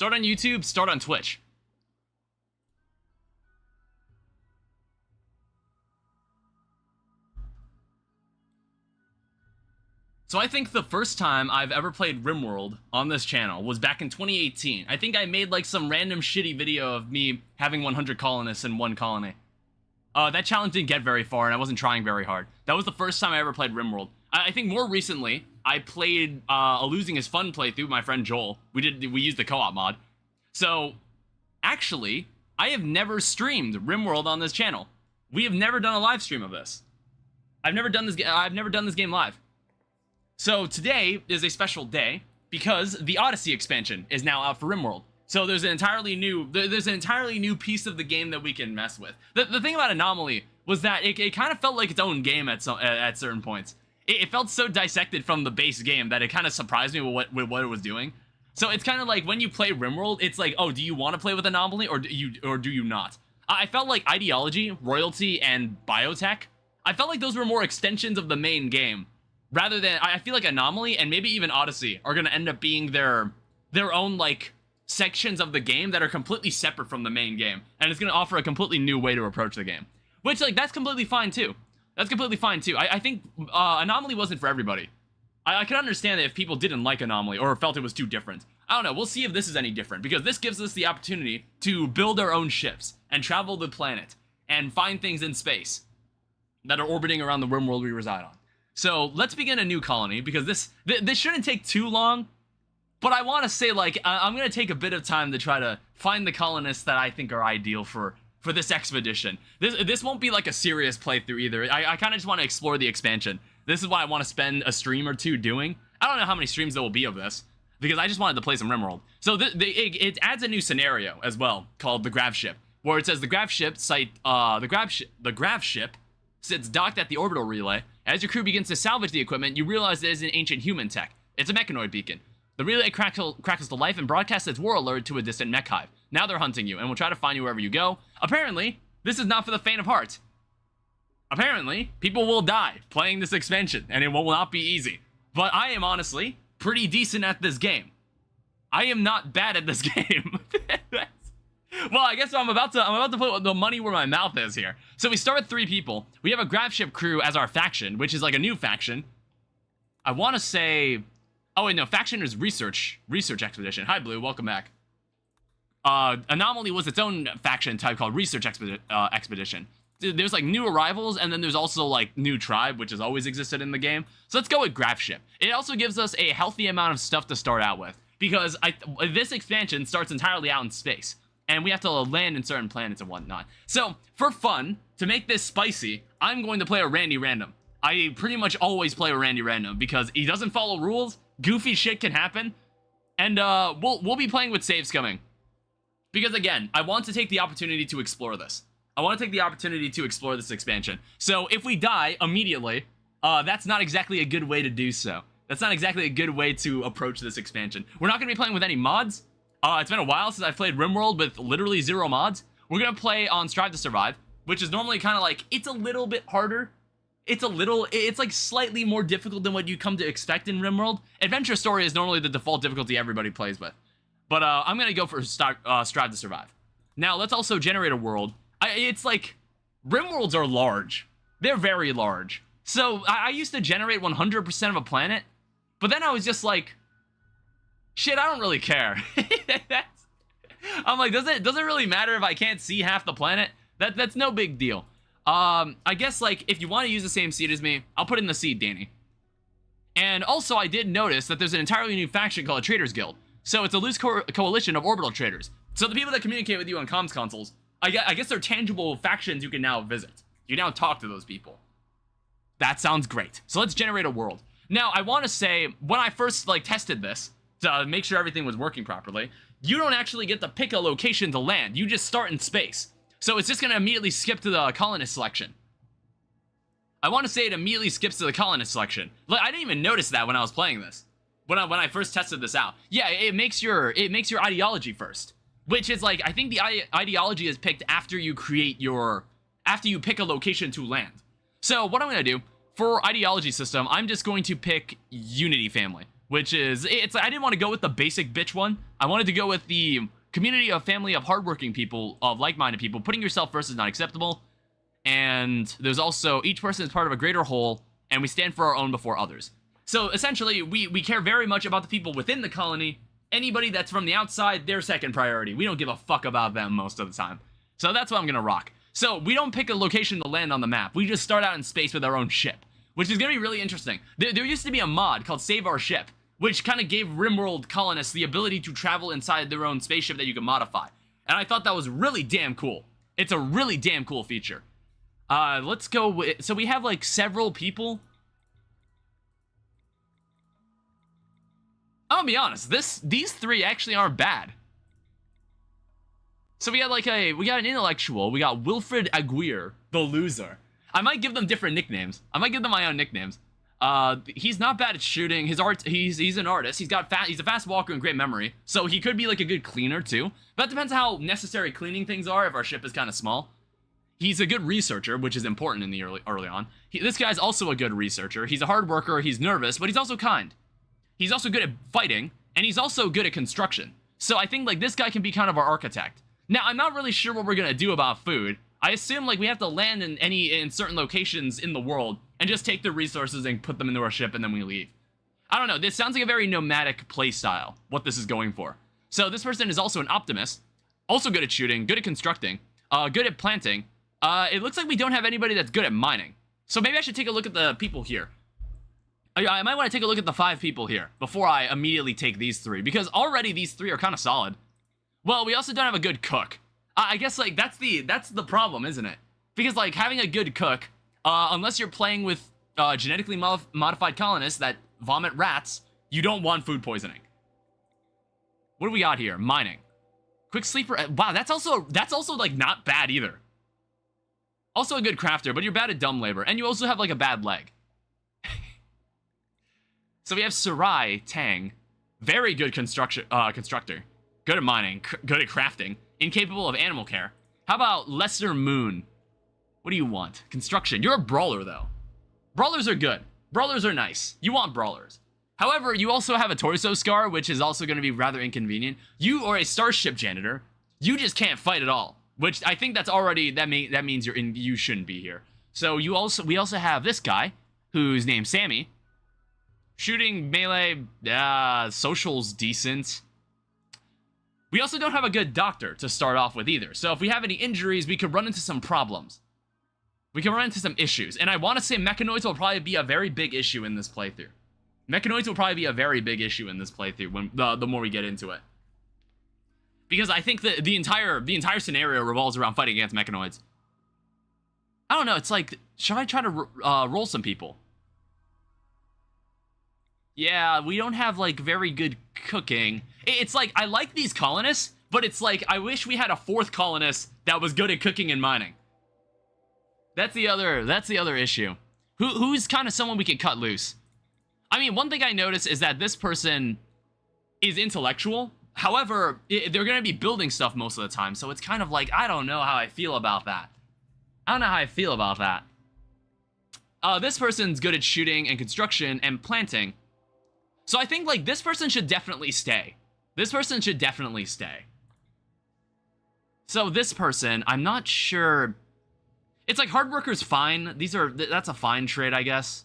Start on YouTube, start on Twitch. So I think the first time I've ever played RimWorld on this channel was back in 2018. I think I made like some random shitty video of me having 100 colonists in one colony. That challenge didn't get very far and I wasn't trying very hard. That was the first time I ever played RimWorld. I think more recently, I played a Losing is Fun playthrough with my friend Joel. We used the co-op mod. So, actually, I have never streamed RimWorld on this channel. We have never done a live stream of this. I've never done this game live. So today is a special day because the Odyssey expansion is now out for RimWorld. So there's an entirely new piece of the game that we can mess with. The thing about Anomaly was that it kind of felt like its own game at certain points. It felt so dissected from the base game that it kind of surprised me with what it was doing. So it's kind of like when you play RimWorld, it's like, oh, do you want to play with Anomaly or do you not? I felt like Ideology, Royalty, and Biotech, I felt like those were more extensions of the main game. Rather than, I feel like Anomaly and maybe even Odyssey are going to end up being their own, like, sections of the game that are completely separate from the main game. And it's going to offer a completely new way to approach the game. Which, like, that's completely fine, too. That's completely fine, too. I think Anomaly wasn't for everybody. I can understand that if people didn't like Anomaly or felt it was too different. I don't know, we'll see if this is any different. Because this gives us the opportunity to build our own ships and travel the planet and find things in space that are orbiting around the RimWorld we reside on. So let's begin a new colony because this shouldn't take too long, but I want to say like I'm gonna take a bit of time to try to find the colonists that I think are ideal for this expedition. This won't be like a serious playthrough either. I kind of just want to explore the expansion. This is what I want to spend a stream or two doing. I don't know how many streams there will be of this because I just wanted to play some RimWorld. So it adds a new scenario as well called the Grav Ship, where it says the Grav Ship the Grav Ship sits docked at the orbital relay. As your crew begins to salvage the equipment, you realize it is an ancient human tech. It's a mechanoid beacon. The relay crackles to life and broadcasts its war alert to a distant mech hive. Now they're hunting you, and will try to find you wherever you go. Apparently, this is not for the faint of heart. Apparently, people will die playing this expansion, and it will not be easy. But I am honestly pretty decent at this game. I am not bad at this game. Well, I guess I'm about to put the money where my mouth is here. So we start with 3 people. We have a Grav Ship crew as our faction, which is like a new faction. I want to say... Oh, wait, no. Faction is Research Expedition. Hi, Blue. Welcome back. Anomaly was its own faction type called Research Expedition. There's, like, new arrivals, and then there's also, like, new tribe, which has always existed in the game. So let's go with Grav Ship. It also gives us a healthy amount of stuff to start out with, because this expansion starts entirely out in space. And we have to land in certain planets and whatnot. So, for fun, to make this spicy, I'm going to play a Randy Random. I pretty much always play a Randy Random because he doesn't follow rules, goofy shit can happen, and we'll be playing with saves coming. Because again, I want to take the opportunity to explore this. I want to take the opportunity to explore this expansion. So if we die immediately, that's not exactly a good way to do so. That's not exactly a good way to approach this expansion. We're not going to be playing with any mods. It's been a while since I've played RimWorld with literally 0 mods. We're going to play on Strive to Survive, which is normally kind of like, it's a little bit harder. It's like slightly more difficult than what you come to expect in RimWorld. Adventure Story is normally the default difficulty everybody plays with. But I'm going to go for Strive to Survive. Now, let's also generate a world. It's like, RimWorlds are large. They're very large. So I used to generate 100% of a planet, but then I was just like, shit, I don't really care. I'm like, does it really matter if I can't see half the planet? That's no big deal. I guess, like, if you want to use the same seed as me, I'll put in the seed, Danny. And also, I did notice that there's an entirely new faction called a Traders Guild. So it's a loose coalition of orbital traders. So the people that communicate with you on comms consoles, I guess they're tangible factions you can now visit. You now talk to those people. That sounds great. So let's generate a world. Now, I want to say, when I first, like, tested this, to make sure everything was working properly, you don't actually get to pick a location to land. You just start in space. So it's just going to immediately skip to the colonist selection. I want to say it immediately skips to the colonist selection. Like, I didn't even notice that when I was playing this. When I first tested this out. Yeah, it makes your ideology first. Which is like, I think the ideology is picked after you pick a location to land. So what I'm going to do, for ideology system, I'm just going to pick Unity Family, which is, I didn't want to go with the basic bitch one. I wanted to go with the community of family of hardworking people, of like-minded people. Putting yourself first is not acceptable. And there's also, each person is part of a greater whole, and we stand for our own before others. So essentially, we care very much about the people within the colony. Anybody that's from the outside, they're second priority. We don't give a fuck about them most of the time. So that's what I'm gonna rock. So we don't pick a location to land on the map. We just start out in space with our own ship, which is gonna be really interesting. There used to be a mod called Save Our Ship, which kind of gave RimWorld colonists the ability to travel inside their own spaceship that you can modify. And I thought that was really damn cool. It's a really damn cool feature. Let's go with, so we have like several people. I'll be honest, these three actually aren't bad. So we got an intellectual, we got Wilfred Aguirre, the loser. I might give them different nicknames. I might give them my own nicknames. He's not bad at shooting. His art, he's an artist. He's a fast walker and great memory. So he could be like a good cleaner too. But it depends how necessary cleaning things are if our ship is kind of small. He's a good researcher, which is important in the early on. This guy's also a good researcher. He's a hard worker, he's nervous, but he's also kind. He's also good at fighting, and he's also good at construction. So I think like this guy can be kind of our architect. Now, I'm not really sure what we're gonna do about food. I assume like we have to land in certain locations in the world and just take the resources and put them into our ship and then we leave. I don't know, this sounds like a very nomadic play style, what this is going for. So this person is also an optimist, also good at shooting, good at constructing, good at planting. It looks like we don't have anybody that's good at mining. So maybe I should take a look at the people here. I might want to take a look at the 5 people here before I immediately take these 3, because already these 3 are kind of solid. Well, we also don't have a good cook. I guess like that's the problem, isn't it? Because like having a good cook, unless you're playing with genetically modified colonists that vomit rats, you don't want food poisoning. What do we got here? Mining, quick sleeper. Wow, that's also like not bad either. Also a good crafter, but you're bad at dumb labor, and you also have like a bad leg. So we have Sarai Tang, very good constructor, good at mining, good at crafting, incapable of animal care. How about Lesser Moon? What do you want? Construction. You're a brawler, though. Brawlers are good. Brawlers are nice. You want brawlers. However, you also have a torso scar, which is also going to be rather inconvenient. You are a starship janitor. You just can't fight at all, which I think that's already, that means you shouldn't be here. So we also have this guy, who's named Sammy. Shooting, melee, social's decent. We also don't have a good doctor to start off with either. So if we have any injuries, we could run into some problems. We can run into some issues. And I want to say mechanoids will probably be a very big issue in this playthrough. Mechanoids will probably be a very big issue in this playthrough when the more we get into it. Because I think the entire scenario revolves around fighting against mechanoids. I don't know, it's like, should I try to roll some people? Yeah, we don't have, like, very good cooking. It's like, I like these colonists, but it's like, I wish we had a 4th colonist that was good at cooking and mining. That's the other issue. Who's kind of someone we could cut loose? I mean, one thing I noticed is that this person is intellectual. However, they're going to be building stuff most of the time, so it's kind of like, I don't know how I feel about that. This person's good at shooting and construction and planting. So I think, like, this person should definitely stay. So this person, I'm not sure. It's like hard worker's fine. That's a fine trade, I guess.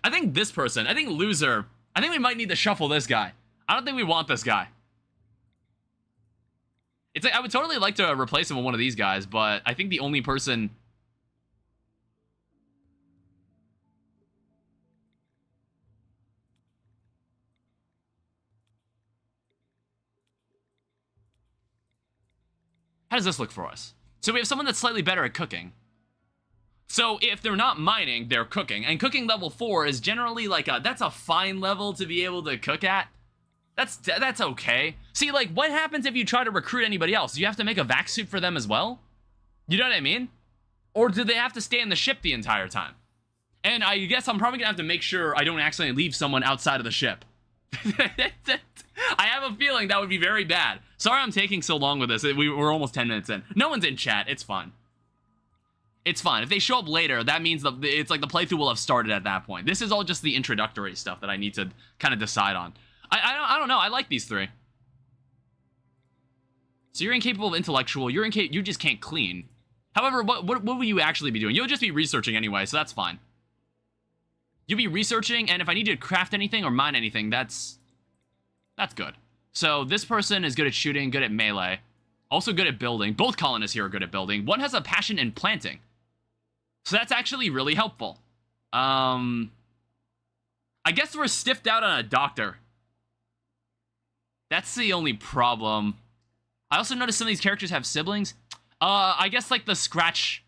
I think this person, I think loser, I think we might need to shuffle this guy. I don't think we want this guy. It's like, I would totally like to replace him with one of these guys, but I think the only person... How does this look for us? So we have someone that's slightly better at cooking. So if they're not mining, they're cooking. And cooking level 4 is generally like that's a fine level to be able to cook at. That's okay. See, like, what happens if you try to recruit anybody else? Do you have to make a vac suit for them as well? You know what I mean? Or do they have to stay in the ship the entire time? And I guess I'm probably gonna have to make sure I don't accidentally leave someone outside of the ship. I have a feeling that would be very bad. Sorry I'm taking so long with this. We're almost 10 minutes in. No one's in chat. It's fine. It's fine. If they show up later, that means it's like the playthrough will have started at that point. This is all just the introductory stuff that I need to kind of decide on. I don't know. I like these three. So you're incapable of intellectual. You just can't clean. However, what will you actually be doing? You'll just be researching anyway, so that's fine. You'll be researching, and if I need to craft anything or mine anything, that's good. So this person is good at shooting, good at melee, also good at building. Both colonists here are good at building. One has a passion in planting. So that's actually really helpful. I guess we're stiffed out on a doctor. That's the only problem. I also noticed some of these characters have siblings. I guess like the scratch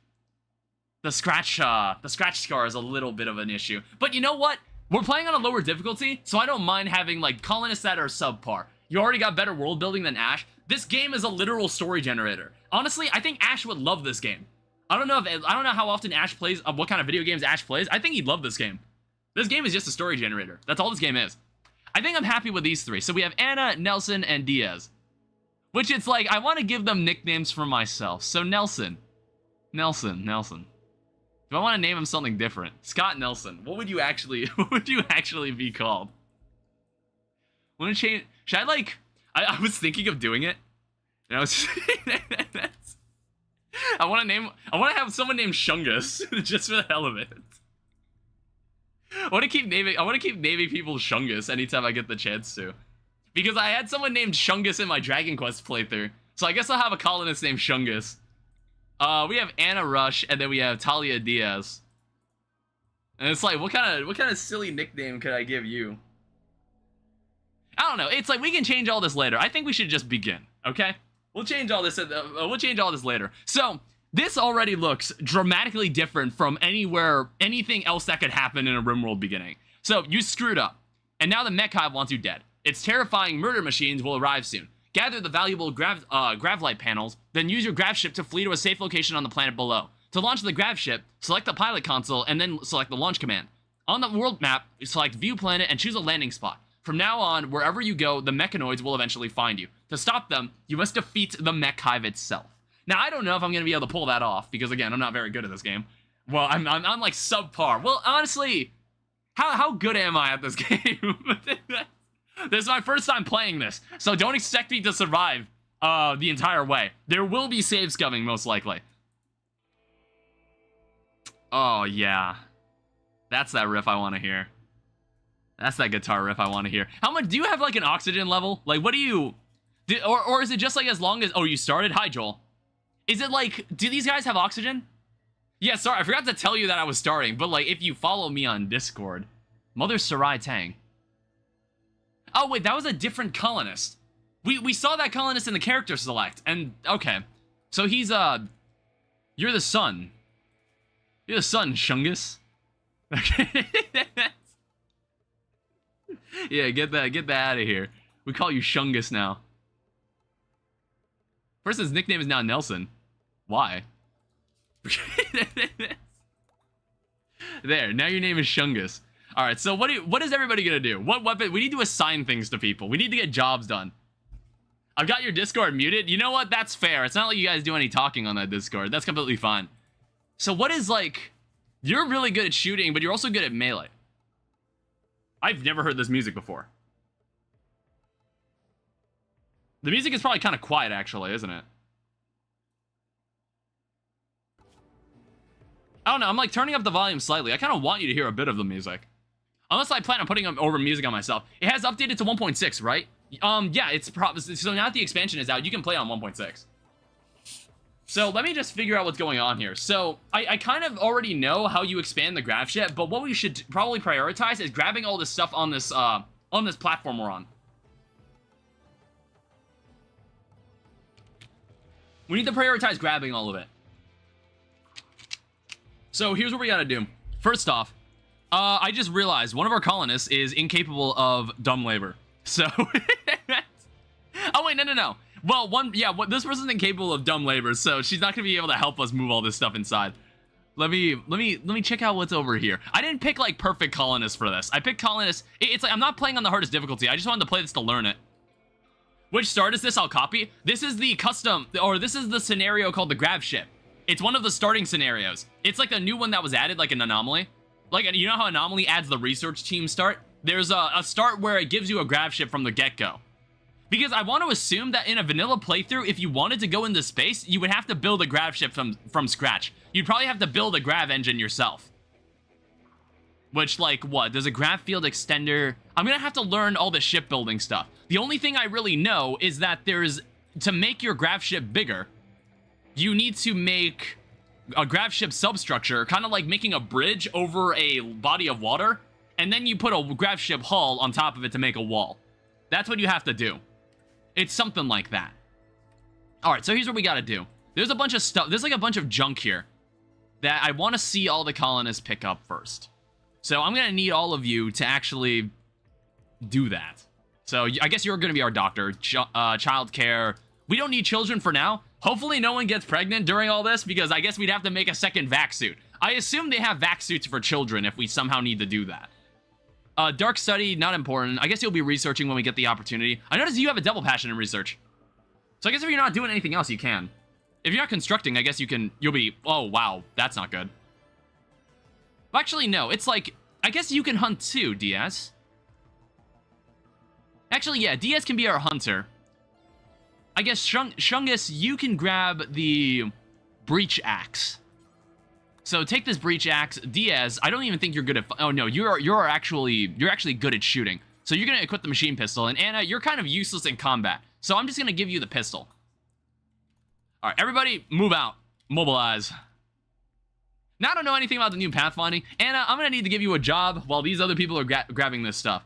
scar is a little bit of an issue. But you know what? We're playing on a lower difficulty, so I don't mind having like colonists that are subpar. You already got better world building than Ash. This game is a literal story generator. Honestly, I think Ash would love this game. I don't know how often Ash plays, what kind of video games Ash plays. I think he'd love this game. This game is just a story generator. That's all this game is. I think I'm happy with these three. So we have Anna, Nelson, and Diaz. Which it's like, I want to give them nicknames for myself. So Nelson. Do I want to name him something different? Scott Nelson. What would you actually be called? Want to change? Should I like? I was thinking of doing it. And I was. I want to have someone named Shungus just for the hell of it. I want to keep naming people Shungus anytime I get the chance to, because I had someone named Shungus in my Dragon Quest playthrough. So I guess I'll have a colonist named Shungus. We have Anna Rush, and then we have Talia Diaz. And it's like, what kind of silly nickname could I give you? I don't know. It's like, we can change all this later. I think we should just begin, okay? We'll change all this later. So, this already looks dramatically different from anything else that could happen in a RimWorld beginning. So, you screwed up, and now the mech hive wants you dead. Its terrifying murder machines will arrive soon. Gather the valuable gravlight panels, then use your grav ship to flee to a safe location on the planet below. To launch the grav ship, select the pilot console, and then select the launch command. On the world map, select View Planet and choose a landing spot. From now on, wherever you go, the mechanoids will eventually find you. To stop them, you must defeat the mech hive itself. Now, I don't know if I'm going to be able to pull that off, because again, I'm not very good at this game. Well, I'm like subpar. Well, honestly, how good am I at this game? This is my first time playing this, so don't expect me to survive the entire way. There will be saves coming, most likely. Oh, yeah. That's that riff I want to hear. That's that guitar riff I want to hear. How much do you have, like, an oxygen level? Like, what do you... Or is it just, like, as long as... Oh, you started? Hi, Joel. Is it, like... Do these guys have oxygen? Yeah, sorry, I forgot to tell you that I was starting, but, like, if you follow me on Discord... Mother Sarai Tang. Oh, wait, that was a different colonist. We saw that colonist in the character select, and... Okay. So he's, You're the son. You're the son, Shungus. Okay. Yeah, get that out of here. We call you Shungus now. Person's nickname is now Nelson. Why? There, now your name is Shungus. Alright, so what is everybody gonna do? What weapon? We need to assign things to people. We need to get jobs done. I've got your Discord muted. You know what? That's fair. It's not like you guys do any talking on that Discord. That's completely fine. So what is, like... You're really good at shooting, but you're also good at melee. I've never heard this music before. The music is probably kind of quiet, actually, isn't it? I don't know. I'm, like, turning up the volume slightly. I kind of want you to hear a bit of the music. Unless I plan on putting over music on myself. It has updated to 1.6, right? Yeah, it's probably... So now that the expansion is out, you can play on 1.6. So let me just figure out what's going on here. So I kind of already know how you expand the grav ship, but what we should probably prioritize is grabbing all this stuff on this platform we're on. We need to prioritize grabbing all of it. So here's what we gotta do. First off, I just realized one of our colonists is incapable of dumb labor. So, oh wait, no. Well, this person's incapable of dumb labor, so she's not gonna be able to help us move all this stuff inside. Let me check out what's over here. I didn't pick like perfect colonists for this. I picked colonists. It's like I'm not playing on the hardest difficulty. I just wanted to play this to learn it. Which start is this? I'll copy. This is the custom, or this is the scenario called the grav ship. It's one of the starting scenarios. It's like a new one that was added, like an anomaly. Like, you know how anomaly adds the research team start? There's a start where it gives you a grav ship from the get-go. Because I want to assume that in a vanilla playthrough, if you wanted to go into space, you would have to build a grav ship from scratch. You'd probably have to build a grav engine yourself. Which, like, what? There's a grav field extender. I'm gonna have to learn all the shipbuilding stuff. The only thing I really know is that to make your grav ship bigger, you need to make a grav ship substructure, kind of like making a bridge over a body of water, and then you put a grav ship hull on top of it to make a wall. That's what you have to do. It's something like that. Alright, so here's what we gotta do. There's a bunch of stuff, there's like a bunch of junk here that I want to see all the colonists pick up first. So I'm gonna need all of you to actually do that. So I guess you're gonna be our doctor, child care. We don't need children for now. Hopefully no one gets pregnant during all this, because I guess we'd have to make a second vac suit. I assume they have vac suits for children if we somehow need to do that. Dark study, not important. I guess you'll be researching when we get the opportunity. I notice you have a double passion in research. So I guess if you're not doing anything else, you can. If you're not constructing, I guess you'll be, oh wow, that's not good. Actually, no, it's like, I guess you can hunt too, DS. Actually, yeah, DS can be our hunter. I guess, Shungus, you can grab the breach axe. So take this breach axe. Diaz, I don't even think you're good at, oh no, you're actually good at shooting. So you're gonna equip the machine pistol, and Anna, you're kind of useless in combat. So I'm just gonna give you the pistol. Alright, everybody, move out. Mobilize. Now I don't know anything about the new pathfinding. Anna, I'm gonna need to give you a job while these other people are grabbing this stuff.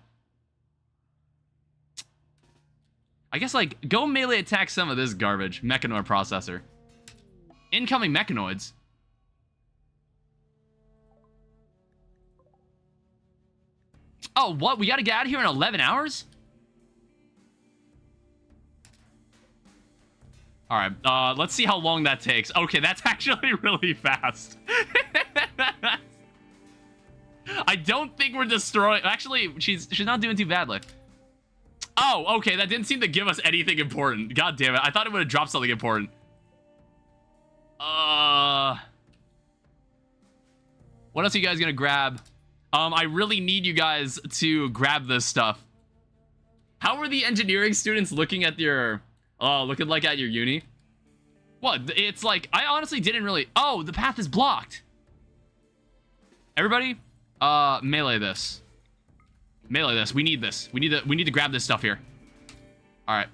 I guess, like, go melee attack some of this garbage. Mechanoid processor. Incoming mechanoids. Oh, what? We gotta get out of here in 11 hours? Alright, let's see how long that takes. Okay, that's actually really fast. I don't think we're destroying... Actually, she's not doing too badly. Oh, okay, that didn't seem to give us anything important. God damn it, I thought it would have dropped something important. What else are you guys gonna grab? I really need you guys to grab this stuff. How are the engineering students looking at your... looking like at your uni? What? It's like, I honestly didn't really... Oh, the path is blocked. Everybody, melee this. Melee this. We need this. We need to grab this stuff here. Alright.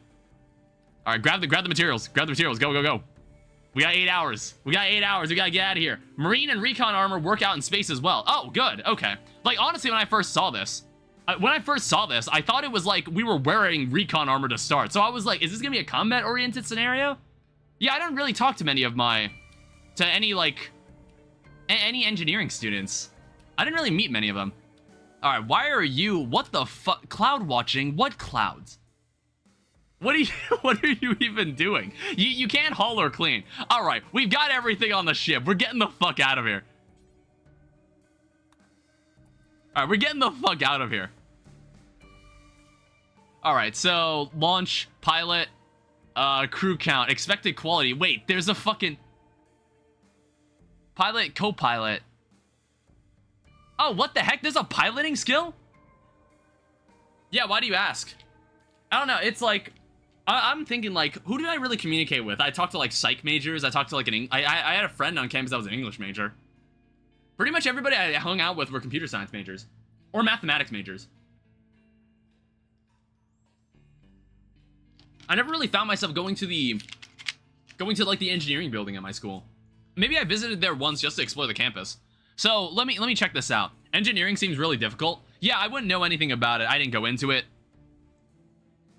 Alright, grab the materials. Grab the materials. Go, go, go. We got 8 hours. We got 8 hours. We gotta get out of here. Marine and recon armor work out in space as well. Oh, good. Okay. Like, honestly, when I first saw this, I thought it was like we were wearing recon armor to start. So I was like, is this gonna be a combat-oriented scenario? Yeah, I don't really talk to many of any engineering students. I didn't really meet many of them. Alright, why are you, what the fuck, cloud watching? What clouds? What are you even doing? You can't haul or clean. Alright, we've got everything on the ship. We're getting the fuck out of here. Alright, we're getting the fuck out of here. Alright, so, launch, pilot, crew count, expected quality. Wait, there's a fucking... Pilot, co-pilot. Oh, what the heck? There's a piloting skill? Yeah, why do you ask? I don't know, it's like... I'm thinking, like, who did I really communicate with? I talked to, like, psych majors. I talked to, like, I had a friend on campus that was an English major. Pretty much everybody I hung out with were computer science majors. Or mathematics majors. I never really found myself going to, like, the engineering building at my school. Maybe I visited there once just to explore the campus. So, let me check this out. Engineering seems really difficult. Yeah, I wouldn't know anything about it. I didn't go into it.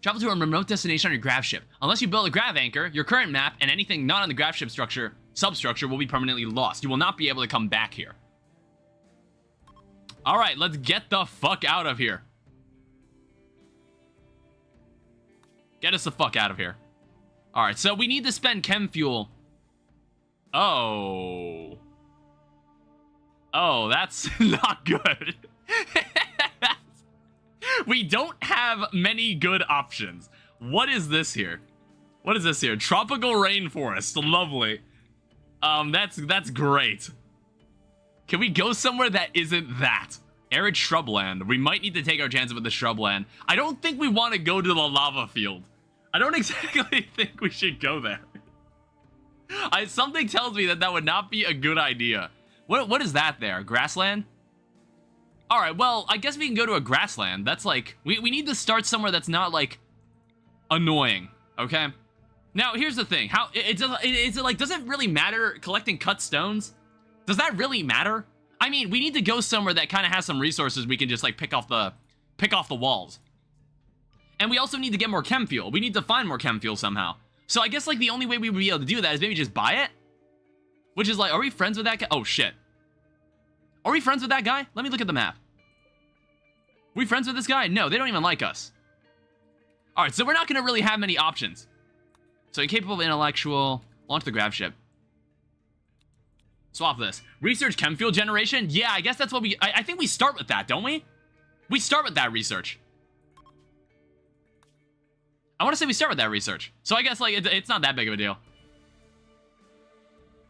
Travel to a remote destination on your grav ship. Unless you build a grav anchor, your current map and anything not on the grav ship substructure will be permanently lost. You will not be able to come back here. Alright, let's get the fuck out of here. Get us the fuck out of here. Alright, so we need to spend chem fuel. Oh. Oh, that's not good. We don't have many good options. What is this here? What is this here? Tropical rainforest. Lovely. That's great. Can we go somewhere that isn't that? Arid shrubland. We might need to take our chances with the shrubland. I don't think we want to go to the lava field. I don't exactly think we should go there. Something tells me that that would not be a good idea. What is that there? Grassland? Alright, well, I guess we can go to a grassland. That's like... We need to start somewhere that's not, like, annoying, okay? Now, here's the thing. How... Is it like, does it really matter collecting cut stones? Does that really matter? I mean, we need to go somewhere that kind of has some resources we can just, like, pick off the walls. And we also need to get more chem fuel. We need to find more chem fuel somehow. So I guess, like, the only way we would be able to do that is maybe just buy it? Which is, like, are we friends with that guy? Oh, shit. Are we friends with that guy? Let me look at the map. Are we friends with this guy? No, they don't even like us. Alright, so we're not going to really have many options. So incapable of intellectual. Launch the grav ship. Swap this. Research chem fuel generation? Yeah, I guess that's what we... I think we start with that, don't we? We start with that research. I want to say we start with that research. So I guess, like, it's not that big of a deal.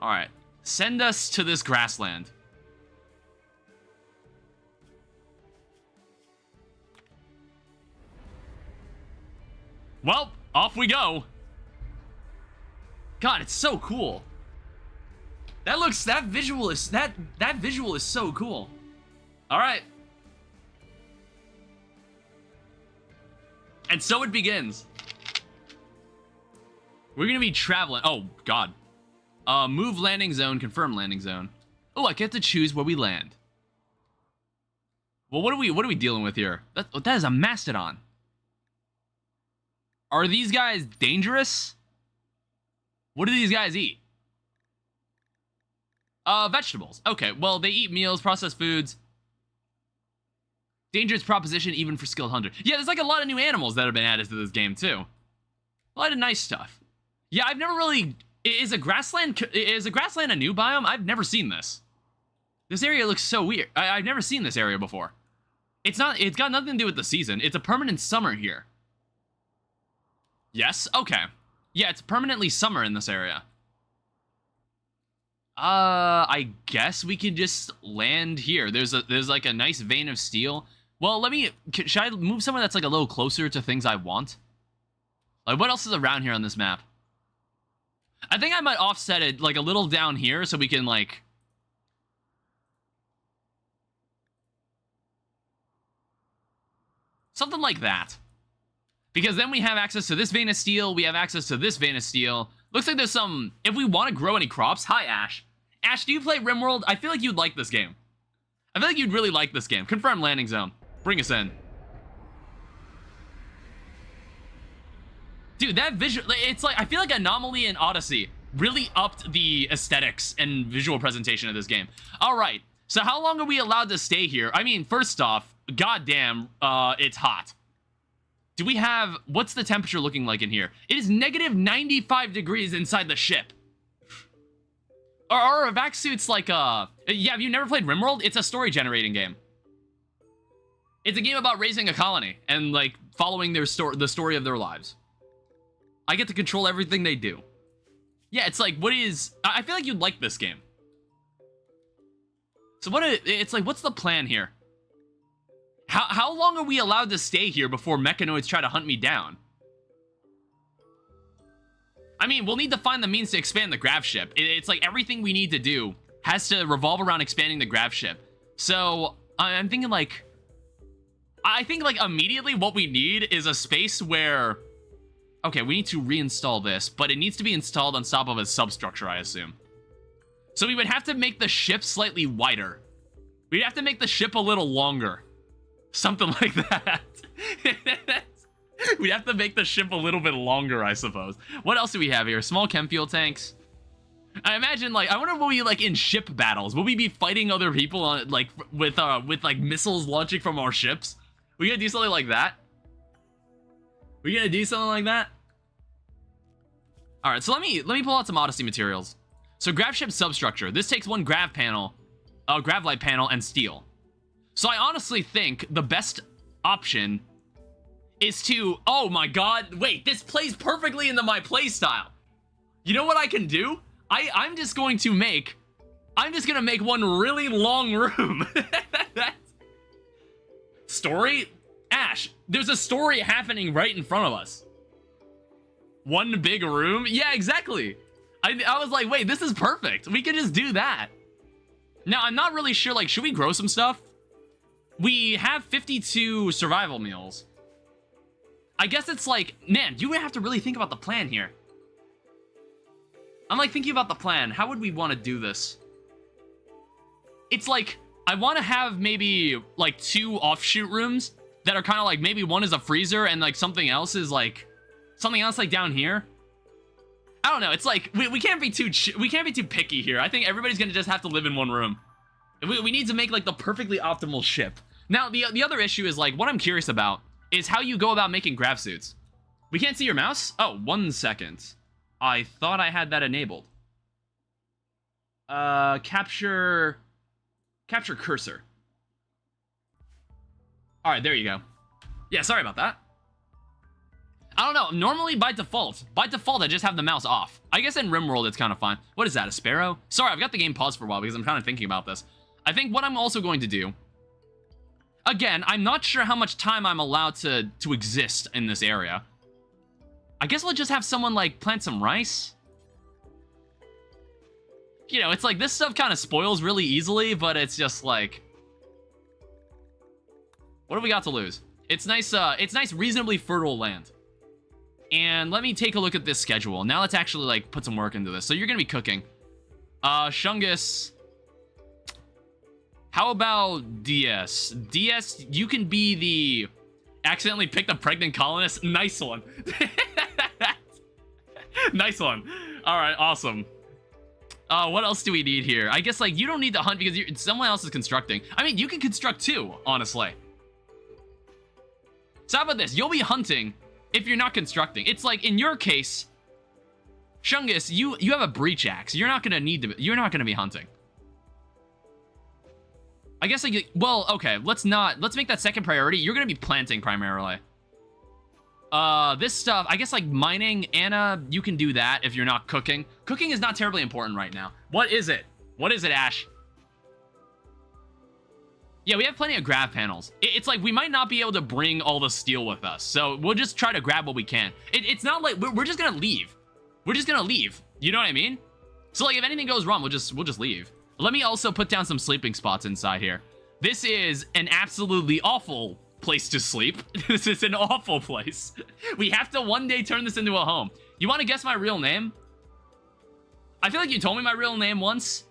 Alright. Send us to this grassland. Well, off we go. God, it's so cool. That visual is so cool. All right. And so it begins. We're going to be traveling. Oh, God. Move landing zone, confirm landing zone. Oh, I get to choose where we land. Well, what are we dealing with here? That is a mastodon. Are these guys dangerous? What do these guys eat? Vegetables. Okay, well, they eat meals, processed foods. Dangerous proposition even for skilled hunter. Yeah, there's like a lot of new animals that have been added to this game, too. A lot of nice stuff. Yeah, I've never really... Is a grassland a new biome? I've never seen this. This area looks so weird. I've never seen this area before. It's got nothing to do with the season. It's a permanent summer here. Yes? Okay. Yeah, it's permanently summer in this area. I guess we could just land here. There's like a nice vein of steel. Well, should I move somewhere that's like a little closer to things I want? Like, what else is around here on this map? I think I might offset it like a little down here so we can like... Something like that. Because then we have access to this vein of steel, we have access to this vein of steel. Looks like there's some... If we want to grow any crops... Hi, Ash. Ash, do you play RimWorld? I feel like you'd like this game. I feel like you'd really like this game. Confirm landing zone. Bring us in. Dude, that visual... It's like... I feel like Anomaly and Odyssey really upped the aesthetics and visual presentation of this game. Alright. So how long are we allowed to stay here? I mean, first off, goddamn, it's hot. Do we have... What's the temperature looking like in here? It is negative 95 degrees inside the ship. Are our vac suits like, Yeah, have you never played RimWorld? It's a story-generating game. It's a game about raising a colony and, like, following the story of their lives. I get to control everything they do. Yeah, it's like, what is... I feel like you'd like this game. So it's like, what's the plan here? How long are we allowed to stay here before mechanoids try to hunt me down? I mean, we'll need to find the means to expand the grav ship. It's like everything we need to do has to revolve around expanding the grav ship. So, I'm thinking like... I think like immediately what we need is a space where... Okay, we need to reinstall this, but it needs to be installed on top of a substructure, I assume. So we would have to make the ship slightly wider. We'd have to make the ship a little longer. Something like that. We'd have to make the ship a little bit longer, I suppose. What else do we have here? Small chem fuel tanks. I imagine, like, I wonder what we, like, in ship battles. Will we be fighting other people, on, like, with like, missiles launching from our ships? We gonna do something like that? We gonna do something like that? Alright, so let me pull out some Odyssey materials. So, grav ship substructure. This takes one grav panel, grav light panel, and steel. So I honestly think the best option is to... Oh my god, wait, this plays perfectly into my playstyle. You know what I can do? I'm just gonna make one really long room. Story? Ash, there's a story happening right in front of us. One big room? Yeah, exactly. I was like, wait, this is perfect. We could just do that. Now, I'm not really sure, like, should we grow some stuff? We have 52 survival meals. I guess it's like, man, you have to really think about the plan here. I'm like thinking about the plan. How would we want to do this? It's like, I want to have maybe like 2 offshoot rooms that are kind of like, maybe one is a freezer and like something else is like, something else like down here. I don't know. It's like, we can't be too picky here. I think everybody's gonna just have to live in one room. We need to make like the perfectly optimal ship. Now, the other issue is like, what I'm curious about is how you go about making grab suits. We can't see your mouse? Oh, 1 second. I thought I had that enabled. Capture cursor. All right, there you go. Yeah, sorry about that. I don't know. Normally, by default, I just have the mouse off. I guess in RimWorld, it's kind of fine. What is that, a sparrow? Sorry, I've got the game paused for a while because I'm kind of thinking about this. I think what I'm also going to do... Again, I'm not sure how much time I'm allowed to exist in this area. I guess we'll just have someone, like, plant some rice. You know, it's like, this stuff kind of spoils really easily, but it's just like... What have we got to lose? It's nice, reasonably fertile land. And let me take a look at this schedule. Now let's actually, like, put some work into this. So you're gonna be cooking. Shungus... How about DS? DS, you can be the... Accidentally picked a pregnant colonist? Nice one. Nice one. Alright, awesome. What else do we need here? I guess, like, you don't need to hunt because someone else is constructing. I mean, you can construct too, honestly. So how about this? You'll be hunting if you're not constructing. It's like, in your case, Shungus, you have a breach axe. You're not gonna be hunting. I guess, like, well, okay, let's make that second priority. You're gonna be planting primarily. This stuff, I guess, like, mining, Anna, you can do that if you're not cooking. Cooking is not terribly important right now. What is it? What is it, Ash? Yeah, we have plenty of grab panels. It's like, we might not be able to bring all the steel with us, so we'll just try to grab what we can. It's not like, we're just gonna leave. We're just gonna leave. You know what I mean? So, like, if anything goes wrong, we'll just leave. Let me also put down some sleeping spots inside here. This is an absolutely awful place to sleep. This is an awful place. We have to one day turn this into a home. You want to guess my real name? I feel like you told me my real name once.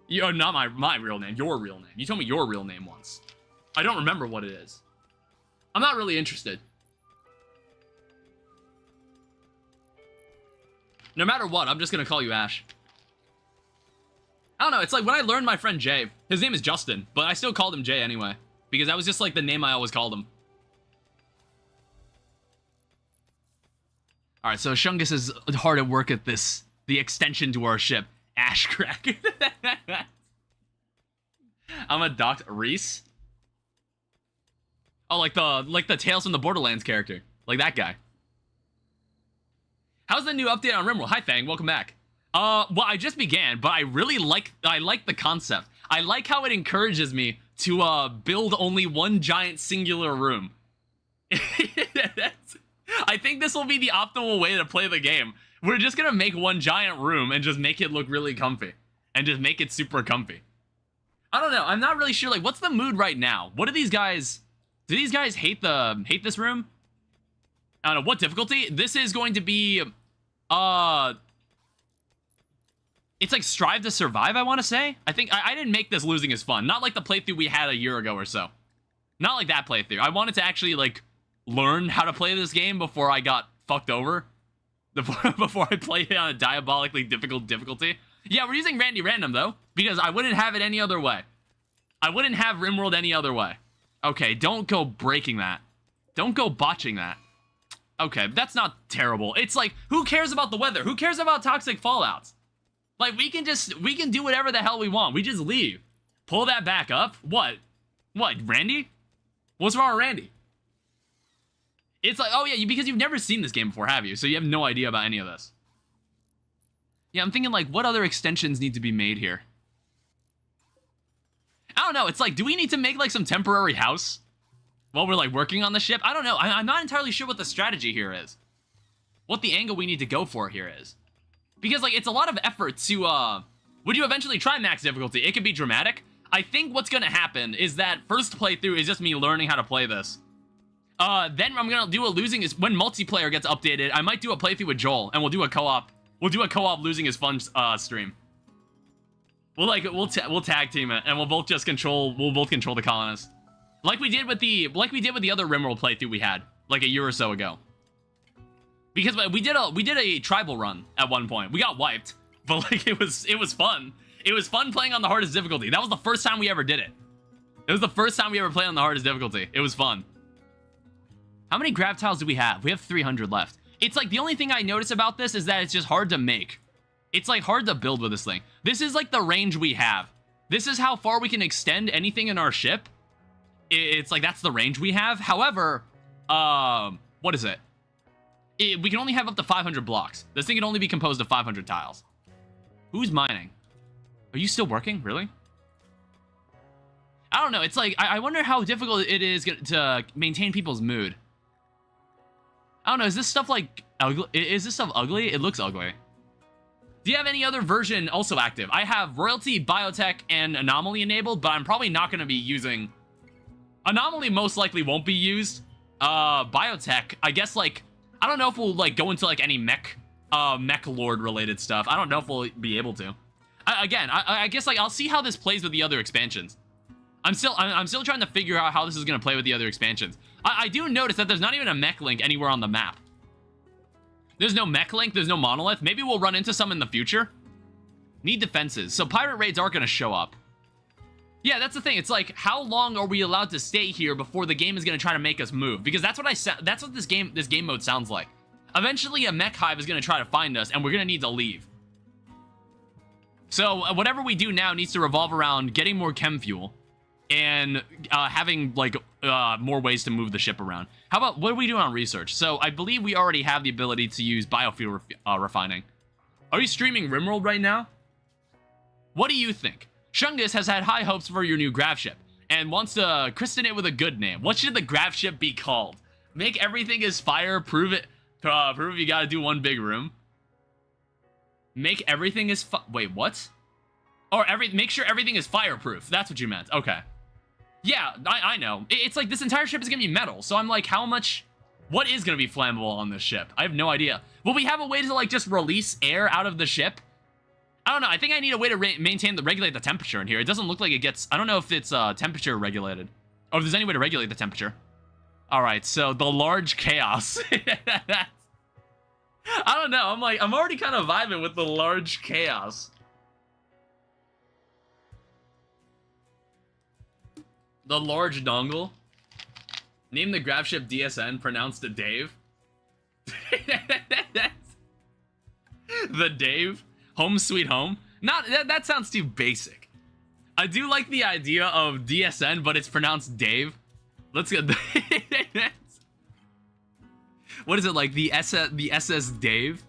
Not my real name, your real name. You told me your real name once. I don't remember what it is. I'm not really interested. No matter what, I'm just gonna call you Ash. I don't know, it's like when I learned my friend Jay, his name is Justin, but I still called him Jay anyway, because that was just like the name I always called him. Alright, so Shungus is hard at work at this, the extension to our ship, Ash Crack. I'm a Dr. Reese. Oh, like the Tales from the Borderlands character, like that guy. How's the new update on RimWorld? Hi Fang, welcome back. Well, I just began, but I really like the concept. I like how it encourages me to, build only one giant singular room. I think this will be the optimal way to play the game. We're just gonna make one giant room and just make it look really comfy. And just make it super comfy. I don't know, I'm not really sure, like, what's the mood right now? What do these guys hate this room? I don't know, what difficulty? This is going to be, it's like strive to survive, I want to say. I think I didn't make this losing is fun. Not like the playthrough we had a year ago or so. Not like that playthrough. I wanted to actually, like, learn how to play this game before I got fucked over. Before I played it on a diabolically difficult difficulty. Yeah, we're using Randy Random, though, because I wouldn't have it any other way. I wouldn't have RimWorld any other way. Okay, don't go breaking that. Don't go botching that. Okay, that's not terrible. It's like, who cares about the weather? Who cares about toxic fallouts? Like, we can do whatever the hell we want. We just leave. Pull that back up? What? What, Randy? What's wrong with Randy? It's like, oh yeah, because you've never seen this game before, have you? So you have no idea about any of this. Yeah, I'm thinking, like, what other extensions need to be made here? I don't know. It's like, do we need to make, like, some temporary house while we're, like, working on the ship? I don't know. I'm not entirely sure what the strategy here is. What the angle we need to go for here is. Because, like, it's a lot of effort to, would you eventually try max difficulty? It could be dramatic. I think what's gonna happen is that first playthrough is just me learning how to play this. Then I'm gonna do a losing is when multiplayer gets updated. I might do a playthrough with Joel, and we'll do a co-op. We'll do a co-op losing is fun stream. We'll tag team it, and we'll both control the colonists, like we did with the other RimWorld playthrough we had like a year or so ago. Because we did a tribal run at one point. We got wiped, but like it was fun. It was fun playing on the hardest difficulty. That was the first time we ever did it. It was the first time we ever played on the hardest difficulty. It was fun. How many grav tiles do we have? We have 300 left. It's like the only thing I notice about this is that it's just hard to make. It's like hard to build with this thing. This is like the range we have. This is how far we can extend anything in our ship. It's like that's the range we have. However, what is it? We can only have up to 500 blocks. This thing can only be composed of 500 tiles. Who's mining? Are you still working? Really? I don't know. It's like, I wonder how difficult it is to maintain people's mood. I don't know. Is this stuff like ugly? Is this stuff ugly? It looks ugly. Do you have any other version also active? I have Royalty, Biotech, and Anomaly enabled, but I'm probably not going to be using... Anomaly most likely won't be used. Biotech, I guess, like... I don't know if we'll, like, go into, like, any mech lord related stuff. I don't know if we'll be able to. I guess, like, I'll see how this plays with the other expansions. I'm still trying to figure out how this is going to play with the other expansions. I do notice that there's not even a mech link anywhere on the map. There's no mech link, there's no monolith. Maybe we'll run into some in the future. Need defenses. So pirate raids are going to show up. Yeah, that's the thing. It's like, how long are we allowed to stay here before the game is going to try to make us move? Because that's what this game mode sounds like. Eventually, a mech hive is going to try to find us, and we're going to need to leave. So whatever we do now needs to revolve around getting more chem fuel and having like more ways to move the ship around. How about, what are we doing on research? So I believe we already have the ability to use biofuel refining. Are you streaming RimWorld right now? What do you think? Shungus has had high hopes for your new grav ship and wants to christen it with a good name. What should the grav ship be called? Make everything is fire, prove it you gotta do one big room. Make everything is wait, what? Or make sure everything is fireproof. That's what you meant. Okay. Yeah, I know. It's like this entire ship is gonna be metal. So I'm like, what is gonna be flammable on this ship? I have no idea. Will we have a way to like just release air out of the ship? I don't know. I think I need a way to regulate the temperature in here. It doesn't look like it gets... I don't know if it's temperature regulated. Or if there's any way to regulate the temperature. Alright, so the large chaos. I don't know. I'm already kind of vibing with the large chaos. The large dongle. Name the grav ship DSN, pronounced it Dave. The Dave. Home sweet home. That sounds too basic. I do like the idea of DSN, but it's pronounced Dave. Let's get what is it, like the SS Dave?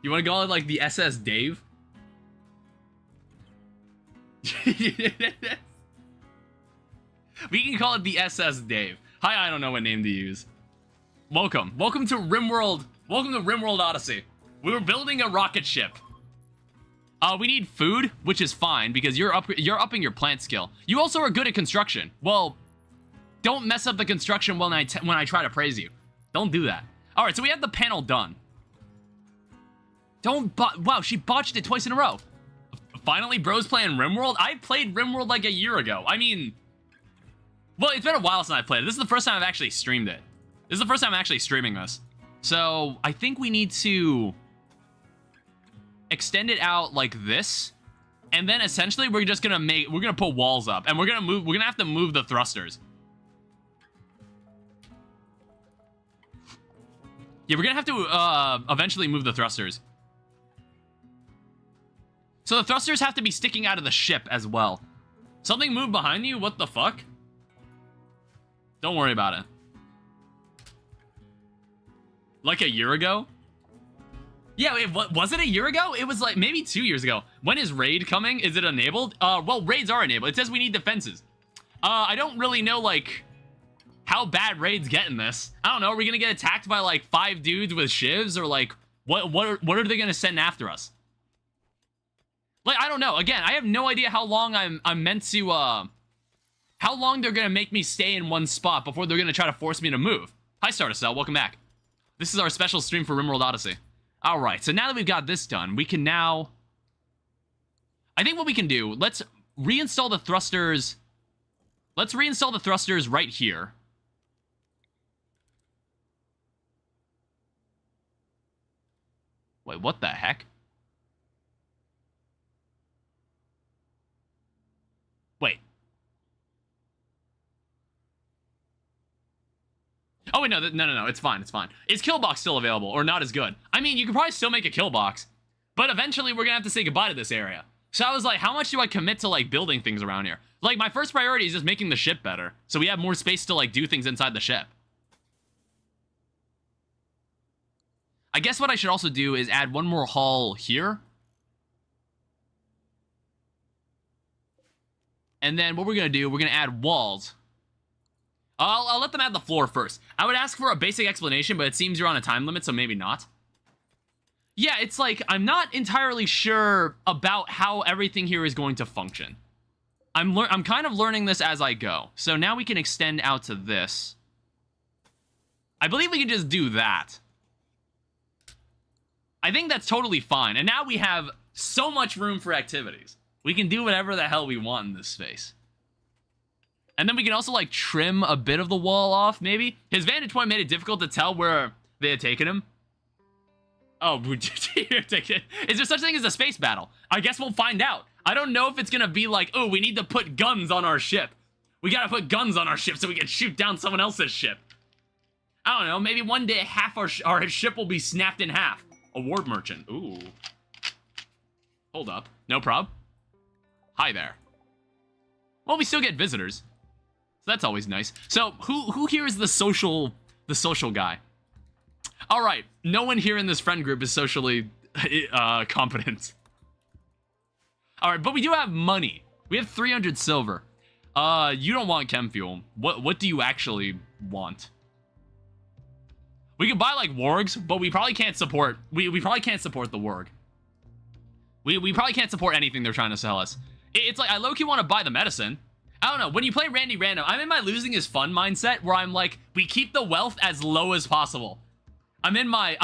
You want to call it like the SS Dave? We can call it the SS Dave. Hi, I don't know what name to use. Welcome to RimWorld. Welcome to RimWorld Odyssey. We're building a rocket ship. We need food, which is fine because you're upping your plant skill. You also are good at construction. Well, don't mess up the construction when I try to praise you. Don't do that. All right, so we have the panel done. Wow, she botched it twice in a row. Finally, bro's playing RimWorld. I played RimWorld like a year ago. I mean, well, it's been a while since I played it. This is the first time I've actually streamed it. This is the first time I'm actually streaming this. So I think we need to extend it out like this, and then essentially we're gonna put walls up, and we're gonna have to move the thrusters. Yeah, we're gonna have to eventually move the thrusters. So the thrusters have to be sticking out of the ship as well. Something moved behind you? What the fuck? Don't worry about it. Like a year ago? Yeah, was it a year ago? It was like maybe 2 years ago. When is raid coming? Is it enabled? Well, raids are enabled. It says we need defenses. I don't really know, like, how bad raids get in this. I don't know. Are we gonna get attacked by, like, 5 dudes with shivs? Or, like, what are they gonna send after us? Like, I don't know. Again, I have no idea how long I'm meant to, how long they're gonna make me stay in one spot before they're gonna try to force me to move. Hi, Stardust, welcome back. This is our special stream for RimWorld Odyssey. Alright, so now that we've got this done, we can now... I think what we can do, let's reinstall the thrusters... Let's reinstall the thrusters right here. Wait, what the heck? Wait. Oh, wait, no, no, it's fine, it's fine. Is Killbox still available, or not as good? I mean, you could probably still make a Killbox, but eventually we're gonna have to say goodbye to this area. So I was like, how much do I commit to, like, building things around here? Like, my first priority is just making the ship better, so we have more space to, like, do things inside the ship. I guess what I should also do is add one more hull here. And then what we're gonna do, we're gonna add walls. I'll let them add the floor first. I would ask for a basic explanation, but it seems you're on a time limit, so maybe not. Yeah, it's like, I'm not entirely sure about how everything here is going to function. I'm kind of learning this as I go. So now we can extend out to this. I believe we can just do that. I think that's totally fine. And now we have so much room for activities. We can do whatever the hell we want in this space. And then we can also, like, trim a bit of the wall off, maybe. His vantage point made it difficult to tell where they had taken him. Oh, is there such thing as a space battle? I guess we'll find out. I don't know if it's gonna be like, oh, we need to put guns on our ship. We gotta put guns on our ship so we can shoot down someone else's ship. I don't know, maybe one day half our ship will be snapped in half. A warp merchant, ooh. Hold up, no prob. Hi there. Well, we still get visitors. So that's always nice. So, who here is the social guy? Alright, no one here in this friend group is socially competent. Alright, but we do have money. We have 300 silver. You don't want chem fuel. What do you actually want? We could buy, like, wargs, but we probably can't support... We probably can't support the warg. We probably can't support anything they're trying to sell us. It's like, I low-key want to buy the medicine. I don't know, when you play Randy Random, I'm in my losing is fun mindset, where I'm like, we keep the wealth as low as possible. I'm in my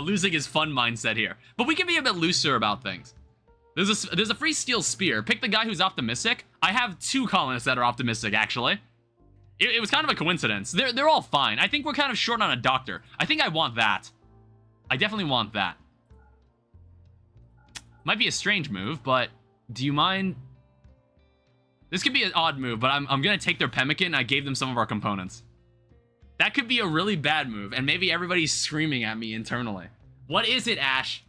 losing is fun mindset here. But we can be a bit looser about things. There's a free steel spear. Pick the guy who's optimistic. I have 2 colonists that are optimistic, actually. It was kind of a coincidence. They're all fine. I think we're kind of short on a doctor. I think I want that. I definitely want that. Might be a strange move, but do you mind... This could be an odd move, but I'm gonna take their pemmican and I gave them some of our components. That could be a really bad move, and maybe everybody's screaming at me internally. What is it, Ash?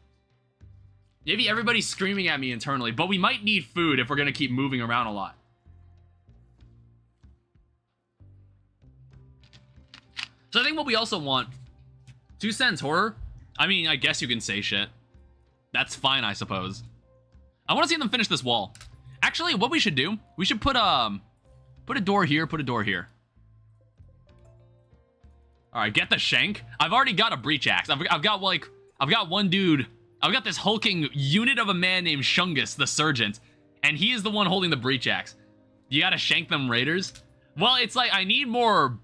Maybe everybody's screaming at me internally, but we might need food if we're gonna keep moving around a lot. So I think what we also want... 2 cents horror? I mean, I guess you can say shit. That's fine, I suppose. I want to see them finish this wall. Actually, what we should do, we should put a door here, put a door here. Alright, get the shank. I've already got a breach axe. I've got one dude. I've got this hulking unit of a man named Shungus, the Surgeon, and he is the one holding the breach axe. You gotta shank them raiders? Well, it's like, I need more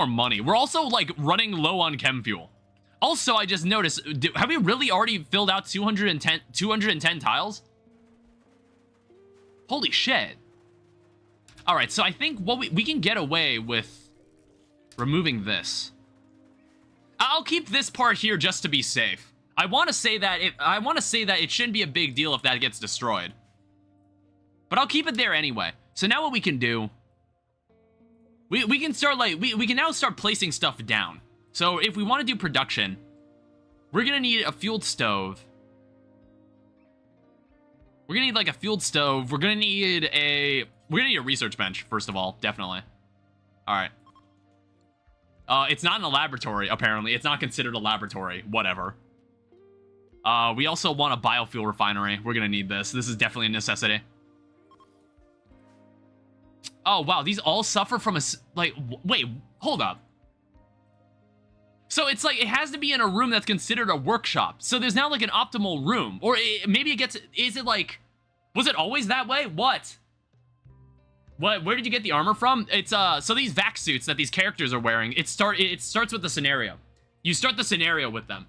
money. We're also, like, running low on chem fuel. Also, I just noticed, have we really already filled out 210 tiles? Holy shit. Alright, so I think what we can get away with removing this. I'll keep this part here just to be safe. I want to say that it shouldn't be a big deal if that gets destroyed. But I'll keep it there anyway. So now what we can do, we can start, like, we can now start placing stuff down. So if we want to do production, we're gonna need a fueled stove. We're gonna need, like, a fueled stove. We're gonna need a research bench, first of all, definitely. Alright. It's not in a laboratory, apparently. It's not considered a laboratory. Whatever. We also want a biofuel refinery. We're gonna need this. This is definitely a necessity. Oh, wow. These all suffer from a... Like, wait, hold up. So it's like, it has to be in a room that's considered a workshop. So there's now like an optimal room. Or maybe it gets... Is it like... Was it always that way? What? Where did you get the armor from? It's, so these vac suits that these characters are wearing, it starts with the scenario. You start the scenario with them.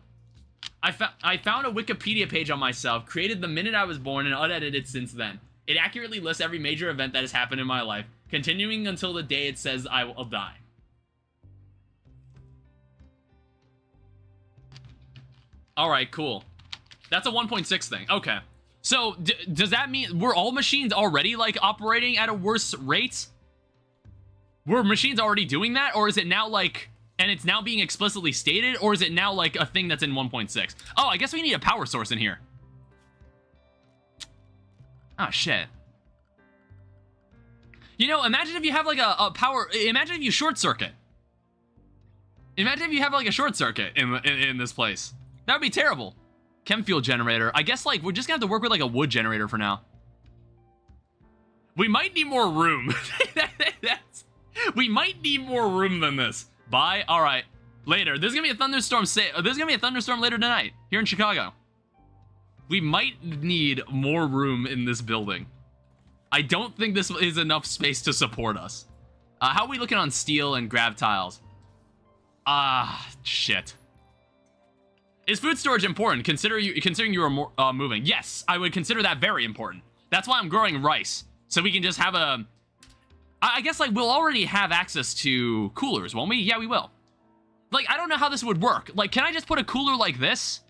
I found a Wikipedia page on myself, created the minute I was born, and unedited since then. It accurately lists every major event that has happened in my life, continuing until the day it says I will die. Alright, cool. That's a 1.6 thing. Okay. So, does that mean... Were all machines already, like, operating at a worse rate? Were machines already doing that? Or is it now, like... And it's now being explicitly stated? Or is it now, like, a thing that's in 1.6? Oh, I guess we need a power source in here. Oh, shit. You know, imagine if you have, like, a power... Imagine if you short circuit. Imagine if you have, like, a short circuit in this place. That would be terrible. Chem fuel generator. I guess, like, we're just gonna have to work with, like, a wood generator for now. We might need more room. We might need more room than this. Bye. All right. Later. There's gonna be a thunderstorm. There's gonna be a thunderstorm later tonight here in Chicago. We might need more room in this building. I don't think this is enough space to support us. How are we looking on steel and grav tiles? Shit. Is food storage important? Considering you are moving. Yes, I would consider that very important. That's why I'm growing rice. So we can just have a... I guess, like, we'll already have access to coolers, won't we? Yeah, we will. Like, I don't know how this would work. Like, can I just put a cooler like this?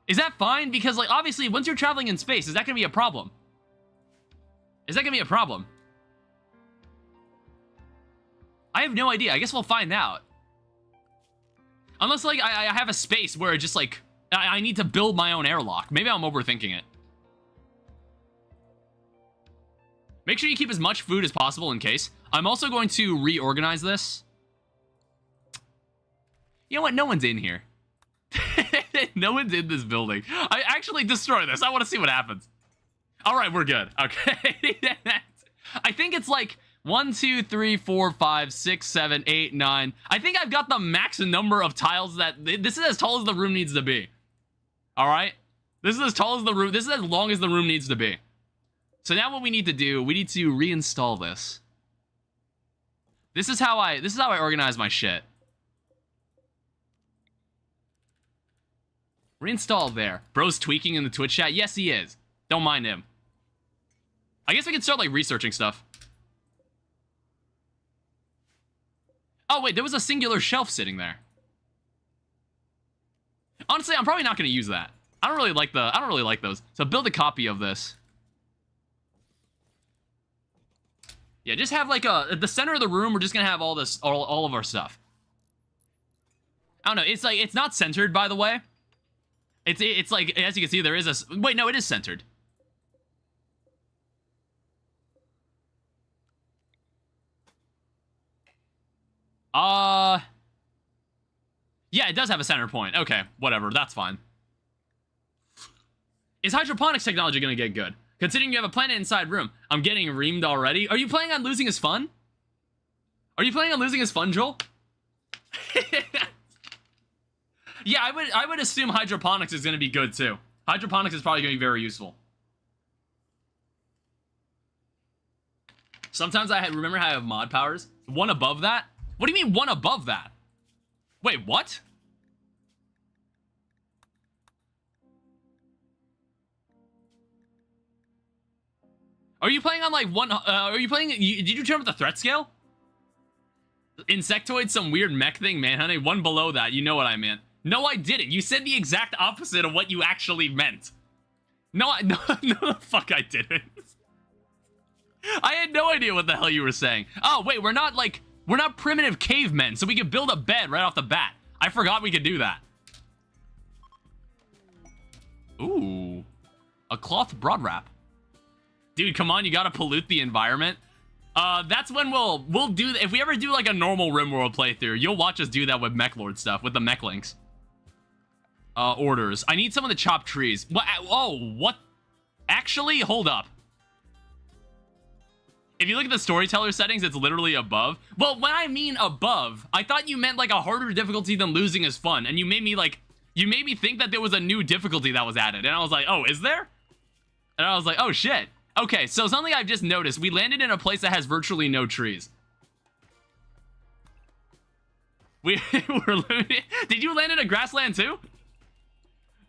Is that fine? Because, like, obviously, once you're traveling in space, is that going to be a problem? Is that going to be a problem? I have no idea. I guess we'll find out. Unless, like, I have a space where just, like, I need to build my own airlock. Maybe I'm overthinking it. Make sure you keep as much food as possible in case. I'm also going to reorganize this. You know what? No one's in here. No one's in this building. I actually destroy this. I want to see what happens. All right, we're good. Okay. I think it's like 1, 2, 3, 4, 5, 6, 7, 8, 9. I think I've got the max number of tiles that... This is as tall as the room needs to be. All right? This is as tall as the room... This is as long as the room needs to be. So now what we need to do, we need to reinstall this. This is how I organize my shit. Reinstall there. Bro's tweaking in the Twitch chat. Yes, he is. Don't mind him. I guess we can start, like, researching stuff. Oh, wait, there was a singular shelf sitting there. Honestly, I'm probably not going to use that. I don't really like those. So build a copy of this. Yeah, just have, like, at the center of the room, we're just going to have all this, all of our stuff. I don't know, it's, like, it's not centered, by the way. It's like, as you can see, there is a... Wait, no, it is centered. Yeah, it does have a center point. Okay, whatever, that's fine. Is hydroponics technology gonna get good? Considering you have a planet inside room. I'm getting reamed already. Are you planning on losing his fun? Are you planning on losing his fun, Joel? Yeah, I would assume hydroponics is gonna be good too. Hydroponics is probably gonna be very useful. Sometimes remember how I have mod powers? One above that? What do you mean one above that? Wait, what? Are you playing on like one, did you turn up the threat scale? Insectoid, some weird mech thing, man, honey. One below that, you know what I meant. No, I didn't. You said the exact opposite of what you actually meant. No, no, the fuck I didn't. I had no idea what the hell you were saying. Oh, wait, we're not primitive cavemen, so we can build a bed right off the bat. I forgot we could do that. Ooh. A cloth broad wrap. Dude, come on, you gotta pollute the environment. That's when we'll do, if we ever do like a normal RimWorld playthrough, you'll watch us do that with Mech Lord stuff, with the mech links. Orders. I need someone to chop trees. What? Oh, what? Actually, hold up. If you look at the storyteller settings, it's literally above. Well, when I mean above, I thought you meant like a harder difficulty than losing is fun. And you made me think that there was a new difficulty that was added. And I was like, oh, is there? And I was like, oh shit. Okay, so something I've just noticed. We landed in a place that has virtually no trees. Did you land in a grassland too?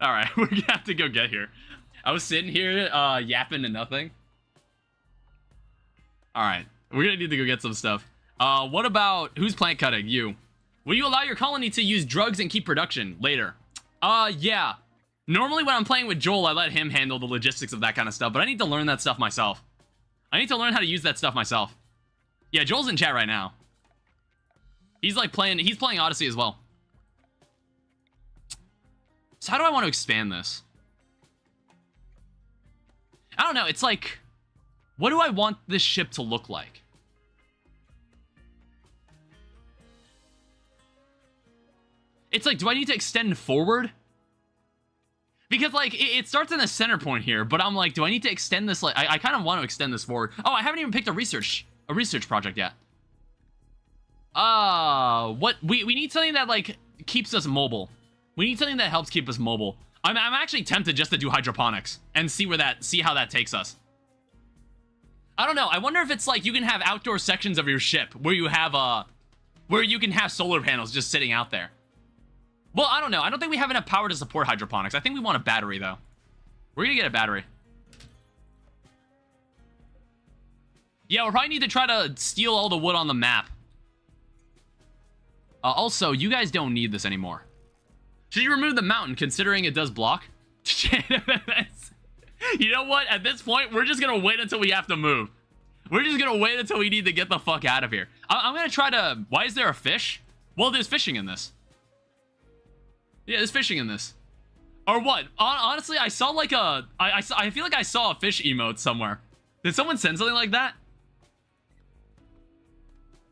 All right, we're gonna have to go get here. I was sitting here yapping to nothing. All right, we're gonna need to go get some stuff. What about, who's plant cutting? You. Will you allow your colony to use drugs and keep production later? Yeah. Normally when I'm playing with Joel, I let him handle the logistics of that kind of stuff, but I need to learn that stuff myself. I need to learn how to use that stuff myself. Yeah, Joel's in chat right now. He's like he's playing Odyssey as well. So how do I want to expand this? I don't know, it's like, what do I want this ship to look like? It's like, do I need to extend forward? Because, like, it starts in the center point here, but I'm like, do I need to extend this? Like, I kind of want to extend this forward. Oh, I haven't even picked a research project yet. What? We need something that, like, keeps us mobile. We need something that helps keep us mobile. I'm actually tempted just to do hydroponics and see how that takes us. I don't know. I wonder if it's like you can have outdoor sections of your ship where you have where you can have solar panels just sitting out there. Well, I don't know. I don't think we have enough power to support hydroponics. I think we want a battery, though. We're gonna get a battery. Yeah, we'll probably need to try to steal all the wood on the map. Also, you guys don't need this anymore. Should you remove the mountain, considering it does block? You know what? At this point, we're just gonna wait until we have to move. We're just gonna wait until we need to get the fuck out of here. I'm gonna try to... Why is there a fish? Well, there's fishing in this. Yeah, there's fishing in this. Or what? Honestly, I saw like a... I feel like I saw a fish emote somewhere. Did someone send something like that?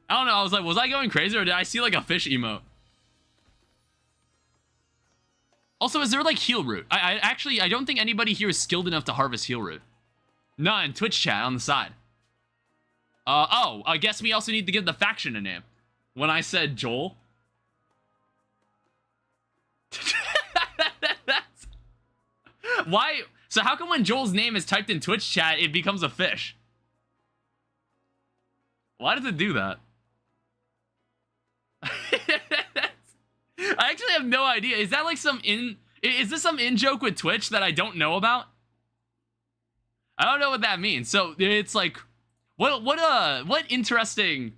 I don't know. I was like, was I going crazy or did I see like a fish emote? Also, is there like heal root? I don't think anybody here is skilled enough to harvest heal root. No, in Twitch chat on the side. Oh, I guess we also need to give the faction a name. When I said Joel. Why? So how come when Joel's name is typed in Twitch chat, it becomes a fish? Why does it do that? I actually have no idea. Is that like is this some in-joke with Twitch that I don't know about? I don't know what that means. So it's like, what interesting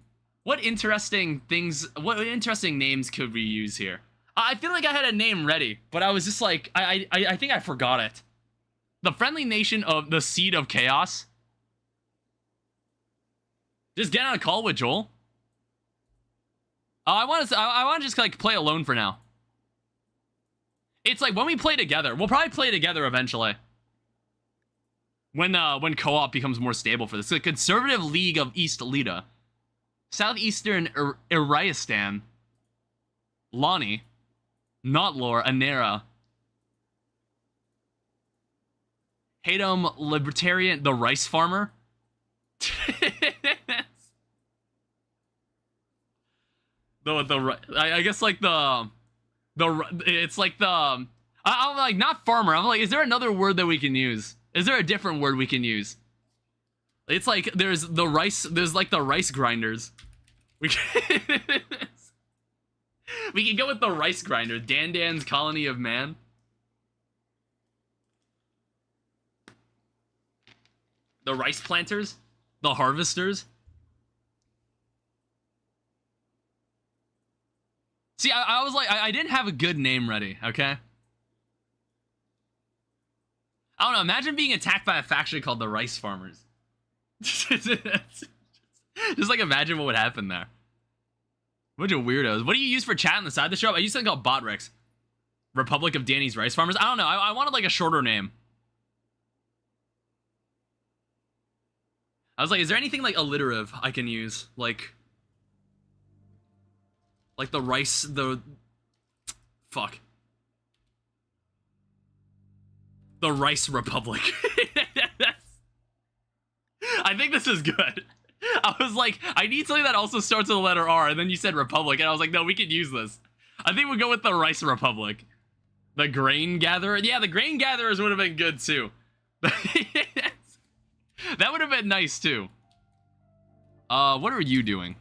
names could we use here? I feel like I had a name ready, but I was just like, I think I forgot it. The friendly nation of the Seed of Chaos. Just get on a call with Joel. I want to just like play alone for now. It's like when we play together, we'll probably play together eventually. When co-op becomes more stable for this. The Conservative League of East Lida. Southeastern Iriastan. Lonnie. Notlore, Anera. Hatem Libertarian, the Rice Farmer. I guess like it's like I'm like not farmer. I'm like, is there another word that we can use? Is there a different word we can use? It's like there's like the rice grinders. We can go with the rice grinder. Dan's Colony of Man. The rice planters. The harvesters. See, I was like, I didn't have a good name ready, okay? I don't know, imagine being attacked by a faction called the Rice Farmers. Just like imagine what would happen there. Bunch of weirdos. What do you use for chat on the side of the show? I use something called Botrix. Republic of Danny's Rice Farmers. I don't know, I wanted like a shorter name. I was like, is there anything like alliterative I can use? Like the rice, fuck. The Rice Republic. I think this is good. I was like, I need something that also starts with the letter R, and then you said Republic, and I was like, no, we could use this. I think we'll go with the Rice Republic. The Grain Gatherer? Yeah, the Grain Gatherers would have been good, too. That would have been nice, too. What are you doing?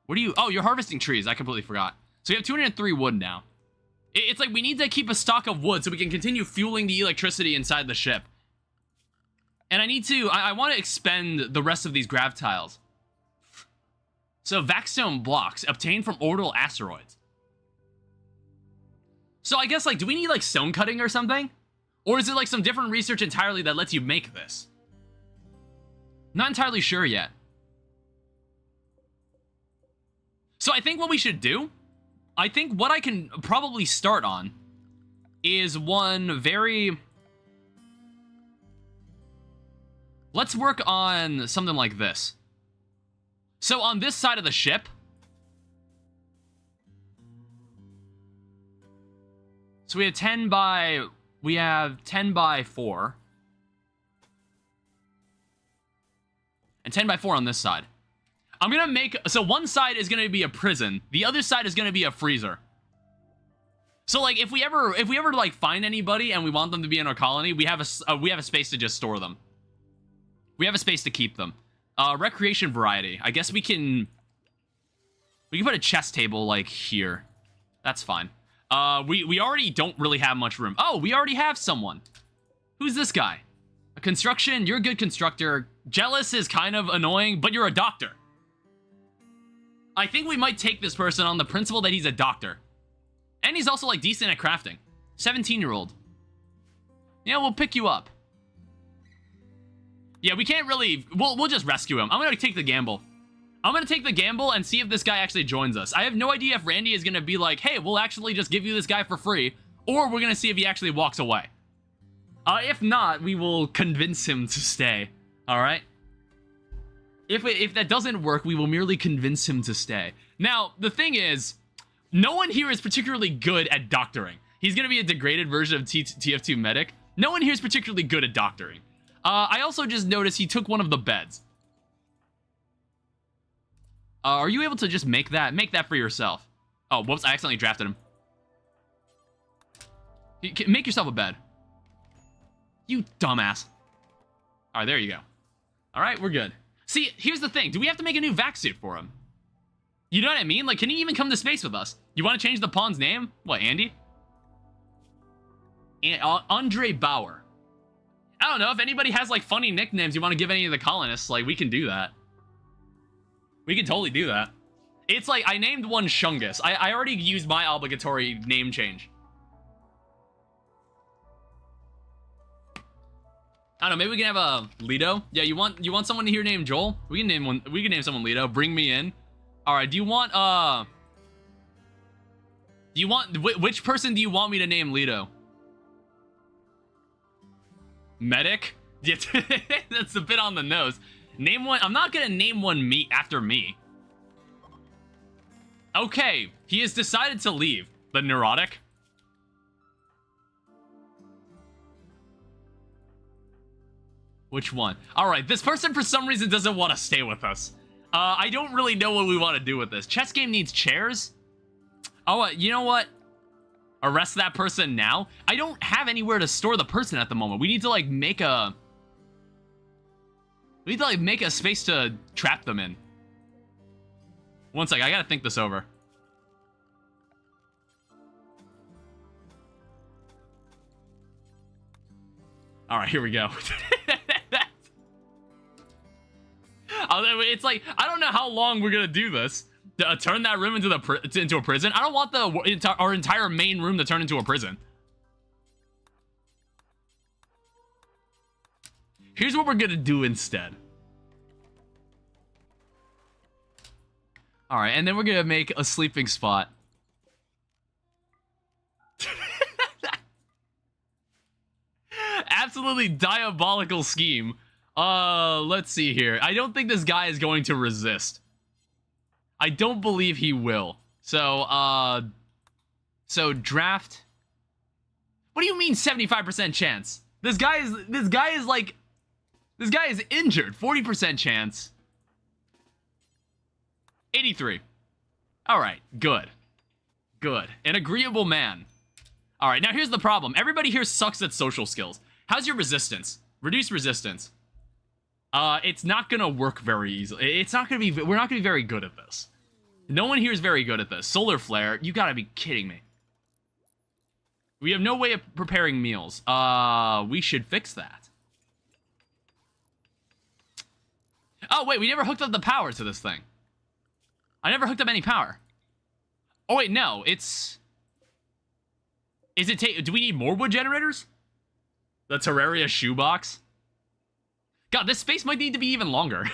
What are you... Oh, you're harvesting trees. I completely forgot. So we have 203 wood now. It's like we need to keep a stock of wood so we can continue fueling the electricity inside the ship. And I need to... I want to expend the rest of these grav tiles. So, Vaxstone blocks obtained from orbital asteroids. So I guess, like, do we need, like, stone cutting or something? Or is it, like, some different research entirely that lets you make this? Not entirely sure yet. So I think what we should do, I think what I can probably start on is one very... Let's work on something like this. So on this side of the ship... So we have 10 by 4. And 10 by 4 on this side. I'm gonna make, so one side is gonna be a prison. The other side is gonna be a freezer. So like, if we ever like find anybody and we want them to be in our colony, we have a space to just store them. We have a space to keep them. Recreation variety. I guess we can put a chess table like here. That's fine. We already don't really have much room. Oh, we already have someone. Who's this guy? A construction, you're a good constructor. Jealous is kind of annoying, but you're a doctor. I think we might take this person on the principle that he's a doctor. And he's also, like, decent at crafting. 17-year-old. Yeah, we'll pick you up. Yeah, we can't really... We'll just rescue him. I'm gonna take the gamble. I'm gonna take the gamble and see if this guy actually joins us. I have no idea if Randy is gonna be like, hey, we'll actually just give you this guy for free, or we're gonna see if he actually walks away. If not, we will convince him to stay. Alright? If that doesn't work, we will merely convince him to stay. Now, the thing is, no one here is particularly good at doctoring. He's gonna be a degraded version of TF2 Medic. No one here is particularly good at doctoring. I also just noticed he took one of the beds. Are you able to just make that? Make that for yourself. Oh, whoops, I accidentally drafted him. Make yourself a bed. You dumbass. Alright, there you go. Alright, we're good. See, here's the thing. Do we have to make a new vac suit for him? You know what I mean? Like, can he even come to space with us? You want to change the pawn's name? What, Andy? Andre Bauer. I don't know. If anybody has, like, funny nicknames you want to give any of the colonists, like, we can do that. We can totally do that. It's like, I named one Shungus. I already used my obligatory name change. I don't know, maybe we can have a Lido? Yeah, you want someone here named Joel? We can name someone Lido. Bring me in. Alright, which person do you want me to name Lido? Medic? Yeah, that's a bit on the nose. Name one. I'm not gonna name one after me. Okay, he has decided to leave. The neurotic. Which one? Alright, this person for some reason doesn't want to stay with us. I don't really know what we want to do with this. Chess game needs chairs? Oh, you know what? Arrest that person now? I don't have anywhere to store the person at the moment. We need to, like, make a space to trap them in. One sec, I gotta think this over. Alright, here we go. It's like, I don't know how long we're gonna do this. Turn that room into a prison. I don't want our entire main room to turn into a prison. Here's what we're gonna do instead. Alright, and then we're gonna make a sleeping spot. Absolutely diabolical scheme. Let's see here. I don't think this guy is going to resist. I don't believe he will. So draft. What do you mean 75% chance? This guy is injured. 40% chance. 83. All right, good. Good. An agreeable man. All right, now here's the problem. Everybody here sucks at social skills. How's your resistance? Reduce resistance. It's not gonna work very easily. It's not gonna be, we're not gonna be very good at this. No one here is very good at this. Solar flare, you gotta be kidding me. We have no way of preparing meals. We should fix that. Oh, wait, we never hooked up the power to this thing. I never hooked up any power. Oh, wait, no, it's... Is it do we need more wood generators? The Terraria shoebox? God, this space might need to be even longer.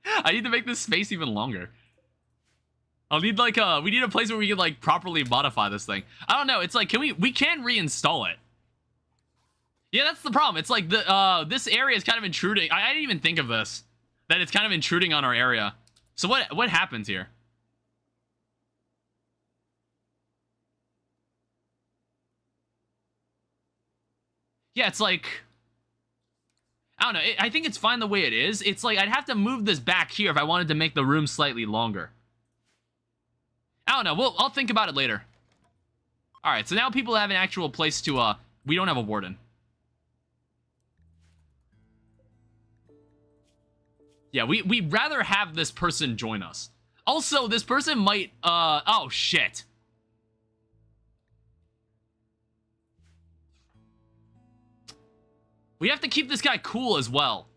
I need to make this space even longer. I'll need, like, we need a place where we can, like, properly modify this thing. I don't know, it's like, we can reinstall it. Yeah, that's the problem. It's like, this area is kind of intruding. I didn't even think of this. That it's kind of intruding on our area. So what happens here? Yeah, it's like... I don't know, I think it's fine the way it is. It's like, I'd have to move this back here if I wanted to make the room slightly longer. I don't know, I'll think about it later. Alright, so now people have an actual place to, we don't have a warden. Yeah, we'd rather have this person join us. Also, this person might, oh, shit. We have to keep this guy cool as well.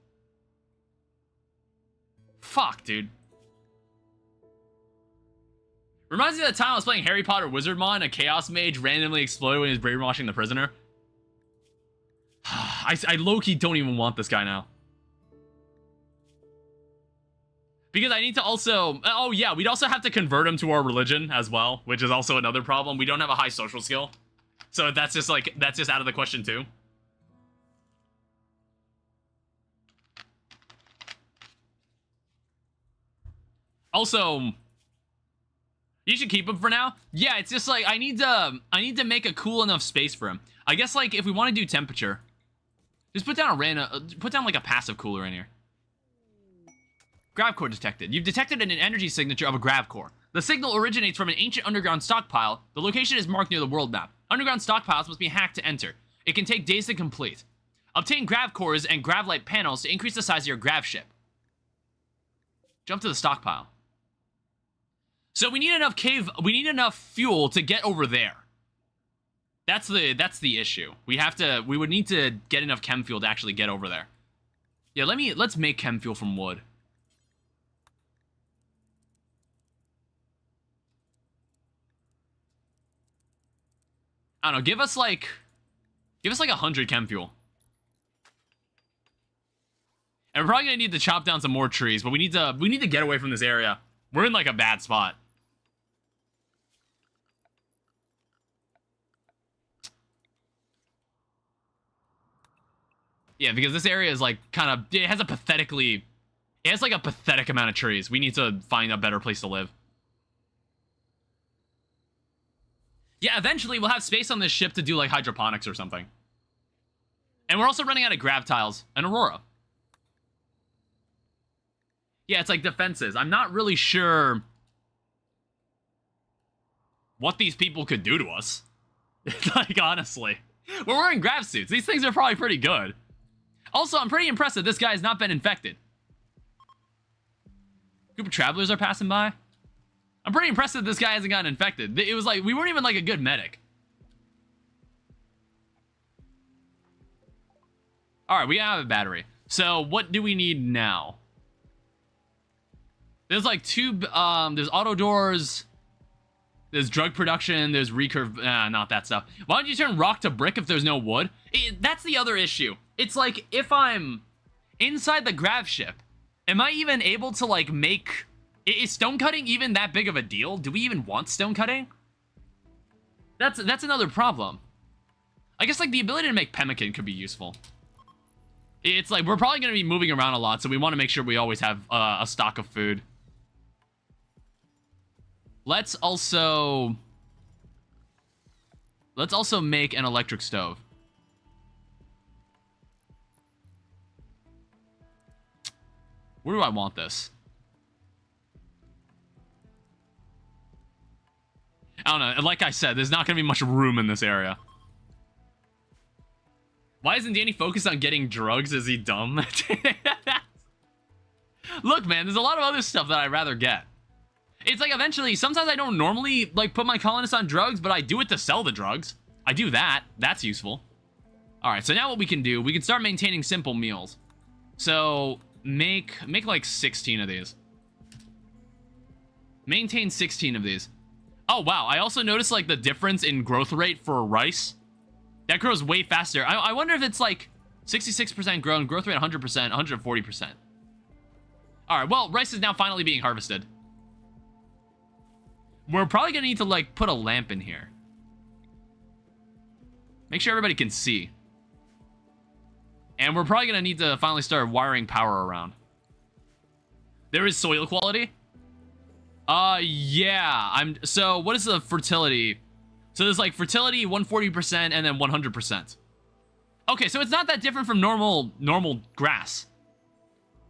Fuck, dude. Reminds me of the time I was playing Harry Potter Wizardmon, a Chaos Mage randomly exploded when he was brainwashing the prisoner. I low-key don't even want this guy now. Because I need to also... Oh, yeah, we'd also have to convert him to our religion as well, which is also another problem. We don't have a high social skill. So that's just, like, that's just out of the question, too. Also... You should keep him for now. Yeah, it's just like I need to make a cool enough space for him. I guess like if we want to do temperature, just put down like a passive cooler in here. Grav core detected. You've detected an energy signature of a grav core. The signal originates from an ancient underground stockpile. The location is marked near the world map. Underground stockpiles must be hacked to enter. It can take days to complete. Obtain grav cores and grav light panels to increase the size of your grav ship. Jump to the stockpile. So we need enough fuel to get over there. That's the issue. We would need to get enough chem fuel to actually get over there. Yeah, let's make chem fuel from wood. I don't know, give us like 100 chem fuel. And we're probably gonna need to chop down some more trees, but we need to get away from this area. We're in like a bad spot. Yeah, because this area is like kind of, it has like a pathetic amount of trees. We need to find a better place to live. Yeah, eventually we'll have space on this ship to do like hydroponics or something. And we're also running out of grav tiles and Aurora. Yeah, it's like defenses. I'm not really sure what these people could do to us. Like, honestly. We're wearing grav suits. These things are probably pretty good. Also, I'm pretty impressed that this guy has not been infected. A group of travelers are passing by. I'm pretty impressed that this guy hasn't gotten infected. It was like, we weren't even like a good medic. Alright, we have a battery. So, what do we need now? There's like there's auto doors. There's drug production. There's recurve. Not that stuff. Why don't you turn rock to brick if there's no wood? That's the other issue. It's like, if I'm inside the grav ship, am I even able to like make... Is stone cutting even that big of a deal? Do we even want stone cutting? That's another problem. I guess like the ability to make pemmican could be useful. It's like, we're probably going to be moving around a lot, so we want to make sure we always have a stock of food. Let's also make an electric stove. Where do I want this? I don't know. Like I said, there's not going to be much room in this area. Why isn't Danny focused on getting drugs? Is he dumb? Look, man, there's a lot of other stuff that I'd rather get. It's like eventually, sometimes I don't normally like put my colonists on drugs, but I do it to sell the drugs. I do that. That's useful. All right, so now what we can do, we can start maintaining simple meals. So make like 16 of these. Maintain 16 of these. Oh, wow. I also noticed like the difference in growth rate for rice. That grows way faster. I wonder if it's like 66% grown, growth rate 100%, 140%. All right, well, rice is now finally being harvested. We're probably going to need to like put a lamp in here. Make sure everybody can see. And we're probably going to need to finally start wiring power around. There is soil quality. Yeah. So what is the fertility? So there's like fertility 140% and then 100%. Okay, so it's not that different from normal grass.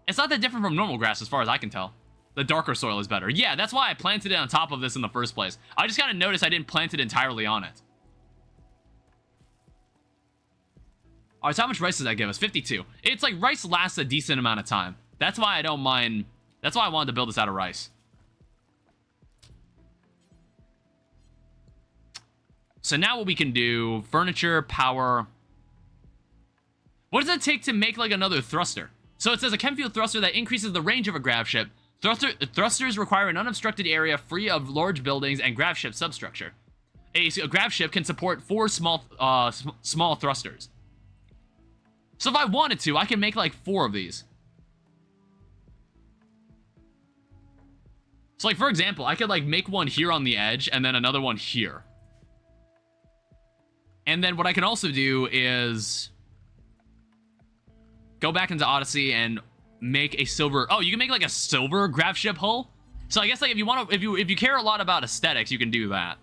It's not that different from normal grass as far as I can tell. The darker soil is better. Yeah, that's why I planted it on top of this in the first place. I just kind of noticed I didn't plant it entirely on it. All right, so how much rice does that give us? 52. It's like rice lasts a decent amount of time. That's why I don't mind. That's why I wanted to build this out of rice. So now what we can do, furniture, power. What does it take to make like another thruster? So it says a chem-fuel thruster that increases the range of a grav ship. Thrusters require an unobstructed area free of large buildings and grav ship substructure. A grav ship can support 4 small thrusters. So if I wanted to, I can make like 4 of these. So like, for example, I could like make one here on the edge and then another one here. And then what I can also do is go back into Odyssey and make a silver. Oh, you can make like a silver grav ship hull. So I guess like if you want to, if you care a lot about aesthetics, you can do that.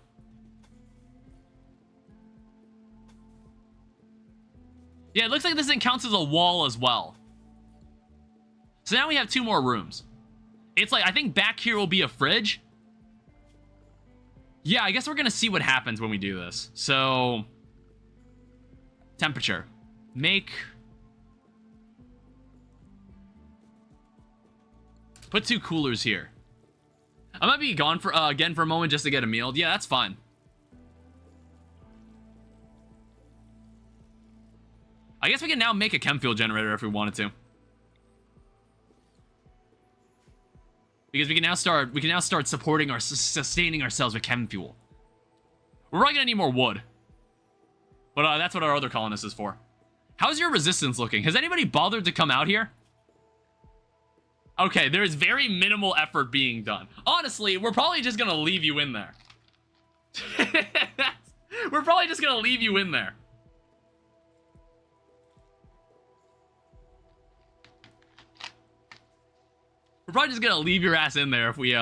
Yeah, it looks like this thing counts as a wall as well. So now we have 2 more rooms. It's like, I think back here will be a fridge. Yeah, I guess we're gonna see what happens when we do this. So temperature. Put 2 coolers here. I might be gone for again for a moment just to get a meal. Yeah, that's fine. I guess we can now make a chem fuel generator if we wanted to. Because we can now start supporting our sustaining ourselves with chem fuel. We're probably gonna need more wood. But that's what our other colonist is for. How's your resistance looking? Has anybody bothered to come out here? Okay, there is very minimal effort being done. Honestly, we're probably just gonna leave you in there. We're probably just gonna leave you in there. We're probably just gonna leave your ass in there if we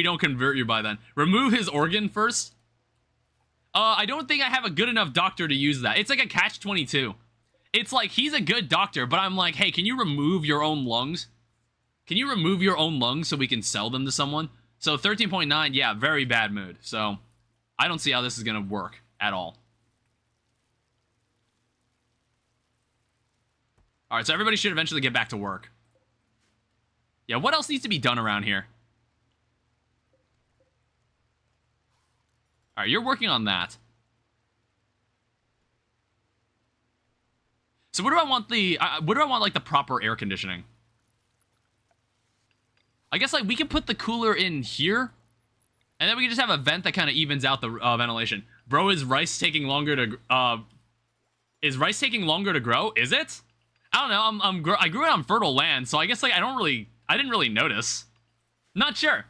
don't convert you by then. Remove his organ first. I don't think I have a good enough doctor to use that. It's like a catch-22. It's like he's a good doctor, but I'm like, hey, can you remove your own lungs? Can you remove your own lungs so we can sell them to someone? So 13.9, yeah, very bad mood. So I don't see how this is gonna work at all. All right, so everybody should eventually get back to work. Yeah, what else needs to be done around here? All right, you're working on that. So what do I want like the proper air conditioning? I guess like we can put the cooler in here, and then we can just have a vent that kind of evens out the ventilation. Bro, is rice taking longer to is rice taking longer to grow? Is it? I don't know. I grew it on fertile land, so I guess like I didn't really notice. Not sure.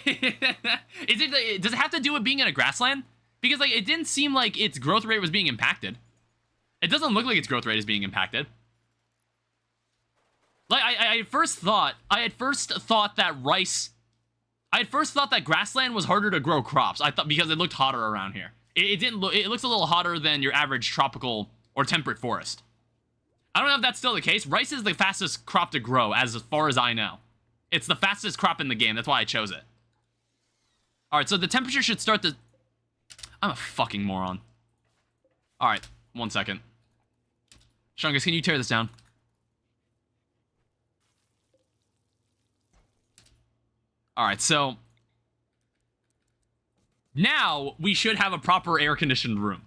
Does it have to do with being in a grassland? Because like it didn't seem like its growth rate was being impacted. It doesn't look like its growth rate is being impacted. Like I at first thought that grassland was harder to grow crops. I thought because it looked hotter around here. It didn't look. It looks a little hotter than your average tropical or temperate forest. I don't know if that's still the case. Rice is the fastest crop to grow, as far as I know. It's the fastest crop in the game. That's why I chose it. Alright, so the temperature should start to... I'm a fucking moron. Alright, 1 second. Shungus, can you tear this down? Alright, so... now, we should have a proper air-conditioned room.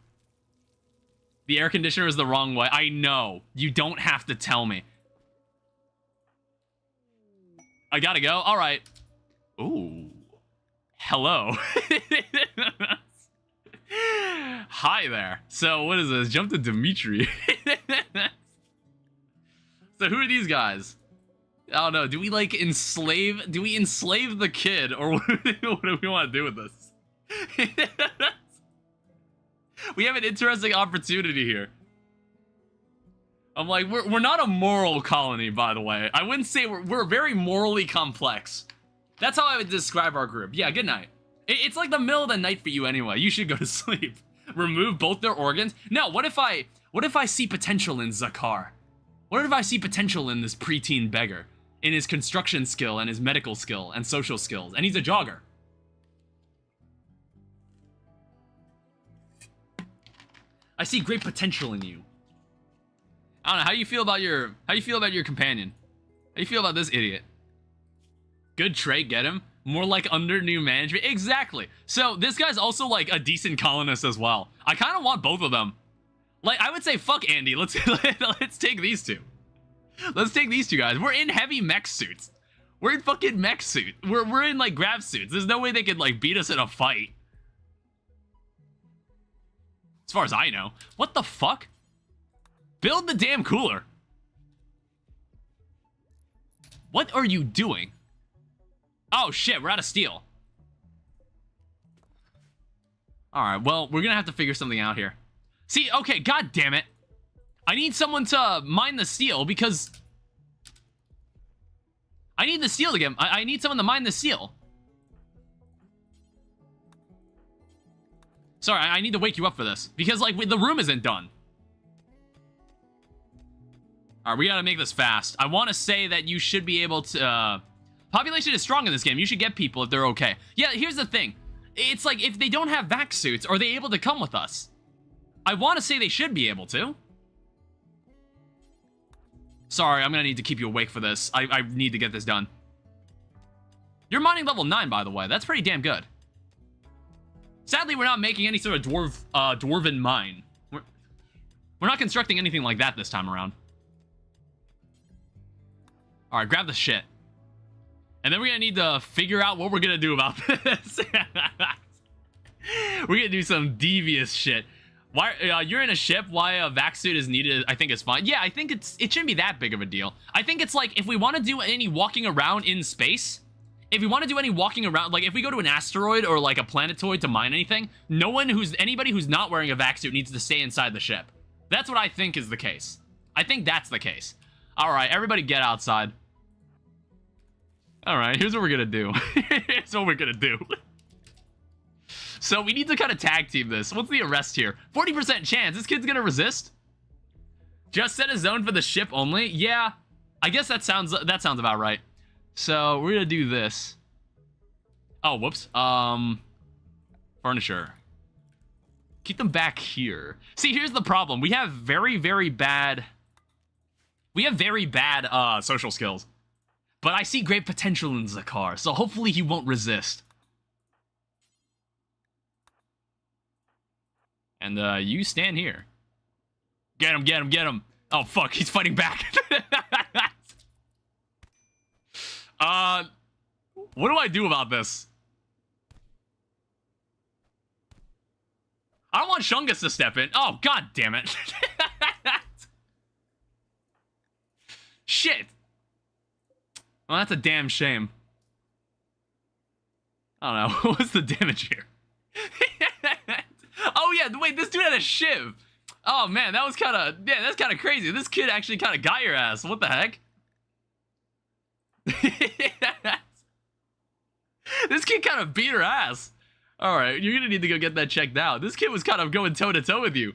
The air conditioner is the wrong way. I know. You don't have to tell me. I gotta go? Alright. Ooh. Hello. Hi there. So, what is this? Jump to Dimitri. So, who are these guys? I don't know. Do we, like, enslave... do we enslave the kid? Or what do we want to do with this? We have an interesting opportunity here. I'm like, we're not a moral colony, by the way. I wouldn't say we're very morally complex. That's how I would describe our group. Yeah, good night. It's like the middle of the night for you anyway. You should go to sleep. Remove both their organs. No, what if I see potential in Zakar? What if I see potential in this preteen beggar? In his construction skill and his medical skill and social skills. And he's a jogger. I see great potential in you. I don't know, how you feel about your companion? How you feel about this idiot? Good trait, get him. More like under new management. Exactly. So this guy's also like a decent colonist as well. I kind of want both of them. Like, I would say fuck Andy. Let's take these two. Let's take these two guys. We're in heavy mech suits. We're in fucking mech suit. We're in like grav suits. There's no way they could like beat us in a fight. As far as I know. What the fuck? Build the damn cooler. What are you doing? Oh shit, we're out of steel. Alright, well, we're gonna have to figure something out here. See, okay, god damn it. I need someone to mine the steel because... I need the steel to get... I need someone to mine the steel. Sorry, I need to wake you up for this. Because, like, the room isn't done. Alright, we gotta make this fast. I want to say that you should be able to... population is strong in this game. You should get people if they're okay. Yeah, here's the thing. It's like, if they don't have vac suits, are they able to come with us? I want to say they should be able to. Sorry, I'm gonna need to keep you awake for this. I need to get this done. You're mining level 9, by the way. That's pretty damn good. Sadly, we're not making any sort of dwarven mine. We're not constructing anything like that this time around. Alright, grab the shit. And then we're gonna need to figure out what we're gonna do about this. We're gonna do some devious shit. Why you're in a ship? Why a vac suit is needed? I think it's fine. Yeah, I think it shouldn't be that big of a deal. I think it's like if we want to do any walking around in space, if we want to do any walking around, like if we go to an asteroid or like a planetoid to mine anything, anybody who's not wearing a vac suit needs to stay inside the ship. That's what I think is the case. I think that's the case. All right, everybody get outside. All right, here's what we're gonna do. Here's what we're gonna do. So we need to kind of tag team this. What's the arrest here? 40% chance. This kid's gonna resist. Just set a zone for the ship only. Yeah, I guess that sounds about right. So we're gonna do this. Oh, whoops. Furniture. Keep them back here. See, here's the problem. We have very, very bad. We have very bad social skills. But I see great potential in Zakar, so hopefully he won't resist. And you stand here. Get him, get him, get him. Oh fuck, he's fighting back. What do I do about this? I don't want Shungus to step in. Oh, god damn it. Shit. Well, that's a damn shame. I don't know. What's the damage here? Oh, yeah. Wait, this dude had a shiv. Oh, man. That was kind of... yeah, that's kind of crazy. This kid actually kind of got your ass. What the heck? This kid kind of beat her ass. All right. You're going to need to go get that checked out. This kid was kind of going toe-to-toe with you.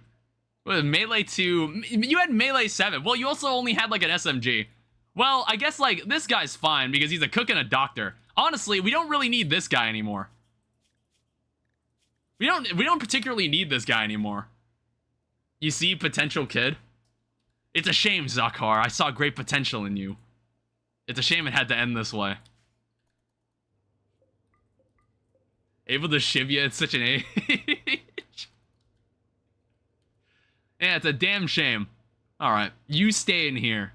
What, melee 2? You had melee 7. Well, you also only had like an SMG. Well, I guess like this guy's fine because he's a cook and a doctor. Honestly, we don't really need this guy anymore. We don't particularly need this guy anymore. You see, potential kid? It's a shame, Zakhar. I saw great potential in you. It's a shame it had to end this way. Able to shiv you at such an age. Yeah, it's a damn shame. Alright, you stay in here.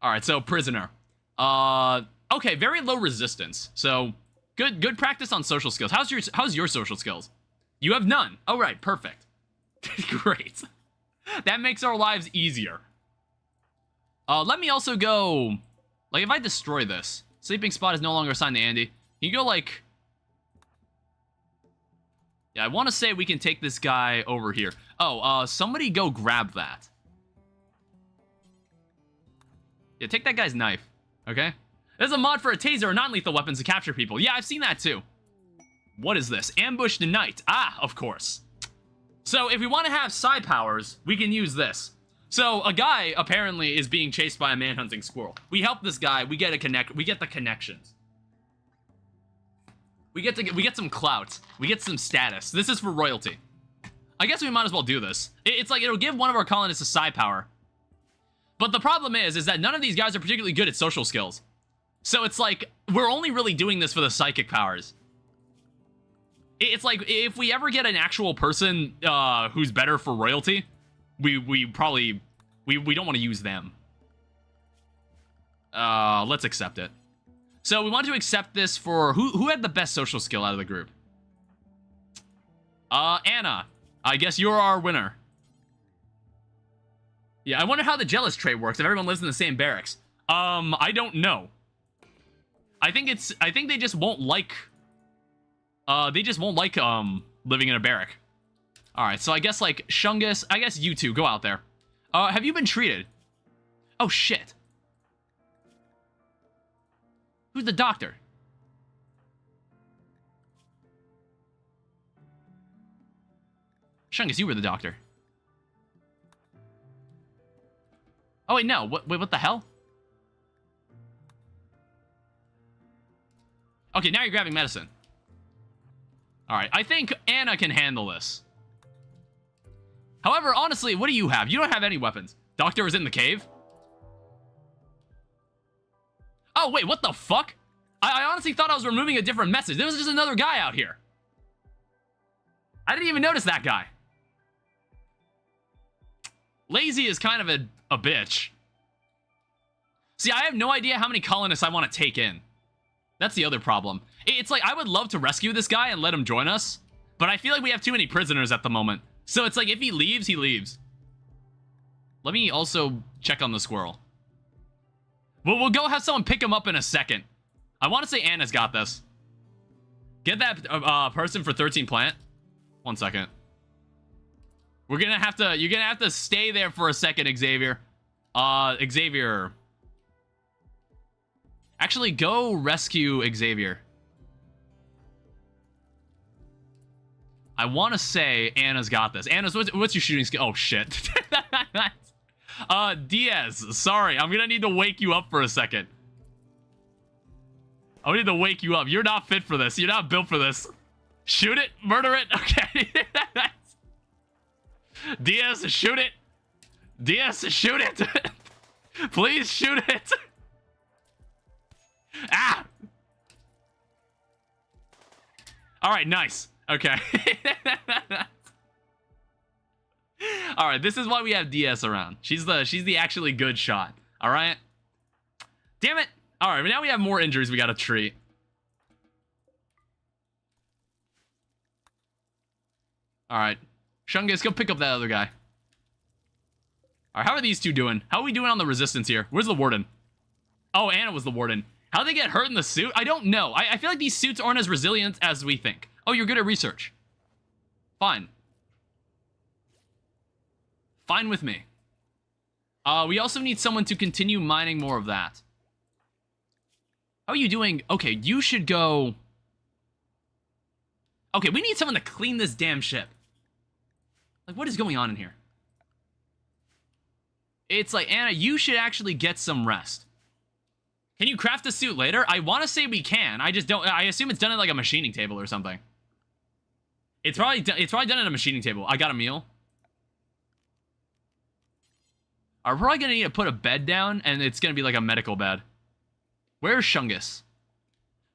Alright, so prisoner. Okay, very low resistance. So good practice on social skills. How's your social skills? You have none. Oh right, perfect. Great. That makes our lives easier. Let me also go, like, if I destroy this, sleeping spot is no longer assigned to Andy. Can you go, like, yeah, I want to say we can take this guy over here. Oh, somebody go grab that. Yeah, take that guy's knife, okay? There's a mod for a taser or non-lethal weapons to capture people. Yeah, I've seen that too. What is this? Ambush the night. Ah, of course. So if we want to have psi powers, we can use this. So a guy apparently is being chased by a manhunting squirrel. We help this guy. We get the connections. We get some clout. We get some status. This is for royalty. I guess we might as well do this. It's like it'll give one of our colonists a psi power. But the problem is that none of these guys are particularly good at social skills. So it's like we're only really doing this for the psychic powers. It's like if we ever get an actual person who's better for royalty, we probably don't want to use them. Let's accept it. So we want to accept this for who had the best social skill out of the group? Anna. I guess you're our winner. Yeah, I wonder how the jealous trait works if everyone lives in the same barracks. I don't know. I think they just won't like living in a barrack. Alright, so I guess like Shungus, I guess you two go out there. Have you been treated? Oh shit. Who's the doctor? Shungus, you were the doctor. Oh wait, no. Wait, what the hell? Okay, now you're grabbing medicine. Alright, I think Anna can handle this. However, honestly, what do you have? You don't have any weapons. Doctor was in the cave? Oh, wait, what the fuck? I honestly thought I was removing a different message. There was just another guy out here. I didn't even notice that guy. Lazy is kind of a bitch. See, I have no idea how many colonists I want to take in. That's the other problem. It's like, I would love to rescue this guy and let him join us, but I feel like we have too many prisoners at the moment. So it's like, if he leaves, he leaves. Let me also check on the squirrel. We'll go have someone pick him up in a second. I want to say Anna's got this. Get that person for 13 plant. 1 second. You're gonna have to stay there for a second, Xavier. Xavier. Actually, go rescue Xavier. I want to say Anna's got this. Anna's, what's your shooting skill? Oh, shit. Diaz, sorry. I'm gonna need to wake you up for a second. I need to wake you up. You're not fit for this. You're not built for this. Shoot it. Murder it. Okay. Diaz, shoot it. Diaz, shoot it. Please shoot it. Ah! Alright, nice. Okay. Alright, this is why we have DS around. She's the actually good shot. Alright? Damn it! Alright, but now we have more injuries we gotta treat. Alright. Shungus, go pick up that other guy. Alright, how are these two doing? How are we doing on the resistance here? Where's the warden? Oh, Anna was the warden. How'd they get hurt in the suit? I don't know. I feel like these suits aren't as resilient as we think. Oh, you're good at research. Fine. Fine with me. We also need someone to continue mining more of that. How are you doing? Okay, you should go... Okay, we need someone to clean this damn ship. Like, what is going on in here? It's like, Anna, you should actually get some rest. Can you craft a suit later? I want to say we can. I just don't. I assume it's done at like a machining table or something. It's probably done at a machining table. I got a meal. We're probably gonna need to put a bed down, and it's gonna be like a medical bed. Where's Shungus?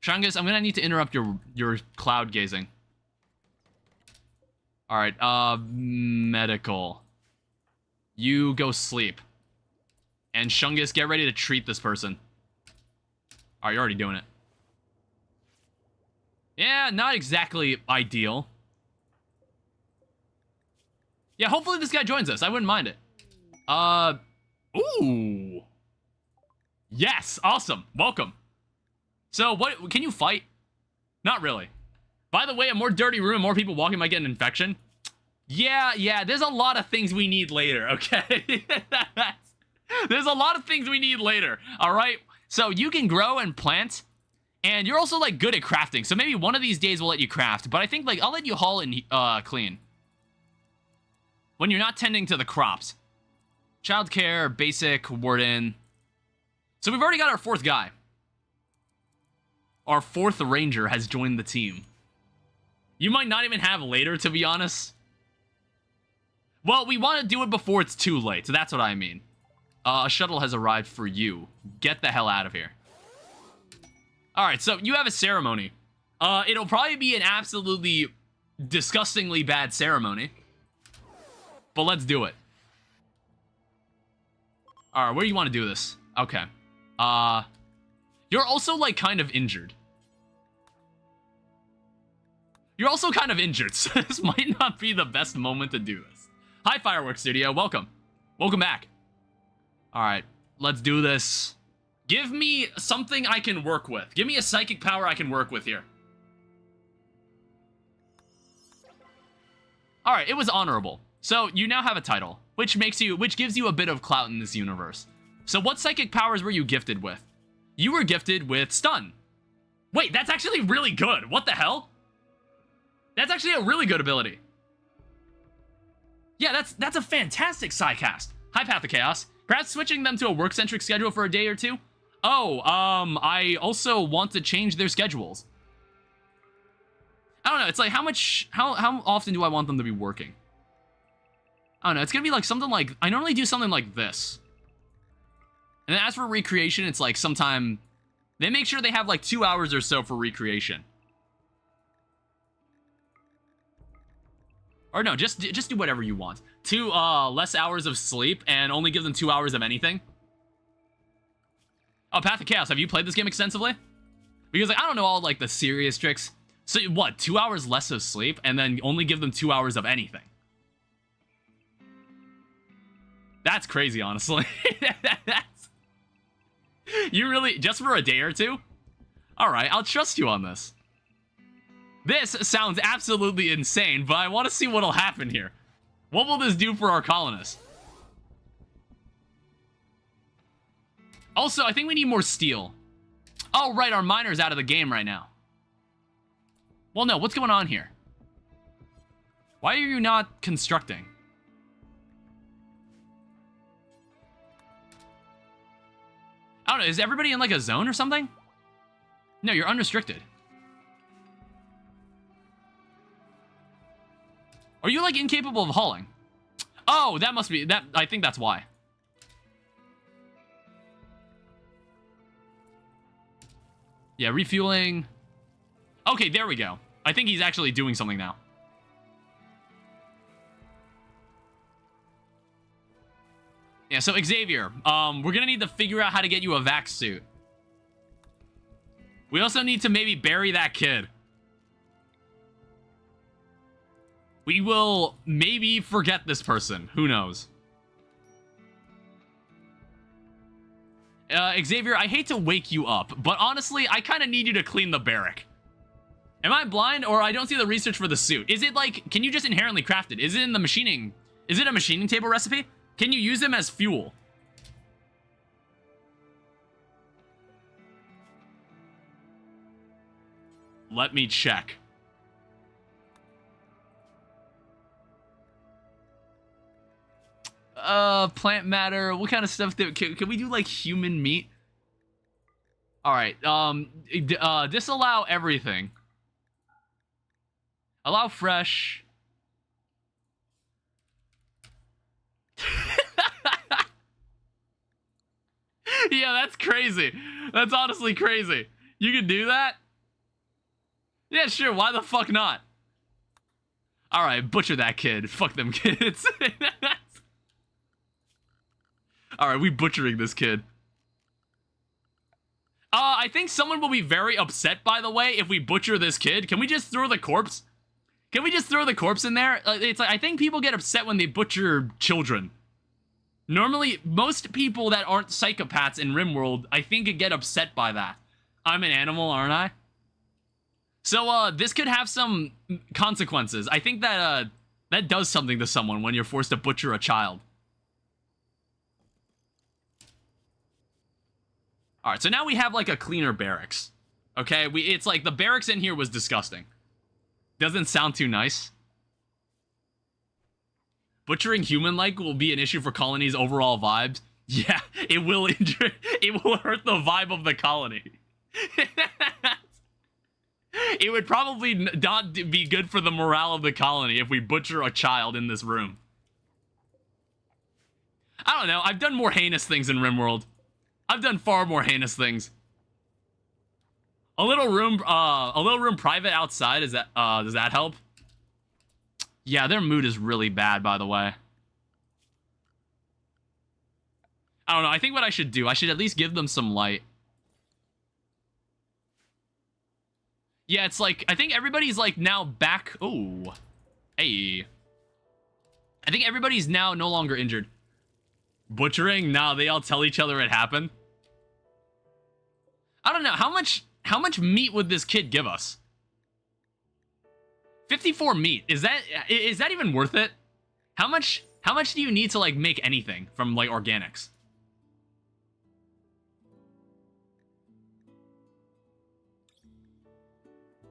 Shungus, I'm gonna need to interrupt your cloud gazing. All right, medical. You go sleep. And Shungus, get ready to treat this person. All right, you're already doing it. Yeah, not exactly ideal. Yeah, hopefully this guy joins us. I wouldn't mind it. Ooh. Yes, awesome. Welcome. So, what, can you fight? Not really. By the way, a more dirty room, more people walking might get an infection. Yeah, there's a lot of things we need later, okay? There's a lot of things we need later, all right? So you can grow and plant, and you're also, like, good at crafting. So maybe one of these days we'll let you craft, but I think, like, I'll let you haul and clean. When you're not tending to the crops. Childcare, basic, warden. So we've already got our 4th guy. Our 4th ranger has joined the team. You might not even have later, to be honest. Well, we want to do it before it's too late, so that's what I mean. A shuttle has arrived for you. Get the hell out of here. Alright, so you have a ceremony. It'll probably be an absolutely disgustingly bad ceremony. But let's do it. Alright, where do you want to do this? Okay. You're also, like, kind of injured. You're also kind of injured, so this might not be the best moment to do this. Hi, Fireworks Studio. Welcome. Welcome back. Alright, let's do this. Give me something I can work with. Give me a psychic power I can work with here. Alright, it was honorable. So, you now have a title, which gives you a bit of clout in this universe. So, what psychic powers were you gifted with? You were gifted with stun. Wait, that's actually really good. What the hell? That's actually a really good ability. Yeah, that's a fantastic Psycast. Hi, Path of Chaos. Perhaps switching them to a work-centric schedule for a day or two? Oh, I also want to change their schedules. I don't know, it's like how often do I want them to be working? I don't know, it's gonna be like something like, I normally do something like this. And then as for recreation, it's like sometime, they make sure they have like 2 hours or so for recreation. Or no, just do whatever you want. 2 less hours of sleep and only give them 2 hours of anything. Oh, Path of Chaos, have you played this game extensively? Because like I don't know all like the serious tricks. So what, 2 hours less of sleep and then only give them 2 hours of anything? That's crazy, honestly. You really, just for a day or two? Alright, I'll trust you on this. This sounds absolutely insane, but I want to see what'll happen here. What will this do for our colonists? Also, I think we need more steel. Oh, right, our miner's out of the game right now. Well, no, what's going on here? Why are you not constructing? I don't know, is everybody in like a zone or something? No, you're unrestricted. Are you like incapable of hauling? Oh, that must be, that. I think that's why. Yeah, refueling. Okay, there we go. I think he's actually doing something now. Yeah, so Xavier, we're gonna need to figure out how to get you a vac suit. We also need to maybe bury that kid. We will maybe forget this person. Who knows? Xavier, I hate to wake you up, but honestly, I kind of need you to clean the barrack. Am I blind, or I don't see the research for the suit? Is it like, can you just inherently craft it? Is it in the machining? Is it a machining table recipe? Can you use them as fuel? Let me check. Plant matter. What kind of stuff can we do, like human meat? All right. Disallow everything. Allow fresh. Yeah, that's crazy. That's honestly crazy. You can do that? Yeah, sure. Why the fuck not? All right, butcher that kid. Fuck them kids. All right, we butchering this kid. I think someone will be very upset, by the way, if we butcher this kid. Can we just throw the corpse? Can we just throw the corpse in there? It's like, I think people get upset when they butcher children. Normally, most people that aren't psychopaths in RimWorld, I think, get upset by that. I'm an animal, aren't I? So, this could have some consequences. I think that, that does something to someone when you're forced to butcher a child. Alright, so now we have, like, a cleaner barracks. Okay, it's like, the barracks in here was disgusting. Doesn't sound too nice. Butchering human-like will be an issue for colony's overall vibes. Yeah, it will injure. It will hurt the vibe of the colony. It would probably not be good for the morale of the colony if we butcher a child in this room. I don't know. I've done more heinous things in RimWorld. I've done far more heinous things. A little room private outside. Is that does that help? Yeah, their mood is really bad, by the way. I don't know. I think what I should do, I should at least give them some light. Yeah, it's like, I think everybody's like now back. Oh, hey. I think everybody's now no longer injured. Butchering? Nah, they all tell each other it happened. I don't know. How much meat would this kid give us? 54 meat. Is that even worth it? How much do you need to like make anything from like organics?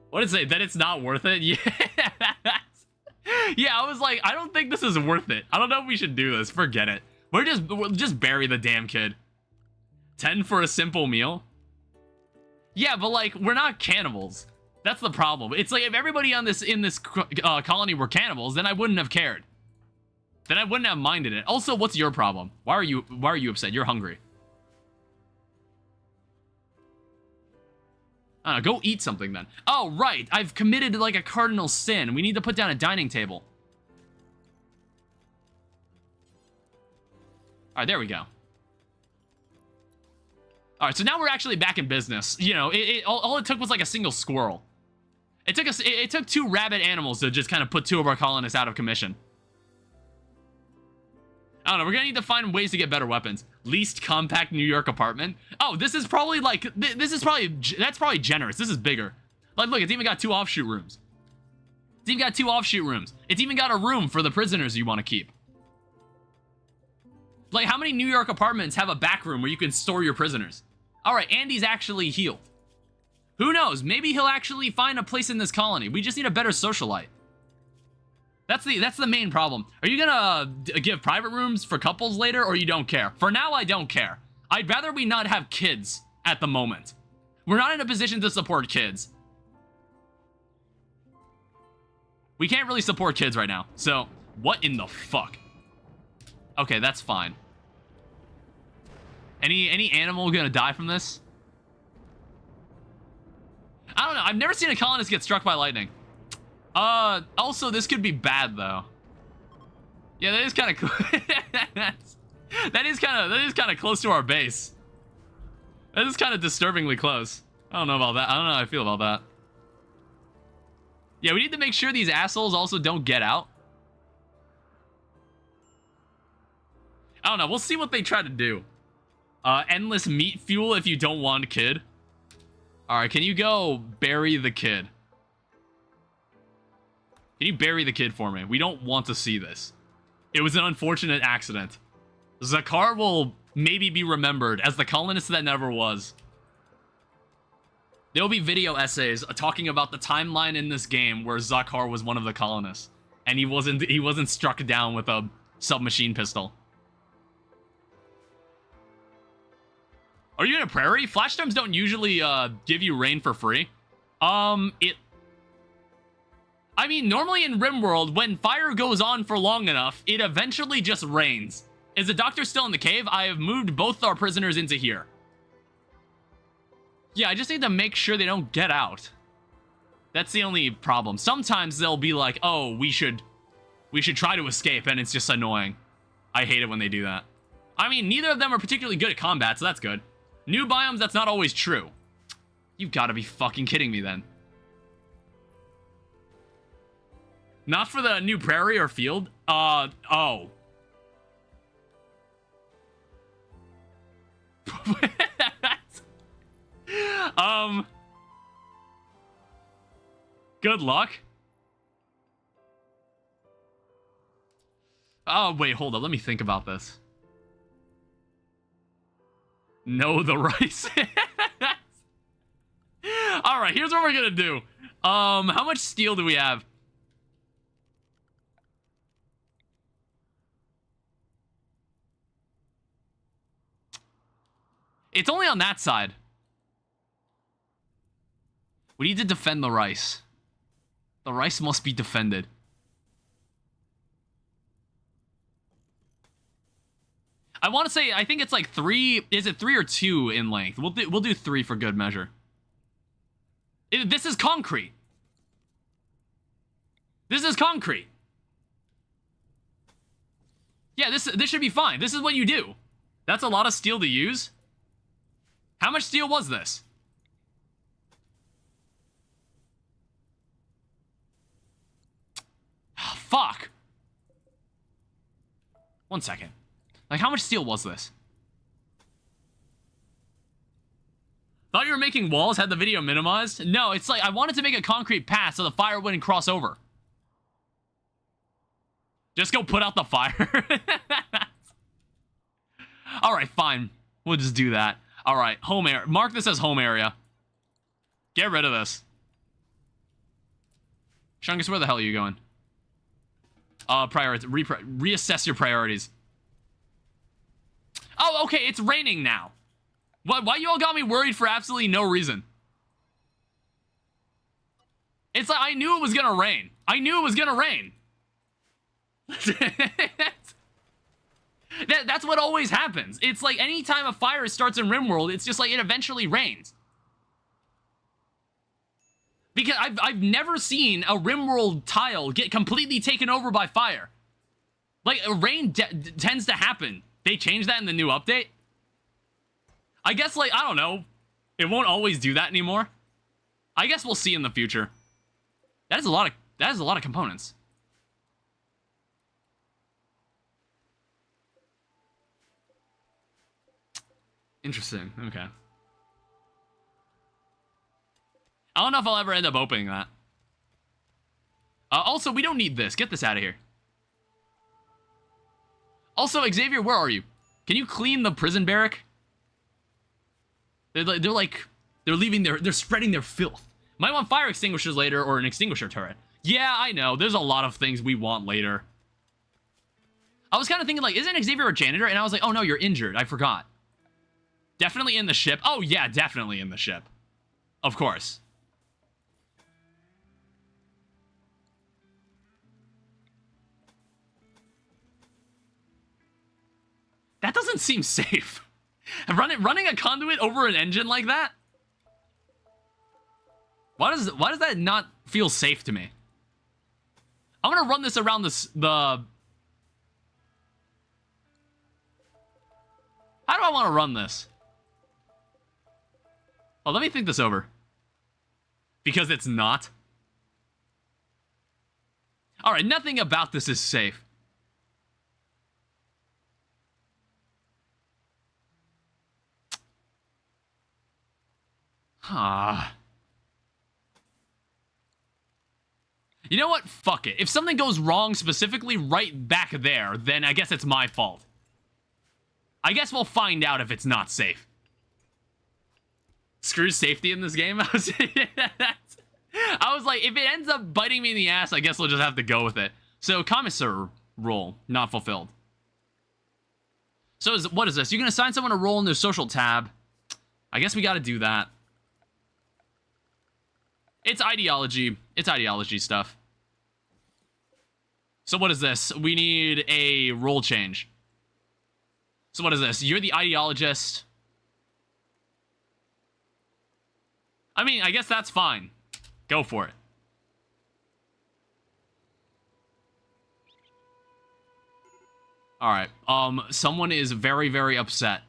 What is it? That it's not worth it? Yeah. Yeah, I was like, I don't think this is worth it. I don't know if we should do this. Forget it. We'll just bury the damn kid. 10 for a simple meal? Yeah, but like, we're not cannibals. That's the problem. It's like, if everybody in this colony were cannibals, then I wouldn't have cared. Then I wouldn't have minded it. Also, what's your problem? Why are you upset? You're hungry. I don't know, go eat something then. Oh, right. I've committed like a cardinal sin. We need to put down a dining table. All right, there we go. All right, so now we're actually back in business. You know, all it took was like a single squirrel. It took 2 rabid animals to just kind of put 2 of our colonists out of commission. I don't know, we're gonna need to find ways to get better weapons. Least compact New York apartment. Oh, this is probably like, that's probably generous. This is bigger. Like, look, it's even got 2 offshoot rooms. It's even got 2 offshoot rooms. It's even got a room for the prisoners you want to keep. Like, how many New York apartments have a back room where you can store your prisoners? All right, Andy's actually healed. Who knows? Maybe he'll actually find a place in this colony. We just need a better socialite. That's the main problem. Are you gonna give private rooms for couples later, or you don't care? For now, I don't care. I'd rather we not have kids at the moment. We're not in a position to support kids. We can't really support kids right now. So, what in the fuck? Okay, that's fine. Any animal gonna die from this? I don't know. I've never seen a colonist get struck by lightning. Also, this could be bad, though. Yeah, that is kind of that is kind of close to our base. That is kind of disturbingly close. I don't know about that. I don't know how I feel about that. Yeah, we need to make sure these assholes also don't get out. I don't know. We'll see what they try to do. Endless meat fuel if you don't want a kid. All right, can you go bury the kid? Can you bury the kid for me? We don't want to see this. It was an unfortunate accident. Zakar will maybe be remembered as the colonist that never was. There'll be video essays talking about the timeline in this game where Zakar was one of the colonists, and he wasn't struck down with a submachine pistol. Are you in a prairie? Flash storms don't usually give you rain for free. I mean, normally in RimWorld, when fire goes on for long enough, it eventually just rains. Is the doctor still in the cave? I have moved both our prisoners into here. Yeah, I just need to make sure they don't get out. That's the only problem. Sometimes they'll be like, oh, we should try to escape, and it's just annoying. I hate it when they do that. I mean, neither of them are particularly good at combat, so that's good. New biomes, that's not always true. You've got to be fucking kidding me then. Not for the new prairie or field? Oh. Good luck. Oh, wait, hold up. Let me think about this. No, the rice. All right, here's what we're gonna do. How much steel do we have? It's only on that side. We need to defend the rice. The rice must be defended. I want to say, I think it's like 3. Is it 3 or 2 in length? We'll do 3 for good measure. This is concrete. This is concrete. Yeah, this should be fine. This is what you do. That's a lot of steel to use. How much steel was this? Oh, fuck. 1 second. Like, how much steel was this? Thought you were making walls, had the video minimized? No, it's like, I wanted to make a concrete path so the fire wouldn't cross over. Just go put out the fire. Alright, fine. We'll just do that. Alright, home area. Mark this as home area. Get rid of this. Shungus, where the hell are you going? Priorities. Reassess your priorities. Oh, okay, it's raining now. Why you all got me worried for absolutely no reason? It's like, I knew it was gonna rain. I knew it was gonna rain. That's what always happens. It's like, anytime a fire starts in RimWorld, it's just like, it eventually rains. Because I've never seen a RimWorld tile get completely taken over by fire. Like, rain tends to happen. They changed that in the new update. I guess, like, I don't know. It won't always do that anymore. I guess we'll see in the future. That is a lot of components. Interesting. Okay. I don't know if I'll ever end up opening that. Also, we don't need this. Get this out of here. Also, Xavier, where are you? Can you clean the prison barrack? They're spreading their filth. Might want fire extinguishers later or an extinguisher turret. Yeah, I know. There's a lot of things we want later. I was kind of thinking, like, isn't Xavier a janitor? And I was like, oh no, you're injured. I forgot. Definitely in the ship. Oh yeah, definitely in the ship. Of course. That doesn't seem safe. Running a conduit over an engine like that? Why does that not feel safe to me? I'm gonna run this around the... How do I want to run this? Oh, let me think this over. Because it's not. Alright, nothing about this is safe. You know what? Fuck it. If something goes wrong specifically right back there, then I guess it's my fault. I guess we'll find out if it's not safe. Screw safety in this game? I was like, if it ends up biting me in the ass, I guess we'll just have to go with it. So, commissar role, not fulfilled. So, what is this? You can assign someone a role in their social tab. I guess we got to do that. It's ideology. It's ideology stuff. So what is this? We need a role change. So what is this? You're the ideologist. I mean, I guess that's fine. Go for it. All right. Someone is very, very upset.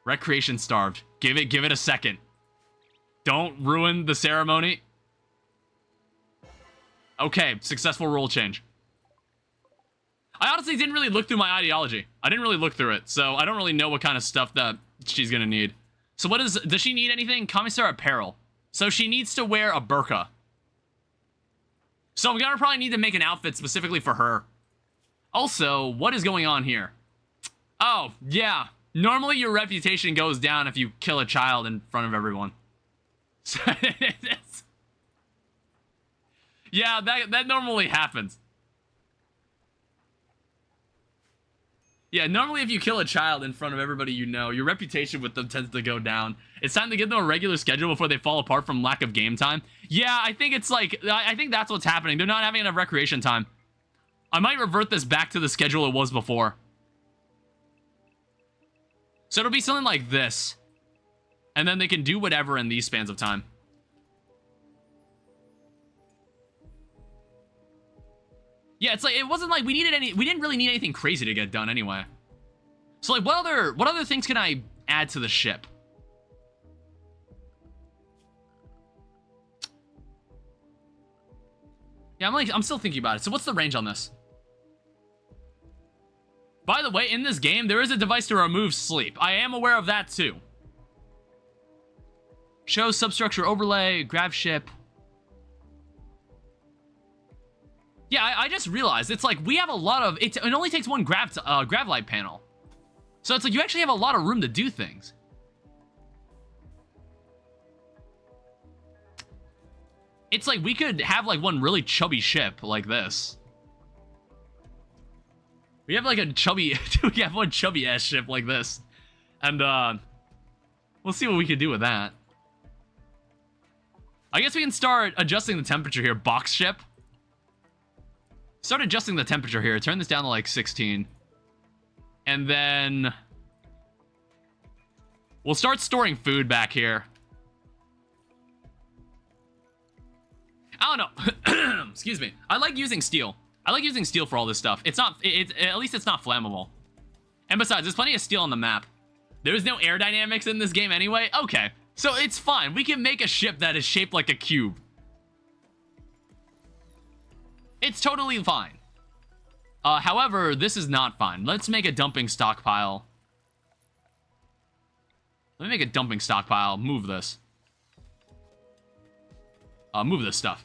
Recreation starved. Give it a second. Don't ruin the ceremony. Okay, successful role change. I honestly didn't really look through my ideology. I didn't really look through it, so I don't really know what kind of stuff that she's gonna need. So does she need anything? Commissar apparel. So she needs to wear a burqa. So I'm gonna probably need to make an outfit specifically for her. Also, what is going on here? Oh, yeah. Normally your reputation goes down if you kill a child in front of everyone. Yeah, that normally happens. Yeah, normally if you kill a child in front of everybody you know, your reputation with them tends to go down. It's time to give them a regular schedule before they fall apart from lack of game time. Yeah, I think it's like, I think that's what's happening. They're not having enough recreation time. I might revert this back to the schedule it was before. So it'll be something like this. And then they can do whatever in these spans of time. Yeah, it's like, it wasn't like we didn't really need anything crazy to get done anyway. So like, what other things can I add to the ship? Yeah, I'm still thinking about it. So what's the range on this? By the way, in this game, there is a device to remove sleep. I am aware of that too. Show substructure overlay, grab ship. Yeah, I just realized, it's like, we have a lot of, it only takes one grav light panel. So it's like, you actually have a lot of room to do things. It's like, we could have like one really chubby ship like this. We have like a chubby, we have one chubby ass ship like this. And we'll see what we can do with that. I guess we can start adjusting the temperature here, box ship. Start adjusting the temperature here. Turn this down to like 16. And then we'll start storing food back here. I don't know. Excuse me. I like using steel. I like using steel for all this stuff. It's not, at least it's not flammable. And besides, there's plenty of steel on the map. There's no aerodynamics in this game anyway. Okay, so it's fine. We can make a ship that is shaped like a cube. It's totally fine. However, this is not fine. Let's make a dumping stockpile. Let me make a dumping stockpile. Move this. Move this stuff.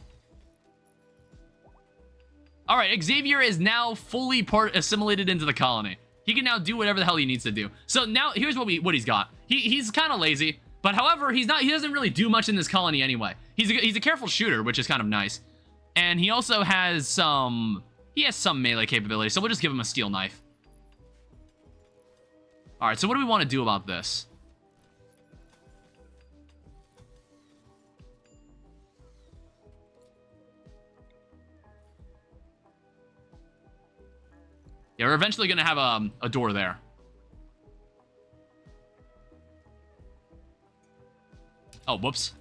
Alright, Xavier is now fully assimilated into the colony. He can now do whatever the hell he needs to do. So now, here's what he's got. He's kind of lazy, but however, he doesn't really do much in this colony anyway. He's a careful shooter, which is kind of nice. And he also has some melee capability, so we'll just give him a steel knife. Alright, so what do we want to do about this? Yeah, we're eventually going to have a door there. Oh, whoops.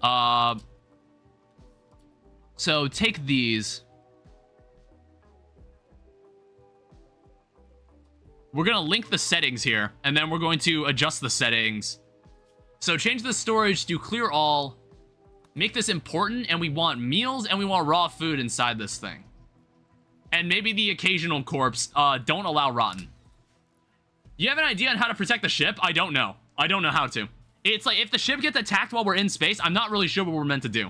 So take these. We're going to link the settings here, and then we're going to adjust the settings. So change the storage to clear all. Make this important, and we want meals, and we want raw food inside this thing. And maybe the occasional corpse. Don't allow rotten. You have an idea on how to protect the ship? I don't know. I don't know how to. It's like, if the ship gets attacked while we're in space, I'm not really sure what we're meant to do.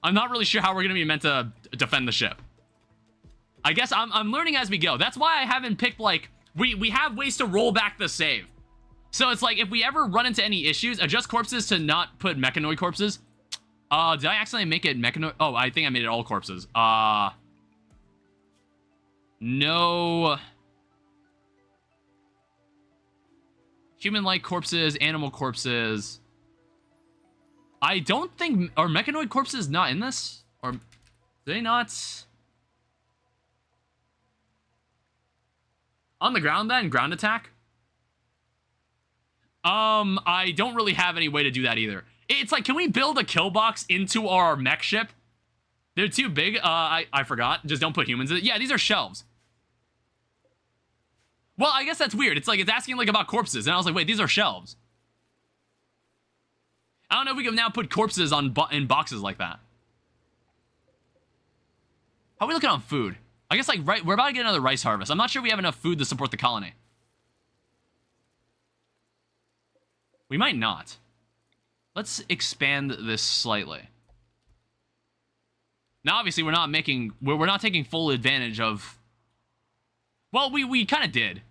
I'm not really sure how we're going to be meant to defend the ship. I guess I'm learning as we go. That's why I haven't picked, like, we have ways to roll back the save. So it's like, if we ever run into any issues, adjust corpses to not put mechanoid corpses. Did I accidentally make it mechanoid? Oh, I think I made it all corpses. No. Human-like corpses, animal corpses. I don't think... Are mechanoid corpses not in this? Or... Do they not... On the ground then? Ground attack? I don't really have any way to do that either. It's like, can we build a kill box into our mech ship? They're too big. I forgot. Just don't put humans in it. Yeah, these are shelves. Well, I guess that's weird. It's like, it's asking like about corpses. And I was like, wait, these are shelves. I don't know if we can now put corpses on in boxes like that. How are we looking on food? I guess like we're about to get another rice harvest. I'm not sure we have enough food to support the colony. We might not. Let's expand this slightly. Now, obviously, we're not taking full advantage of... Well, we kind of did.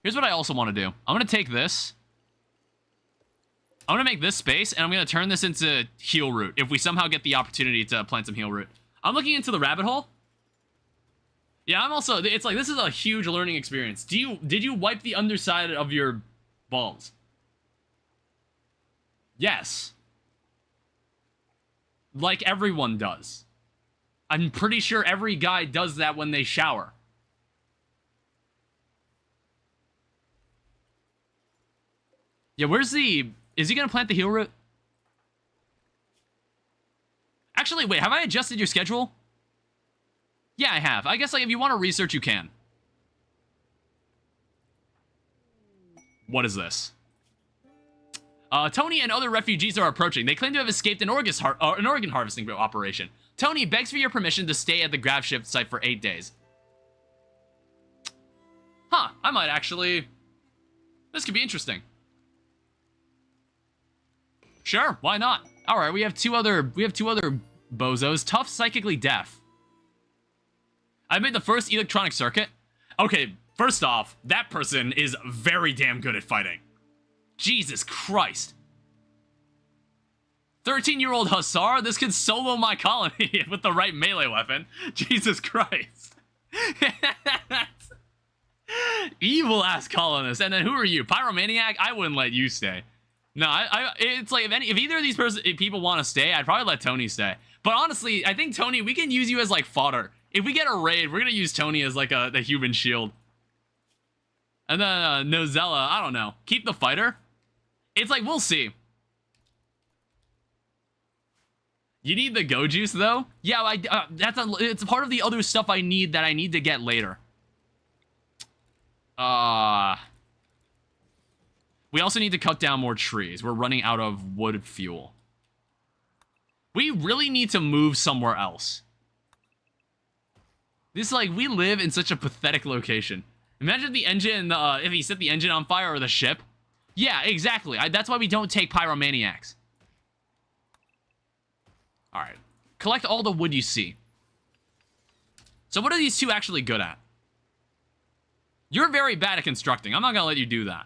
Here's what I also want to do. I'm going to take this. I'm going to make this space, and I'm going to turn this into heal root, if we somehow get the opportunity to plant some heal root. I'm looking into the rabbit hole. Yeah, I'm also... It's like, this is a huge learning experience. Did you wipe the underside of your balls? Yes. Like everyone does. I'm pretty sure every guy does that when they shower. Yeah, where's the... Is he gonna plant the heal root? Actually, wait, have I adjusted your schedule? Yeah, I have. I guess, like, if you want to research, you can. What is this? Tony and other refugees are approaching. They claim to have escaped an organ harvesting operation. Tony begs for your permission to stay at the grav ship site for 8 days. Huh, I might actually... This could be interesting. Sure, why not? Alright, we have two other bozos. Tough, psychically deaf. I made the first electronic circuit. Okay, first off, that person is very damn good at fighting. Jesus Christ. 13-year-old Hussar? This could solo my colony with the right melee weapon. Jesus Christ. Evil-ass colonist. And then who are you? Pyromaniac? I wouldn't let you stay. No, it's like, if either of these people want to stay, I'd probably let Tony stay. But honestly, I think Tony, we can use you as, like, fodder. If we get a raid, we're going to use Tony as, like, the human shield. And then, Nozella, I don't know. Keep the fighter? It's like, we'll see. You need the go juice, though? Yeah, it's part of the other stuff I need to get later. We also need to cut down more trees. We're running out of wood fuel. We really need to move somewhere else. This, like, we live in such a pathetic location. Imagine the engine, if he set the engine on fire or the ship. Yeah, exactly. That's why we don't take pyromaniacs. Alright. Collect all the wood you see. So what are these two actually good at? You're very bad at constructing. I'm not gonna let you do that.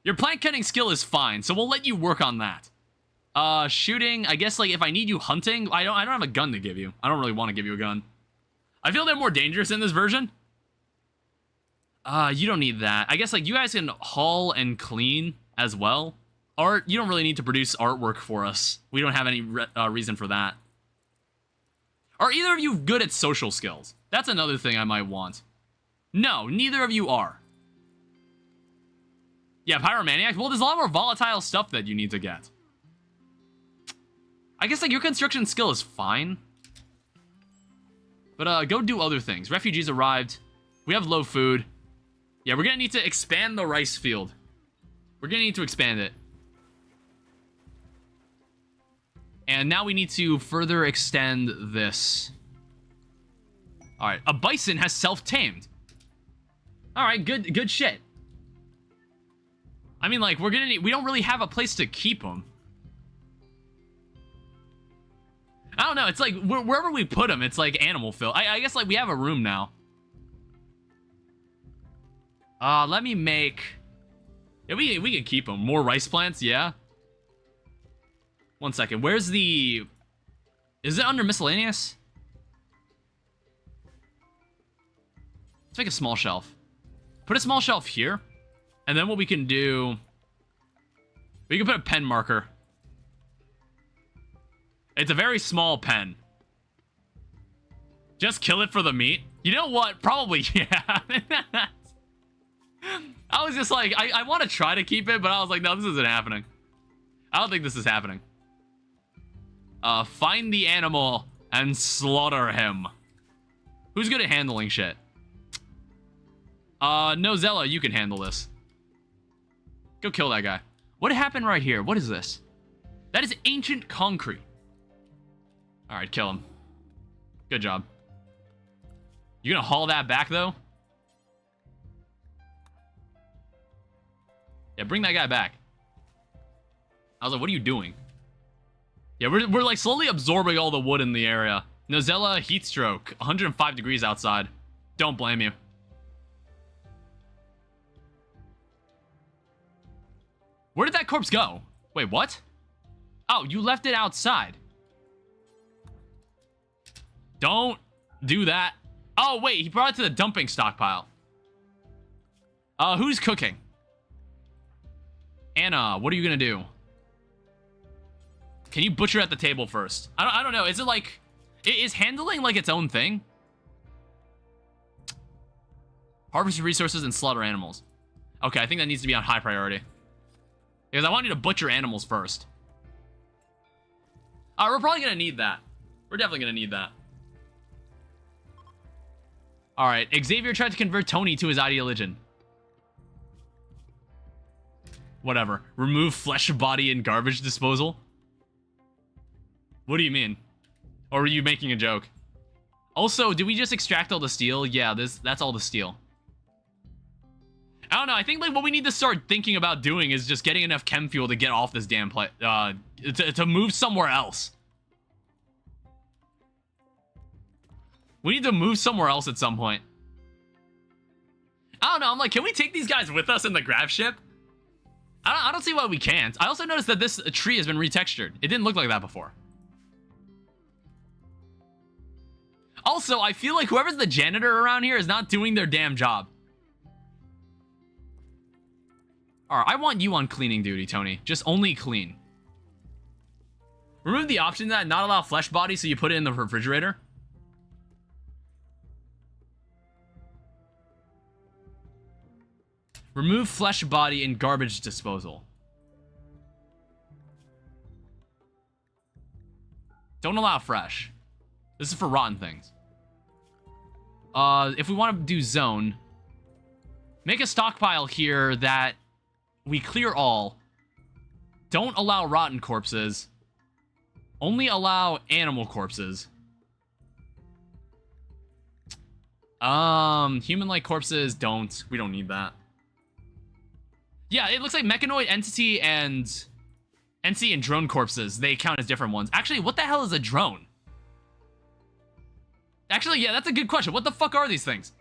Your plant cutting skill is fine, so we'll let you work on that. Shooting, I guess, like, if I need you hunting, I don't have a gun to give you. I don't really want to give you a gun. I feel they're more dangerous in this version. You don't need that. I guess, like, you guys can haul and clean as well. Art, you don't really need to produce artwork for us. We don't have any reason for that. Are either of you good at social skills? That's another thing I might want. No, neither of you are. Yeah, pyromaniac. Well, there's a lot more volatile stuff that you need to get. I guess, like, your construction skill is fine. But, go do other things. Refugees arrived. We have low food. Yeah, we're gonna need to expand the rice field. We're gonna need to expand it. And now we need to further extend this. Alright, a bison has self-tamed. Alright, good shit. I mean, like, we're gonna need... We don't really have a place to keep them. I don't know, it's like, wherever we put them, it's like animal fill. I guess, like, we have a room now. Let me make... Yeah, we can keep them. More rice plants, yeah. 1 second, where's the... Is it under miscellaneous? Let's make a small shelf. Put a small shelf here. And then what we can do... We can put a pen marker. It's a very small pen. Just kill it for the meat. You know what? Probably, yeah. I was just like, I want to try to keep it, but I was like, no, this isn't happening. I don't think this is happening. Find the animal and slaughter him. Who's good at handling shit? Nozella, you can handle this. Go kill that guy. What happened right here? What is this? That is ancient concrete. Alright, kill him. Good job. You gonna haul that back, though? Yeah, bring that guy back. I was like, what are you doing? Yeah, we're like slowly absorbing all the wood in the area. Nozella, heat stroke. 105 degrees outside. Don't blame you. Where did that corpse go? Wait, what? Oh, you left it outside. Don't do that. Oh, wait, he brought it to the dumping stockpile. Who's cooking? Anna, what are you gonna do? Can you butcher at the table first? I don't know. Is it like... Is handling like its own thing? Harvest resources and slaughter animals. Okay, I think that needs to be on high priority. Because I want you to butcher animals first. We're probably gonna need that. We're definitely gonna need that. Alright, Xavier tried to convert Tony to his ideology. Whatever. Remove flesh, body, and garbage disposal? What do you mean? Or were you making a joke? Also, did we just extract all the steel? Yeah, that's all the steel. I don't know, I think like what we need to start thinking about doing is just getting enough chem fuel to get off this damn place, to move somewhere else. We need to move somewhere else at some point. I don't know, I'm like, can we take these guys with us in the grav ship? I don't see why we can't. I also noticed that this tree has been retextured. It didn't look like that before. Also, I feel like whoever's the janitor around here is not doing their damn job. Alright, I want you on cleaning duty, Tony. Just only clean. Remove the option that not allow flesh body, so you put it in the refrigerator. Remove flesh body and garbage disposal. Don't allow fresh. This is for rotten things. If we want to do zone, make a stockpile here that we clear all. Don't allow rotten corpses. Only allow animal corpses. Human-like corpses, don't. We don't need that. Yeah, it looks like mechanoid, entity, and drone corpses. They count as different ones. Actually, what the hell is a drone? Actually, yeah, that's a good question. What the fuck are these things?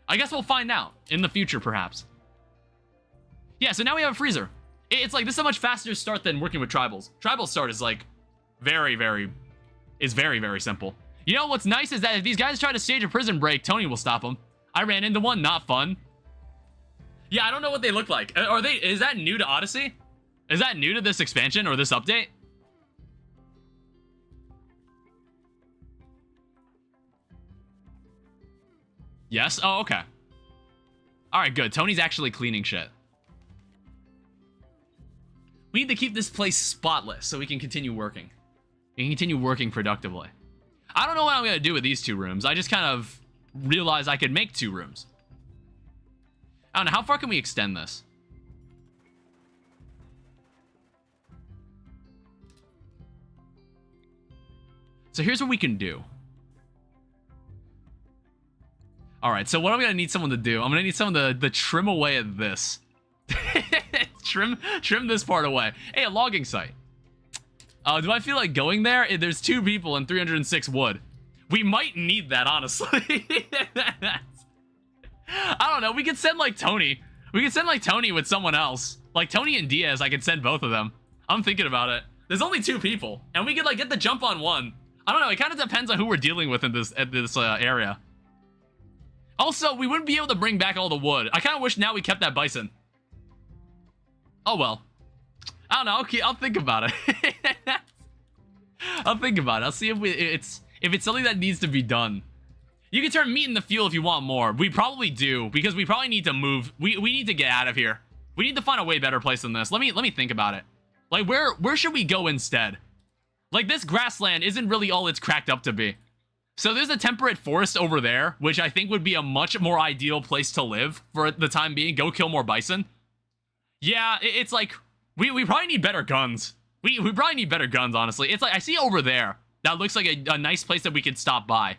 I guess we'll find out in the future, perhaps. Yeah, so now we have a freezer. It's like, this is a much faster start than working with tribals. Tribal start is like very, very simple. You know what's nice is that if these guys try to stage a prison break, Tony will stop them. I ran into one, not fun. Yeah, I don't know what they look like. Is that new to Odyssey? Is that new to this expansion or this update? Yes? Oh, okay. Alright, good. Tony's actually cleaning shit. We need to keep this place spotless so we can continue working. We can continue working productively. I don't know what I'm going to do with these 2 rooms. I just kind of realized I could make 2 rooms. I don't know. How far can we extend this? So here's what we can do. Alright, so what I'm going to need someone to do, I'm going to need someone to trim away at this. trim this part away. Hey, a logging site. Do I feel like going there? There's 2 people and 306 wood. We might need that, honestly. I don't know. We could send, like, Tony. We could send, like, Tony with someone else. Like, Tony and Diaz, I could send both of them. I'm thinking about it. There's only 2 people. And we could, like, get the jump on one. I don't know. It kind of depends on who we're dealing with in this area. Also, we wouldn't be able to bring back all the wood. I kind of wish now we kept that bison. Oh well. I don't know. Okay, I'll think about it. I'll think about it. I'll see if it's something that needs to be done. You can turn meat into fuel if you want more. We probably do, because we probably need to move. We need to get out of here. We need to find a way better place than this. Let me think about it. Like, where should we go instead? Like, this grassland isn't really all it's cracked up to be. So there's a temperate forest over there, which I think would be a much more ideal place to live for the time being. Go kill more bison. Yeah, it's like, we probably need better guns. We probably need better guns, honestly. It's like, I see over there, that looks like a nice place that we could stop by.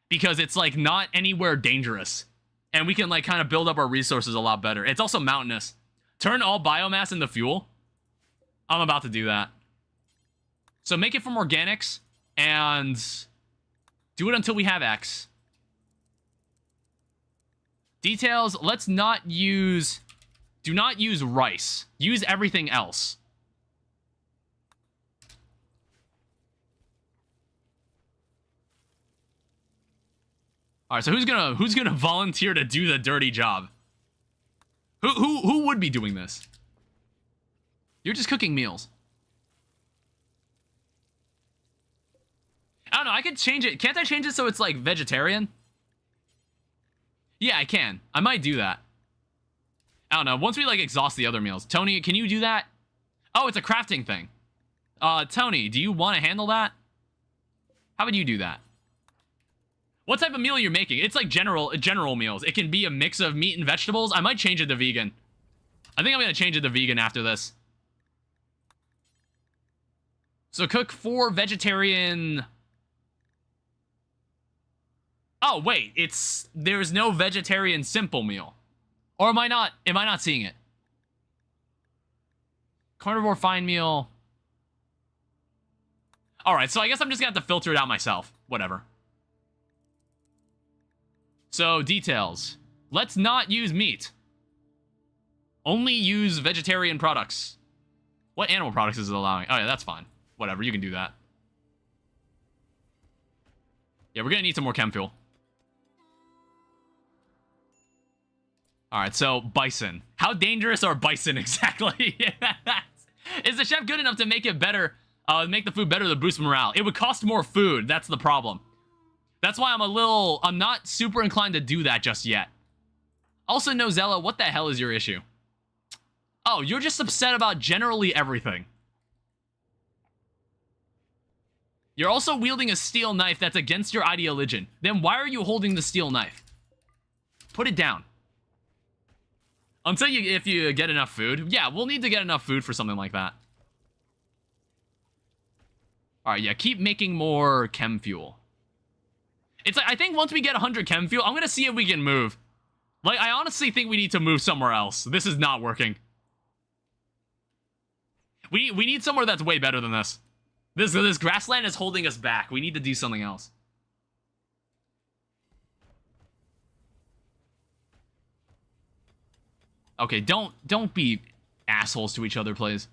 Because it's, like, not anywhere dangerous. And we can, like, kind of build up our resources a lot better. It's also mountainous. Turn all biomass into fuel. I'm about to do that. So make it from organics, and do it until we have X. Details, let's not use... Do not use rice. Use everything else. All right, so who's gonna volunteer to do the dirty job? Who would be doing this? You're just cooking meals. I don't know. I could change it. Can't I change it so it's like vegetarian? Yeah, I can. I might do that. I don't know. Once we like exhaust the other meals. Tony, can you do that? Oh, it's a crafting thing. Tony, do you want to handle that? How would you do that? What type of meal you're making? It's like general meals. It can be a mix of meat and vegetables. I might change it to vegan. I think I'm going to change it to vegan after this. So cook 4 vegetarian... Oh, wait. There's no vegetarian simple meal. Or am I not seeing it? Carnivore fine meal. Alright, so I guess I'm just going to have to filter it out myself. Whatever. So, details. Let's not use meat. Only use vegetarian products. What animal products is it allowing? Oh, yeah, that's fine. Whatever, you can do that. Yeah, we're gonna need some more chem fuel. Alright, so, bison. How dangerous are bison exactly? Is the chef good enough to make it better, make the food better to boost morale? It would cost more food, that's the problem. That's why I'm not super inclined to do that just yet. Also, Nozella, what the hell is your issue? Oh, you're just upset about generally everything. You're also wielding a steel knife that's against your ideology. Then why are you holding the steel knife? Put it down. Until if you get enough food. Yeah, we'll need to get enough food for something like that. Alright, yeah, keep making more chem fuel. It's like, I think once we get 100 chem fuel, I'm gonna see if we can move. Like, I honestly think we need to move somewhere else. This is not working. We need somewhere that's way better than this. This grassland is holding us back. We need to do something else. Okay, don't be assholes to each other, please.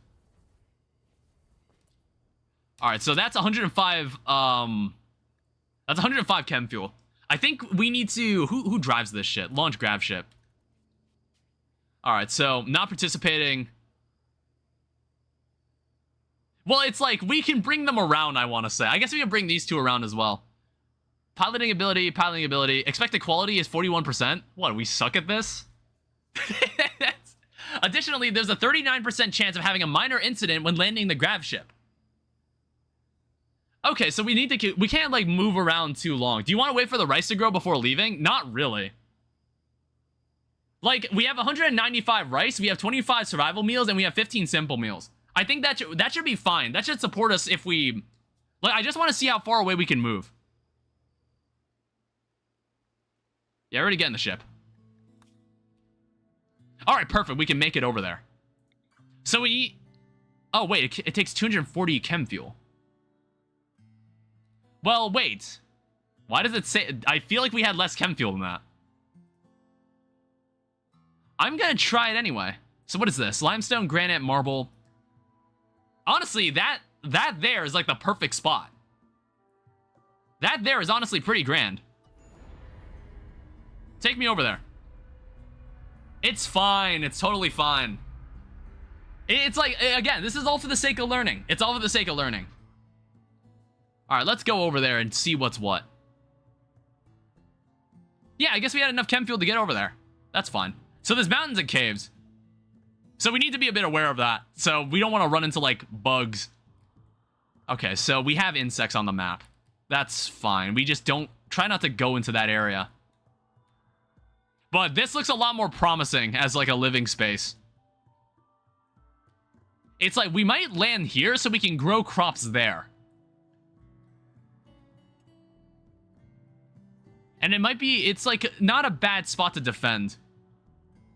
Alright, so that's 105, that's 105 chem fuel. I think we need to... Who drives this shit? Launch grab ship. Alright, so, not participating. Well, it's like, we can bring them around, I want to say. I guess we can bring these two around as well. Piloting ability. Expected quality is 41%. What, we suck at this? Additionally, there's a 39% chance of having a minor incident when landing the grav ship. Okay, so we can't, like, move around too long. Do you want to wait for the rice to grow before leaving? Not really. Like, we have 195 rice, we have 25 survival meals, and we have 15 simple meals. I think that should be fine. That should support us if we... Like, I just want to see how far away we can move. Yeah, already get in the ship. Alright, perfect. We can make it over there. So we... Oh, wait. It takes 240 chem fuel. Well, wait. Why does it say... I feel like we had less chem fuel than that. I'm gonna try it anyway. So what is this? Limestone, granite, marble. Honestly, that there is like the perfect spot. That there is honestly pretty grand. Take me over there. It's fine. It's totally fine. It's like, again, this is all for the sake of learning. It's all for the sake of learning. All right, let's go over there and see what's what. Yeah, I guess we had enough chem fuel to get over there. That's fine. So there's mountains and caves. So we need to be a bit aware of that. So we don't want to run into, like, bugs. Okay, so we have insects on the map. That's fine. We just don't... Try not to go into that area. But this looks a lot more promising as, like, a living space. It's like, we might land here so we can grow crops there. And it might be... It's, like, not a bad spot to defend.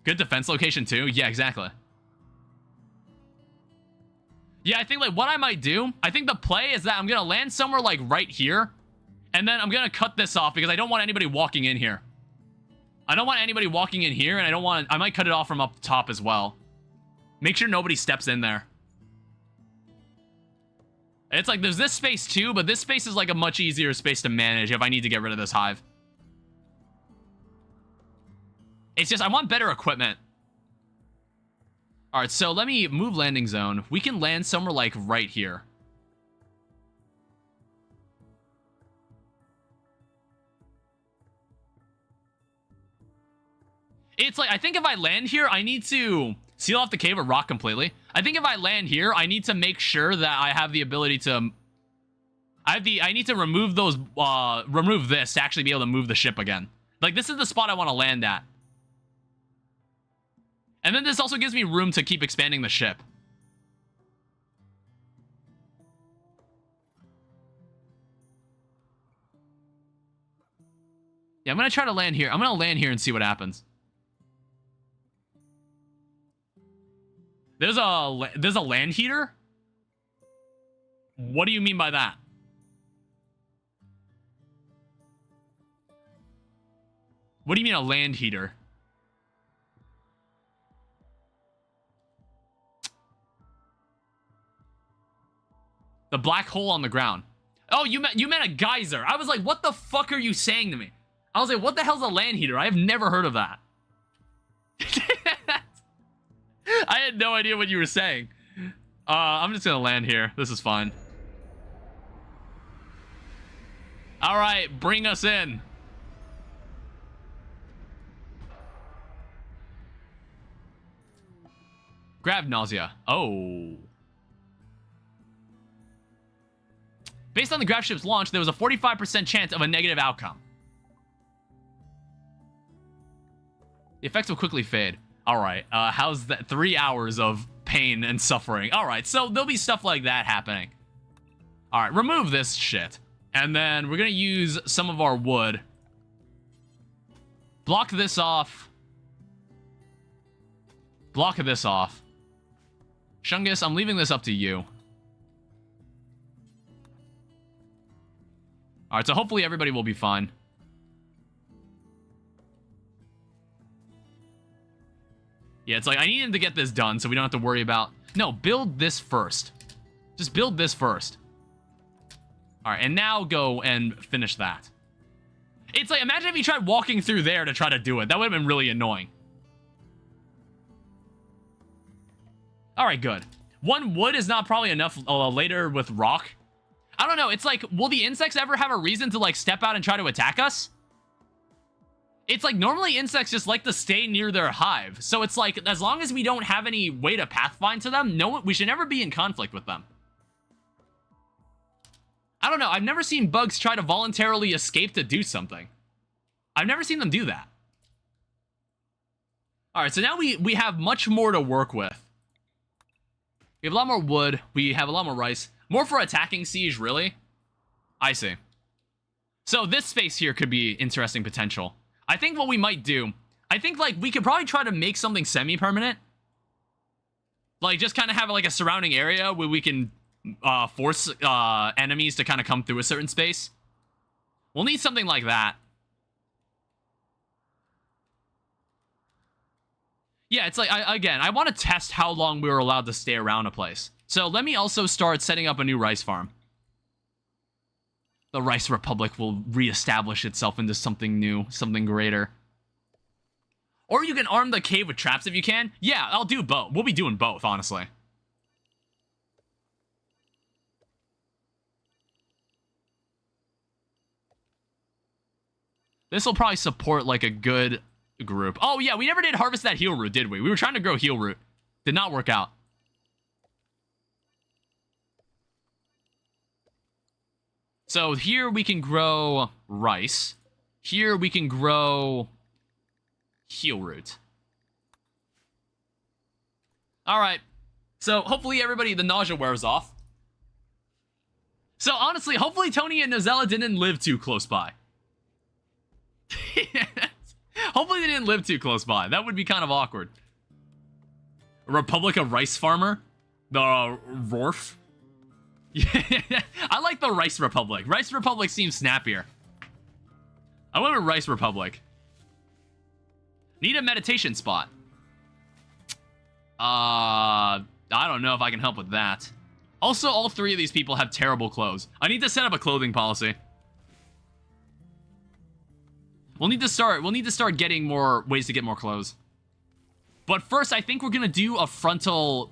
Good defense location, too. Yeah, exactly. Yeah, I think, like, what I might do... I think the play is that I'm going to land somewhere, like, right here. And then I'm going to cut this off because I don't want anybody walking in here. I don't want anybody walking in here, and I don't want... I might cut it off from up top as well. Make sure nobody steps in there. It's like, there's this space too, but this space is like a much easier space to manage if I need to get rid of this hive. It's just, I want better equipment. Alright, so let me move landing zone. We can land somewhere like right here. It's like, I think if I land here, I need to seal off the cave or rock completely. I think if I land here, I need to make sure that I have the ability to... I need to remove those, remove this to actually be able to move the ship again. Like, this is the spot I want to land at. And then this also gives me room to keep expanding the ship. Yeah, I'm going to try to land here. I'm going to land here and see what happens. There's a land heater? What do you mean by that? What do you mean a land heater? The black hole on the ground. Oh, you meant a geyser. I was like, what the fuck are you saying to me? I was like, what the hell's a land heater? I have never heard of that. I had no idea what you were saying. I'm just gonna land here. This is fine. Alright, bring us in. Grab nausea. Oh. Based on the grav ship's launch, there was a 45% chance of a negative outcome. The effects will quickly fade. Alright, how's that? 3 hours of pain and suffering. Alright, so there'll be stuff like that happening. Alright, remove this shit. And then we're gonna use some of our wood. Block this off. Block this off. Shungus, I'm leaving this up to you. Alright, so hopefully everybody will be fine. Yeah, it's like, I need him to get this done so we don't have to worry about... No, build this first. Just build this first. Alright, and now go and finish that. It's like, imagine if you tried walking through there to try to do it. That would have been really annoying. Alright, good. 1 wood is not probably enough later with rock. I don't know, it's like, will the insects ever have a reason to, like, step out and try to attack us? It's like, normally insects just like to stay near their hive. So it's like, as long as we don't have any way to pathfind to them, no, we should never be in conflict with them. I don't know, I've never seen bugs try to voluntarily escape to do something. I've never seen them do that. Alright, so now we have much more to work with. We have a lot more wood, we have a lot more rice. More for attacking siege, really? I see. So this space here could be interesting potential. I think what we might do, I think, like, we could probably try to make something semi-permanent. Like, just kind of have, like, a surrounding area where we can force enemies to kind of come through a certain space. We'll need something like that. Yeah, it's like, again, I want to test how long we were allowed to stay around a place. So let me also start setting up a new rice farm. The Rice Republic will reestablish itself into something new, something greater. Or you can arm the cave with traps if you can. Yeah, I'll do both. We'll be doing both, honestly. This will probably support, like, a good group. Oh, yeah, we never did harvest that heal root, did we? We were trying to grow heal root. Did not work out. So here we can grow rice. Here we can grow heal root. Alright. So hopefully everybody, the nausea wears off. So honestly, hopefully Tony and Nozella didn't live too close by. Hopefully they didn't live too close by. That would be kind of awkward. Republic of Rice Farmer? The Rorf? I like the Rice Republic. Rice Republic seems snappier. I went with Rice Republic. Need a meditation spot. I don't know if I can help with that. Also, all three of these people have terrible clothes. I need to set up a clothing policy. We'll need to start getting more ways to get more clothes. But first, I think we're gonna do a frontal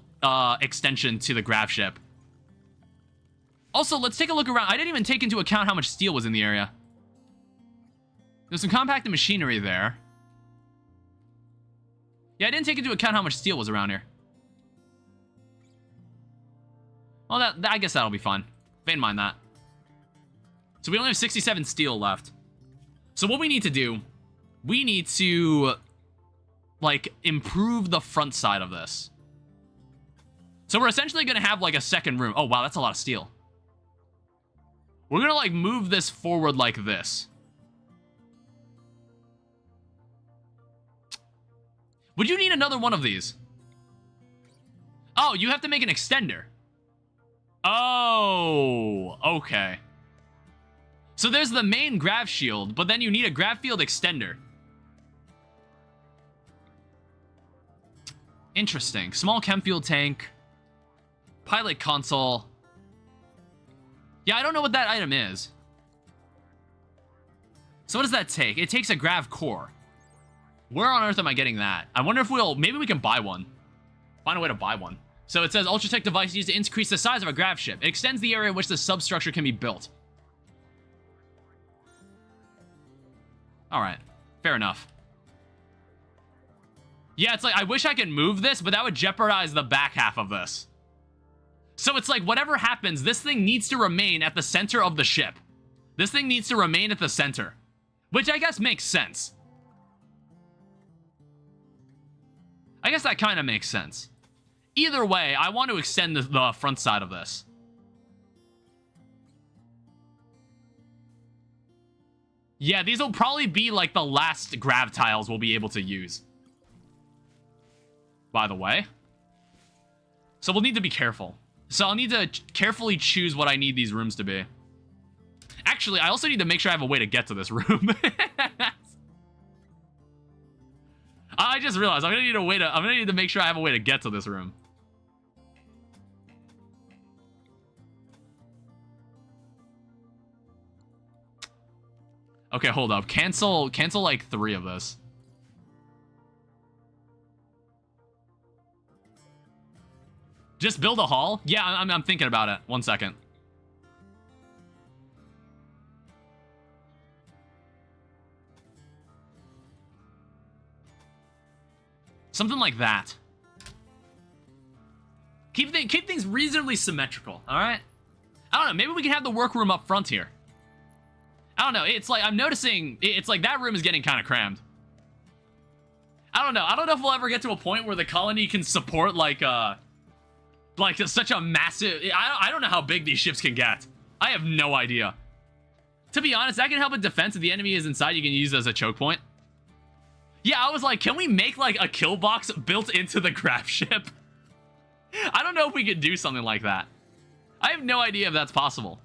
extension to the grav ship. Also, let's take a look around. I didn't even take into account how much steel was in the area. There's some compacted machinery there. Yeah, I didn't take into account how much steel was around here. Well, I guess that'll be fun. Don't mind that. So we only have 67 steel left. So what we need to do, we need to, like, improve the front side of this. So we're essentially going to have, like, a second room. Oh, wow, that's a lot of steel. We're going to, like, move this forward like this. Would you need another one of these? Oh, you have to make an extender. Oh, okay. So there's the main grav shield, but then you need a grav field extender. Interesting. Small chem fuel tank. Pilot console. Yeah, I don't know what that item is. So what does that take? It takes a grav core. Where on earth am I getting that? I wonder if maybe we can buy one. Find a way to buy one. So it says Ultratech device used to increase the size of a grav ship. It extends the area in which the substructure can be built. Alright. Fair enough. Yeah, it's like, I wish I could move this, but that would jeopardize the back half of this. So it's like, whatever happens, this thing needs to remain at the center of the ship. This thing needs to remain at the center. Which I guess makes sense. I guess that kind of makes sense. Either way, I want to extend the front side of this. Yeah, these will probably be like the last grav tiles we'll be able to use. By the way. So we'll need to be careful. So I'll need to carefully choose what I need these rooms to be. Actually, I also need to make sure I have a way to get to this room. I just realized I'm gonna need to make sure I have a way to get to this room. Okay, hold up. Cancel like 3 of this. Just build a hall? Yeah, I'm thinking about it. 1 second. Something like that. Keep things reasonably symmetrical, alright? I don't know, maybe we can have the workroom up front here. I don't know, it's like, I'm noticing, it's like that room is getting kind of crammed. I don't know if we'll ever get to a point where the colony can support, like such a massive, I don't know how big these ships can get. I have no idea. To be honest, that can help in defense if the enemy is inside, you can use it as a choke point. Yeah, I was like, can we make, like, a kill box built into the grav ship? I don't know if we could do something like that. I have no idea if that's possible.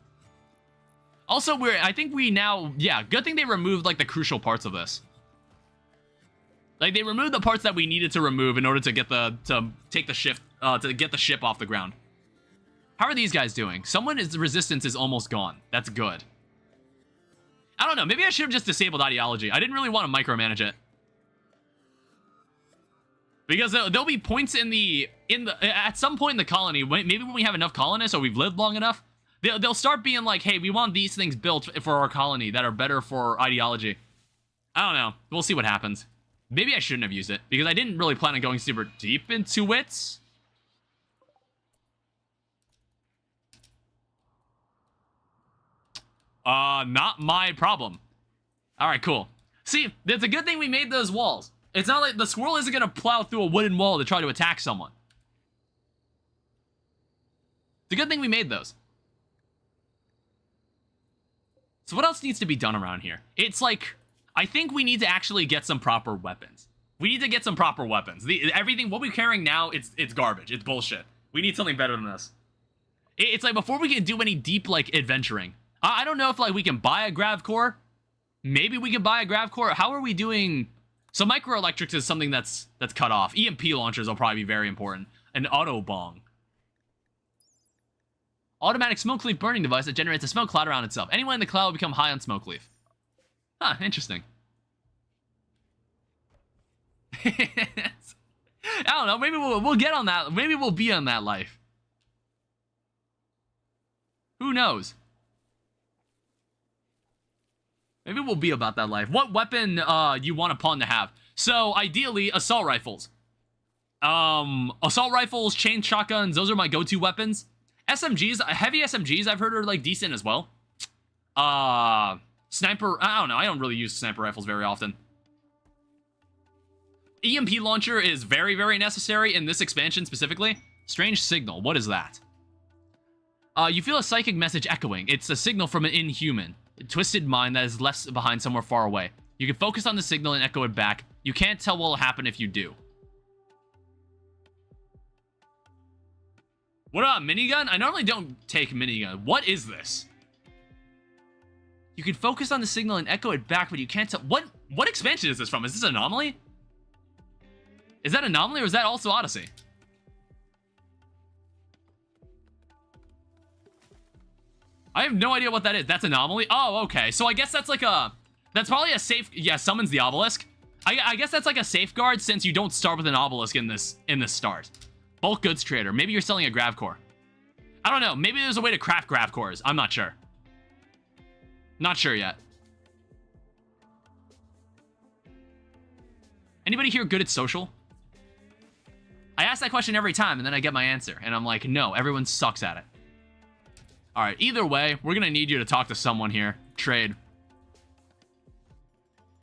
Also, I think we now, yeah, good thing they removed, like, the crucial parts of this. Like, they removed the parts that we needed to remove in order to get to get the ship off the ground. How are these guys doing? Resistance is almost gone. That's good. I don't know. Maybe I should have just disabled ideology. I didn't really want to micromanage it. Because there'll be points at some point in the colony, maybe when we have enough colonists or we've lived long enough, they'll start being like, hey, we want these things built for our colony that are better for ideology. I don't know. We'll see what happens. Maybe I shouldn't have used it because I didn't really plan on going super deep into it. Not my problem. All right, cool. See, it's a good thing we made those walls. It's not like the squirrel isn't going to plow through a wooden wall to try to attack someone. It's a good thing we made those. So what else needs to be done around here? It's like, I think we need to actually get some proper weapons. We need to get some proper weapons. Everything, what we're carrying now, it's garbage. It's bullshit. We need something better than this. It's like, before we can do any deep, like, adventuring, I don't know if, like, we can buy a grav core. Maybe we can buy a grav core. How are we doing? So microelectrics is something that's cut off. EMP launchers will probably be very important. An auto bong. Automatic smoke leaf burning device that generates a smoke cloud around itself. Anyone in the cloud will become high on smoke leaf. Huh, interesting. I don't know, maybe we'll get on that. Maybe we'll be on that life. Who knows? Maybe we'll be about that life. What weapon you want a pawn to have? So, ideally, assault rifles. Assault rifles, chain shotguns, those are my go-to weapons. SMGs, heavy SMGs I've heard are, like, decent as well. Sniper, I don't know, I don't really use sniper rifles very often. EMP launcher is very, very necessary in this expansion specifically. Strange signal, what is that? You feel a psychic message echoing. It's a signal from an inhuman. A twisted mind that is left behind somewhere far away. You can focus on the signal and echo it back. You can't tell what will happen if you do. What about minigun? I normally don't take minigun. What is this? You can focus on the signal and echo it back, but you can't tell. What expansion is this from? Is this Anomaly? Is that Anomaly or is that also Odyssey? I have no idea what that is. That's Anomaly? Oh, okay. So I guess that's like a... That's probably a safe... Yeah, summons the obelisk. I guess that's like a safeguard since you don't start with an obelisk in this start. Bulk goods trader. Maybe you're selling a grav core. I don't know. Maybe there's a way to craft grav cores. I'm not sure. Not sure yet. Anybody here good at social? I ask that question every time and then I get my answer. And I'm like, no, everyone sucks at it. Alright, either way, we're gonna need you to talk to someone here. Trade.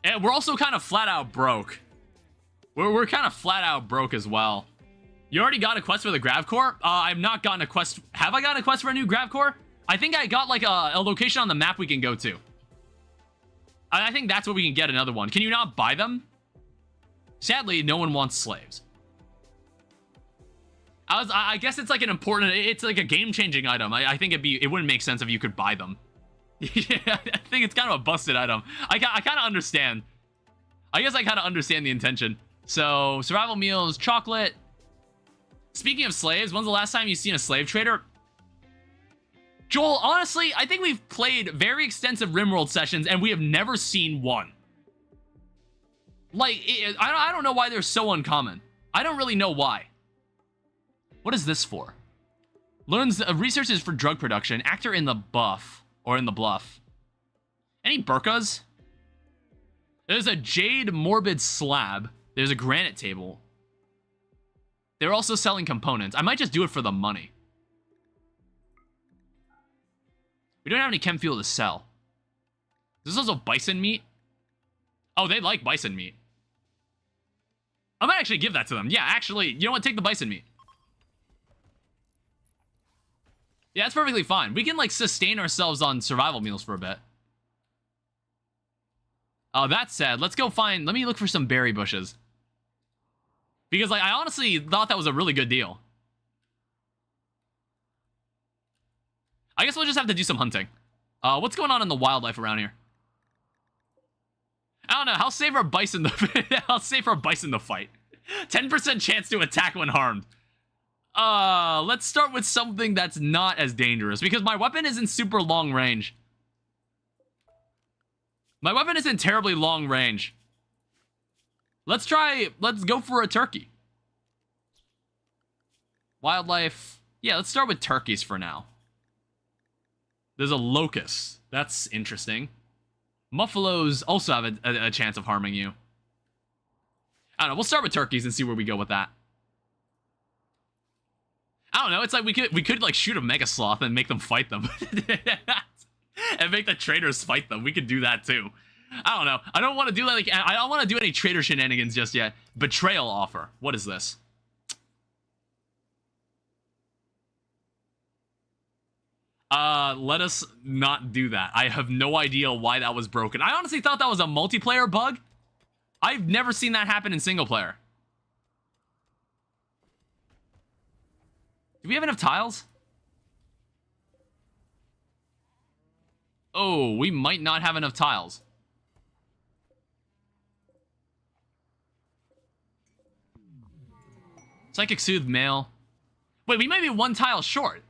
And we're also kind of flat out broke. We're kind of flat out broke as well. You already got a quest for the grav core? I've not gotten a quest. Have I gotten a quest for a new grav core? I think I got like a location on the map we can go to. I think that's where we can get another one. Can you not buy them? Sadly, no one wants slaves. I guess it's like an important, it's like a game-changing item. I think it wouldn't make sense if you could buy them. Yeah, I think it's kind of a busted item. I kind of understand. I guess I kind of understand the intention. So, survival meals, chocolate. Speaking of slaves, when's the last time you've seen a slave trader? Joel, honestly, I think we've played very extensive RimWorld sessions and we have never seen one. Like, I don't know why they're so uncommon. I don't really know why. What is this for? Learns researches for drug production. Actor in the buff. Or in the bluff. Any burkas? There's a jade morbid slab. There's a granite table. They're also selling components. I might just do it for the money. We don't have any chem fuel to sell. Is this also bison meat? Oh, they like bison meat. I might actually give that to them. Yeah, actually, you know what? Take the bison meat. Yeah, that's perfectly fine. We can, like, sustain ourselves on survival meals for a bit. That said, let's go find... Let me look for some berry bushes. Because, like, I honestly thought that was a really good deal. I guess we'll just have to do some hunting. What's going on in the wildlife around here? I don't know. How safe are bison how safe are bison to fight? 10% chance to attack when harmed. Let's start with something that's not as dangerous, because my weapon isn't super long range. My weapon isn't terribly long range. Let's go for a turkey. Wildlife. Yeah, let's start with turkeys for now. There's a locust. That's interesting. Muffalos also have a chance of harming you. I don't know. We'll start with turkeys and see where we go with that. I don't know. It's like we could like shoot a mega sloth and make them fight them. And make the traders fight them. We could do that too. I don't know. I don't want to do like I don't want to do any trader shenanigans just yet. Betrayal offer. What is this? Let us not do that. I have no idea why that was broken. I honestly thought that was a multiplayer bug. I've never seen that happen in single player. Do we have enough tiles? Oh, we might not have enough tiles. Psychic Soothe Male. Wait, we might be one tile short.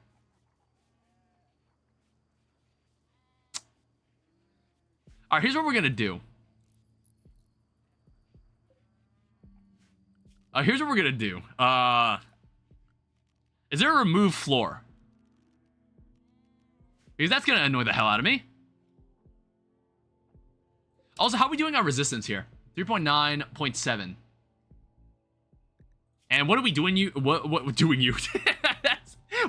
Alright, here's what we're gonna do. Here's what we're gonna do. Is there a remove floor? Because that's gonna annoy the hell out of me. Also, how are we doing on resistance here? 3.9.7. And what are we doing you? What doing you?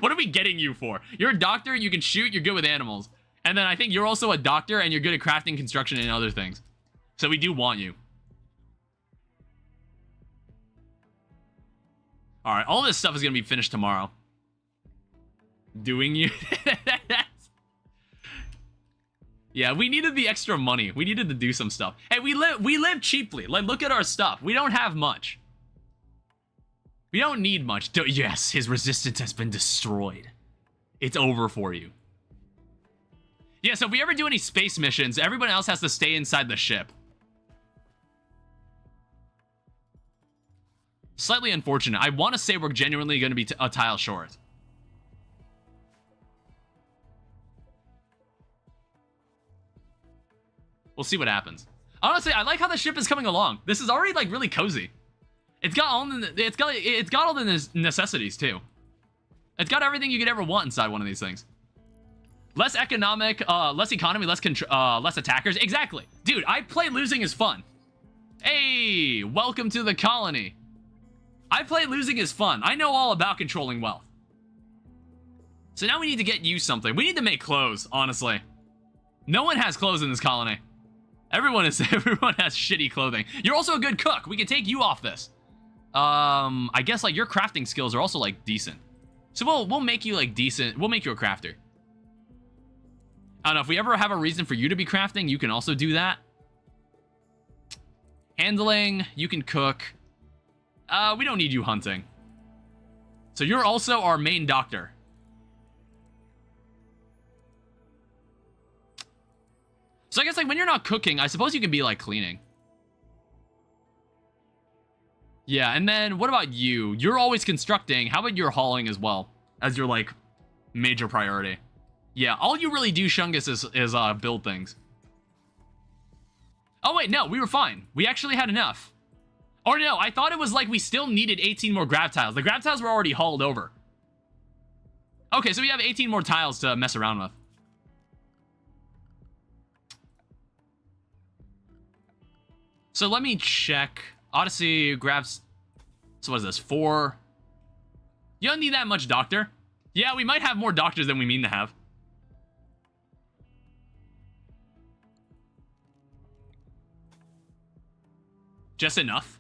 What are we getting you for? You're a doctor, you can shoot, you're good with animals. And then I think you're also a doctor and you're good at crafting, construction, and other things. So we do want you. Alright, all this stuff is going to be finished tomorrow. Doing you? Yeah, we needed the extra money. We needed to do some stuff. Hey, we live cheaply. Like, look at our stuff. We don't have much. We don't need much. Yes, his resistance has been destroyed. It's over for you. Yeah, so if we ever do any space missions, everyone else has to stay inside the ship. Slightly unfortunate. I want to say we're genuinely going to be a tile short. We'll see what happens. Honestly, I like how the ship is coming along. This is already like really cozy. It's got all the necessities too. It's got everything you could ever want inside one of these things. Less economic, less economy, less attackers. Exactly. Dude, I play losing is fun. Hey, welcome to the colony. I play losing is fun. I know all about controlling wealth. So now we need to get you something. We need to make clothes, honestly. No one has clothes in this colony. Everyone has shitty clothing. You're also a good cook. We can take you off this. I guess like your crafting skills are also like decent. So we'll make you like decent. We'll make you a crafter. I don't know, if we ever have a reason for you to be crafting, you can also do that. Handling, you can cook. We don't need you hunting. So you're also our main doctor. So I guess like when you're not cooking, I suppose you can be like cleaning. Yeah, and then what about you? You're always constructing. How about your hauling as well as your like major priority? Yeah, all you really do, Shungus, is build things. Oh wait, no, we were fine. We actually had enough. Or no, I thought it was like we still needed 18 more grav tiles. The grav tiles were already hauled over. Okay, so we have 18 more tiles to mess around with. So let me check. Odyssey grabs... So what is this? 4? You don't need that much doctor. Yeah, we might have more doctors than we mean to have. Just enough.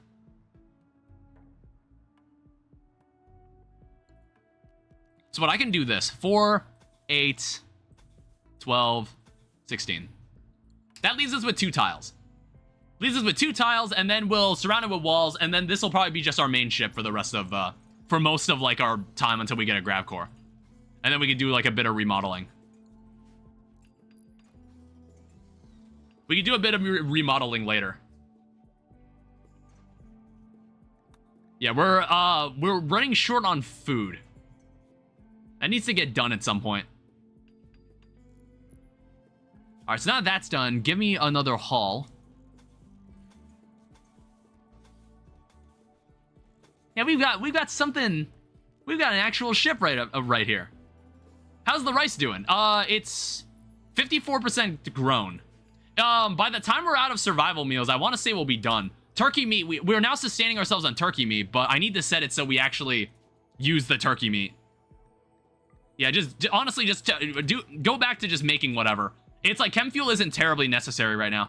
So what I can do this. 4, 8, 12, 16. That leaves us with 2 tiles. Leaves us with 2 tiles, and then we'll surround it with walls, and then this will probably be just our main ship for the rest of, for most of, like, our time until we get a grav core. And then we can do, like, a bit of remodeling. We can do a bit of remodeling later. Yeah, we're running short on food. That needs to get done at some point. All right, so now that's done. Give me another haul. Yeah, we've got something. We've got an actual ship right here. How's the rice doing? It's 54% grown. By the time we're out of survival meals, I want to say we'll be done. Turkey meat, we're now sustaining ourselves on turkey meat, but I need to set it so we actually use the turkey meat. Yeah, honestly, go back to just making whatever. It's like chem fuel isn't terribly necessary right now.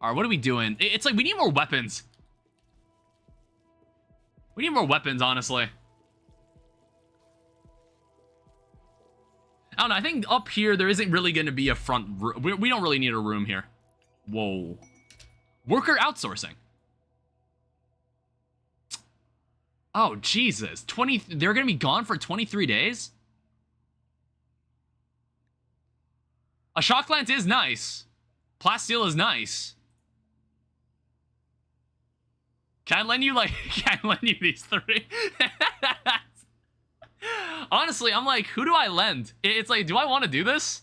All right, what are we doing? It's like we need more weapons. We need more weapons, honestly. I don't know, I think up here there isn't really going to be a front room. We don't really need a room here. Whoa. Worker outsourcing. Oh, Jesus. They're going to be gone for 23 days? A shock lance is nice. Plasteel is nice. Can I lend you, these three? Honestly, I'm like, who do I lend? It's like, do I want to do this?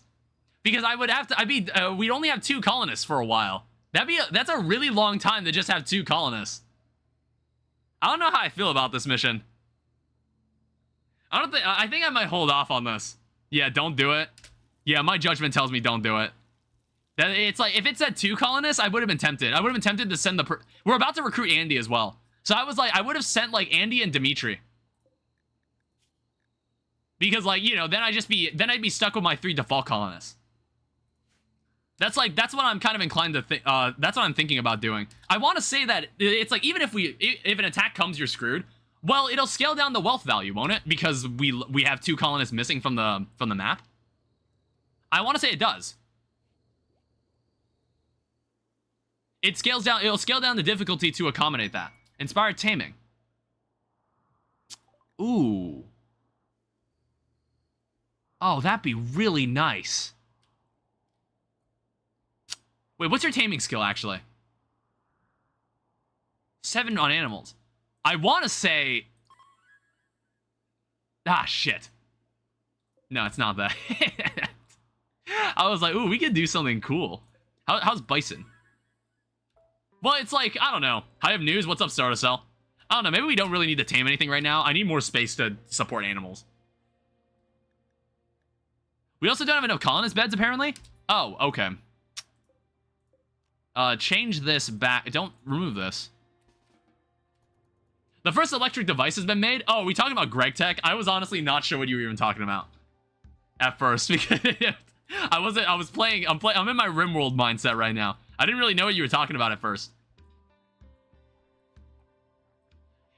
Because I would have to, we'd only have 2 colonists for a while. That's a really long time to just have 2 colonists. I don't know how I feel about this mission. I think I might hold off on this. Yeah, don't do it. Yeah, my judgment tells me don't do it. It's like, if it said 2 colonists, I would have been tempted. I would have been tempted to send we're about to recruit Andy as well. So I was like, I would have sent like Andy and Dimitri. Because like, you know, then I'd be stuck with my 3 default colonists. That's what I'm kind of inclined to think. That's what I'm thinking about doing. I want to say that it's like, even if an attack comes, you're screwed. Well, it'll scale down the wealth value, won't it? Because we have 2 colonists missing from the map. I want to say it does. It'll scale down the difficulty to accommodate that. Inspired taming. Ooh. Oh, that'd be really nice. Wait, what's your taming skill, actually? 7 on animals. I want to say... Ah, shit. No, it's not that. I was like, ooh, we could do something cool. How's bison? Well, it's like, I don't know. I have news. What's up, Startacell? I don't know. Maybe we don't really need to tame anything right now. I need more space to support animals. We also don't have enough colonist beds, apparently. Oh, okay. Change this back. Don't remove this. The first electric device has been made. Oh, are we talking about Greg Tech? I was honestly not sure what you were even talking about at first because I'm in my RimWorld mindset right now. I didn't really know what you were talking about at first.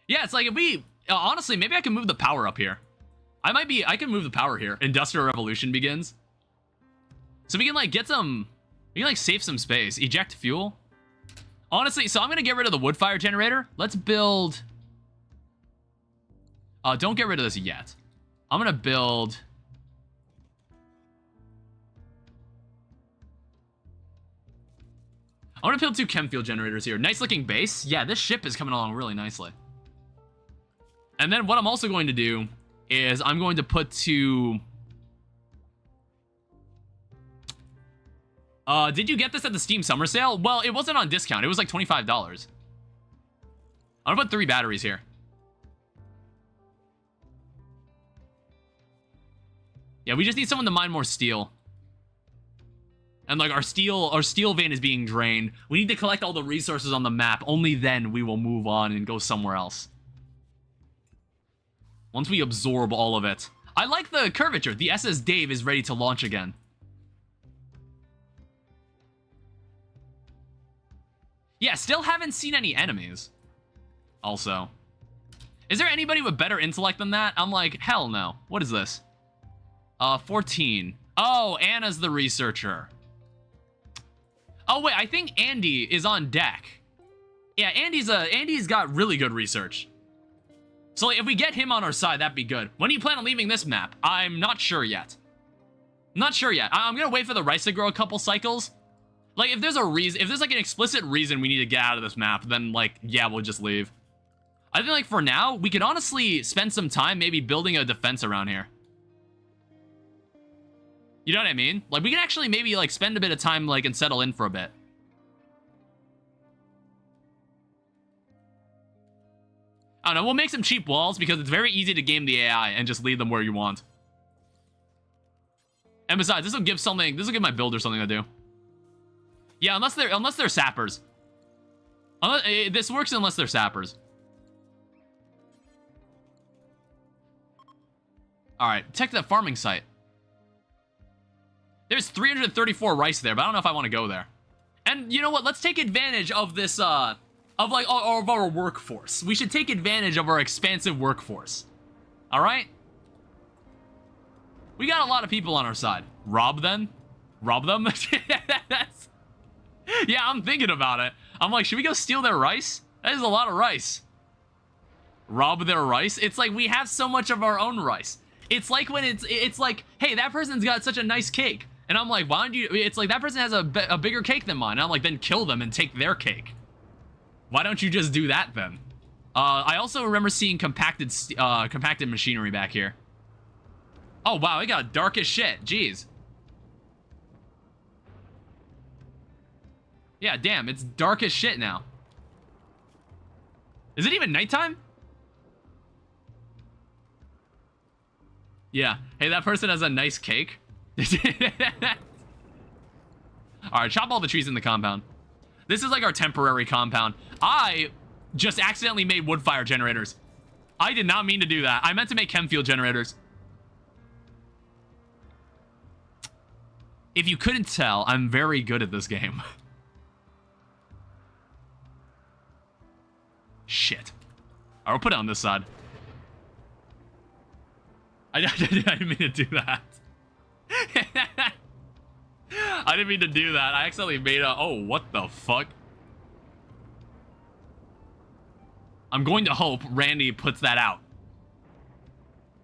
Yeah, it's like if we honestly, maybe I can move the power up here. I can move the power here. Industrial Revolution begins. So we can like save some space. Eject fuel. Honestly, so I'm gonna get rid of the wood fire generator. Let's build. Don't get rid of this yet. I'm gonna build. I'm gonna build 2 chem fuel generators here. Nice looking base. Yeah, this ship is coming along really nicely. And then what I'm also going to do is I'm going to put 2... did you get this at the Steam Summer Sale? Well, it wasn't on discount. It was like $25. I'm gonna put 3 batteries here. Yeah, we just need someone to mine more steel. And like our steel vein is being drained. We need to collect all the resources on the map. Only then we will move on and go somewhere else. Once we absorb all of it. I like the curvature. The SS Dave is ready to launch again. Yeah, still haven't seen any enemies. Also. Is there anybody with better intellect than that? I'm like, hell no. What is this? 14. Oh, Anna's the researcher. Oh, wait, I think Andy is on deck. Yeah, Andy's got really good research. So like, if we get him on our side, that'd be good. When do you plan on leaving this map? I'm not sure yet. Not sure yet. I'm gonna wait for the rice to grow a couple cycles. Like, if there's a reason, if there's like an explicit reason we need to get out of this map, then like, yeah, we'll just leave. I think like for now, we could honestly spend some time maybe building a defense around here. You know what I mean? Like, we can actually maybe, like, spend a bit of time, like, and settle in for a bit. I don't know, we'll make some cheap walls because it's very easy to game the AI and just leave them where you want. And besides, this will give my builder something to do. Yeah, unless they're sappers. This works unless they're sappers. Alright, check that farming site. There's 334 rice there, but I don't know if I want to go there. And you know what? Let's take advantage of this, of our workforce. We should take advantage of our expansive workforce. Alright? We got a lot of people on our side. Rob them? Rob them? Yeah, I'm thinking about it. I'm like, should we go steal their rice? That is a lot of rice. Rob their rice? It's like we have so much of our own rice. It's like when it's like, hey, that person's got such a nice cake. And I'm like, why don't you, it's like that person has a bigger cake than mine. And I'm like, then kill them and take their cake. Why don't you just do that then? I also remember seeing compacted machinery back here. Oh, wow, it got dark as shit. Jeez. Yeah, damn, it's dark as shit now. Is it even nighttime? Yeah. Hey, that person has a nice cake. Alright, chop all the trees in the compound. This is like our temporary compound. I just accidentally made wood fire generators. I did not mean to do that. I meant to make chem fuel generators. If you couldn't tell, I'm very good at this game. Shit. Alright, we'll put it on this side. I didn't mean to do that. I didn't mean to do that. I accidentally made a... Oh, what the fuck? I'm going to hope Randy puts that out.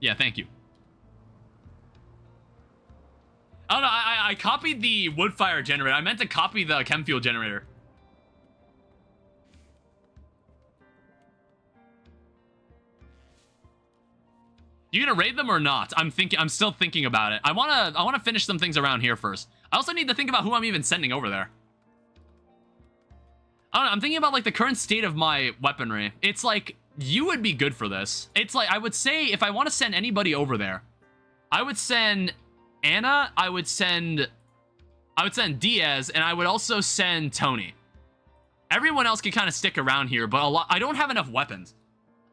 Yeah, thank you. I don't know. I copied the wood fire generator. I meant to copy the chem fuel generator. You gonna raid them or not? I'm still thinking about it. I wanna finish some things around here first. I also need to think about who I'm even sending over there. I don't know, I'm thinking about like the current state of my weaponry. It's like, you would be good for this. It's like, I would say if I want to send anybody over there, I would send Anna, I would send Diaz, and I would also send Tony. Everyone else can kind of stick around here, but I don't have enough weapons.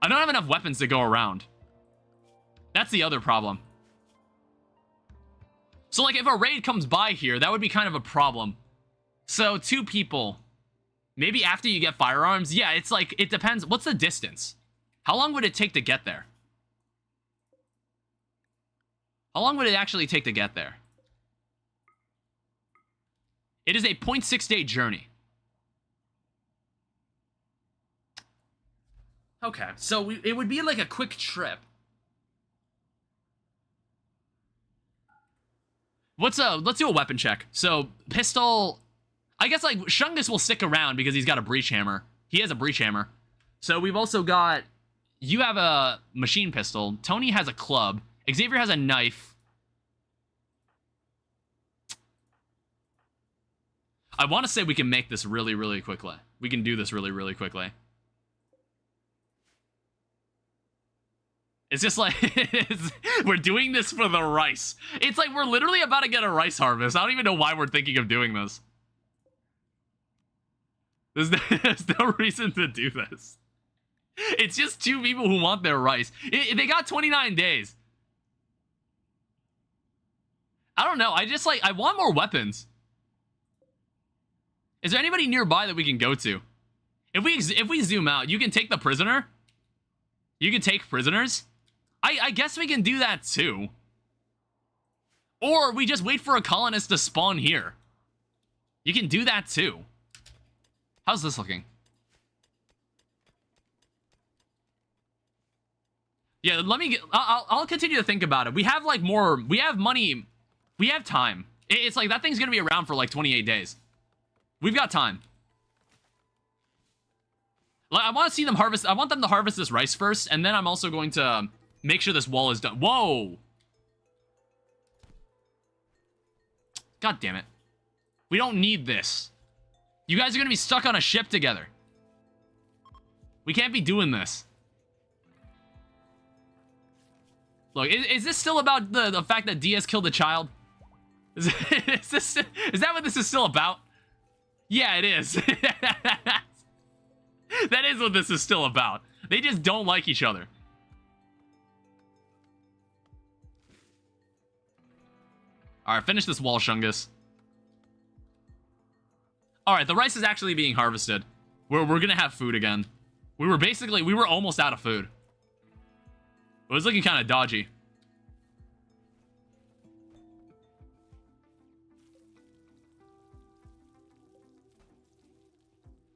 I don't have enough weapons to go around. That's the other problem. So, like, if a raid comes by here, that would be kind of a problem. So, 2 people. Maybe after you get firearms? Yeah, it's like, it depends. What's the distance? How long would it take to get there? How long would it actually take to get there? It is a 0.6-day journey. Okay, so it would be like a quick trip. Let's do a weapon check. So, pistol... I guess, like, Shungus will stick around because he's got a breach hammer. He has a breach hammer. So, we've also got... You have a machine pistol. Tony has a club. Xavier has a knife. I want to say we can make this really, really quickly. We can do this really, really quickly. It's just like, we're doing this for the rice. It's like we're literally about to get a rice harvest. I don't even know why we're thinking of doing this. There's no reason to do this. It's just 2 people who want their rice. They got 29 days. I don't know. I want more weapons. Is there anybody nearby that we can go to? If we zoom out, you can take the prisoner. You can take prisoners. I guess we can do that too. Or we just wait for a colonist to spawn here. You can do that too. How's this looking? Yeah, I'll continue to think about it. We have like more, we have money, we have time. It's like that thing's gonna be around for like 28 days. We've got time. I want to see them harvest, I want them to harvest this rice first, and then I'm also going to make sure this wall is done. Whoa! God damn it. We don't need this. You guys are gonna be stuck on a ship together. We can't be doing this. Look, is this still about the fact that DS killed a child? Is that what this is still about? Yeah, it is. That is what this is still about. They just don't like each other. Alright, finish this wall, Shungus. Alright, the rice is actually being harvested. We're gonna have food again. We were almost out of food. It was looking kind of dodgy.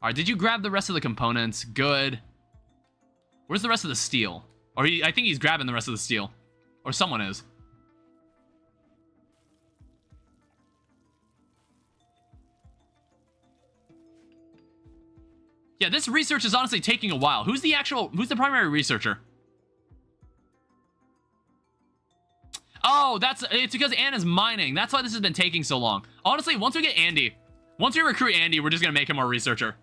Alright, did you grab the rest of the components? Good. Where's the rest of the steel? I think he's grabbing the rest of the steel. Or someone is. Yeah, this research is honestly taking a while. Who's the primary researcher? Oh, it's because Anna's mining. That's why this has been taking so long. Honestly, once we recruit Andy, we're just gonna make him our researcher.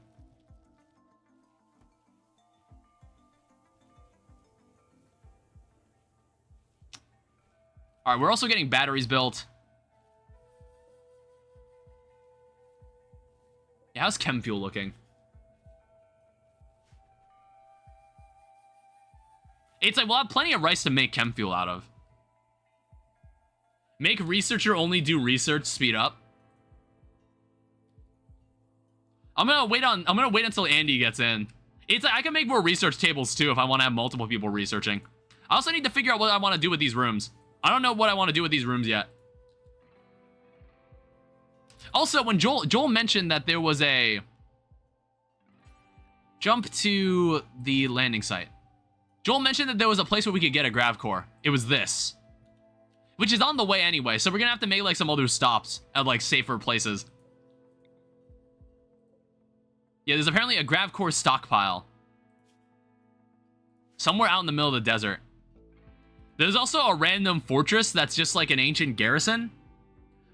Alright, we're also getting batteries built. Yeah, how's chem fuel looking? It's like, we'll have plenty of rice to make chem fuel out of. Make researcher only do research, speed up. I'm gonna wait until Andy gets in. It's like, I can make more research tables too if I want to have multiple people researching. I also need to figure out what I want to do with these rooms. I don't know what I want to do with these rooms yet. Also, when Joel mentioned that there was a jump to the landing site. Joel mentioned that there was a place where we could get a grav core. It was this. Which is on the way anyway, so we're gonna have to make like some other stops at like safer places. Yeah, there's apparently a grav core stockpile. Somewhere out in the middle of the desert. There's also a random fortress that's just like an ancient garrison.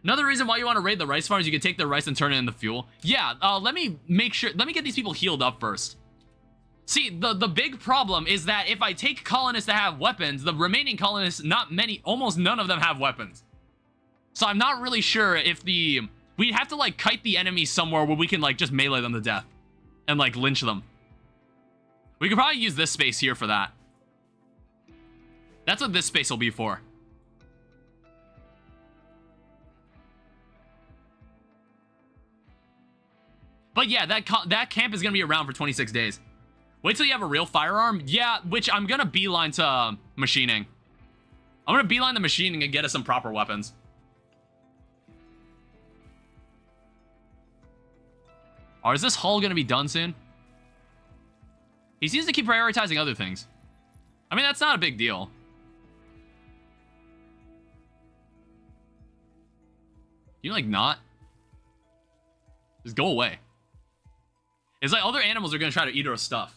Another reason why you want to raid the rice farms, you can take their rice and turn it into fuel. Yeah, let me get these people healed up first. See, the big problem is that if I take colonists that have weapons, the remaining colonists, almost none of them have weapons. So I'm not really sure if we'd have to like kite the enemy somewhere where we can like just melee them to death and like lynch them. We could probably use this space here for that. That's what this space will be for. But yeah, that camp is going to be around for 26 days. Wait till you have a real firearm. Yeah, which I'm going to beeline to machining. I'm going to beeline the machining and get us some proper weapons. Or is this hull going to be done soon? He seems to keep prioritizing other things. I mean, that's not a big deal. You like not? Just go away. It's like other animals are going to try to eat our stuff.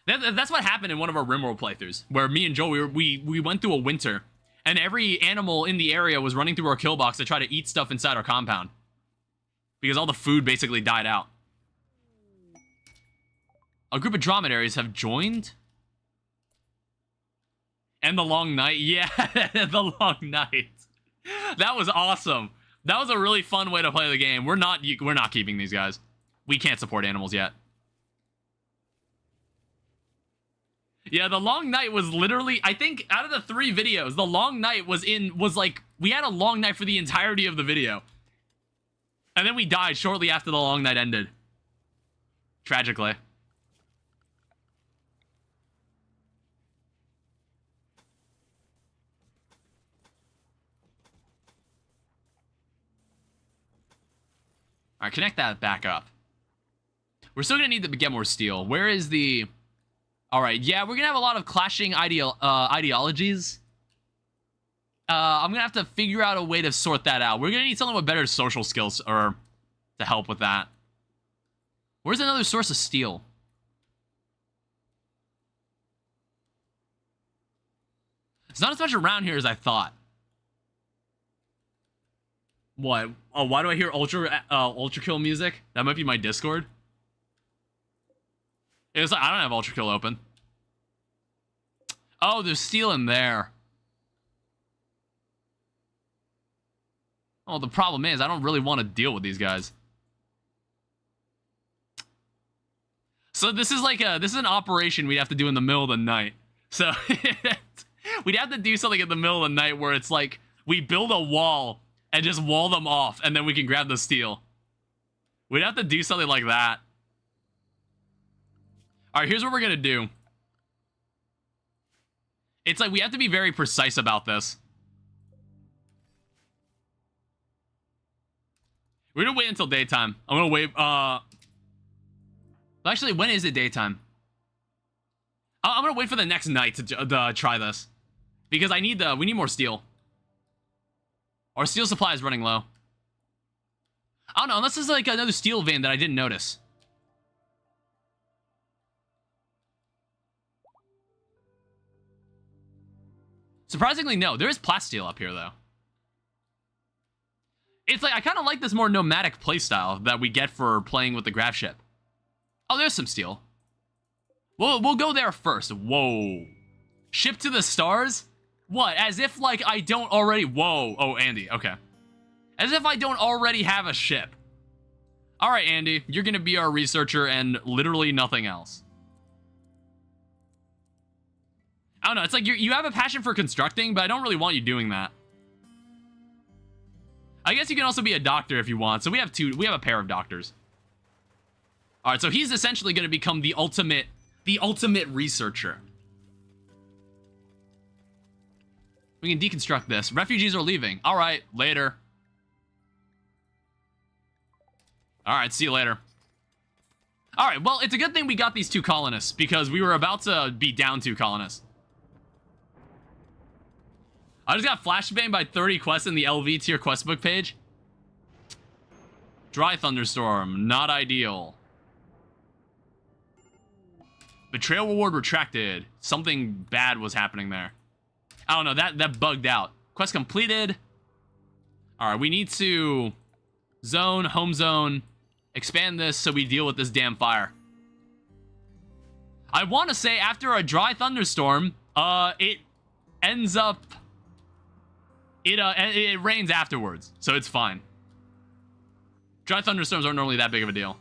That's what happened in one of our RimWorld playthroughs, where me and Joe, we went through a winter, and every animal in the area was running through our kill box to try to eat stuff inside our compound. Because all the food basically died out. A group of dromedaries have joined. And the long night. Yeah, the long night. That was awesome. That was a really fun way to play the game. We're not keeping these guys. We can't support animals yet. Yeah, the long night was literally, I think out of the 3 videos, the long night was like, we had a long night for the entirety of the video. And then we died shortly after the long night ended. Tragically. Alright, connect that back up. We're still gonna need to get more steel. Where is the... Alright, yeah, we're gonna have a lot of clashing ideologies. I'm gonna have to figure out a way to sort that out. We're gonna need someone with better social skills to help with that. Where's another source of steel? It's not as much around here as I thought. What? Oh, why do I hear ultra kill music? That might be my Discord. It's like, I don't have ultra kill open. Oh, there's steel in there. Oh, the problem is I don't really want to deal with these guys. So this is like this is an operation we'd have to do in the middle of the night. So we'd have to do something in the middle of the night where it's like we build a wall and just wall them off, and then we can grab the steel. We'd have to do something like that. All right, here's what we're gonna do. It's like we have to be very precise about this. We're gonna wait until daytime. I'm gonna wait. Actually, when is it daytime? I'm gonna wait for the next night to try this, because we need more steel. Our steel supply is running low. I don't know, unless there's like another steel vein that I didn't notice. Surprisingly, no. There is plasteel up here, though. It's like, I kind of like this more nomadic playstyle that we get for playing with the graph ship. Oh, there's some steel. We'll go there first. Whoa. Ship to the stars? What? As if, like, I don't already... Whoa. Oh, Andy. Okay. As if I don't already have a ship. All right, Andy. You're going to be our researcher and literally nothing else. I don't know. It's like you have a passion for constructing, but I don't really want you doing that. I guess you can also be a doctor if you want. So we have a pair of doctors. All right, so he's essentially going to become the ultimate researcher. We can deconstruct this. Refugees are leaving. All right, later. All right, see you later. All right, well, it's a good thing we got these 2 colonists, because we were about to be down 2 colonists. I just got flashbanged by 30 quests in the LV tier questbook page. Dry thunderstorm, not ideal. Betrayal reward retracted. Something bad was happening there. I don't know, that bugged out. Quest completed. All right, we need to zone, home zone, expand this so we deal with this damn fire. I want to say after a dry thunderstorm, it ends up... It rains afterwards, so it's fine. Dry thunderstorms aren't normally that big of a deal.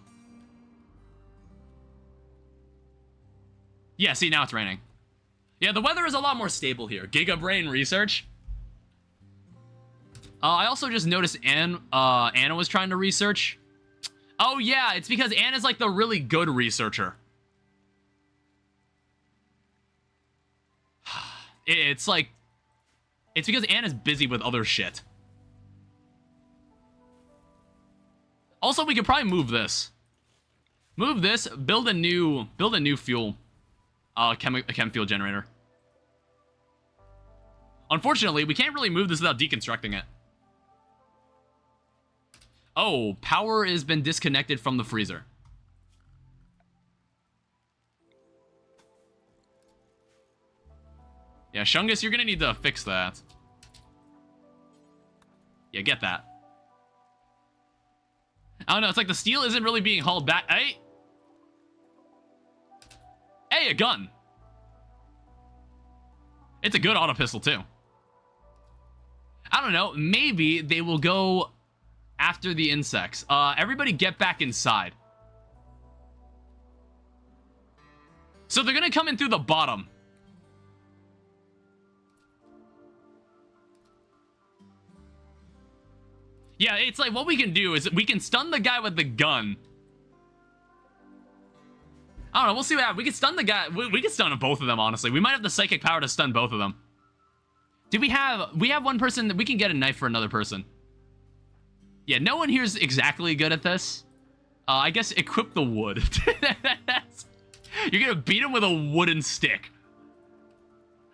Yeah, see, now it's raining. Yeah, the weather is a lot more stable here. Gigabrain research. I also just noticed Anna was trying to research. Oh, yeah, it's because Anna's like the really good researcher. It's like... It's because Anna's busy with other shit. Also, we could probably move this. Move this, build a new fuel. Chem fuel generator. Unfortunately, we can't really move this without deconstructing it. Oh, power has been disconnected from the freezer. Yeah, Shungus, you're gonna need to fix that. Yeah, get that. I don't know, it's like the steel isn't really being hauled back. Hey! Hey, a gun! It's a good auto pistol, too. I don't know, maybe they will go after the insects. Everybody get back inside. So they're gonna come in through the bottom. Yeah, it's like what we can do is we can stun the guy with the gun. I don't know, we'll see what happens. We can stun the guy. We can stun both of them, honestly. We might have the psychic power to stun both of them. Do we have one person that we can get a knife for another person? Yeah, no one here is exactly good at this. I guess equip the wood. You're gonna beat him with a wooden stick.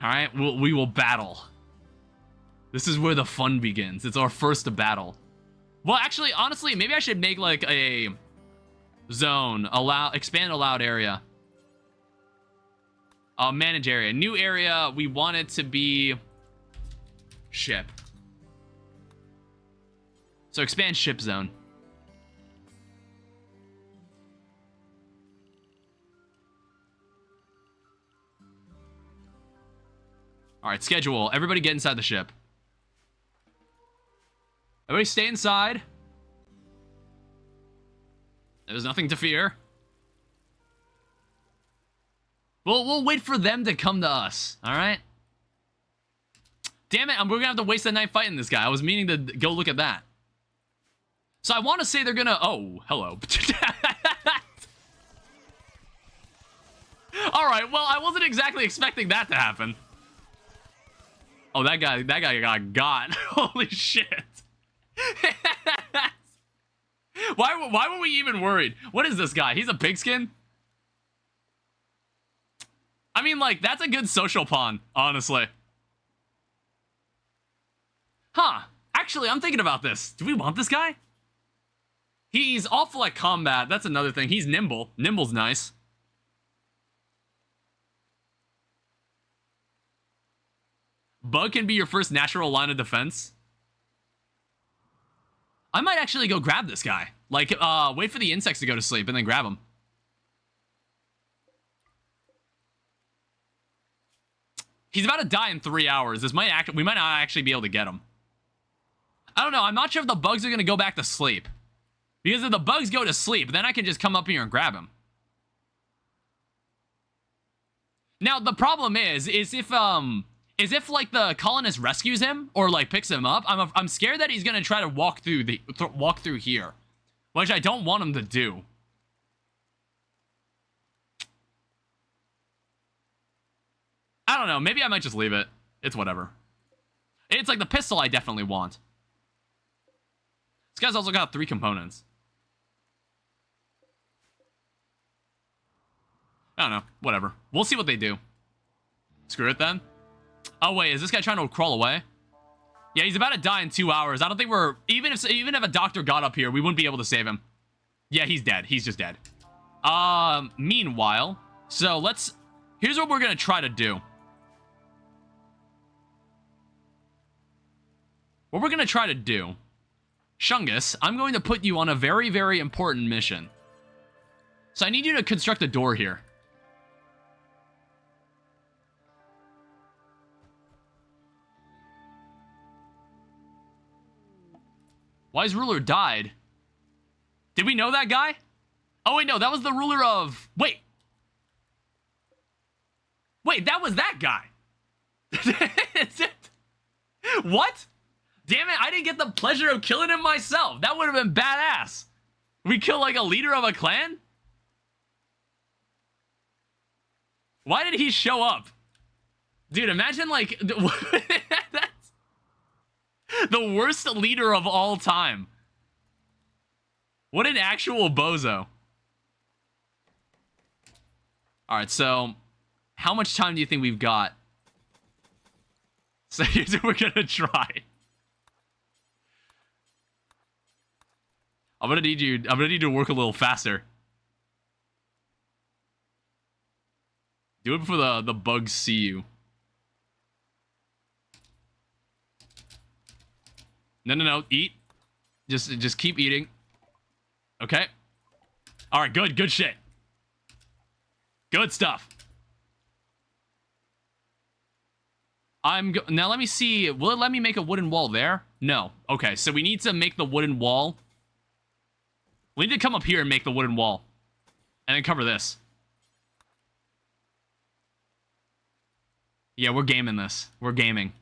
All right, we will battle. This is where the fun begins. It's our first battle. Well, actually, honestly, maybe I should make like a zone, expand allowed area. Manage area, new area. We want it to be ship. So expand ship zone. All right, schedule. Everybody get inside the ship. Everybody stay inside. There's nothing to fear. We'll wait for them to come to us, all right? Damn it, we're gonna have to waste the night fighting this guy. I was meaning to go look at that. So I want to say they're gonna... Oh, hello. All right, well, I wasn't exactly expecting that to happen. Oh, that guy got. Holy shit. Why were we even worried? What is this guy? He's a pigskin? I mean, like, that's a good social pawn, honestly. Huh. Actually, I'm thinking about this. Do we want this guy? He's awful at combat. That's another thing. He's nimble. Nimble's nice. Bug can be your first natural line of defense. I might actually go grab this guy. Like, wait for the insects to go to sleep and then grab him. He's about to die in 3 hours. We might not actually be able to get him. I don't know. I'm not sure if the bugs are going to go back to sleep. Because if the bugs go to sleep, then I can just come up here and grab him. Now, the problem is if like the colonist rescues him or like picks him up, I'm scared that he's gonna try to walk through here, which I don't want him to do. I don't know. Maybe I might just leave it. It's whatever. It's like the pistol I definitely want. This guy's also got 3 components. I don't know. Whatever. We'll see what they do. Screw it then. Oh, wait. Is this guy trying to crawl away? Yeah, he's about to die in 2 hours. I don't think we're... Even if a doctor got up here, we wouldn't be able to save him. Yeah, he's dead. He's just dead. Meanwhile... So, let's... Here's what we're going to try to do. What we're going to try to do... Shungus, I'm going to put you on a very, very important mission. So I need you to construct a door here. Wise ruler died. Did we know that guy? Oh, wait, no, that was the ruler of... Wait. Wait, that was that guy. It's it. What? Damn it, I didn't get the pleasure of killing him myself. That would have been badass. We kill like a leader of a clan? Why did he show up? Dude, imagine like... That's the worst leader of all time. What an actual bozo. Alright, so... How much time do you think we've got? So here's what we're gonna try. I'm gonna need you to work a little faster. Do it before the bugs see you. No, eat. Just keep eating. Okay. Alright, good shit. Good stuff. Now let me see, will it let me make a wooden wall there? No. Okay, so we need to make the wooden wall. We need to come up here and make the wooden wall. And then cover this. Yeah, we're gaming this. We're gaming.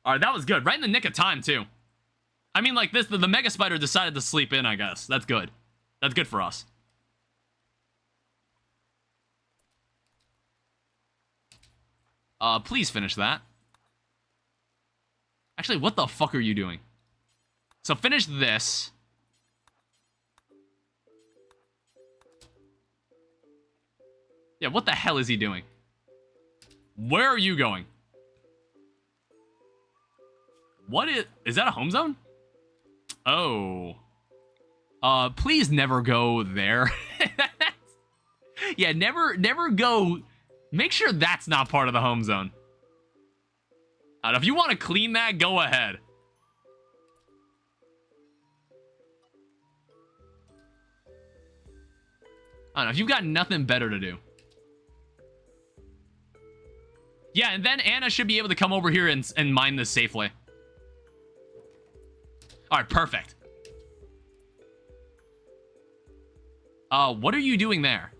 Alright, that was good. Right in the nick of time, too. I mean, like, this, the Mega Spider decided to sleep in, I guess. That's good. That's good for us. Please finish that. Actually, what the fuck are you doing? So finish this. Yeah, what the hell is he doing? Where are you going? What is that a home zone? Oh. Please never go there. Yeah, never go. Make sure that's not part of the home zone. If you want to clean that, go ahead. I don't know, if you've got nothing better to do. Yeah, and then Anna should be able to come over here and mine this safely. Alright, perfect. What are you doing there?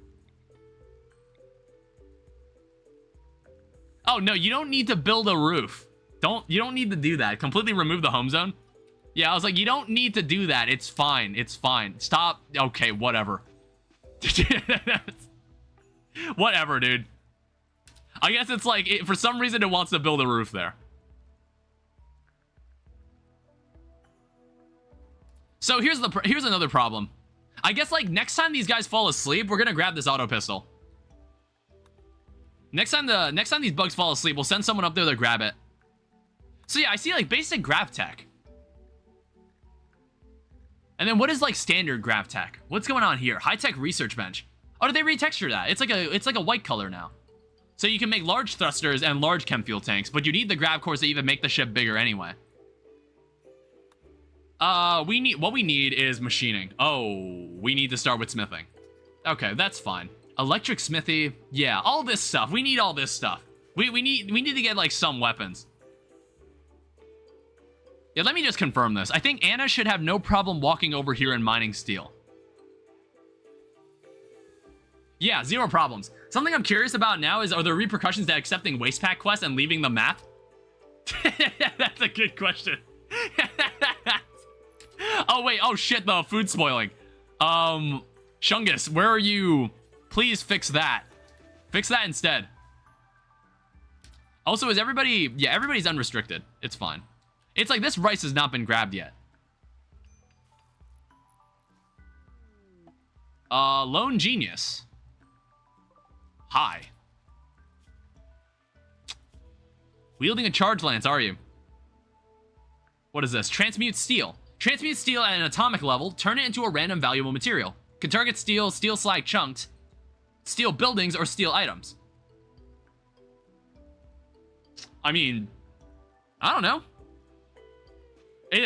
Oh, no, you don't need to build a roof. You don't need to do that. Completely remove the home zone. Yeah, I was like, you don't need to do that. It's fine. It's fine. Stop. Okay, whatever. Whatever, dude. I guess it's like, for some reason, it wants to build a roof there. So here's another problem. I guess, like, next time these guys fall asleep, we're gonna grab this auto pistol. Next time these bugs fall asleep, we'll send someone up there to grab it. So yeah, I see, like, basic grav tech. And then what is, like, standard grav tech? What's going on here? High-tech research bench. Oh, did they retexture that? It's like a white color now. So you can make large thrusters and large chem fuel tanks, but you need the grav cores to even make the ship bigger anyway. What we need is machining. Oh, we need to start with smithing. Okay, that's fine. Electric smithy, yeah, all this stuff. We need all this stuff. We need to get, like, some weapons. Yeah, let me just confirm this. I think Anna should have no problem walking over here and mining steel. Yeah, 0 problems. Something I'm curious about now is, are there repercussions to accepting waste pack quests and leaving the map? That's a good question. Oh, wait. Oh, shit, the food spoiling. Shungus, where are you? Please fix that. Fix that instead. Also, is everybody... Yeah, everybody's unrestricted. It's fine. It's like this rice has not been grabbed yet. Lone Genius. Hi. Wielding a charge lance, are you? What is this? Transmute steel. Transmute steel at an atomic level. Turn it into a random valuable material. Can target steel, steel slag chunks, steel buildings, or steel items. I mean, I don't know.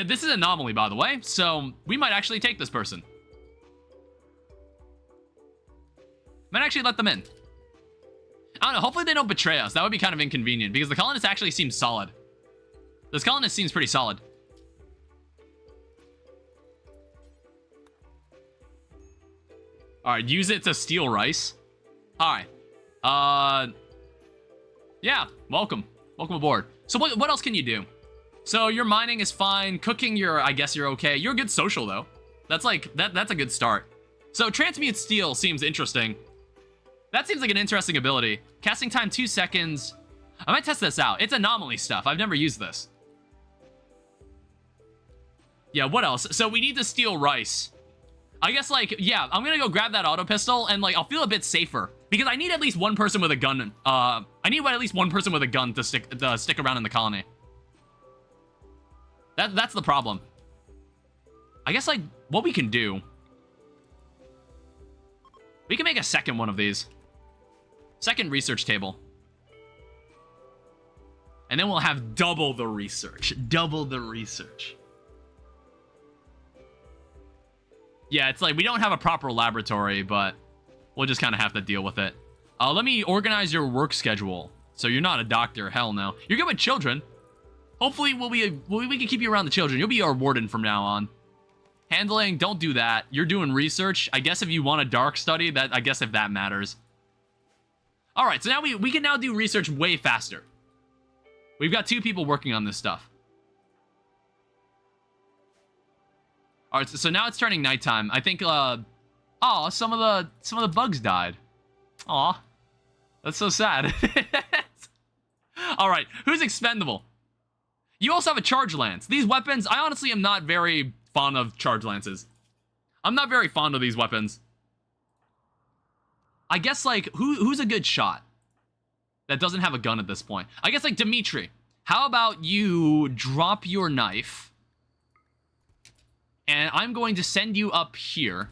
This is an anomaly, by the way, so we might actually take this person. Might actually let them in. I don't know, hopefully they don't betray us. That would be kind of inconvenient, because the colonist actually seems solid. This colonist seems pretty solid. Alright, use it to steal rice. Alright. Yeah, welcome. Welcome aboard. So what else can you do? So your mining is fine. Cooking, I guess you're okay. You're a good social, though. That's like, that's a good start. So transmute steel seems interesting. That seems like an interesting ability. Casting time 2 seconds. I might test this out. It's anomaly stuff. I've never used this. Yeah, what else? So we need to steal rice. I guess, like, yeah, I'm gonna go grab that auto pistol, and, like, I'll feel a bit safer. Because I need at least one person with a gun. I need at least one person with a gun to stick around in the colony. That's the problem. I guess, like, what we can do... We can make a second one of these. Second research table. And then we'll have double the research. Double the research. Yeah, it's like we don't have a proper laboratory, but we'll just kind of have to deal with it. Let me organize your work schedule. So you're not a doctor, hell no. You're good with children. Hopefully we can keep you around the children. You'll be our warden from now on. Handling, don't do that. You're doing research. I guess if you want a dark study, I guess if that matters. Alright, so now we can now do research way faster. We've got 2 people working on this stuff. Alright, so now it's turning nighttime. I think, oh, some of the bugs died. Aw. That's so sad. Alright, who's expendable? You also have a charge lance. These weapons, I honestly am not very fond of charge lances. I'm not very fond of these weapons. I guess, like, who's a good shot that doesn't have a gun at this point? I guess, like, Dimitri. How about you drop your knife? And I'm going to send you up here.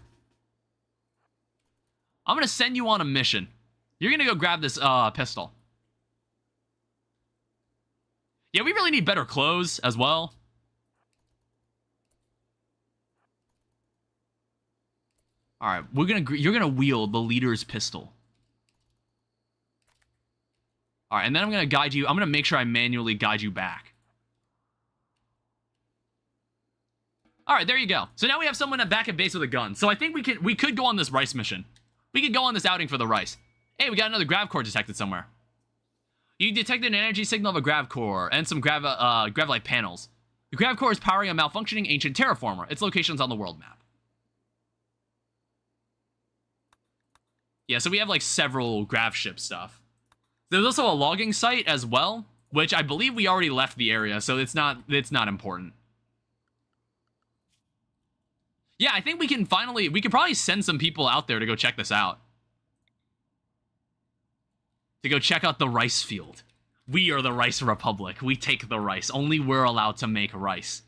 I'm going to send you on a mission. You're going to go grab this pistol. Yeah, we really need better clothes as well. All right, you're gonna wield the leader's pistol. All right, and then I'm gonna guide you. I'm gonna make sure I manually guide you back. All right, there you go. So now we have someone back at base with a gun. So I think we could go on this rice mission. We could go on this outing for the rice. Hey, we got another grav core detected somewhere. You detected an energy signal of a grav core and some grav-like panels. The grav core is powering a malfunctioning ancient terraformer. Its location's on the world map. Yeah, so we have like several grav ship stuff. There's also a logging site as well, which I believe we already left the area, so it's not important. Yeah, I think we could probably send some people out there to go check this out. To go check out the rice field. We are the Rice Republic. We take the rice. Only we're allowed to make rice.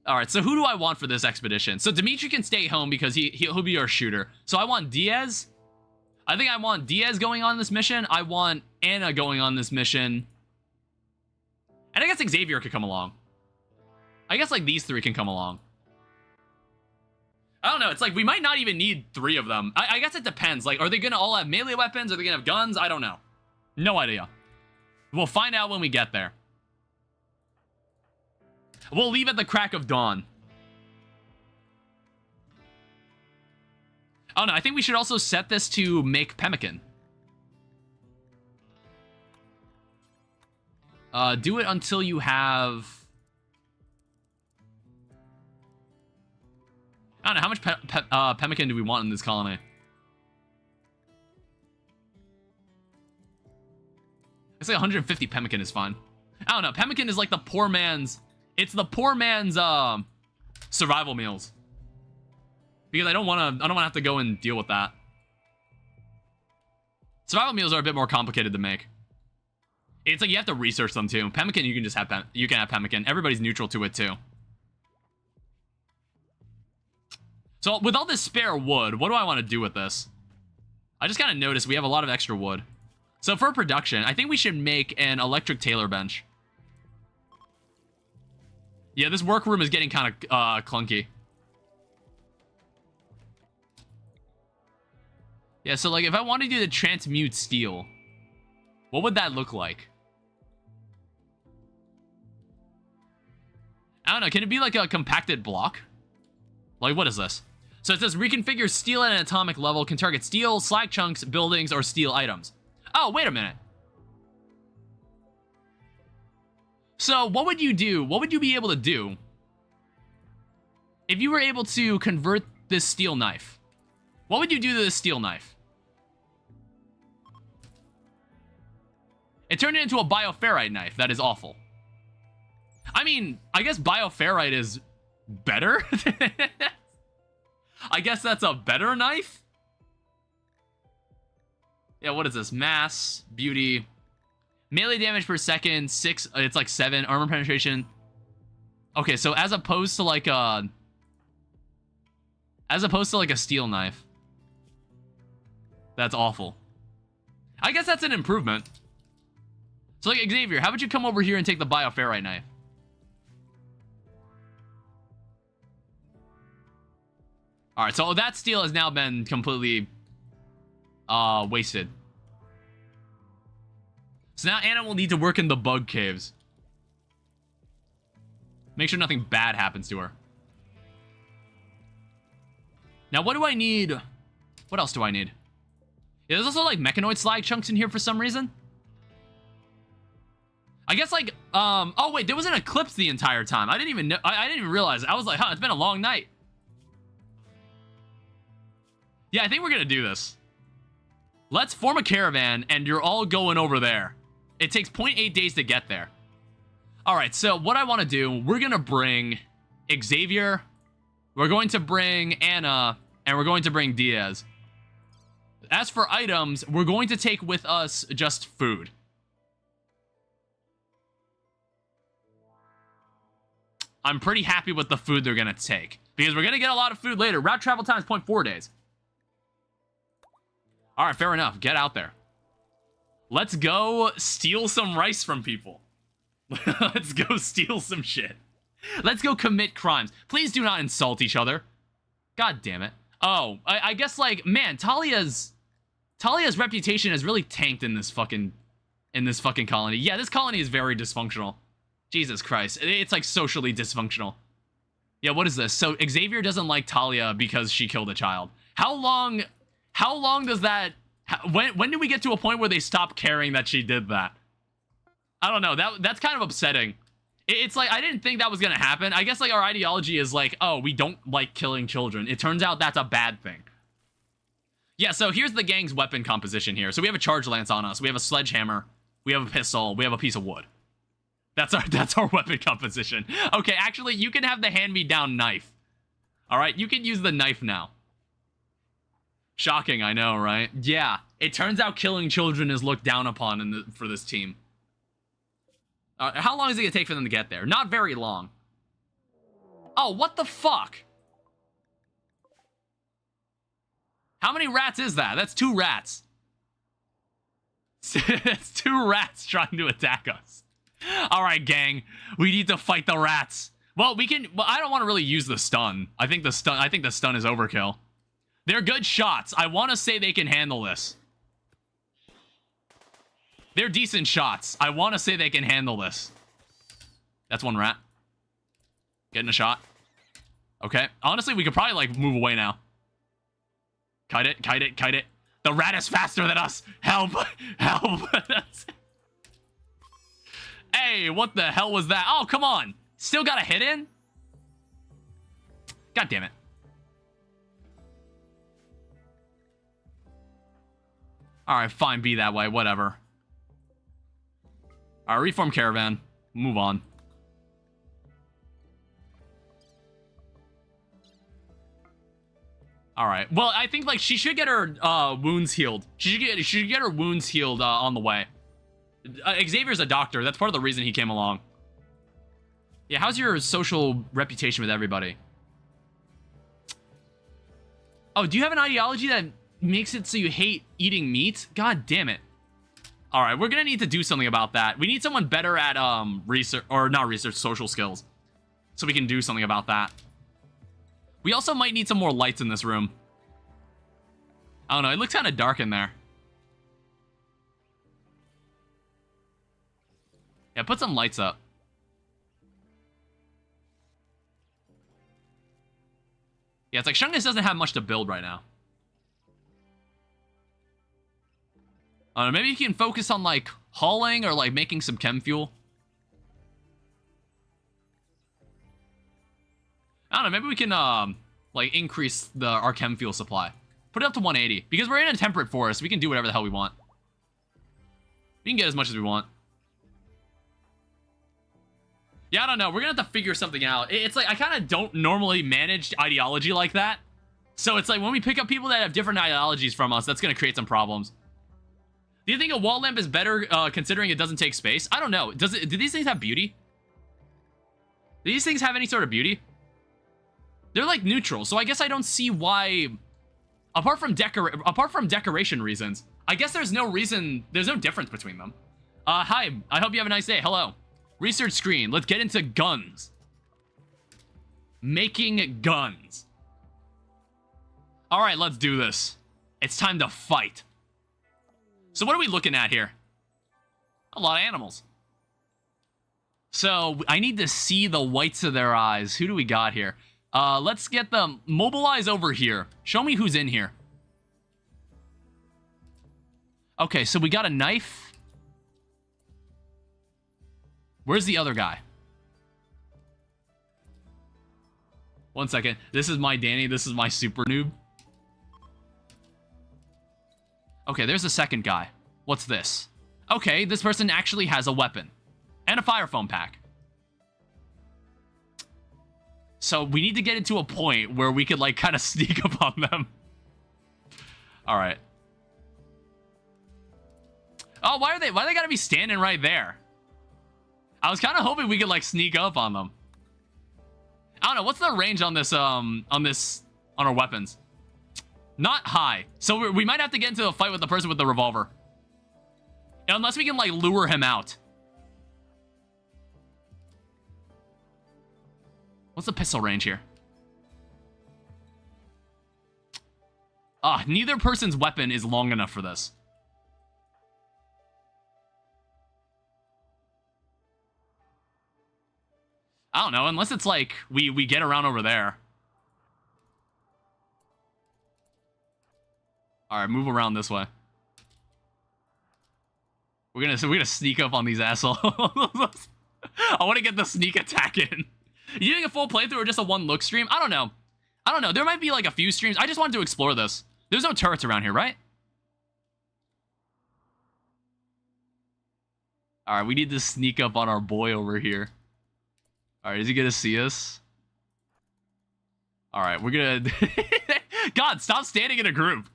Alright, so who do I want for this expedition? So Dimitri can stay home because he'll be our shooter. So I want Diaz. I think I want Diaz going on this mission. I want Anna going on this mission. And I guess Xavier could come along. I guess like these three can come along. I don't know. It's like we might not even need 3 of them. I guess it depends. Like, are they going to all have melee weapons? Are they going to have guns? I don't know. No idea. We'll find out when we get there. We'll leave at the crack of dawn. Oh, no. I think we should also set this to make pemmican. Do it until you have... I don't know, how much pemmican do we want in this colony? It's like 150 pemmican is fine. I don't know, pemmican is like the poor man's... It's the poor man's, survival meals. Because I don't want to have to go and deal with that. Survival meals are a bit more complicated to make. It's like you have to research them too. Pemmican, you can just have pemmican. Everybody's neutral to it too. So with all this spare wood, what do I want to do with this? I just kind of noticed we have a lot of extra wood. So for production, I think we should make an electric tailor bench. Yeah, this workroom is getting kind of clunky. Yeah, so like if I wanted you to transmute steel, what would that look like? I don't know, can it be like a compacted block? Like, what is this? So it says reconfigure steel at an atomic level, can target steel, slag chunks, buildings, or steel items. Oh, wait a minute. So what would you do? What would you be able to do if you were able to convert this steel knife? What would you do to this steel knife? It turned it into a bioferrite knife. That is awful. I mean, I guess bioferrite is better. I guess that's a better knife. Yeah, what is this? Mass, beauty, melee damage per second, 6. It's like 7 armor penetration. Okay, so as opposed to like a steel knife, that's awful. I guess that's an improvement. So like Xavier, how about you come over here and take the bioferrite knife? All right, so that steel has now been completely wasted. So now Anna will need to work in the bug caves. Make sure nothing bad happens to her. Now, what do I need? What else do I need? Yeah, there's also like mechanoid slag chunks in here for some reason. I guess like, oh wait, there was an eclipse the entire time. I didn't even know, I didn't even realize it. I was like, huh, it's been a long night. Yeah, I think we're gonna do this. Let's form a caravan, and you're all going over there. It takes 0.8 days to get there. All right, so what I want to do, we're gonna bring Xavier, we're going to bring Anna, and we're going to bring Diaz. As for items, we're going to take with us just food. I'm pretty happy with the food they're gonna take, because we're gonna get a lot of food later. Route travel time is 0.4 days. All right, fair enough. Get out there. Let's go steal some rice from people. Let's go steal some shit. Let's go commit crimes. Please do not insult each other. God damn it. Oh, I guess, like, man, Talia's reputation has really tanked in this fucking colony. Yeah, this colony is very dysfunctional. Jesus Christ. It's, like, socially dysfunctional. Yeah, what is this? So, Xavier doesn't like Talia because she killed a child. How long does that... When do we get to a point where they stop caring that she did that? I don't know. That's kind of upsetting. It's like, I didn't think that was going to happen. I guess, like, our ideology is like, oh, we don't like killing children. It turns out that's a bad thing. Yeah, so here's the gang's weapon composition here. So we have a charge lance on us. We have a sledgehammer. We have a pistol. We have a piece of wood. That's our weapon composition. Okay, actually, you can have the hand-me-down knife. All right, you can use the knife now. Shocking, I know, right? Yeah, it turns out killing children is looked down upon for this team. How long is it gonna take for them to get there? Not very long. Oh, what the fuck? How many rats is that? That's 2 rats. It's 2 rats trying to attack us. All right, gang, we need to fight the rats. Well, we can. Well, I don't want to really use the stun. I think the stun is overkill. They're good shots. I want to say they can handle this. They're decent shots. I want to say they can handle this. That's 1 rat. Getting a shot. Okay. Honestly, we could probably, like, move away now. Kite it, kite it, kite it. The rat is faster than us. Help. Help. Hey, what the hell was that? Oh, come on. Still got a hit in? God damn it. Alright, fine. Be that way. Whatever. Alright, reform caravan. Move on. Alright. Well, I think, like, she should get her wounds healed. She should get her wounds healed on the way. Xavier's a doctor. That's part of the reason he came along. Yeah, how's your social reputation with everybody? Oh, do you have an ideology that makes it so you hate eating meat? God damn it. Alright, we're gonna need to do something about that. We need someone better at, research, or not research, social skills. So we can do something about that. We also might need some more lights in this room. I don't know, it looks kind of dark in there. Yeah, put some lights up. Yeah, it's like Shungus doesn't have much to build right now. I don't know, maybe you can focus on, like, hauling or, like, making some chem fuel. I don't know, maybe we can, like, increase our chem fuel supply. Put it up to 180. Because we're in a temperate forest, we can do whatever the hell we want. We can get as much as we want. Yeah, I don't know. We're gonna have to figure something out. It's like, I kind of don't normally manage ideology like that. So it's like, when we pick up people that have different ideologies from us, that's gonna create some problems. Do you think a wall lamp is better, considering it doesn't take space? I don't know. Do these things have beauty? Do these things have any sort of beauty? They're, like, neutral, so I guess I don't see why... Apart from decoration reasons, I guess there's no difference between them. Hi, I hope you have a nice day. Hello. Research screen. Let's get into guns. Making guns. Alright, let's do this. It's time to fight. So what are we looking at here? A lot of animals. So I need to see the whites of their eyes. Who do we got here? Let's get them. Mobilize over here. Show me who's in here. Okay, so we got a knife. Where's the other guy? One second. This is my Danny. This is my super noob. Okay, there's the second guy. What's this? Okay, this person actually has a weapon. And a fire foam pack. So we need to get it to a point where we could, like, kind of sneak up on them. Alright. Oh, why they gotta be standing right there? I was kind of hoping we could, like, sneak up on them. I don't know, what's the range on this, on our weapons? Not high. So we might have to get into a fight with the person with the revolver. Unless we can, like, lure him out. What's the pistol range here? Neither person's weapon is long enough for this. I don't know, unless it's like we get around over there. Alright, move around this way. We're gonna sneak up on these assholes. I want to get the sneak attack in. You doing a full playthrough or just a one look stream? I don't know. I don't know. There might be like a few streams. I just wanted to explore this. There's no turrets around here, right? Alright, we need to sneak up on our boy over here. Alright, is he gonna see us? Alright, we're gonna... God, stop standing in a group.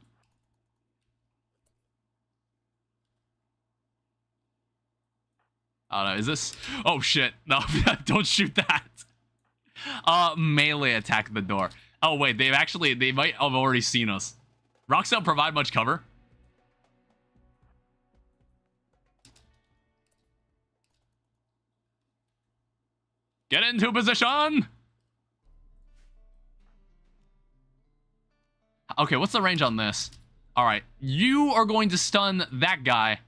I don't know, is this... Oh, shit. No, don't shoot that. Melee attack the door. Oh, wait, they might have already seen us. Rocks don't provide much cover. Get into position! Okay, what's the range on this? Alright, you are going to stun that guy.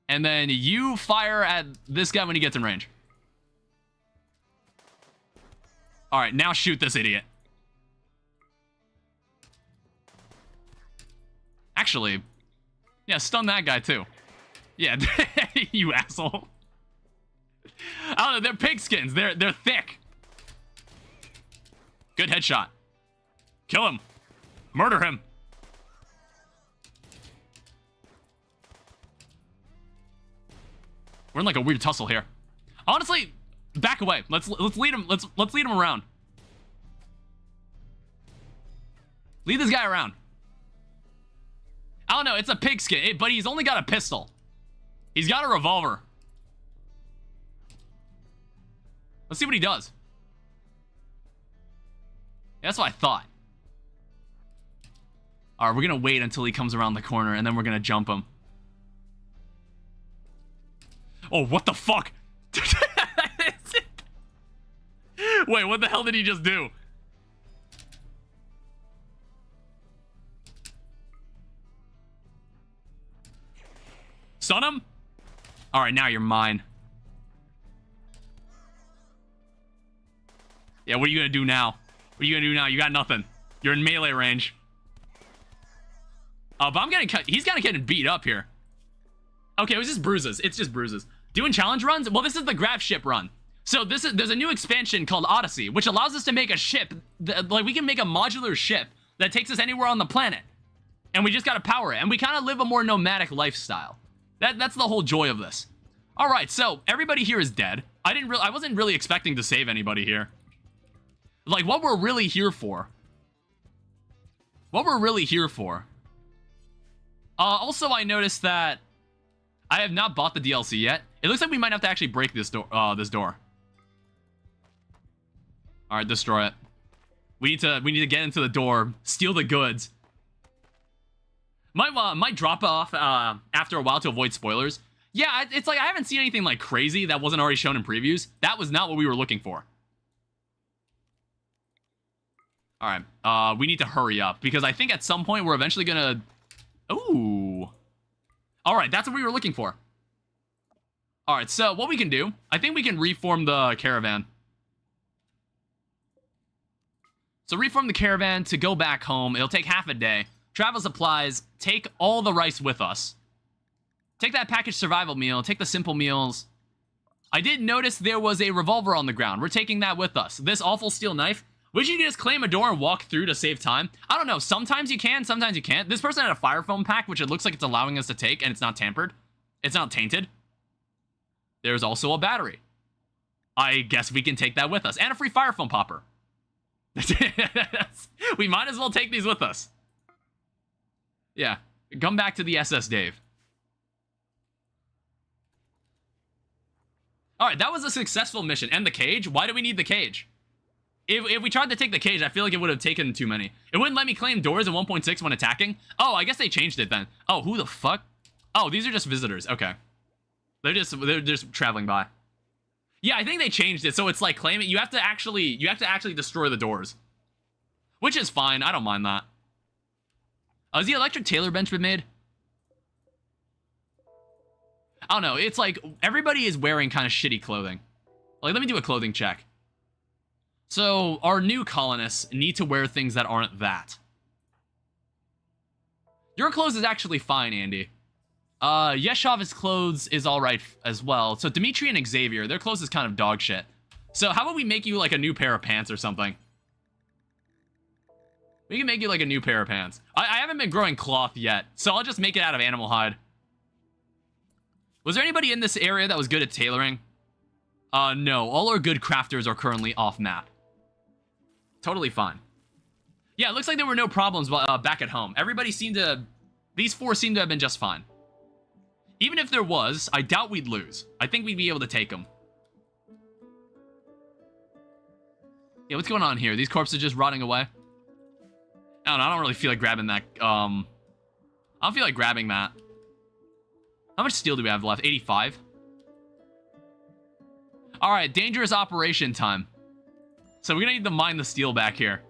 And then you fire at this guy when he gets in range. Alright, now shoot this idiot. Actually, yeah, stun that guy too. Yeah, you asshole. I don't know, they're pigskins. They're thick. Good headshot. Kill him. Murder him. We're in like a weird tussle here. Honestly, back away. Let's lead him. Let's lead him around. Lead this guy around. I don't know. It's a pigskin, but he's only got a pistol. He's got a revolver. Let's see what he does. Yeah, that's what I thought. Alright, we're gonna wait until he comes around the corner, and then we're gonna jump him. Oh, what the fuck? Wait, what the hell did he just do? Stun him? Alright, now you're mine. Yeah, what are you gonna do now? What are you gonna do now? You got nothing. You're in melee range. But I'm getting cut. He's kind of getting beat up here. Okay, it was just bruises. It's just bruises. Doing challenge runs? Well, this is the grab ship run. So there's a new expansion called Odyssey, which allows us to make a ship. Like, we can make a modular ship that takes us anywhere on the planet. And we just gotta power it. And we kind of live a more nomadic lifestyle. That's the whole joy of this. Alright, so everybody here is dead. I wasn't really expecting to save anybody here. Like, what we're really here for. What we're really here for. Also, I noticed that I have not bought the DLC yet. It looks like we might have to actually break this door. Alright, destroy it. We need to get into the door, steal the goods. Might drop off after a while to avoid spoilers. Yeah, it's like I haven't seen anything like crazy that wasn't already shown in previews. That was not what we were looking for. Alright, we need to hurry up, because I think at some point we're eventually gonna... Ooh. Alright, that's what we were looking for. Alright, so what we can do, I think we can reform the caravan. So reform the caravan to go back home. It'll take half a day. Travel supplies, take all the rice with us. Take that packaged survival meal, take the simple meals. I did notice there was a revolver on the ground. We're taking that with us. This awful steel knife. Would you just claim a door and walk through to save time? I don't know. Sometimes you can, sometimes you can't. This person had a fire foam pack, which it looks like it's allowing us to take, and it's not tampered. It's not tainted. There's also a battery. I guess we can take that with us. And a free fire foam popper. We might as well take these with us. Yeah. Come back to the SS Dave. Alright, that was a successful mission. And the cage? Why do we need the cage? If we tried to take the cage, I feel like it would have taken too many. It wouldn't let me claim doors at 1.6 when attacking. Oh, I guess they changed it then. Oh, who the fuck? Oh, these are just visitors. Okay. They're just traveling by. Yeah, I think they changed it, so it's like claim it. You have to actually destroy the doors. Which is fine. I don't mind that. Has the electric tailor bench been made? I don't know. It's like everybody is wearing kind of shitty clothing. Like, let me do a clothing check. So, our new colonists need to wear things that aren't that. Your clothes is actually fine, Andy. Yeshov's clothes is alright as well. So, Dimitri and Xavier, their clothes is kind of dog shit. So, how about we make you, like, a new pair of pants or something? We can make you, like, a new pair of pants. I haven't been growing cloth yet, so I'll just make it out of animal hide. Was there anybody in this area that was good at tailoring? No. All our good crafters are currently off-map. Totally fine. Yeah, it looks like there were no problems back at home. Everybody seemed to... These four seem to have been just fine. Even if there was, I doubt we'd lose. I think we'd be able to take them. Yeah, what's going on here? These corpses just rotting away? I don't know, I don't really feel like grabbing that. I don't feel like grabbing that. How much steel do we have left? 85? Alright, dangerous operation time. So we're gonna need to mine the steel back here.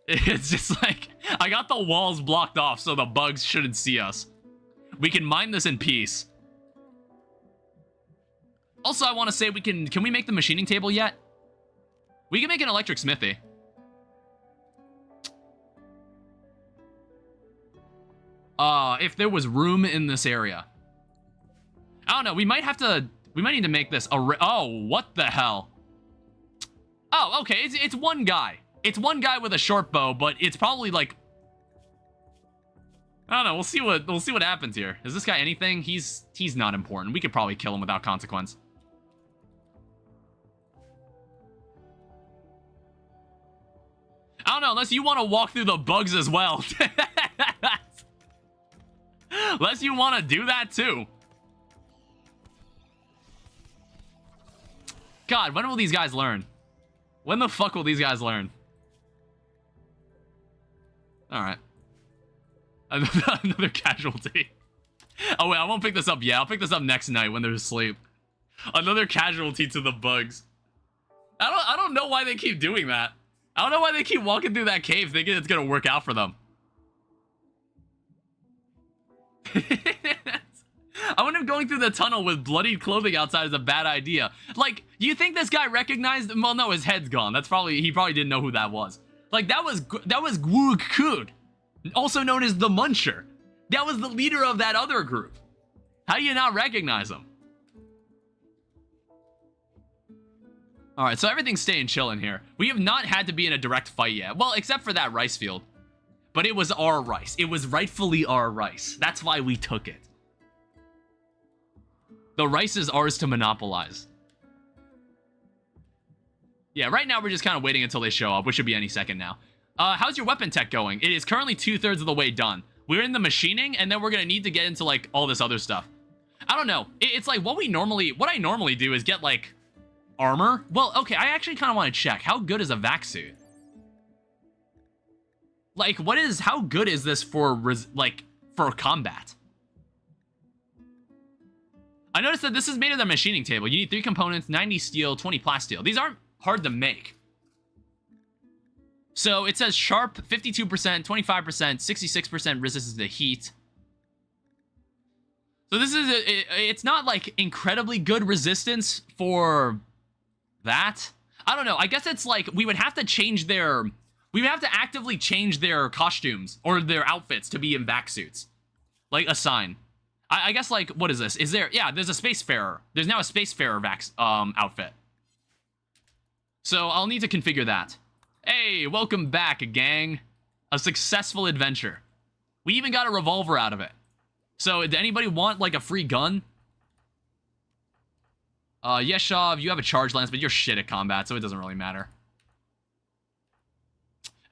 It's just like, I got the walls blocked off so the bugs shouldn't see us. We can mine this in peace. Also, I want to say can we make the machining table yet? We can make an electric smithy. If there was room in this area. I don't know, we might need to make this oh, what the hell? Oh, okay, it's one guy. It's one guy with a short bow, but it's probably like... I don't know, we'll see what happens here. Is this guy anything? He's not important. We could probably kill him without consequence. I don't know, unless you want to walk through the bugs as well. Unless you want to do that too. God, when will these guys learn? When the fuck will these guys learn? Alright. Another casualty. Oh wait, I won't pick this up yet. I'll pick this up next night when they're asleep. Another casualty to the bugs. I don't know why they keep doing that. I don't know why they keep walking through that cave thinking it's gonna work out for them. I wonder if going through the tunnel with bloodied clothing outside is a bad idea. Like, you think this guy recognized... Well, no, his head's gone. He probably didn't know who that was. Like, that was Gwug Kud, also known as the Muncher. That was the leader of that other group. How do you not recognize him? Alright, so everything's staying chill in here. We have not had to be in a direct fight yet. Well, except for that rice field. But it was our rice. It was rightfully our rice. That's why we took it. The rice is ours to monopolize. Yeah, right now we're just kind of waiting until they show up, which should be any second now. How's your weapon tech going? It is currently 2/3 of the way done. We're in the machining, and then we're gonna need to get into, like, all this other stuff. I don't know. It's like what I normally do is get, like, armor. Well, okay, I actually kind of want to check. How good is a vac suit? Like, how good is this for combat? I noticed that this is made of the machining table. You need 3 components, 90 steel, 20 plasteel. These aren't hard to make. So it says sharp, 52%, 25%, 66% resistance to heat. So this is, it's not like incredibly good resistance for that. I don't know. I guess it's like we would have to actively change their costumes or their outfits to be in vac suits. Like a sign. I guess, like, what is this? Yeah, there's a Spacefarer. There's now a Spacefarer outfit. So I'll need to configure that. Hey, welcome back, gang. A successful adventure. We even got a revolver out of it. So, did anybody want, like, a free gun? Yeshov, you have a charge lance, but you're shit at combat, so it doesn't really matter.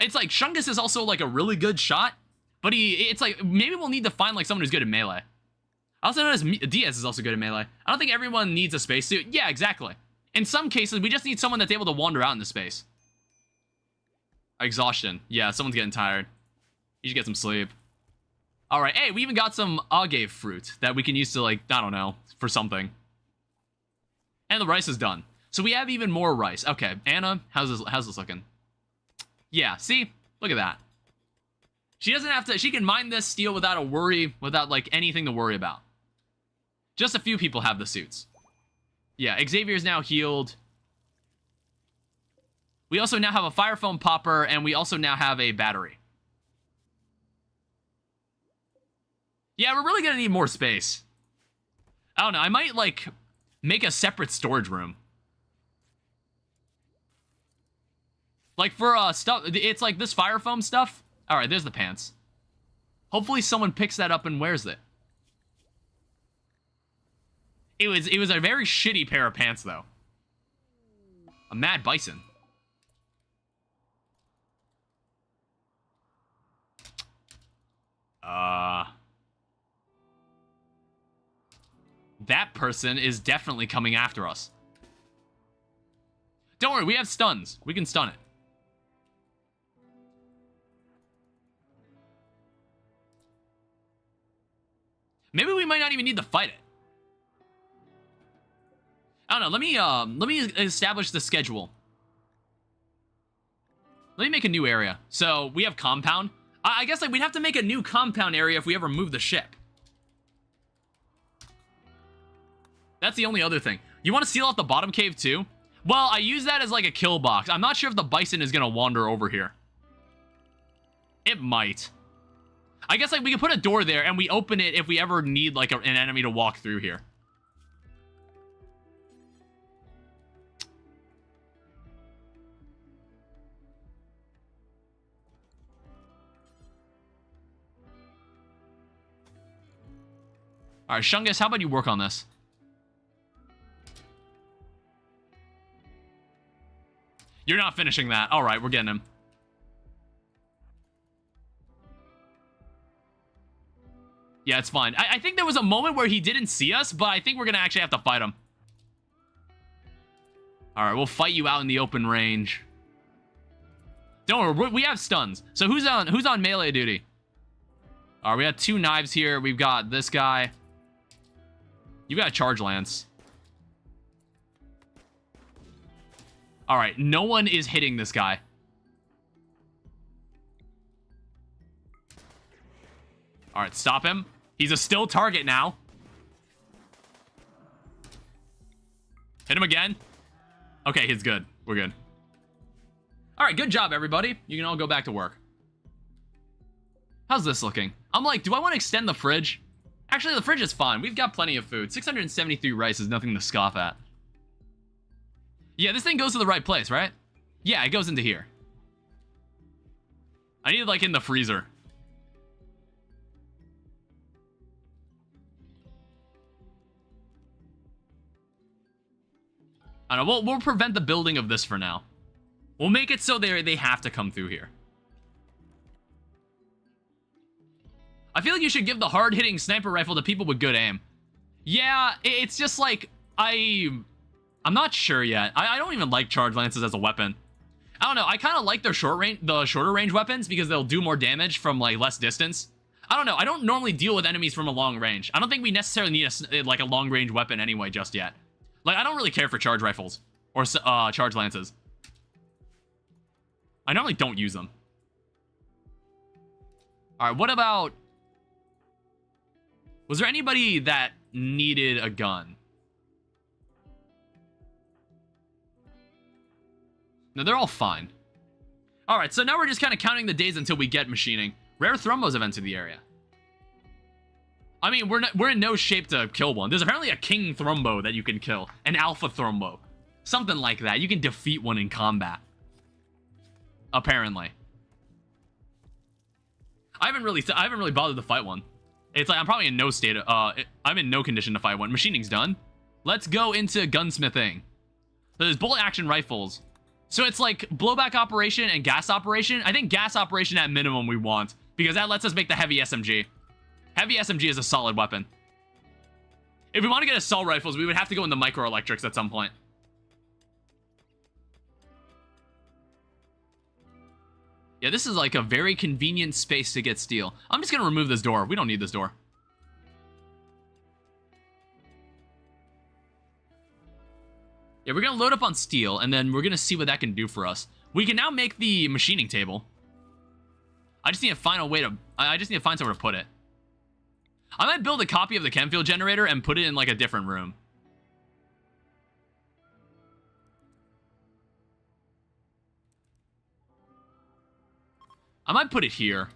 It's like, Shungus is also, like, a really good shot, but it's like, maybe we'll need to find, like, someone who's good at melee. I also noticed Diaz is also good at melee. I don't think everyone needs a spacesuit. Yeah, exactly. In some cases, we just need someone that's able to wander out into space. Exhaustion. Yeah, someone's getting tired. You should get some sleep. Alright, hey, we even got some agave fruit that we can use to, like, I don't know, for something. And the rice is done. So we have even more rice. Okay, Anna, how's this looking? Yeah, see? Look at that. She doesn't have to, she can mine this steel without a worry, without, like, anything to worry about. Just a few people have the suits. Yeah, Xavier's now healed. We also now have a fire foam popper, and we also now have a battery. Yeah, we're really gonna need more space. I don't know, I might, like, make a separate storage room. Like, for, stuff, it's like this fire foam stuff. Alright, there's the pants. Hopefully someone picks that up and wears it. It was a very shitty pair of pants, though. A mad bison. That person is definitely coming after us. Don't worry, we have stuns. We can stun it. Maybe we might not even need to fight it. I don't know. Let me establish the schedule. Let me make a new area. So we have compound. I guess like we'd have to make a new compound area if we ever move the ship. That's the only other thing. You want to seal off the bottom cave too? Well, I use that as like a kill box. I'm not sure if the bison is gonna wander over here. It might. I guess like we can put a door there and we open it if we ever need like an enemy to walk through here. All right, Shungus, how about you work on this? You're not finishing that. All right, we're getting him. Yeah, it's fine. I think there was a moment where he didn't see us, but I think we're going to actually have to fight him. All right, we'll fight you out in the open range. Don't worry, we have stuns. So who's on melee duty? All right, we got 2 knives here. We've got this guy. You got a charge lance. All right, no one is hitting this guy. All right, stop him. He's a still target now. Hit him again. Okay, he's good. We're good. All right, good job, everybody. You can all go back to work. How's this looking? I'm like, do I want to extend the fridge? Actually, the fridge is fine. We've got plenty of food. 673 rice is nothing to scoff at. Yeah, this thing goes to the right place, right? Yeah, it goes into here. I need it, like, in the freezer. I don't know, we'll prevent the building of this for now. We'll make it so they have to come through here. I feel like you should give the hard-hitting sniper rifle to people with good aim. Yeah, it's just like, I'm not sure yet. I don't even like charge lances as a weapon. I don't know, I kind of like the shorter range weapons because they'll do more damage from like less distance. I don't know, I don't normally deal with enemies from a long range. I don't think we necessarily need like a long range weapon anyway just yet. Like, I don't really care for charge rifles or charge lances. I normally don't use them. All right, what about... Was there anybody that needed a gun? No, they're all fine. All right, so now we're just kind of counting the days until we get machining. Rare Thrombos have entered the area. I mean, we're in no shape to kill one. There's apparently a King Thrombo that you can kill. An Alpha Thrombo. Something like that. You can defeat one in combat. Apparently. I haven't really bothered to fight one. It's like I'm probably in no state of, I'm in no condition to fight one. Machining's done. Let's go into gunsmithing. So there's bullet action rifles. So it's like blowback operation and gas operation. I think gas operation at minimum we want because that lets us make the heavy SMG. Heavy SMG is a solid weapon. If we want to get assault rifles, we would have to go into microelectrics at some point. Yeah, this is like a very convenient space to get steel. I'm just going to remove this door. We don't need this door. Yeah, we're going to load up on steel, and then we're going to see what that can do for us. We can now make the machining table. I just need to find a way to... I just need to find somewhere to put it. I might build a copy of the chem fuel generator and put it in, like, a different room. I might put it here.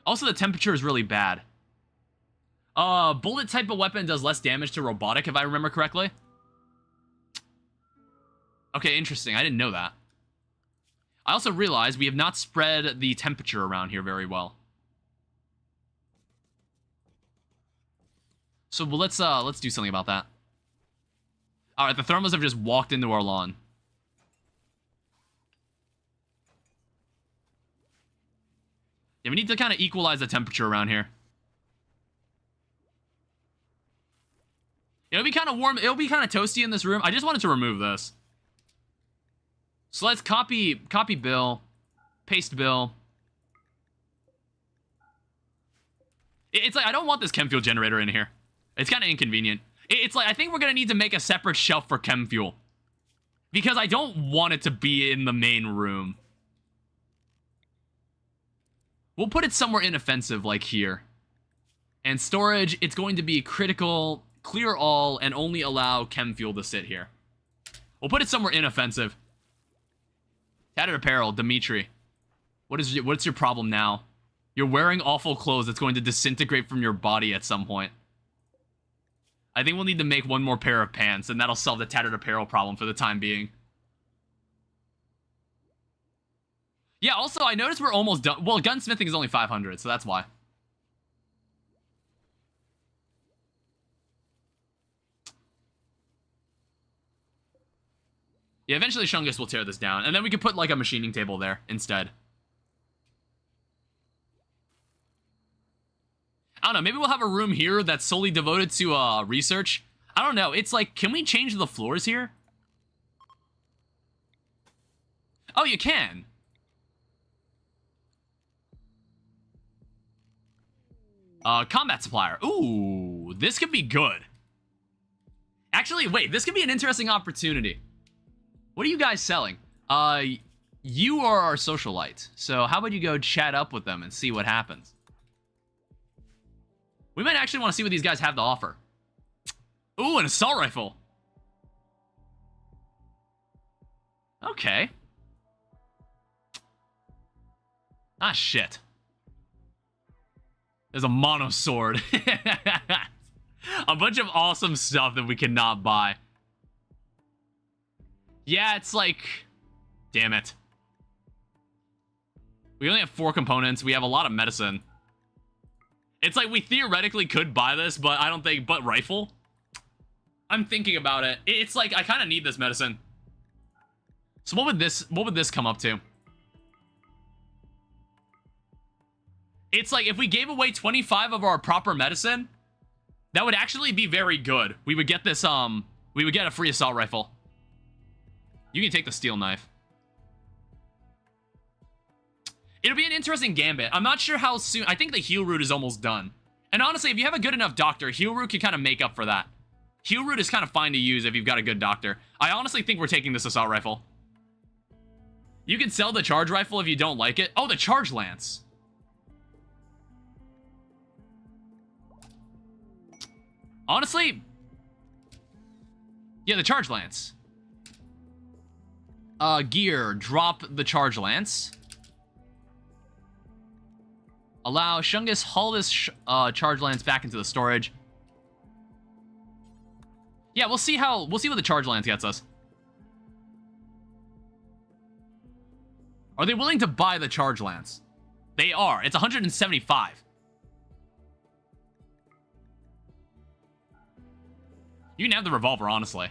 Also, the temperature is really bad. Bullet type of weapon does less damage to robotic, if I remember correctly. Okay, interesting. I didn't know that. I also realized we have not spread the temperature around here very well. So let's do something about that. Alright, the thermals have just walked into our lawn. Yeah, we need to kind of equalize the temperature around here. It'll be kind of warm. It'll be kind of toasty in this room. I just wanted to remove this. So let's copy Bill, paste Bill. It's like, I don't want this chem fuel generator in here. It's kind of inconvenient. It's like, I think we're going to need to make a separate shelf for chem fuel. Because I don't want it to be in the main room. We'll put it somewhere inoffensive, like here. And storage, it's going to be critical, clear all, and only allow chem fuel to sit here. We'll put it somewhere inoffensive. Tattered apparel, Dimitri. What's your problem now? You're wearing awful clothes that's going to disintegrate from your body at some point. I think we'll need to make one more pair of pants, and that'll solve the tattered apparel problem for the time being. Yeah, also, I noticed we're almost done. Well, gunsmithing is only 500, so that's why. Yeah, eventually Shungus will tear this down, and then we can put, like, a machining table there instead. I don't know, maybe we'll have a room here that's solely devoted to, research. I don't know, it's like, can we change the floors here? Oh, you can. Combat supplier. Ooh, this could be good. Actually, wait, this could be an interesting opportunity. What are you guys selling? You are our socialite. So how about you go chat up with them and see what happens? We might actually want to see what these guys have to offer. Ooh, an assault rifle. Okay. Ah, shit. There's a mono sword. A bunch of awesome stuff that we cannot buy. Yeah, it's like... Damn it. We only have 4 components. We have a lot of medicine. It's like we theoretically could buy this, but I don't think... But rifle? I'm thinking about it. It's like I kind of need this medicine. So what would this come up to? It's like if we gave away 25 of our proper medicine, that would actually be very good. We would get this, we would get a free assault rifle. You can take the steel knife. It'll be an interesting gambit. I'm not sure how soon. I think the heal route is almost done. And honestly, if you have a good enough doctor, heal route can kind of make up for that. Heal route is kind of fine to use if you've got a good doctor. I honestly think we're taking this assault rifle. You can sell the charge rifle if you don't like it. Oh, the charge lance. Honestly, yeah, the charge lance. Gear, drop the charge lance. Allow Shungus haul this charge lance back into the storage. Yeah, we'll see what the charge lance gets us. Are they willing to buy the charge lance? They are. It's 175. You can have the revolver, honestly.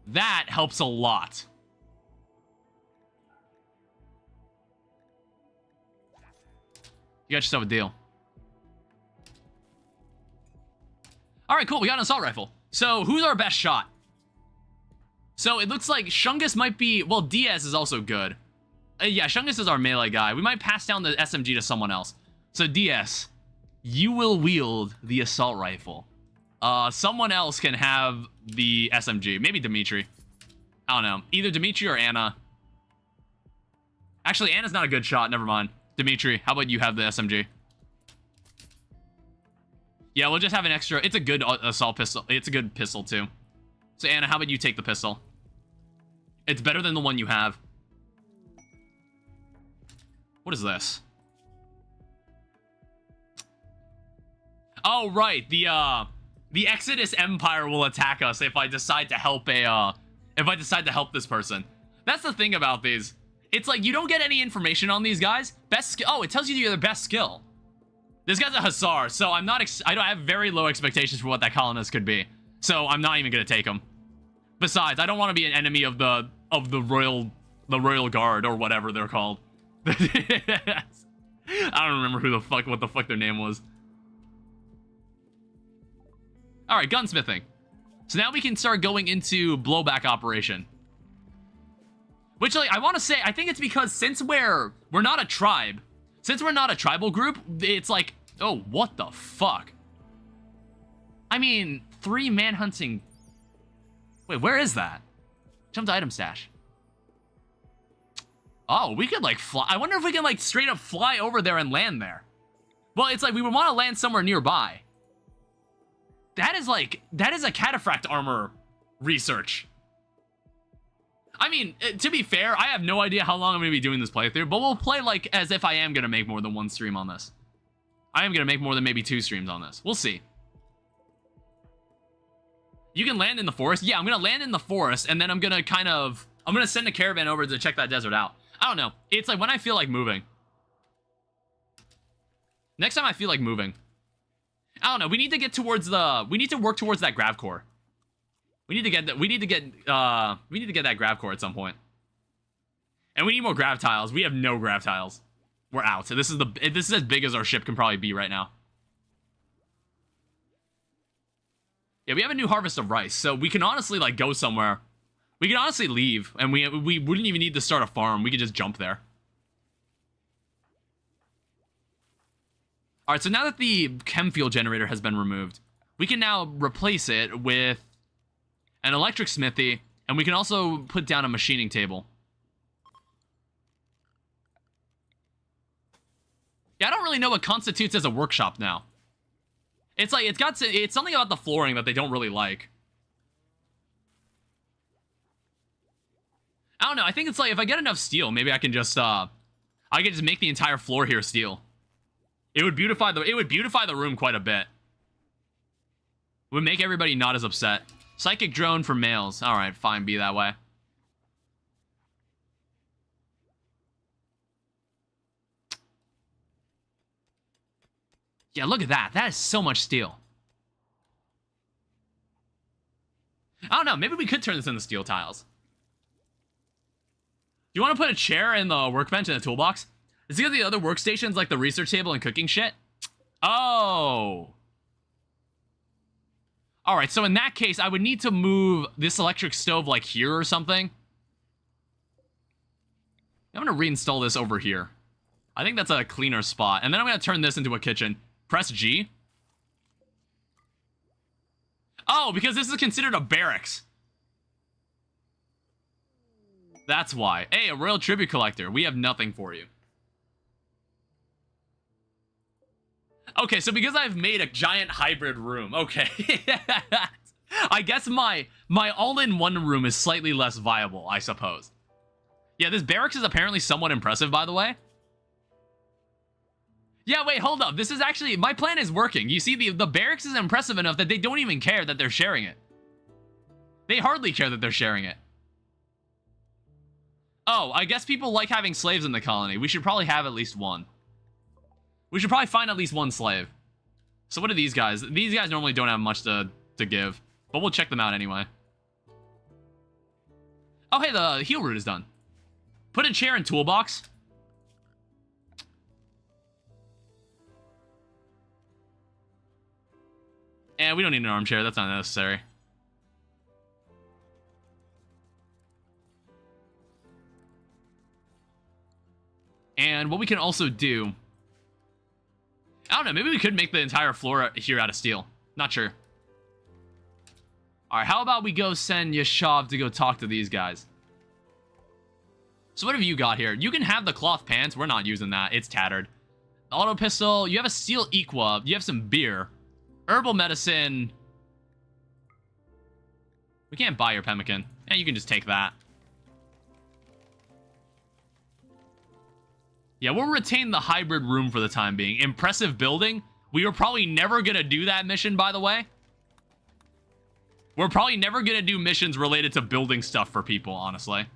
That helps a lot. You got yourself a deal. Alright, cool. We got an assault rifle. So, who's our best shot? So, it looks like Shungus might be... Well, DS is also good. Yeah, Shungus is our melee guy. We might pass down the SMG to someone else. So, DS, you will wield the assault rifle. Someone else can have the SMG. Maybe Dimitri. I don't know. Either Dimitri or Anna. Actually, Anna's not a good shot. Never mind. Dimitri, how about you have the SMG? Yeah, we'll just have an extra. It's a good assault pistol. It's a good pistol, too. So, Anna, how about you take the pistol? It's better than the one you have. What is this? Oh, right. The Exodus Empire will attack us if I decide to help this person. That's the thing about these. It's like you don't get any information on these guys. Oh, it tells you you're the best skill. This guy's a Hussar, so I have very low expectations for what that colonist could be. So I'm not even gonna take him. Besides, I don't want to be an enemy of the Royal Guard or whatever they're called. I don't remember what the fuck their name was. All right, gunsmithing. So now we can start going into blowback operation. Which, like, I want to say, I think it's because since we're not a tribe. Since we're not a tribal group, it's like, oh, what the fuck? I mean, 3 manhunting. Wait, where is that? Jump to item stash. Oh, we could, like, fly. I wonder if we can, like, straight up fly over there and land there. Well, it's like we would want to land somewhere nearby. That is a cataphract armor research. I mean, to be fair, I have no idea how long I'm going to be doing this playthrough, but we'll play like as if I am going to make more than 1 stream on this. I am going to make more than maybe 2 streams on this. We'll see. You can land in the forest. Yeah, I'm going to land in the forest, and then I'm going to send a caravan over to check that desert out. I don't know. It's like when I feel like moving. Next time I feel like moving. I don't know. We need to get towards we need to work towards that grav core. We need to get that grav core at some point. And we need more grav tiles. We have no grav tiles. We're out. So this is as big as our ship can probably be right now. Yeah, we have a new harvest of rice, so we can honestly like go somewhere. We can honestly leave, and we wouldn't even need to start a farm. We could just jump there. All right, so now that the chem fuel generator has been removed, we can now replace it with an electric smithy, and we can also put down a machining table. Yeah, I don't really know what constitutes as a workshop now. It's like it's something about the flooring that they don't really like. I don't know. I think it's like if I get enough steel, maybe I can just make the entire floor here steel. It would beautify the room quite a bit. It would make everybody not as upset. Psychic drone for males. All right, fine, be that way. Yeah, look at that. That is so much steel. I don't know. Maybe we could turn this into steel tiles. Do you want to put a chair in the workbench and a toolbox? Is it because the other workstations, like the research table and cooking shit? Oh. All right, so in that case, I would need to move this electric stove like here or something. I'm going to reinstall this over here. I think that's a cleaner spot. And then I'm going to turn this into a kitchen. Press G. Oh, because this is considered a barracks. That's why. Hey, a royal tribute collector. We have nothing for you. Okay, so because I've made a giant hybrid room, okay. I guess my all-in-one room is slightly less viable, I suppose. Yeah, this barracks is apparently somewhat impressive, by the way. Yeah, wait, hold up. This is actually, my plan is working. You see, the barracks is impressive enough that they don't even care that they're sharing it. They hardly care that they're sharing it. Oh, I guess people like having slaves in the colony. We should probably have at least one. We should probably find at least one slave. So what are these guys? These guys normally don't have much to give, but we'll check them out anyway. Oh, hey, the heal route is done. Put a chair in toolbox. And we don't need an armchair. That's not necessary. And what we can also do... I don't know. Maybe we could make the entire floor here out of steel. Not sure. Alright, how about we go send Yashav to go talk to these guys? So what have you got here? You can have the cloth pants. We're not using that. It's tattered. The auto pistol. You have a steel equa. You have some beer. Herbal medicine. We can't buy your pemmican. And you can just take that. Yeah, we'll retain the hybrid room for the time being. Impressive building. We were probably never going to do that mission, by the way. We're probably never going to do missions related to building stuff for people, honestly.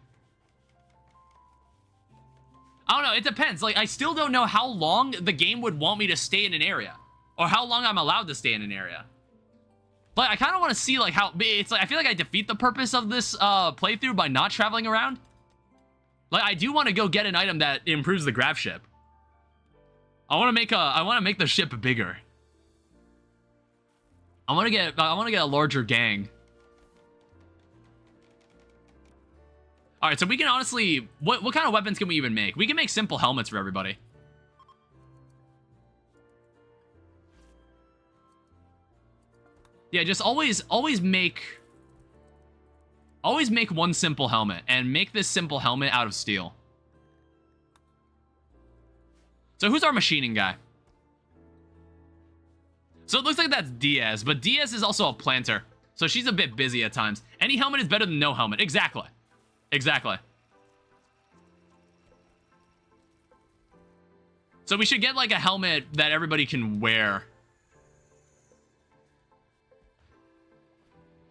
I don't know, it depends. Like, I still don't know how long the game would want me to stay in an area. Or how long I'm allowed to stay in an area. But I kind of want to see, like, how... It's like, I feel like I defeat the purpose of this playthrough by not traveling around. Like, I do want to go get an item that improves the grav ship. I want to make the ship bigger. I want to get a larger gang. All right, so we can honestly, what kind of weapons can we even make? We can make simple helmets for everybody. Yeah, just always make one simple helmet and make this simple helmet out of steel. So who's our machining guy? So it looks like that's Diaz, but Diaz is also a planter. So she's a bit busy at times. Any helmet is better than no helmet. Exactly. Exactly. So we should get like a helmet that everybody can wear.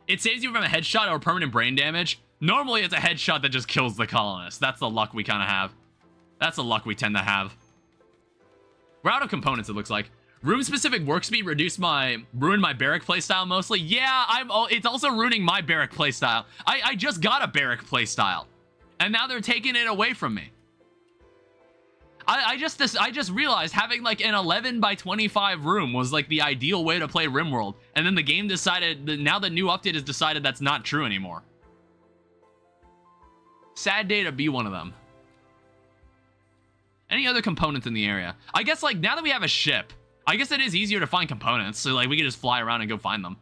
It saves you from a headshot or permanent brain damage. Normally it's a headshot that just kills the colonist. That's the luck we kind of have. That's the luck we tend to have. We're out of components, it looks like. Room-specific work speed ruined my barrack playstyle mostly. Yeah, it's also ruining my barrack playstyle. I just got a barrack playstyle, and now they're taking it away from me. I just realized having like an 11 by 25 room was like the ideal way to play RimWorld, and then the game decided that now the new update has decided that's not true anymore. Sad day to be one of them. Any other components in the area? I guess like now that we have a ship, I guess it is easier to find components, so like we can just fly around and go find them.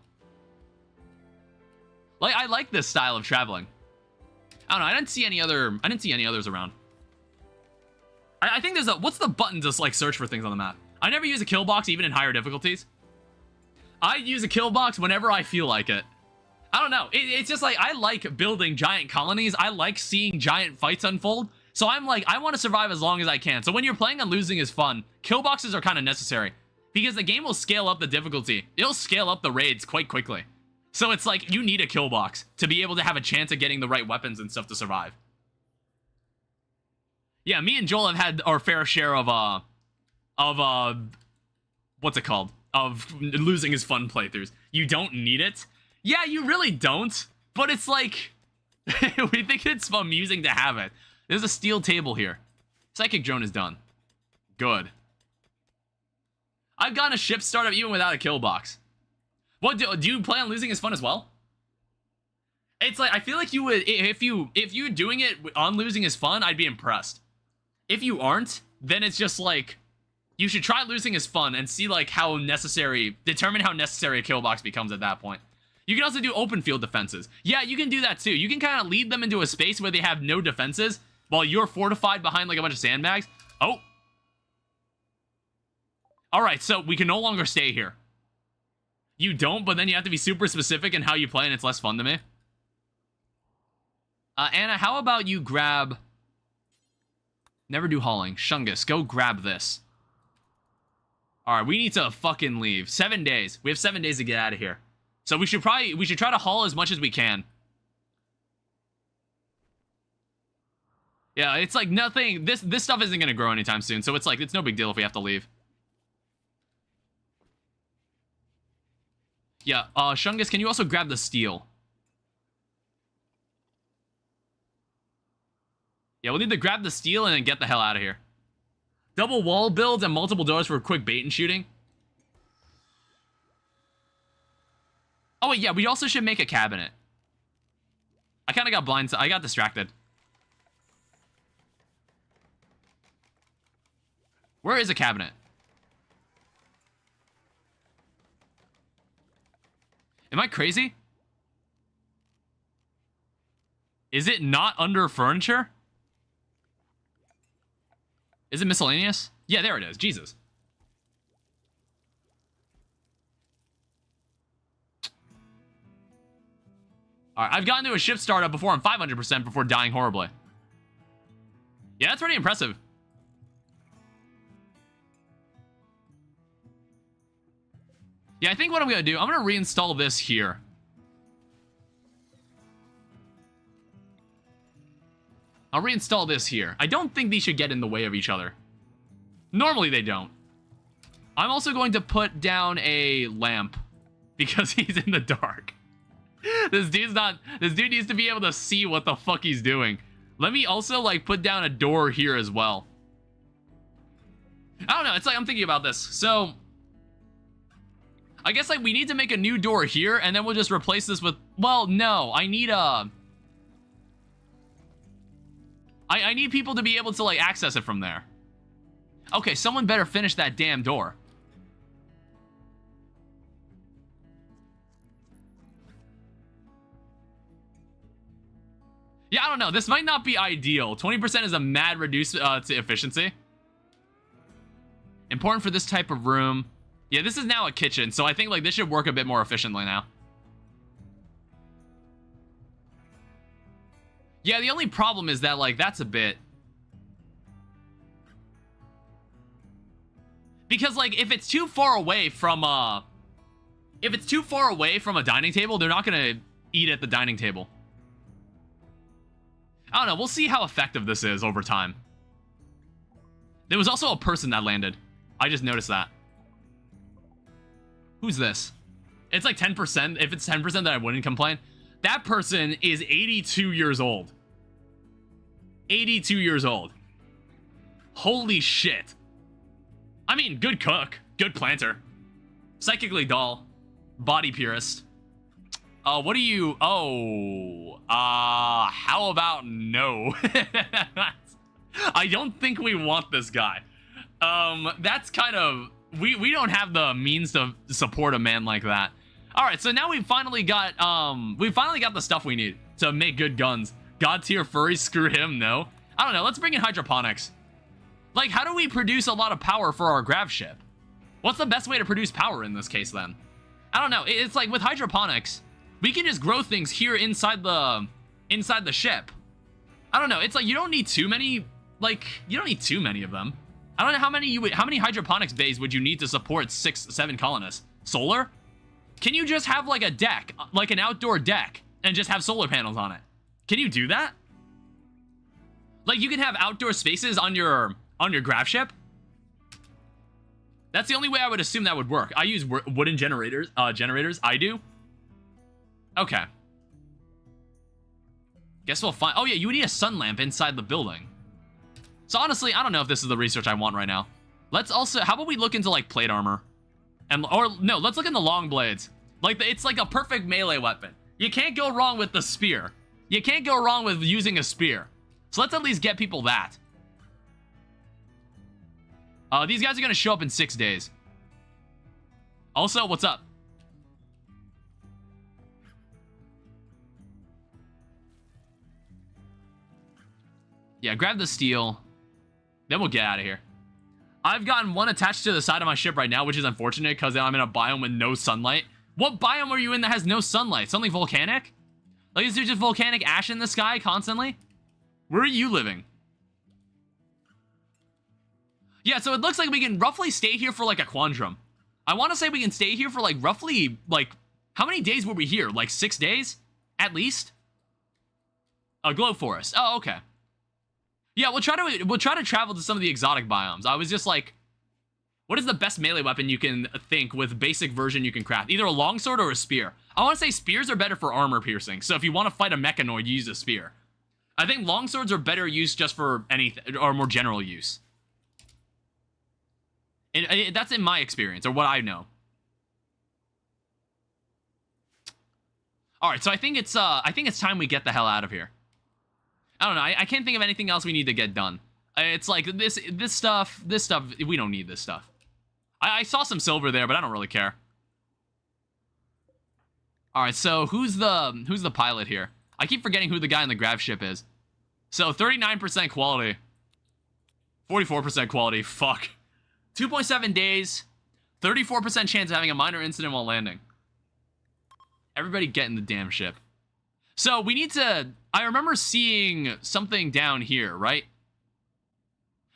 Like I like this style of traveling. I don't know, I didn't see any others around. I think there's a, what's the button to like search for things on the map? I never use a kill box even in higher difficulties. I use a kill box whenever I feel like it. I don't know, it's just like I like building giant colonies. I like seeing giant fights unfold. So I'm like, I want to survive as long as I can. So when you're playing on losing is fun, kill boxes are kind of necessary. Because the game will scale up the difficulty. It'll scale up the raids quite quickly. So it's like, you need a kill box to be able to have a chance of getting the right weapons and stuff to survive. Yeah, me and Joel have had our fair share of what's it called? Of losing is fun playthroughs. You don't need it. Yeah, you really don't. But it's like, we think it's amusing to have it. There's a steel table here. Psychic drone is done. Good. I've gotten a ship startup even without a kill box. What do you play on losing is fun as well? It's like I feel like you would if you doing it on losing is fun, I'd be impressed. If you aren't, then it's just like you should try losing is fun and see like how necessary, determine how necessary a kill box becomes at that point. You can also do open field defenses. Yeah, you can do that too. You can kind of lead them into a space where they have no defenses while you're fortified behind like a bunch of sandbags. Oh. Alright, so we can no longer stay here. You don't, but then you have to be super specific in how you play and it's less fun to me. Anna, how about you grab... Never do hauling. Shungus, go grab this. Alright, we need to fucking leave. 7 days. We have 7 days to get out of here. So we should try to haul as much as we can. Yeah, it's like nothing... This stuff isn't going to grow anytime soon, so it's like, it's no big deal if we have to leave. Yeah, Shungus, can you also grab the steel? Yeah, we'll need to grab the steel and then get the hell out of here. Double wall builds and multiple doors for quick bait and shooting. Oh, wait, yeah, we also should make a cabinet. I kind of got blindsided. I got distracted. Where is a cabinet? Am I crazy? Is it not under furniture? Is it miscellaneous? Yeah, there it is. Jesus. All right, I've gotten to a ship startup before on 500% before dying horribly. Yeah, that's pretty impressive. Yeah, I think what I'm going to do, I'm going to reinstall this here. I'll reinstall this here. I don't think these should get in the way of each other. Normally they don't. I'm also going to put down a lamp because he's in the dark. This dude needs to be able to see what the fuck he's doing. Let me also, like, put down a door here as well. I don't know, it's like I'm thinking about this. So, I guess, like, we need to make a new door here, and then we'll just replace this with... Well, no, I need a... I need people to be able to, like, access it from there. Okay, someone better finish that damn door. Yeah, I don't know. This might not be ideal. 20% is a mad reduce to efficiency. Important for this type of room. Yeah, this is now a kitchen, so I think, like, this should work a bit more efficiently now. Yeah, the only problem is that, like, that's a bit... Because, like, if it's too far away from a dining table, they're not gonna eat at the dining table. I don't know, we'll see how effective this is over time. There was also a person that landed. I just noticed that. Who's this? It's like 10%. If it's 10%, then I wouldn't complain. That person is 82 years old. 82 years old. Holy shit. I mean, good cook. Good planter. Psychically dull. Body purist. What do you... Oh. How about no? I don't think we want this guy. That's kind of... We don't have the means to support a man like that. Alright, so now we've finally got the stuff we need to make good guns. God tier furry, screw him, no. I don't know, let's bring in hydroponics. Like, how do we produce a lot of power for our grav ship? What's the best way to produce power in this case, then? I don't know, it's like with hydroponics, we can just grow things here inside the ship. I don't know, it's like you don't need too many, like, you don't need too many of them. I don't know how many hydroponics bays would you need to support 6-7 colonists? Solar? Can you just have, like, a deck, like an outdoor deck, and just have solar panels on it? Can you do that? Like, you can have outdoor spaces on your grav ship? That's the only way I would assume that would work. I use wooden generators. I do. Okay. Guess we'll find... Oh, yeah, you would need a sun lamp inside the building. So, honestly, I don't know if this is the research I want right now. Let's also... How about we look into, like, plate armor? Or, no, let's look into long blades. Like, it's like a perfect melee weapon. You can't go wrong with the spear. You can't go wrong with using a spear. So let's at least get people that. These guys are going to show up in 6 days. Also, what's up? Yeah, grab the steel. Then we'll get out of here. I've gotten one attached to the side of my ship right now, which is unfortunate because I'm in a biome with no sunlight. What biome are you in that has no sunlight? Something volcanic? Like, is there just volcanic ash in the sky constantly? Where are you living? Yeah, so it looks like we can roughly stay here for, like, a quandrum. I want to say we can stay here for, like, roughly, like, how many days were we here? Like, 6 days? At least? A glow forest. Oh, okay. Yeah, we'll try to travel to some of the exotic biomes. I was just like, what is the best melee weapon you can think with basic version you can craft? Either a longsword or a spear. I want to say spears are better for armor piercing. So if you want to fight a mechanoid, you use a spear. I think longswords are better used just for anything, or more general use. And that's in my experience, or what I know. All right, so I think it's time we get the hell out of here. I don't know. I can't think of anything else we need to get done. It's like this stuff. We don't need this stuff. I saw some silver there, but I don't really care. All right, so who's the pilot here? I keep forgetting who the guy in the grav ship is. So 39% quality. 44% quality. Fuck. 2.7 days. 34% chance of having a minor incident while landing. Everybody get in the damn ship. So we need to... I remember seeing something down here, right?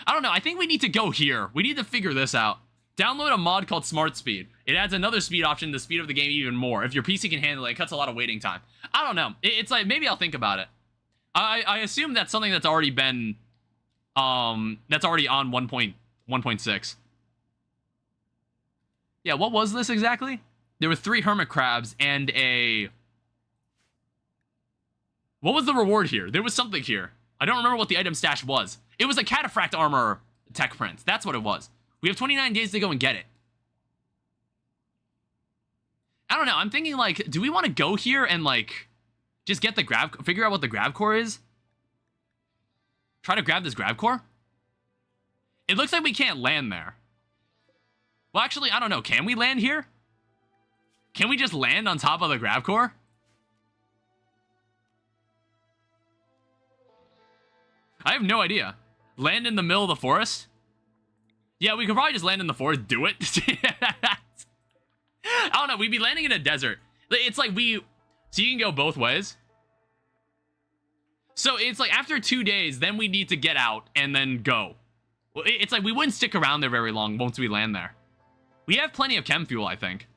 I don't know. I think we need to go here. We need to figure this out. Download a mod called Smart Speed. It adds another speed option to speed of the game even more. If your PC can handle it, it cuts a lot of waiting time. I don't know. It's like, maybe I'll think about it. I assume that's something that's already been... that's already on 1.6. Yeah, what was this exactly? There were 3 hermit crabs and a... What was the reward here? There was something here. I don't remember what the item stash was. It was a cataphract armor tech print. That's what it was. We have 29 days to go and get it. I don't know. I'm thinking, like, do we want to go here and, like, just get the grab... Figure out what the grab core is? Try to grab this grab core? It looks like we can't land there. Well, actually, I don't know. Can we land here? Can we just land on top of the grab core? I have no idea. Land in the middle of the forest? Yeah, we could probably just land in the forest. Do it. I don't know. We'd be landing in a desert. It's like we... So you can go both ways. So it's like after 2 days, then we need to get out and then go. Well, it's like we wouldn't stick around there very long once we land there. We have plenty of chem fuel, I think.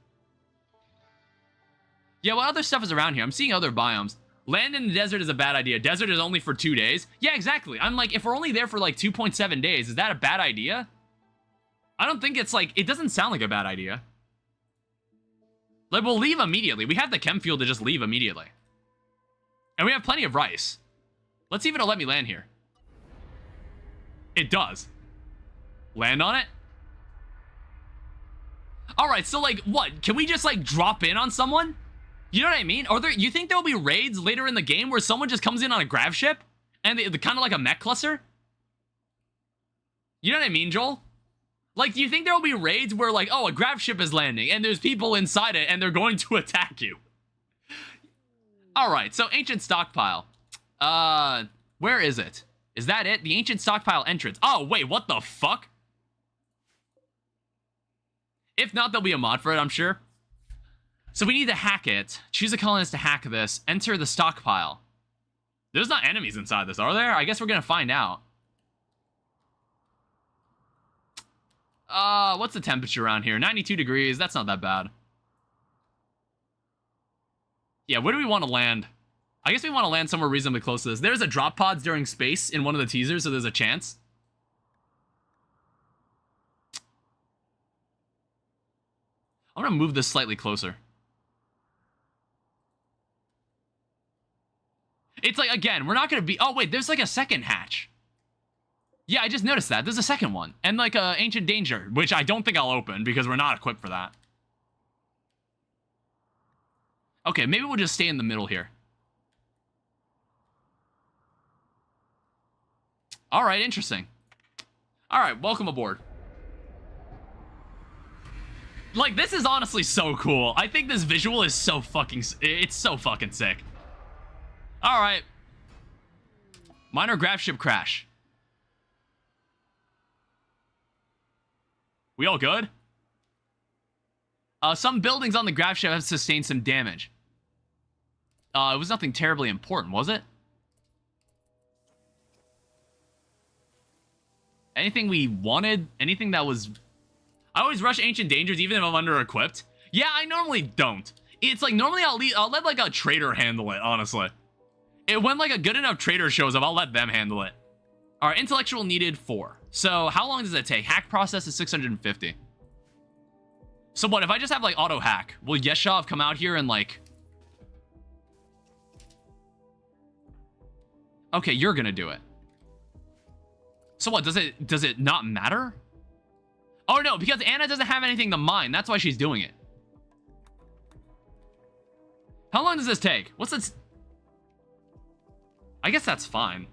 Yeah, what other stuff is around here? I'm seeing other biomes. Land in the desert is a bad idea. Desert is only for 2 days. Yeah, exactly. I'm like, if we're only there for like 2.7 days, is that a bad idea? I don't think it's like, it doesn't sound like a bad idea. Like, we'll leave immediately. We have the chem fuel to just leave immediately. And we have plenty of rice. Let's see if it'll let me land here. It does. Land on it? Alright, so like, what? Can we just like drop in on someone? You know what I mean? Or there, you think there'll be raids later in the game where someone just comes in on a grav ship? And they're kind of like a mech cluster? You know what I mean, Joel? Like, do you think there'll be raids where like, oh, a grav ship is landing and there's people inside it and they're going to attack you? Alright, so ancient stockpile. Where is it? Is that it? The ancient stockpile entrance. Oh, wait, what the fuck? If not, there'll be a mod for it, I'm sure. So we need to hack it. Choose a colonist to hack this. Enter the stockpile. There's not enemies inside this, are there? I guess we're gonna find out. What's the temperature around here? 92 degrees. That's not that bad. Yeah, where do we want to land? I guess we want to land somewhere reasonably close to this. There's a drop pods during space in one of the teasers, so there's a chance. I'm gonna move this slightly closer. It's like, again, we're not gonna be... Oh, wait, there's like a second hatch. Yeah, I just noticed that. There's a second one. And like a Ancient Danger, which I don't think I'll open because we're not equipped for that. Okay, maybe we'll just stay in the middle here. Alright, interesting. Alright, welcome aboard. Like, this is honestly so cool. I think this visual is so fucking... It's so fucking sick. Alright. Minor grav ship crash. We all good? Some buildings on the grav ship have sustained some damage. It was nothing terribly important, was it? Anything we wanted? Anything that was... I always rush Ancient Dangers even if I'm under-equipped. Yeah, I normally don't. It's like, normally I'll let like a trader handle it, honestly. When like a good enough trader shows up, I'll let them handle it. Alright, intellectual needed 4. So how long does it take? Hack process is 650. So what, if I just have like auto hack, will Yeshov come out here and like... Okay, you're gonna do it. So what, does it not matter? Oh no, because Anna doesn't have anything to mine. That's why she's doing it. How long does this take? What's this? I guess that's fine.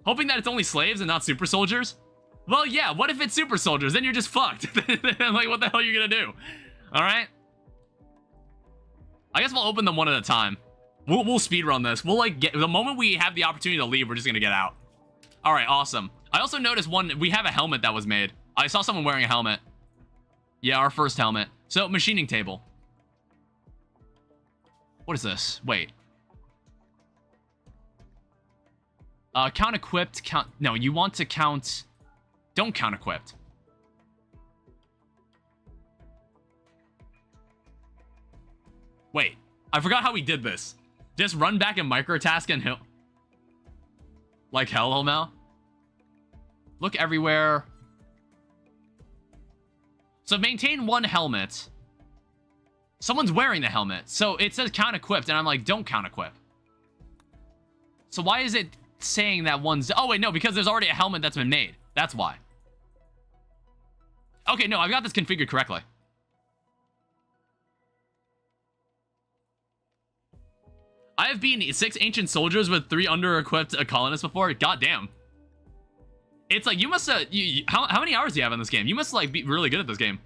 Hoping that it's only slaves and not super soldiers? Well, yeah, what if it's super soldiers? Then you're just fucked. Like, what the hell are you gonna do? Alright? I guess we'll open them one at a time. We'll speedrun this. We'll, like, the moment we have the opportunity to leave, we're just gonna get out. All right, awesome. I also noticed we have a helmet that was made. I saw someone wearing a helmet. Yeah, our first helmet. So, machining table. What is this? Wait. Count equipped, no, you want to count, don't count equipped. Wait, I forgot how we did this. Just run back and microtask and he'll, like hell now. Look everywhere. So maintain one helmet. Someone's wearing the helmet. So it says count equipped and I'm like, don't count equip. So why is it saying that one's... Oh, wait, no, because there's already a helmet that's been made. That's why. Okay, no, I've got this configured correctly. I have beaten 6 ancient soldiers with 3 under-equipped colonists before. God damn. It's like, you must... how many hours do you have in this game? You must, like, be really good at this game.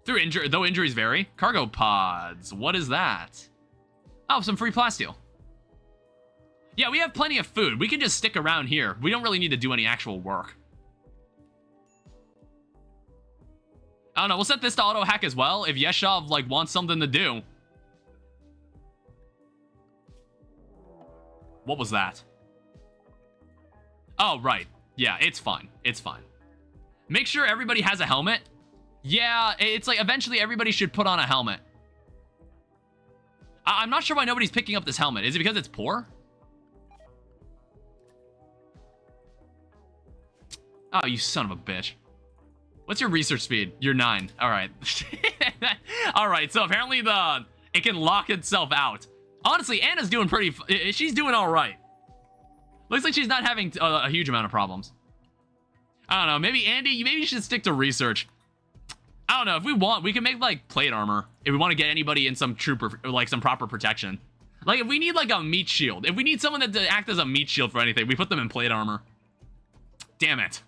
Though injuries vary. Cargo pods. What is that? Oh, some free plasteel. Yeah, we have plenty of food. We can just stick around here. We don't really need to do any actual work. I don't know. We'll set this to auto hack as well if Yeshov, like, wants something to do. What was that? Oh, right. Yeah, it's fine. It's fine. Make sure everybody has a helmet. Yeah, it's like eventually everybody should put on a helmet. I'm not sure why nobody's picking up this helmet. Is it because it's poor? Oh, you son of a bitch. What's your research speed? You're 9. All right. All right, so apparently it can lock itself out. Honestly, Anna's doing she's doing all right. Looks like she's not having a huge amount of problems. I don't know, maybe Andy, maybe you should stick to research. I don't know, if we want, we can make, like, plate armor. If we want to get anybody in some like, some proper protection. Like, if we need, like, a meat shield. If we need someone to act as a meat shield for anything, we put them in plate armor. Damn it.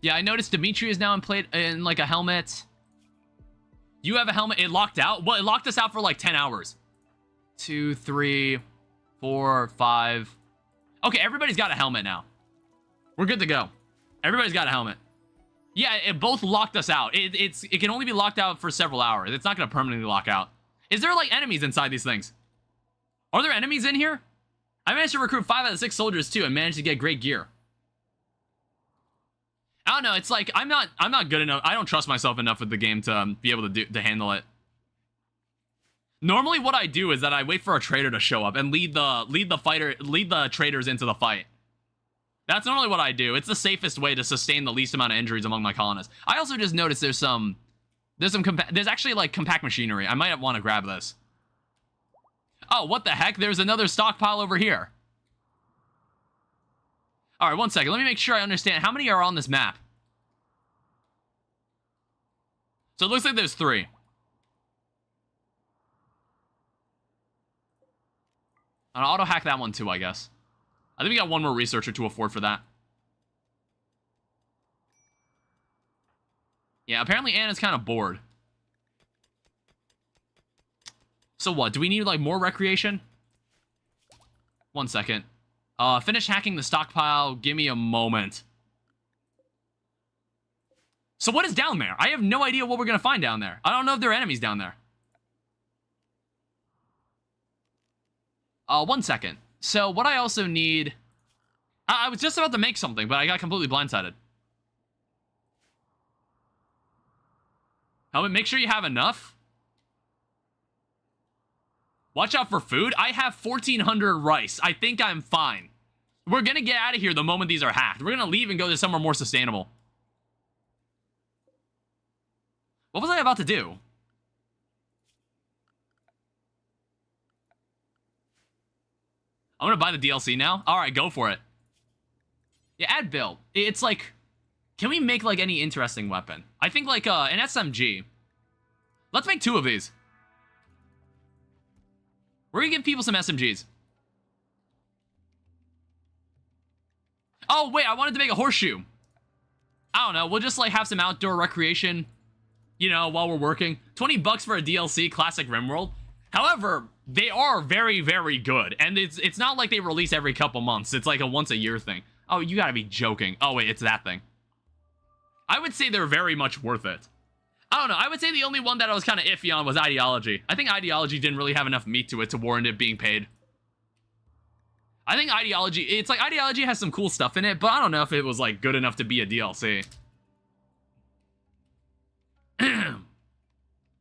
Yeah, I noticed Dimitri is now in like a helmet. You have a helmet. It locked out? Well, it locked us out for like 10 hours. 2, 3, 4, 5. Okay, everybody's got a helmet now. We're good to go. Everybody's got a helmet. Yeah, it both locked us out. It can only be locked out for several hours. It's not going to permanently lock out. Is there like enemies inside these things? Are there enemies in here? I managed to recruit 5 out of 6 soldiers too and managed to get great gear. I don't know, it's like, I'm not good enough. I don't trust myself enough with the game to be able to handle it. Normally what I do is that I wait for a trader to show up and lead the traders into the fight. That's normally what I do. It's the safest way to sustain the least amount of injuries among my colonists. I also just noticed there's actually like compact machinery. I might want to grab this. Oh, what the heck? There's another stockpile over here. All right, one second. Let me make sure I understand. How many are on this map? So it looks like there's 3. I'll auto-hack that one too, I guess. I think we got one more researcher to afford for that. Yeah, apparently Anna's kind of bored. So what? Do we need, like, more recreation? One second. Finish hacking the stockpile. Give me a moment. So what is down there? I have no idea what we're going to find down there. I don't know if there are enemies down there. One second. So what I also need... I was just about to make something, but I got completely blindsided. Helmet, make sure you have enough. Watch out for food. I have 1,400 rice. I think I'm fine. We're going to get out of here the moment these are hacked. We're going to leave and go to somewhere more sustainable. What was I about to do? I'm going to buy the DLC now. All right, go for it. Yeah, add build. It's like, can we make like any interesting weapon? I think like an SMG. Let's make 2 of these. We're going to give people some SMGs. Oh, wait, I wanted to make a horseshoe. I don't know, we'll just like have some outdoor recreation, you know, while we're working. 20 bucks for a DLC, classic RimWorld. However, they are very, very good. And it's not like they release every couple months. It's like a once a year thing. Oh, you gotta be joking. Oh, wait, it's that thing. I would say they're very much worth it. I don't know. I would say the only one that I was kind of iffy on was Ideology. I think Ideology didn't really have enough meat to it to warrant it being paid. I think Ideology, it's like Ideology has some cool stuff in it, but I don't know if it was like good enough to be a DLC. Or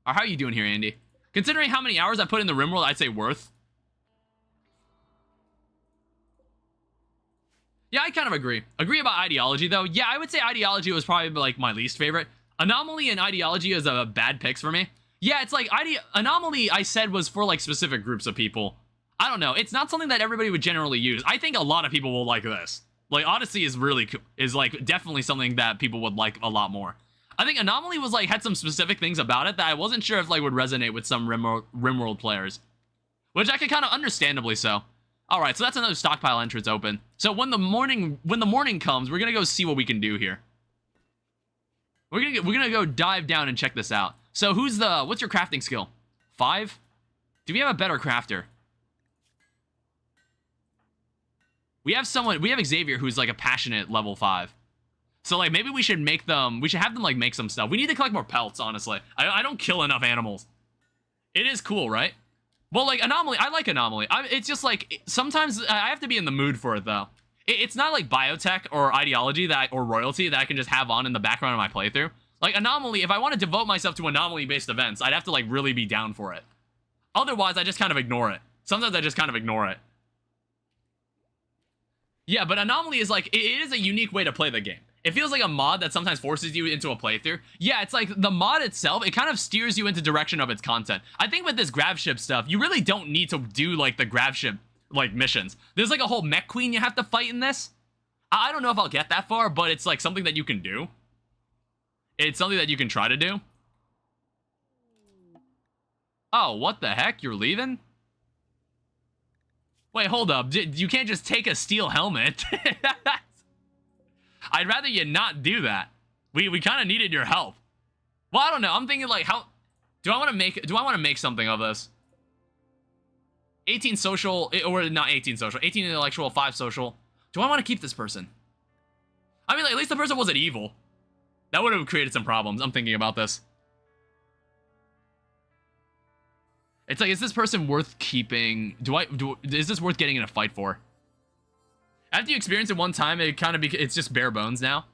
how are you doing here, Andy? Considering how many hours I put in the RimWorld, I'd say worth. Yeah, I kind of agree. Agree about Ideology, though. Yeah, I would say Ideology was probably like my least favorite. Anomaly and Ideology is a bad picks for me. Yeah, it's like Anomaly I said was for like specific groups of people. I don't know. It's not something that everybody would generally use. I think a lot of people will like this. Like Odyssey is really cool. Is like definitely something that people would like a lot more. I think Anomaly was like had some specific things about it that I wasn't sure if like would resonate with some RimWorld players, which I could kind of understandably so. All right, so that's another stockpile entrance open. So when the morning comes, we're gonna go see what we can do here. We're gonna go dive down and check this out. So what's your crafting skill? 5? Do we have a better crafter? We have Xavier who's like a passionate level 5. So like maybe we should have them like make some stuff. We need to collect more pelts, honestly. I don't kill enough animals. It is cool, right? Well, like Anomaly, I like Anomaly. It's just like sometimes I have to be in the mood for it though. It's not like Biotech or Ideology or Royalty that I can just have on in the background of my playthrough. Like Anomaly, if I want to devote myself to Anomaly-based events, I'd have to like really be down for it. Otherwise, I just kind of ignore it. Sometimes I just kind of ignore it. Yeah, but Anomaly is like, it is a unique way to play the game. It feels like a mod that sometimes forces you into a playthrough. Yeah, it's like the mod itself, it kind of steers you into direction of its content. I think with this grab ship stuff, you really don't need to do like the grab ship like missions. There's like a whole mech queen you have to fight in this. I don't know if I'll get that far, but it's like something that you can do. It's something that you can try to do. Oh, what the heck? You're leaving? Wait, hold up. You can't just take a steel helmet. I'd rather you not do that. We kind of needed your help. Well, I don't know. I'm thinking like how do I want to make something of this? 18 social or not 18 social, 18 intellectual, 5 social. Do I want to keep this person? I mean, like, at least the person wasn't evil. That would have created some problems. I'm thinking about this. It's like, is this person worth keeping? Is this worth getting in a fight for? After you experience it one time, it kind of it's just bare bones now.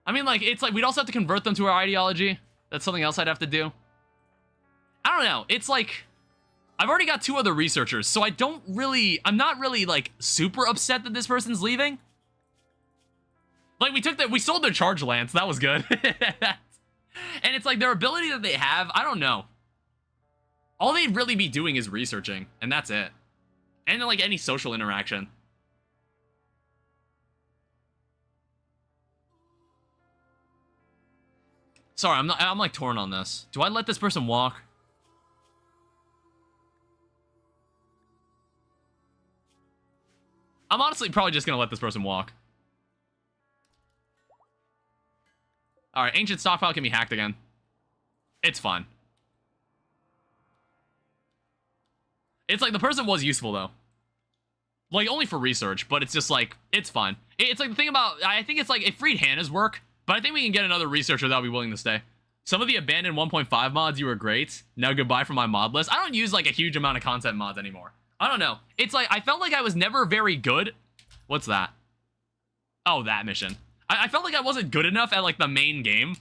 I mean, like, it's like we'd also have to convert them to our ideology. That's something else I'd have to do. I don't know. It's like I've already got 2 other researchers, so I'm not really like super upset that this person's leaving. Like we sold their charge lance, that was good. And it's like their ability that they have, I don't know. All they'd really be doing is researching, and that's it. And like any social interaction. Sorry, I'm like torn on this. Do I let this person walk? I'm honestly probably just gonna let this person walk. Alright, ancient stockpile can be hacked again. It's fine. It's like the person was useful though. Like only for research, but it's just like, it's fine. It's like the thing about, I think it's like it freed Hannah's work, but I think we can get another researcher that'll be willing to stay. Some of the abandoned 1.5 mods, you were great. Now goodbye from my mod list. I don't use like a huge amount of content mods anymore. I don't know. It's like, I felt like I was never very good. What's that? Oh, that mission. I felt like I wasn't good enough at like the main game.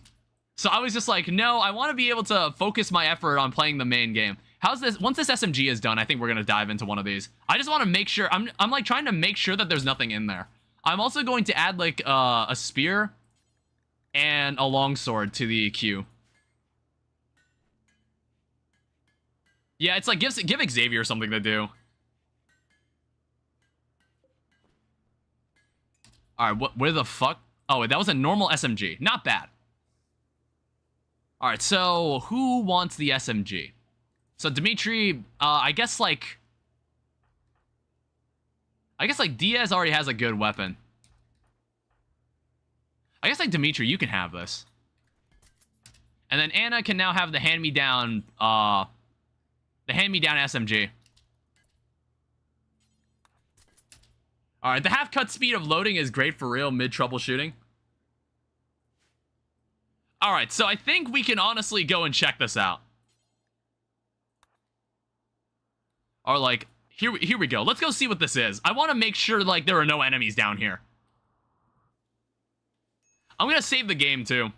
So I was just like, no, I want to be able to focus my effort on playing the main game. How's this? Once this SMG is done, I think we're going to dive into one of these. I just want to make sure, I'm like trying to make sure that there's nothing in there. I'm also going to add like a spear and a longsword to the queue. Yeah, it's like give Xavier something to do. All right, where the fuck? Oh, wait, that was a normal SMG. Not bad. All right, so who wants the SMG? So Dimitri, I guess like Diaz already has a good weapon. I guess like Dimitri, you can have this. And then Anna can now have the hand-me-down SMG. All right, the half-cut speed of loading is great for real mid-troubleshooting. All right, so I think we can honestly go and check this out. Or like, here we go. Let's go see what this is. I want to make sure like there are no enemies down here. I'm gonna save the game too.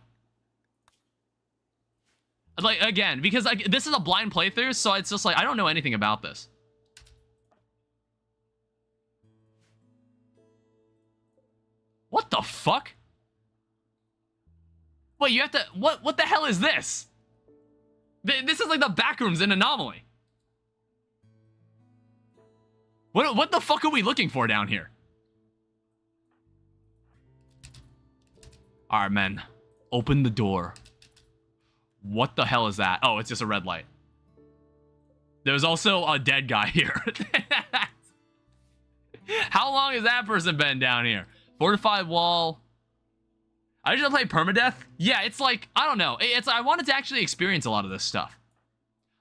Like, again, because like this is a blind playthrough, so it's just like I don't know anything about this. What the fuck? Wait, you have to... What the hell is this? This is like the backrooms in Anomaly. What the fuck are we looking for down here? Alright, men. Open the door. What the hell is that? Oh, it's just a red light. There's also a dead guy here. How long has that person been down here? Fortified wall. I just play permadeath. Yeah, it's like, I don't know. I wanted to actually experience a lot of this stuff.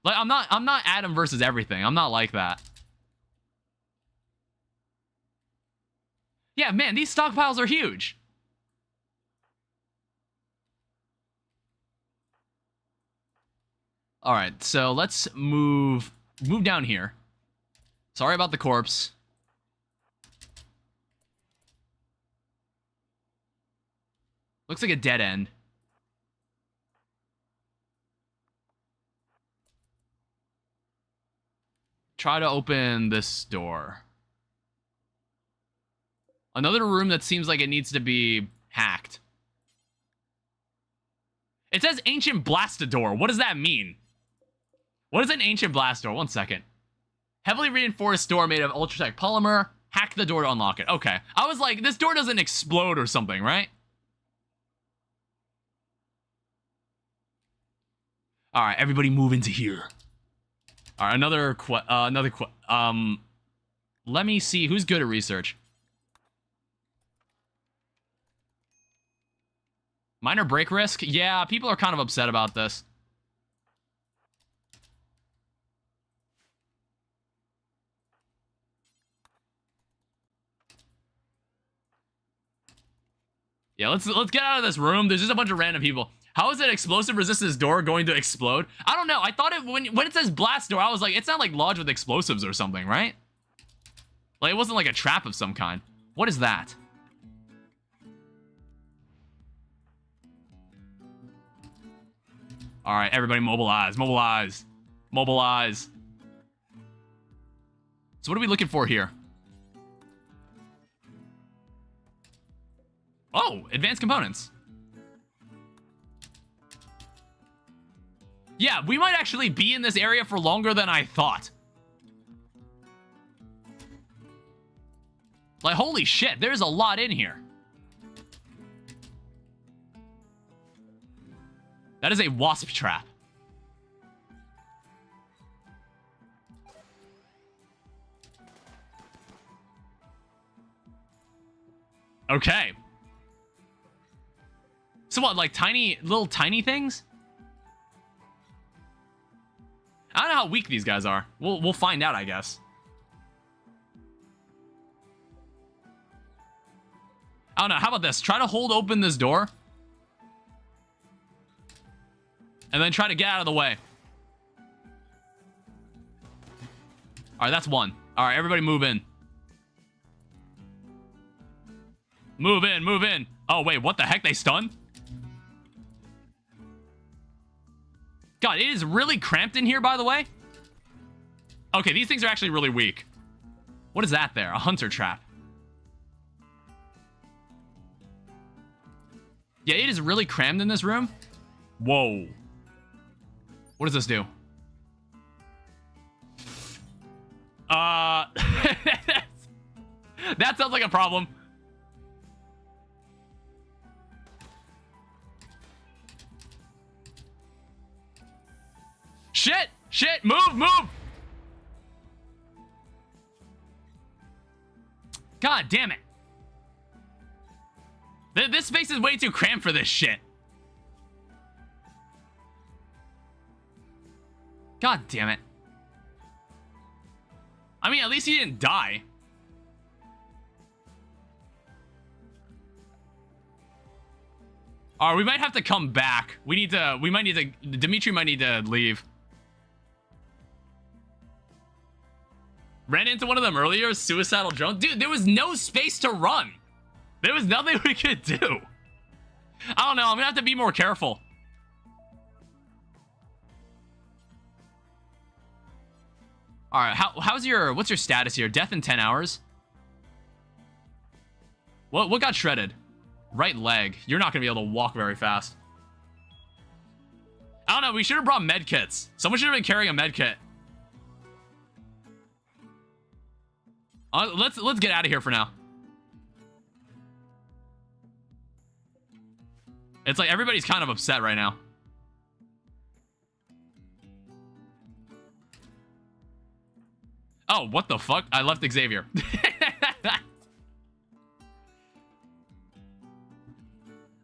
Like, I'm not Adam versus everything. I'm not like that. Yeah, man, these stockpiles are huge. All right, so let's move down here. Sorry about the corpse. Looks like a dead end. Try to open this door. Another room that seems like it needs to be hacked. It says Ancient Blastador. What does that mean? What is an Ancient Blast Door? 1 second. Heavily reinforced door made of ultratech polymer. Hack the door to unlock it. Okay. I was like, this door doesn't explode or something, right? All right, everybody move into here. All right, let me see who's good at research. Minor break risk? Yeah, people are kind of upset about this. Yeah, let's get out of this room. There's just a bunch of random people. How is that explosive resistance door going to explode? I don't know. I thought it when it says blast door, I was like, it's not like lodged with explosives or something, right? Like it wasn't like a trap of some kind. What is that? All right, everybody mobilize, mobilize, mobilize. So what are we looking for here? Oh, advanced components. Yeah, we might actually be in this area for longer than I thought. Like, holy shit, there's a lot in here. That is a wasp trap. Okay. So what, like little tiny things? I don't know how weak these guys are. We'll find out, I guess. I don't know. How about this? Try to hold open this door. And then try to get out of the way. Alright, that's one. Alright, everybody move in. Move in, move in. Oh, wait, what the heck? They stunned? God, it is really cramped in here, by the way. Okay, these things are actually really weak. What is that there? A hunter trap. Yeah, it is really crammed in this room. Whoa. What does this do? That sounds like a problem. shit! Shit! Move! Move! God damn it. This space is way too cramped for this shit. God damn it. I mean, at least he didn't die. Alright, we might have to come back. We might need to, Dimitri might need to leave. Ran into one of them earlier, suicidal drone. Dude, there was no space to run. There was nothing we could do. I don't know, I'm gonna have to be more careful. Alright, what's your status here? Death in 10 hours? What got shredded? Right leg. You're not gonna be able to walk very fast. I don't know, we should have brought med kits. Someone should have been carrying a med kit. Let's get out of here for now. It's like everybody's kind of upset right now. Oh, what the fuck? I left Xavier.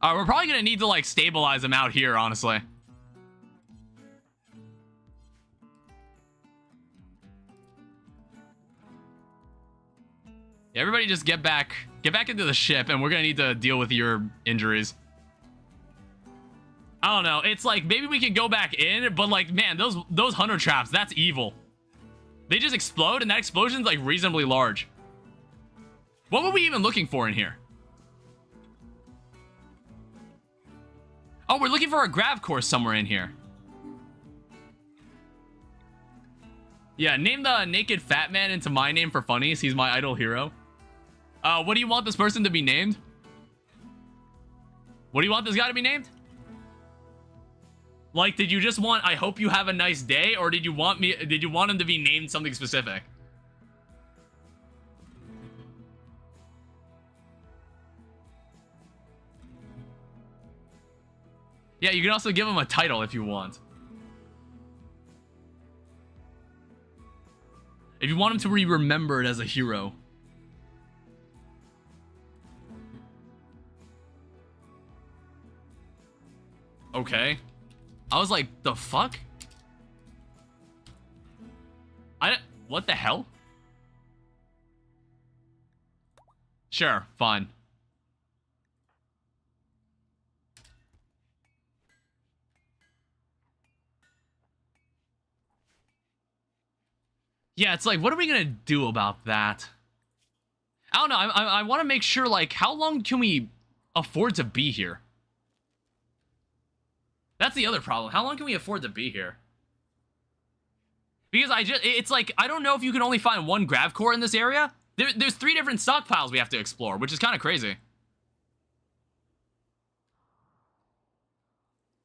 Alright, we're probably gonna need to, like, stabilize him out here, honestly. Yeah, everybody just get back into the ship, and we're gonna need to deal with your injuries. I don't know, it's like, maybe we can go back in, but, like, man, those hunter traps, that's evil. They just explode, and that explosion's, like, reasonably large. What were we even looking for in here? Oh, we're looking for a grav course somewhere in here. Yeah, name the naked fat man into my name for funnies. He's my idol hero. What do you want this person to be named? What do you want this guy to be named? Like, did you just want, I hope you have a nice day, or did you want him to be named something specific? Yeah, you can also give him a title if you want. If you want him to be remembered as a hero. Okay. I was like, the fuck? What the hell? Sure, fine. Yeah, it's like, what are we gonna do about that? I don't know, I want to make sure, like, how long can we afford to be here? That's the other problem. How long can we afford to be here? Because it's like, I don't know if you can only find one grav core in this area. There's 3 different stockpiles we have to explore, which is kind of crazy.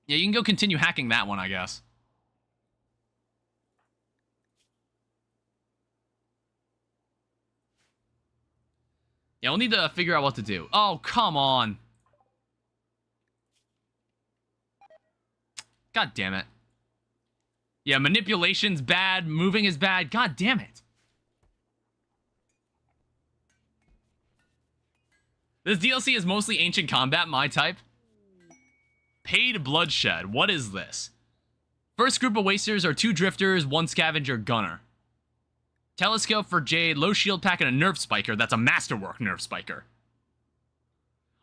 Yeah, you can go continue hacking that one, I guess. Yeah, we'll need to figure out what to do. Oh, come on. God damn it. Yeah, manipulation's bad, moving is bad. God damn it. This DLC is mostly ancient combat, my type. Paid bloodshed. What is this? First group of wasters are 2 drifters, 1 scavenger gunner. Telescope for Jade, low shield pack, and a nerf spiker. That's a masterwork nerf spiker.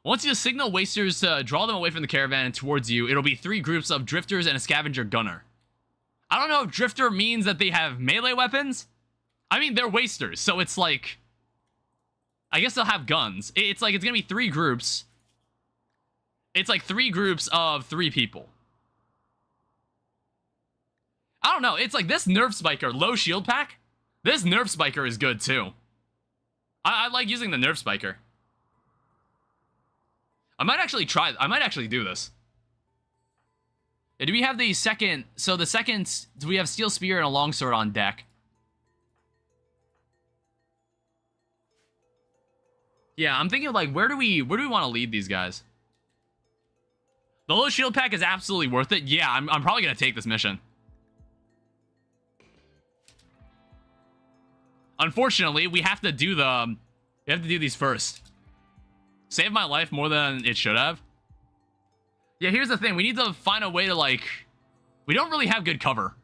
Once you signal wasters to draw them away from the caravan and towards you, it'll be 3 groups of drifters and a scavenger gunner. I don't know if drifter means that they have melee weapons. I mean, they're wasters, so it's like, I guess they'll have guns. It's like, it's gonna be 3 groups. It's like 3 groups of 3 people. I don't know, it's like this nerf spiker, low shield pack. This nerf spiker is good too. I like using the nerf spiker. I might actually do this. Yeah, do we have the second? So the second, do we have steel spear and a longsword on deck? Yeah, I'm thinking like, where do we want to lead these guys? The low shield pack is absolutely worth it. Yeah, I'm probably gonna take this mission. Unfortunately, we have to do these first. Saved my life more than it should have. Yeah, here's the thing. We need to find a way to, like... We don't really have good cover.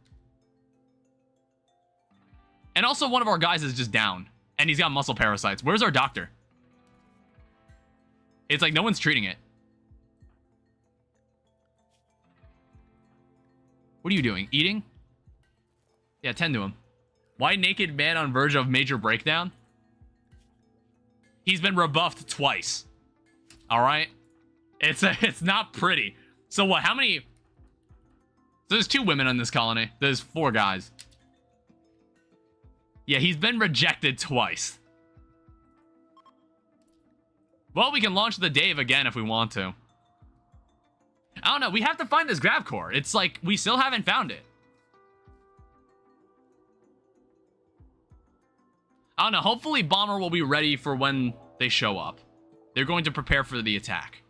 And also, one of our guys is just down. And he's got muscle parasites. Where's our doctor? It's like no one's treating it. What are you doing? Eating? Yeah, tend to him. Why naked man on verge of major breakdown? He's been rebuffed twice. All right? It's not pretty. So what? How many... So there's 2 women in this colony. There's 4 guys. Yeah, he's been rejected twice. Well, we can launch the Dave again if we want to. I don't know. We have to find this grav core. It's like, we still haven't found it. I don't know. Hopefully Bomber will be ready for when they show up. They're going to prepare for the attack.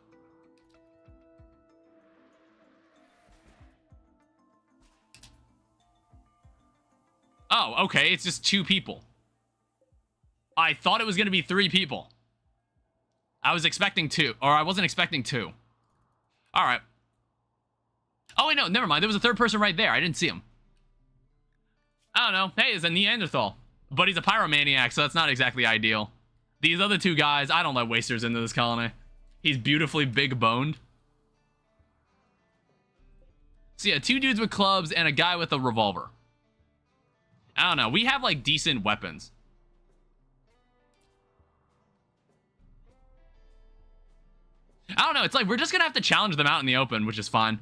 Oh, okay. It's just 2 people. I thought it was going to be 3 people. I was expecting 2. Or I wasn't expecting 2. All right. Oh, wait, no. Never mind. There was a 3rd person right there. I didn't see him. I don't know. Hey, it's a Neanderthal. But he's a pyromaniac, so that's not exactly ideal. These other 2 guys, I don't let wasters into this colony. He's beautifully big-boned. So yeah, 2 dudes with clubs and a guy with a revolver. I don't know. We have, like, decent weapons. I don't know. It's like we're just going to have to challenge them out in the open, which is fine.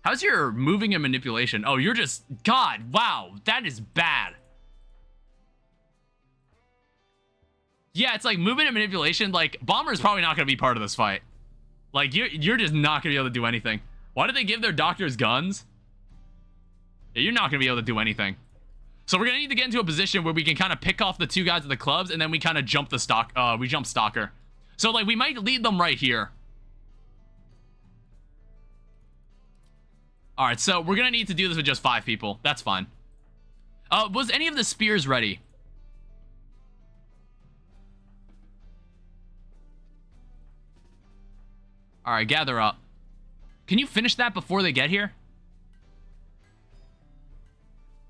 How's your moving and manipulation? Oh, you're just... God, wow. That is bad. Yeah, it's like movement and manipulation. Like, Bomber's probably not going to be part of this fight. Like, you're just not going to be able to do anything. Why did they give their doctors guns? Yeah, you're not going to be able to do anything. So we're going to need to get into a position where we can kind of pick off the 2 guys with the clubs, and then we kind of jump the stock. We jump Stalker. So, like, we might lead them right here. All right, so we're going to need to do this with just 5 people. That's fine. Was any of the spears ready? All right, gather up. Can you finish that before they get here?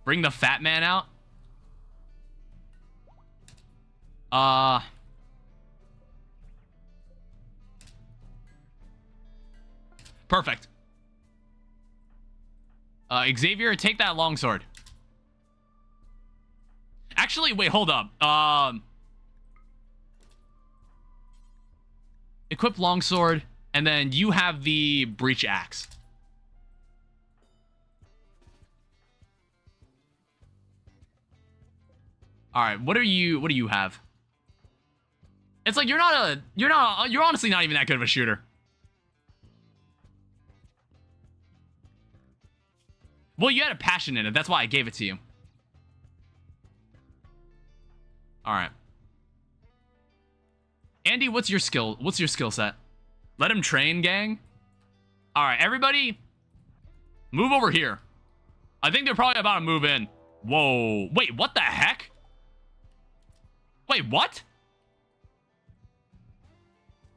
Bring the fat man out. Perfect. Xavier, take that longsword. Actually, wait, hold up. Equip longsword, and then you have the breach axe. All right, what do you have? It's like you're honestly not even that good of a shooter. Well, you had a passion in it. That's why I gave it to you. All right. Andy, what's your skill? What's your skill set? Let him train, gang. All right, everybody, move over here. I think they're probably about to move in. Whoa. Wait, what the heck? Wait, what?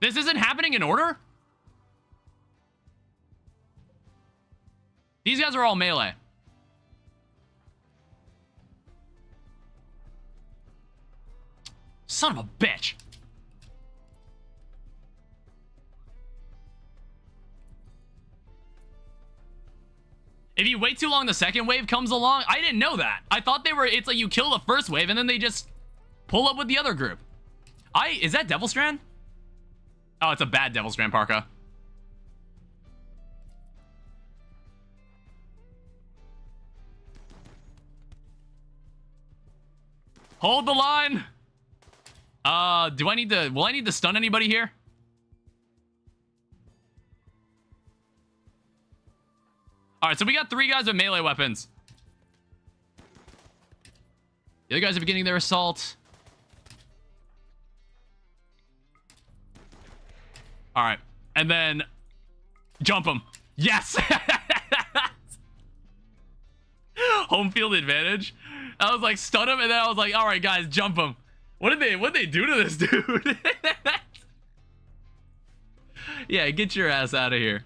This isn't happening in order? These guys are all melee. Son of a bitch. If you wait too long, the second wave comes along. I didn't know that. I thought they were, it's like you kill the first wave and then they just pull up with the other group. Is that Devil Strand? Oh, it's a bad Devil Strand parka. Hold the line. Will I need to stun anybody here? All right, so we got 3 guys with melee weapons. The other guys are beginning their assault. All right, and then jump them. Yes! Home field advantage. I was like, stun him, and then I was like, all right, guys, jump him. What did they do to this dude? Yeah, get your ass out of here.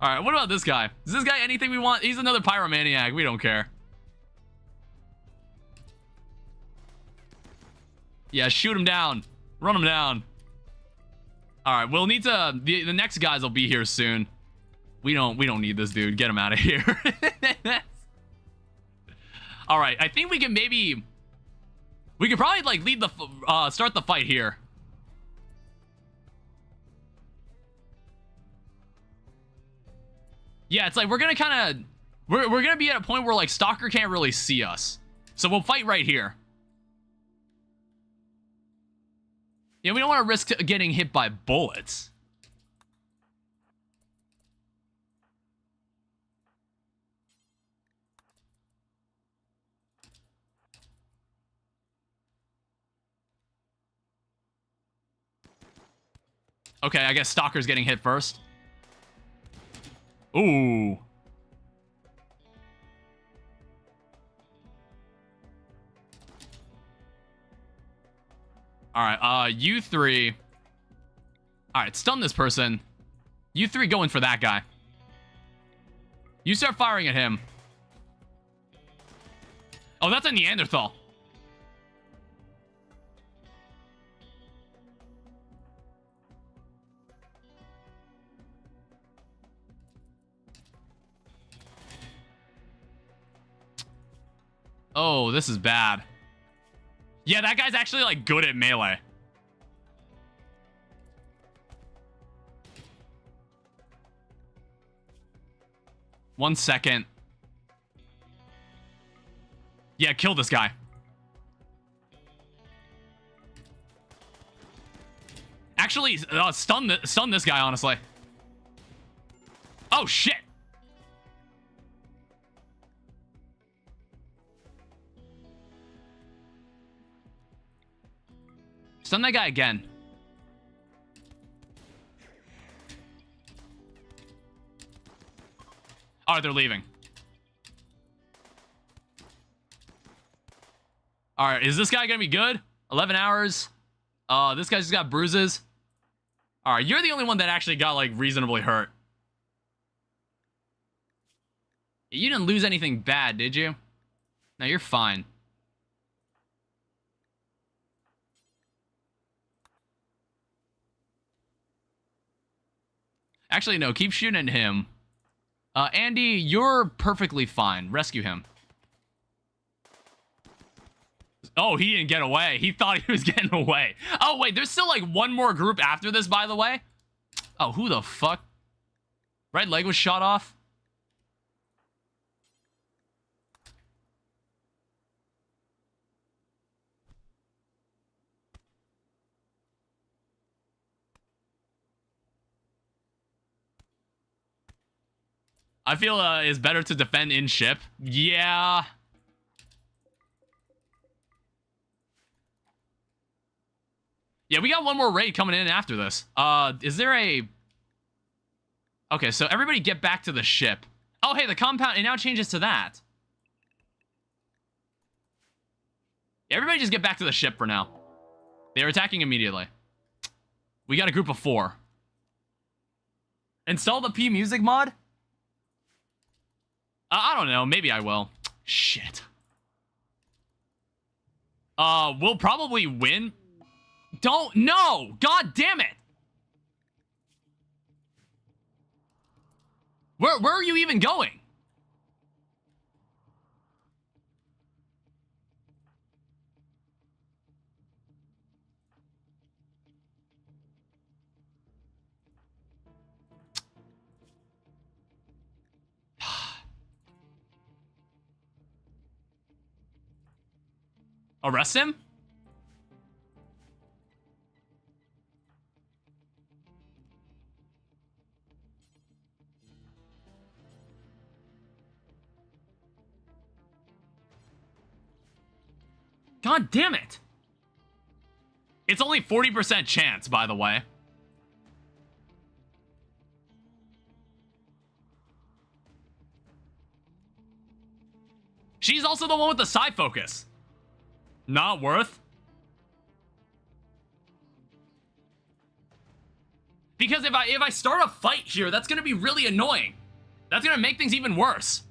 All right, what about this guy? Is this guy anything we want? He's another pyromaniac. We don't care. Yeah, shoot him down. Run him down. All right, we'll need to... The next guys will be here soon. We don't need this dude. Get him out of here. All right, I think we can maybe... We could probably, like, lead the... start the fight here. Yeah, it's like we're gonna kind of... We're gonna be at a point where, like, Stalker can't really see us. So we'll fight right here. Yeah, we don't want to risk getting hit by bullets. Okay, I guess Stalker's getting hit first. Ooh. Alright, you three. Alright, stun this person. You three going for that guy. You start firing at him. Oh, that's a Neanderthal. Oh, this is bad. Yeah, that guy's actually, like, good at melee. One second. Yeah, kill this guy. Actually, stun this guy, honestly. Oh, shit. Stun that guy again. Oh, they're leaving. All right, is this guy gonna be good? 11 hours. This guy's just got bruises. All right, you're the only one that actually got, like, reasonably hurt. You didn't lose anything bad, did you? No, you're fine. Actually, no, keep shooting at him. Andy, you're perfectly fine. Rescue him. Oh, he didn't get away. He thought he was getting away. Oh, wait, there's still, like, one more group after this, by the way. Oh, who the fuck? Right leg was shot off. I feel it's better to defend in ship. Yeah. Yeah, we got one more raid coming in after this. Is there a... Okay, so everybody get back to the ship. Oh, hey, the compound, it now changes to that. Yeah, everybody just get back to the ship for now. They're attacking immediately. We got a group of 4. Install the P music mod? I don't know. Maybe I will. Shit. We'll probably win. Don't. No! God damn it! Where are you even going? Arrest him? God damn it. It's only 40% chance, by the way. She's also the one with the side focus. Not worth. Because if I start a fight here, that's gonna be really annoying. That's gonna make things even worse.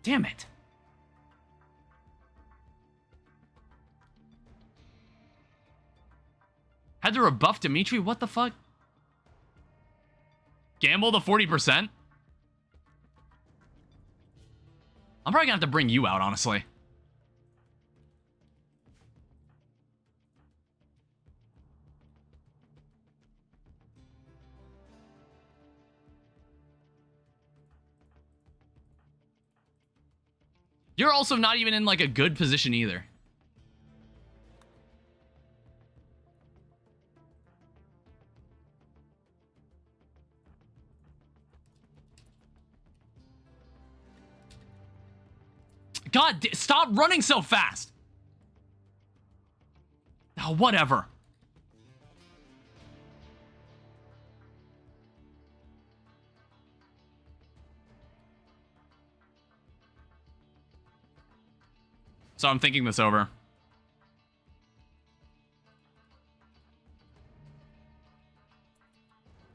Damn it. Had to rebuff Dimitri? What the fuck? Gamble the 40%? I'm probably gonna have to bring you out, honestly. You're also not even in, like, a good position either. God, stop running so fast! Oh, whatever. So I'm thinking this over.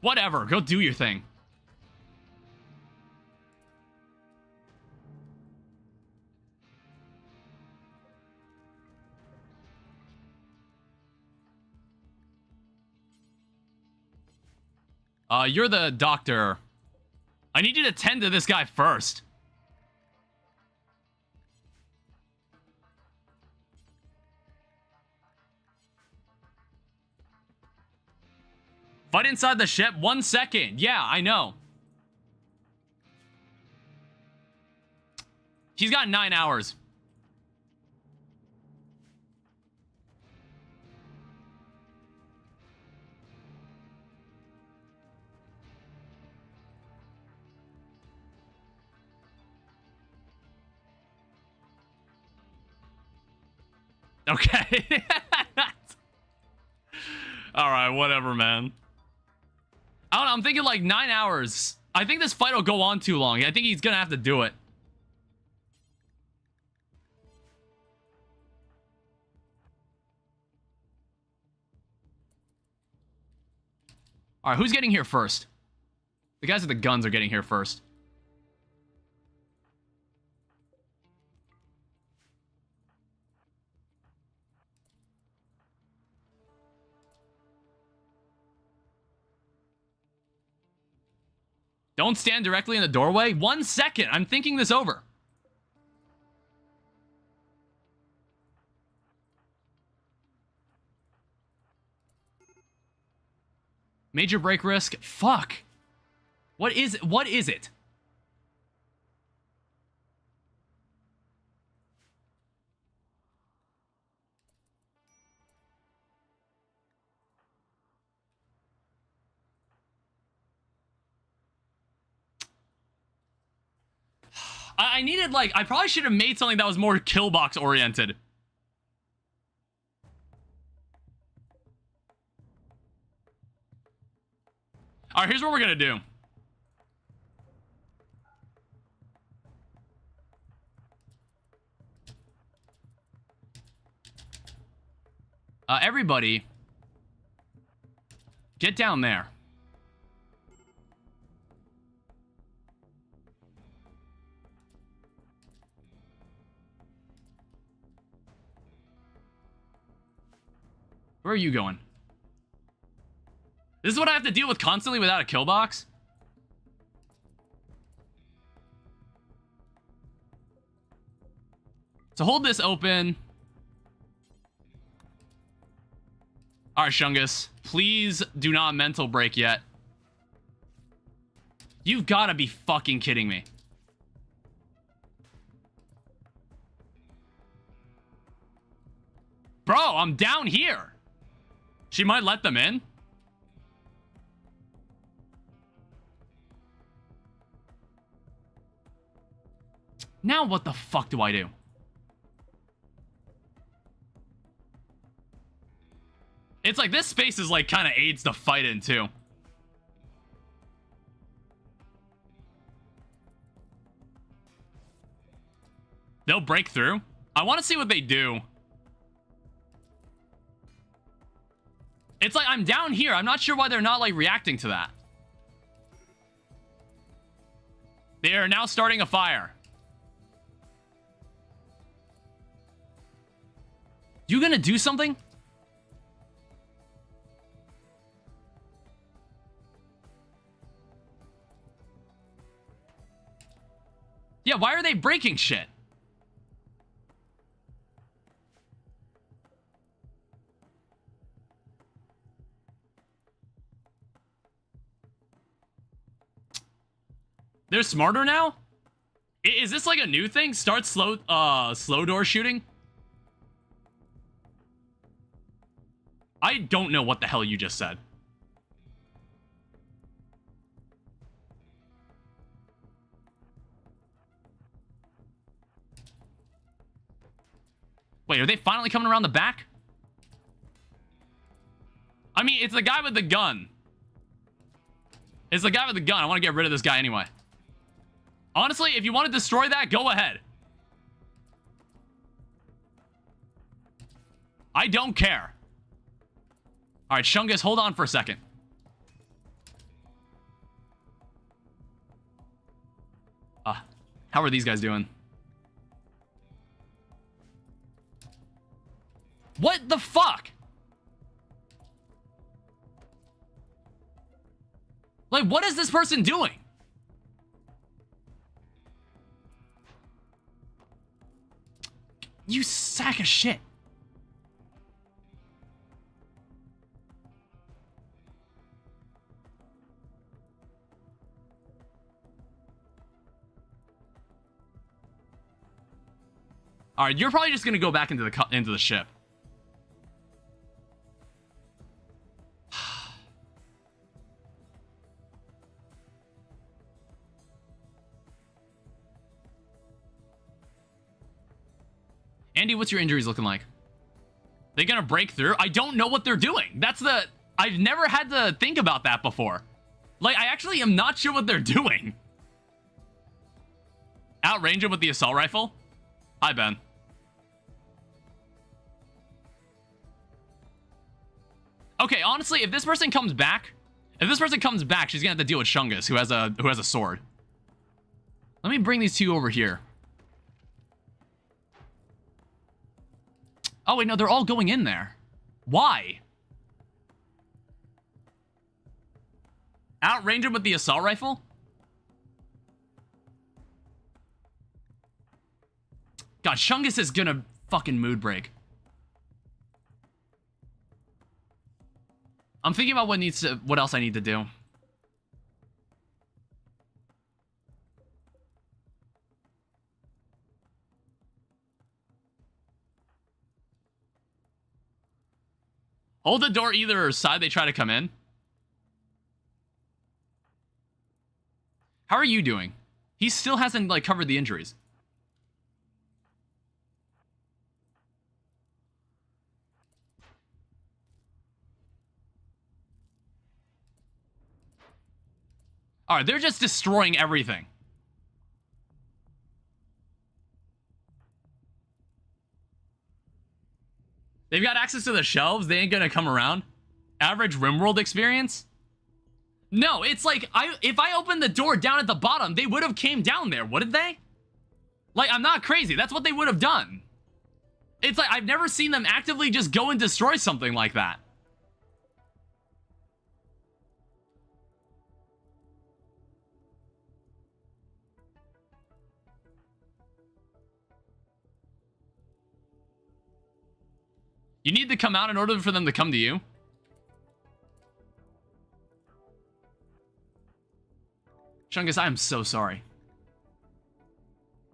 Whatever, go do your thing. You're the doctor. I need you to tend to this guy first. Fight inside the ship? 1 second. Yeah, I know. He's got 9 hours. Okay. Alright, whatever, man. I don't know, I'm thinking like 9 hours. I think this fight will go on too long. I think he's gonna have to do it. Alright, who's getting here first? The guys with the guns are getting here first. Don't stand directly in the doorway. 1 second. I'm thinking this over. Major break risk. Fuck. What is it? What is it? I needed, like, I probably should have made something that was more kill box oriented. Alright, here's what we're gonna do. Everybody, get down there. Where are you going? This is what I have to deal with constantly without a kill box? So hold this open. Alright, Shungus. Please do not mental break yet. You've got to be fucking kidding me. Bro, I'm down here. She might let them in. Now what the fuck do I do? like this space is like kind of aids to fight in too. They'll break through. I want to see what they do. It's like I'm down here. I'm not sure why they're not like reacting to that. They are now starting a fire. You gonna do something? Yeah, why are they breaking shit? They're smarter now? Is this like a new thing? Start slow door shooting? I don't know what the hell you just said. Wait, are they finally coming around the back? I mean, it's the guy with the gun. It's the guy with the gun. I want to get rid of this guy anyway. Honestly, if you want to destroy that, go ahead. I don't care. All right, Shungus, hold on for a second. How are these guys doing? What the fuck? Like, what is this person doing? You sack of shit. All right, you're probably just gonna go back into the ship. Andy, what's your injuries looking like? They gonna break through? I don't know what they're doing. I've never had to think about that before. Like, I actually am not sure what they're doing. Outrange him with the assault rifle? Hi, Ben. Okay, honestly, if this person comes back, she's gonna have to deal with Shungus, who has a sword. Let me bring these two over here. Oh, wait, no, they're all going in there. Why? Outrange him with the assault rifle? God, Shungus is gonna fucking mood break. I'm thinking about what else I need to do. Hold the door either side they try to come in. How are you doing? He still hasn't, like, covered the injuries. Alright, they're just destroying everything. They've got access to the shelves. They ain't gonna come around. Average RimWorld experience? No, it's like, if I opened the door down at the bottom, they would have came down there, wouldn't they? Like, I'm not crazy. That's what they would have done. It's like, I've never seen them actively just go and destroy something like that. You need to come out in order for them to come to you. Chungus, I am so sorry.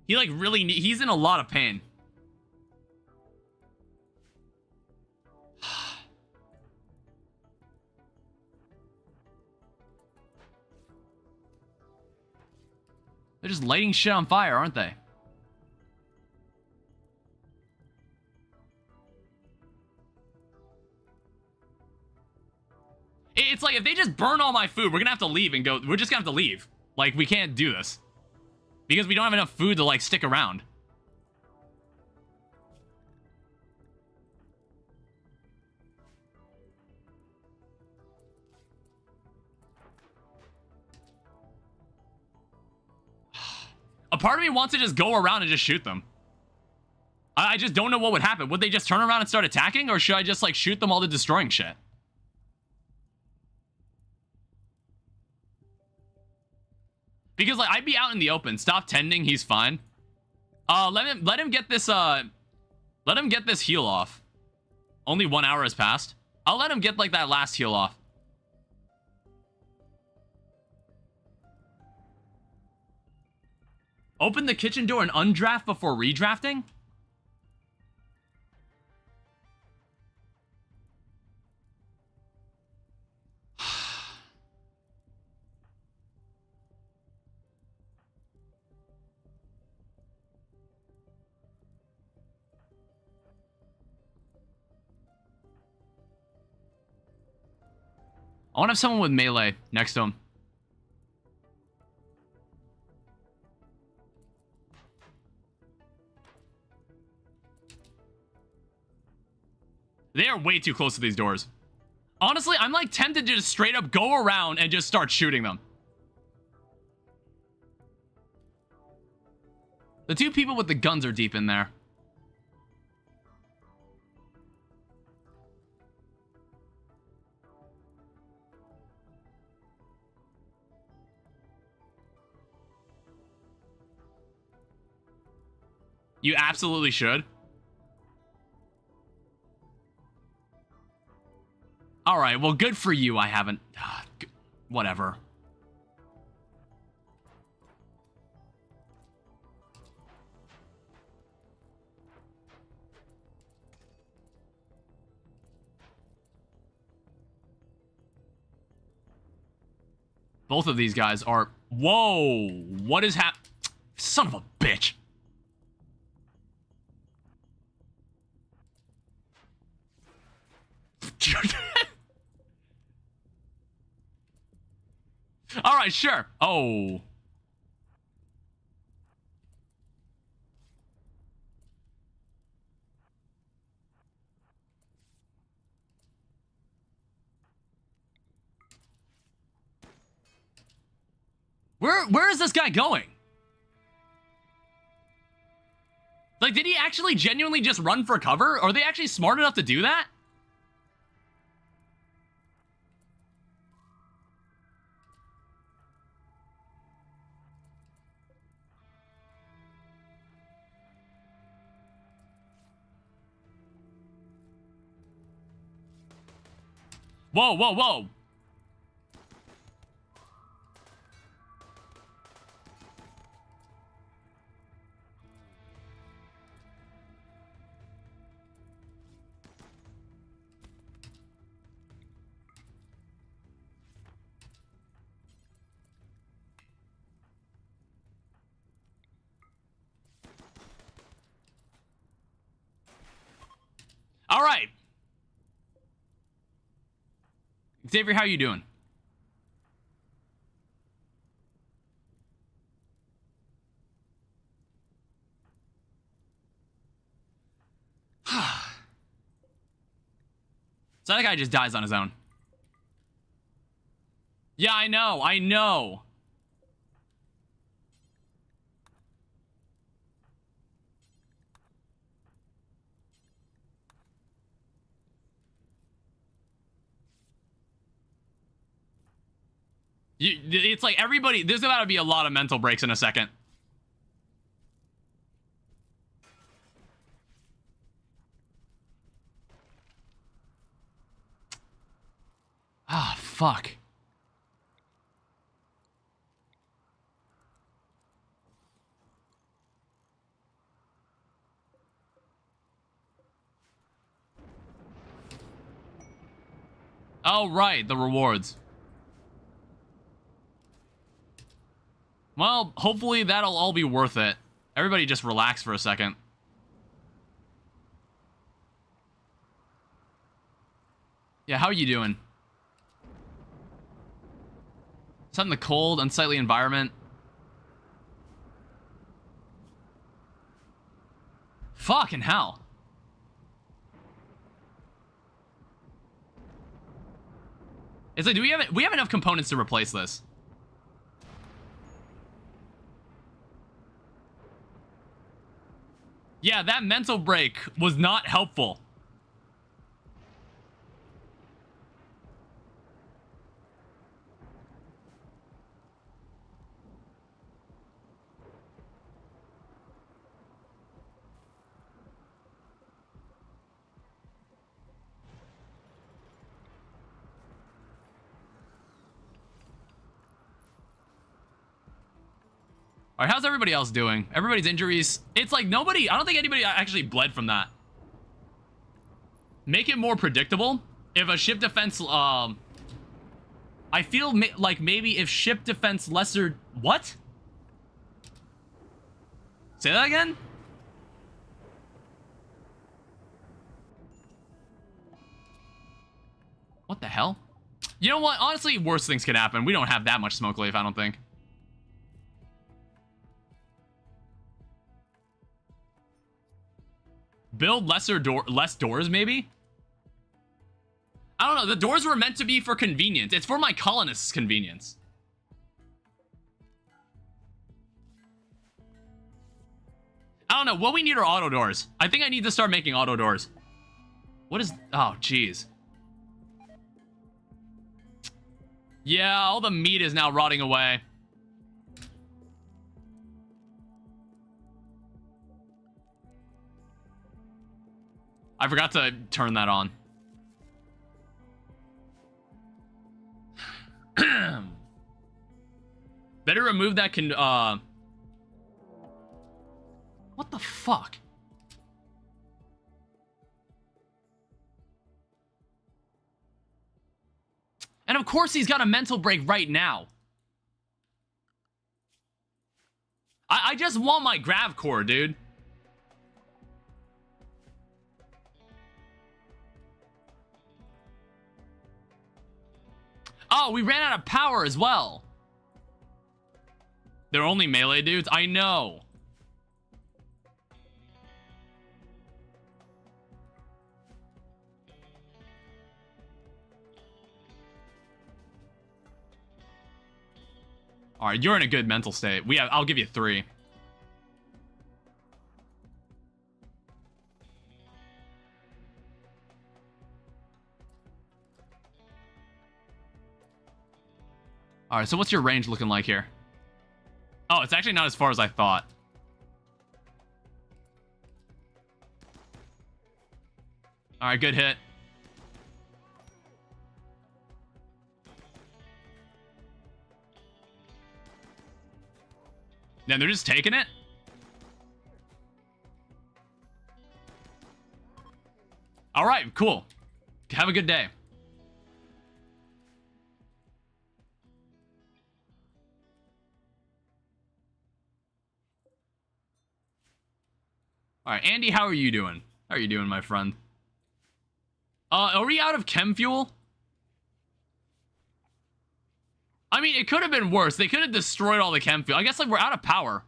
He, like, really he's in a lot of pain. They're just lighting shit on fire, aren't they? if they just burn all my food, we're gonna have to leave and go. We're just gonna have to leave. Like, we can't do this. Because we don't have enough food to, like, stick around. A part of me wants to just go around and just shoot them. I just don't know what would happen. Would they just turn around and start attacking? Or should I just, like, shoot them all to destroying shit? Because, like, I'd be out in the open. Stop tending. He's fine. Let him get this, let him get this heal off. Only 1 hour has passed. I'll let him get, like, that last heal off. Open the kitchen door and undraft before redrafting? I want to have someone with melee next to him. They are way too close to these doors. Honestly, I'm like tempted to just straight up go around and just start shooting them. The two people with the guns are deep in there. You absolutely should. All right, well, good for you. I haven't... whatever. Both of these guys are... Whoa! What is Son of a bitch. All right, sure. Oh. Where is this guy going? Like, did he actually genuinely just run for cover? Are they actually smart enough to do that? Whoa, whoa, whoa. All right. Xavier, how you doing? So that guy just dies on his own. Yeah, I know. I know. It's like everybody... There's about to be a lot of mental breaks in a second. Ah, fuck. Oh, right, the rewards. Well, hopefully that'll all be worth it. Everybody just relax for a second. Yeah, how are you doing? Set in the cold, unsightly environment. Fucking hell. It's like, do we have enough components to replace this? Yeah, that mental break was not helpful. All right, how's everybody else doing? Everybody's injuries. It's like nobody, I don't think anybody actually bled from that. Make it more predictable. If a ship defense, I feel like maybe if ship defense lesser, what? Say that again? What the hell? You know what? Honestly, worse things can happen. We don't have that much smoke leaf, I don't think. Build less doors, maybe? I don't know. The doors were meant to be for convenience. It's for my colonists' convenience. I don't know. What we need are auto doors. I think I need to start making auto doors. What is... Oh, jeez. Yeah, all the meat is now rotting away. I forgot to turn that on. Better remove that what the fuck? And of course he's got a mental break right now. I just want my grav core, dude. Oh, we ran out of power as well. They're only melee dudes? I know. All right, you're in a good mental state. I'll give you 3. All right, so what's your range looking like here? Oh, it's actually not as far as I thought. All right, good hit. Then they're just taking it? All right, cool. Have a good day. All right, Andy, how are you doing? How are you doing, my friend? Are we out of chem fuel? I mean, it could have been worse. They could have destroyed all the chem fuel. I guess, like, we're out of power.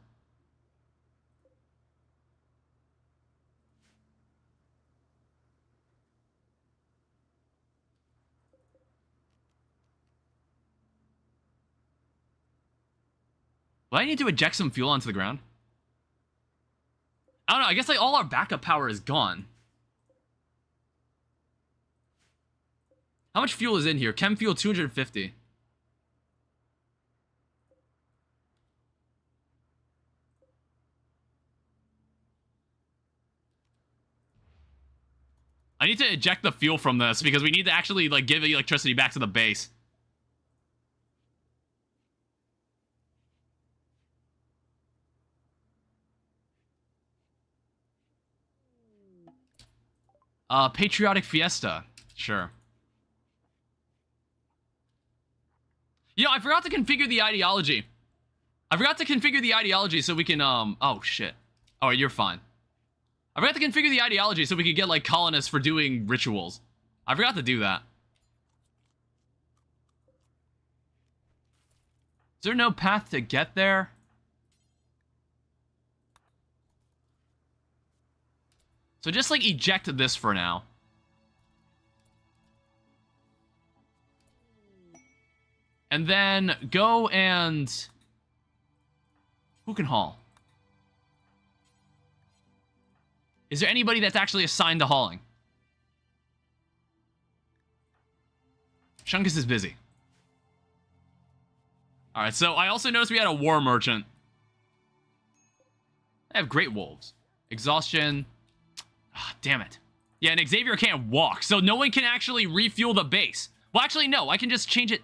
Will I need to eject some fuel onto the ground? I don't know. I guess, like, all our backup power is gone. How much fuel is in here? Chem fuel, 250. I need to eject the fuel from this because we need to actually, like, give the electricity back to the base. Patriotic Fiesta. Sure. You know, I forgot to configure the ideology. I forgot to configure the ideology so we can, oh, shit. Oh, you're fine. I forgot to configure the ideology so we could get, like, colonists for doing rituals. I forgot to do that. Is there no path to get there? So just, like, eject this for now. And then go and... Who can haul? Is there anybody that's actually assigned to hauling? Shunkus is busy. Alright, so I also noticed we had a war merchant. I have great wolves. Exhaustion. Ah, damn it. Yeah, and Xavier can't walk, so no one can actually refuel the base. Well, actually, no. I can just change it.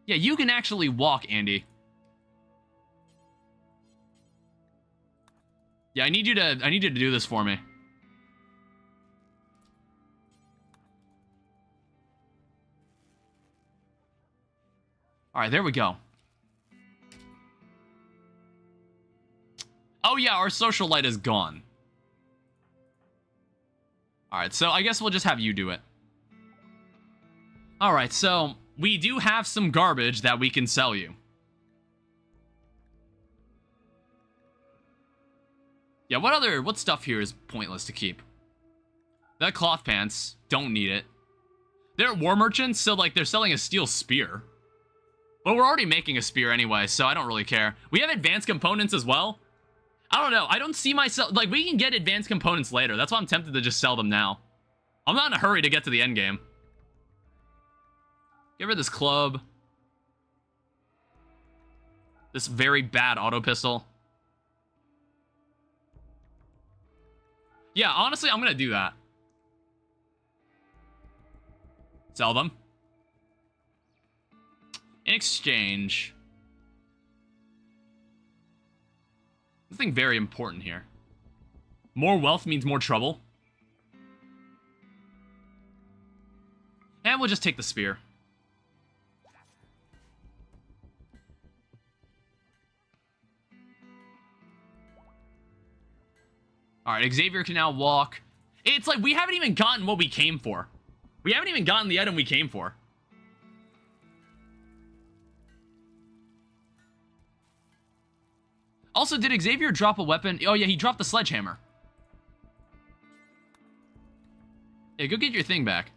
Yeah, you can actually walk, Andy. Yeah, I need you to do this for me. Alright, there we go. Oh yeah, our social light is gone. Alright, so I guess we'll just have you do it. Alright, so we do have some garbage that we can sell you. Yeah, what stuff here is pointless to keep? That cloth pants, don't need it. They're war merchants, so like they're selling a steel spear. But we're already making a spear anyway, so I don't really care. We have advanced components as well. I don't know. I don't see myself... Like, we can get advanced components later. That's why I'm tempted to just sell them now. I'm not in a hurry to get to the end game. Get rid of this club. This very bad auto pistol. Yeah, honestly, I'm going to do that. Sell them. In exchange... Something very important here. More wealth means more trouble. And we'll just take the spear. Alright, Xavier can now walk. It's like we haven't even gotten what we came for. We haven't even gotten the item we came for. Also, did Xavier drop a weapon? Oh, yeah, he dropped the sledgehammer. Yeah, go get your thing back.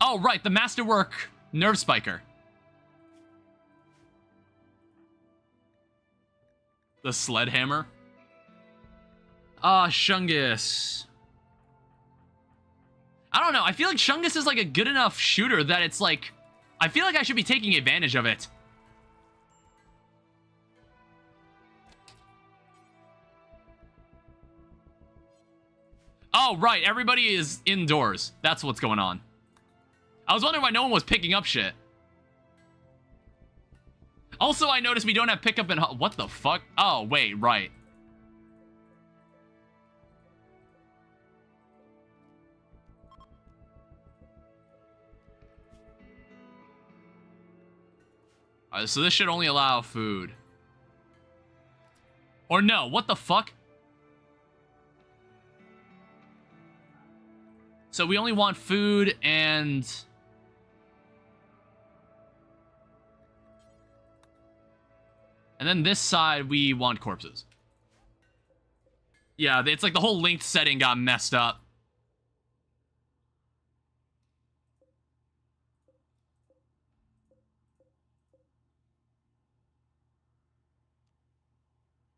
Oh, right, the Masterwork Nerve Spiker. The sled hammer. Ah, Shungus. I don't know. I feel like Shungus is like a good enough shooter that it's like... I feel like I should be taking advantage of it. Oh, right. Everybody is indoors. That's what's going on. I was wondering why no one was picking up shit. Also, I noticed we don't have pickup and... What the fuck? Oh, wait. Right. So this should only allow food. Or no, what the fuck? So we only want food and... And then this side, we want corpses. Yeah, it's like the whole linked setting got messed up.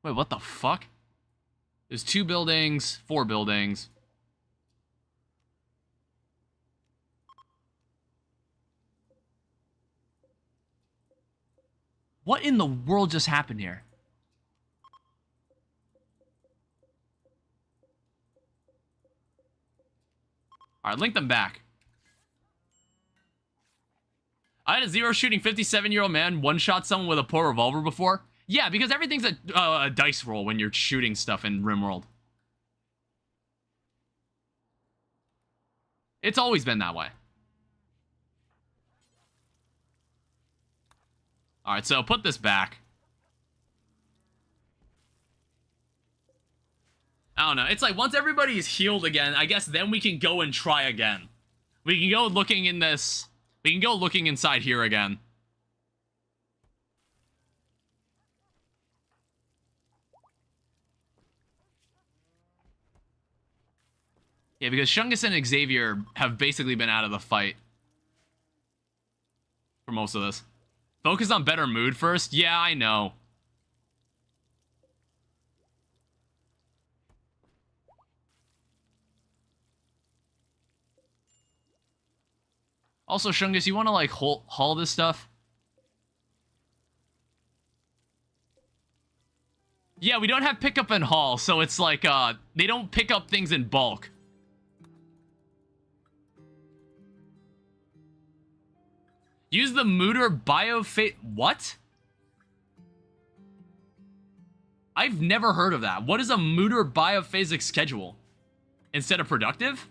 Wait, what the fuck? There's 2 buildings, 4 buildings. What in the world just happened here? Alright, link them back. I had a 0 shooting 57-year-old man one-shot someone with a poor revolver before. Yeah, because everything's a dice roll when you're shooting stuff in RimWorld. It's always been that way. Alright, so put this back. I don't know. It's like once everybody's healed again, I guess then we can go and try again. We can go looking in this. We can go looking inside here again. Yeah, because Shungus and Xavier have basically been out of the fight for most of this. Focus on better mood first? Yeah, I know. Also, Shungus, you want to, like, haul this stuff? Yeah, we don't have pickup and haul, so it's like, they don't pick up things in bulk. Use the Mooter biophase... What? I've never heard of that. What is a Mooter biophasic schedule? Instead of productive?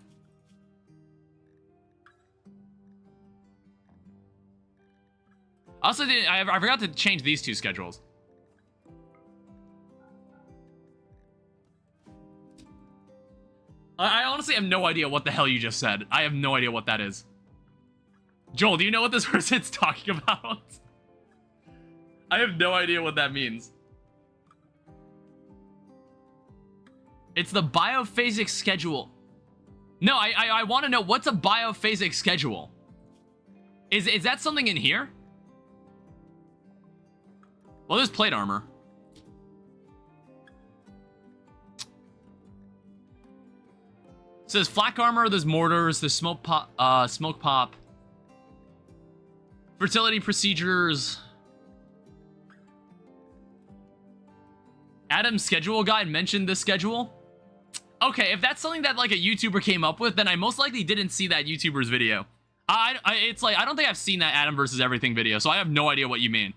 Also, I forgot to change these two schedules. I honestly have no idea what the hell you just said. I have no idea what that is. Joel, do you know what this person's talking about? I have no idea what that means. It's the biophasic schedule. No, I want to know, what's a biophasic schedule? Is that something in here? Well, there's plate armor. So there's flak armor, there's mortars, there's smoke pop. Fertility procedures. Adam's schedule guide mentioned this schedule. Okay, if that's something that like a YouTuber came up with, then I most likely didn't see that YouTuber's video. It's like, I don't think I've seen that Adam versus everything video, so I have no idea what you mean.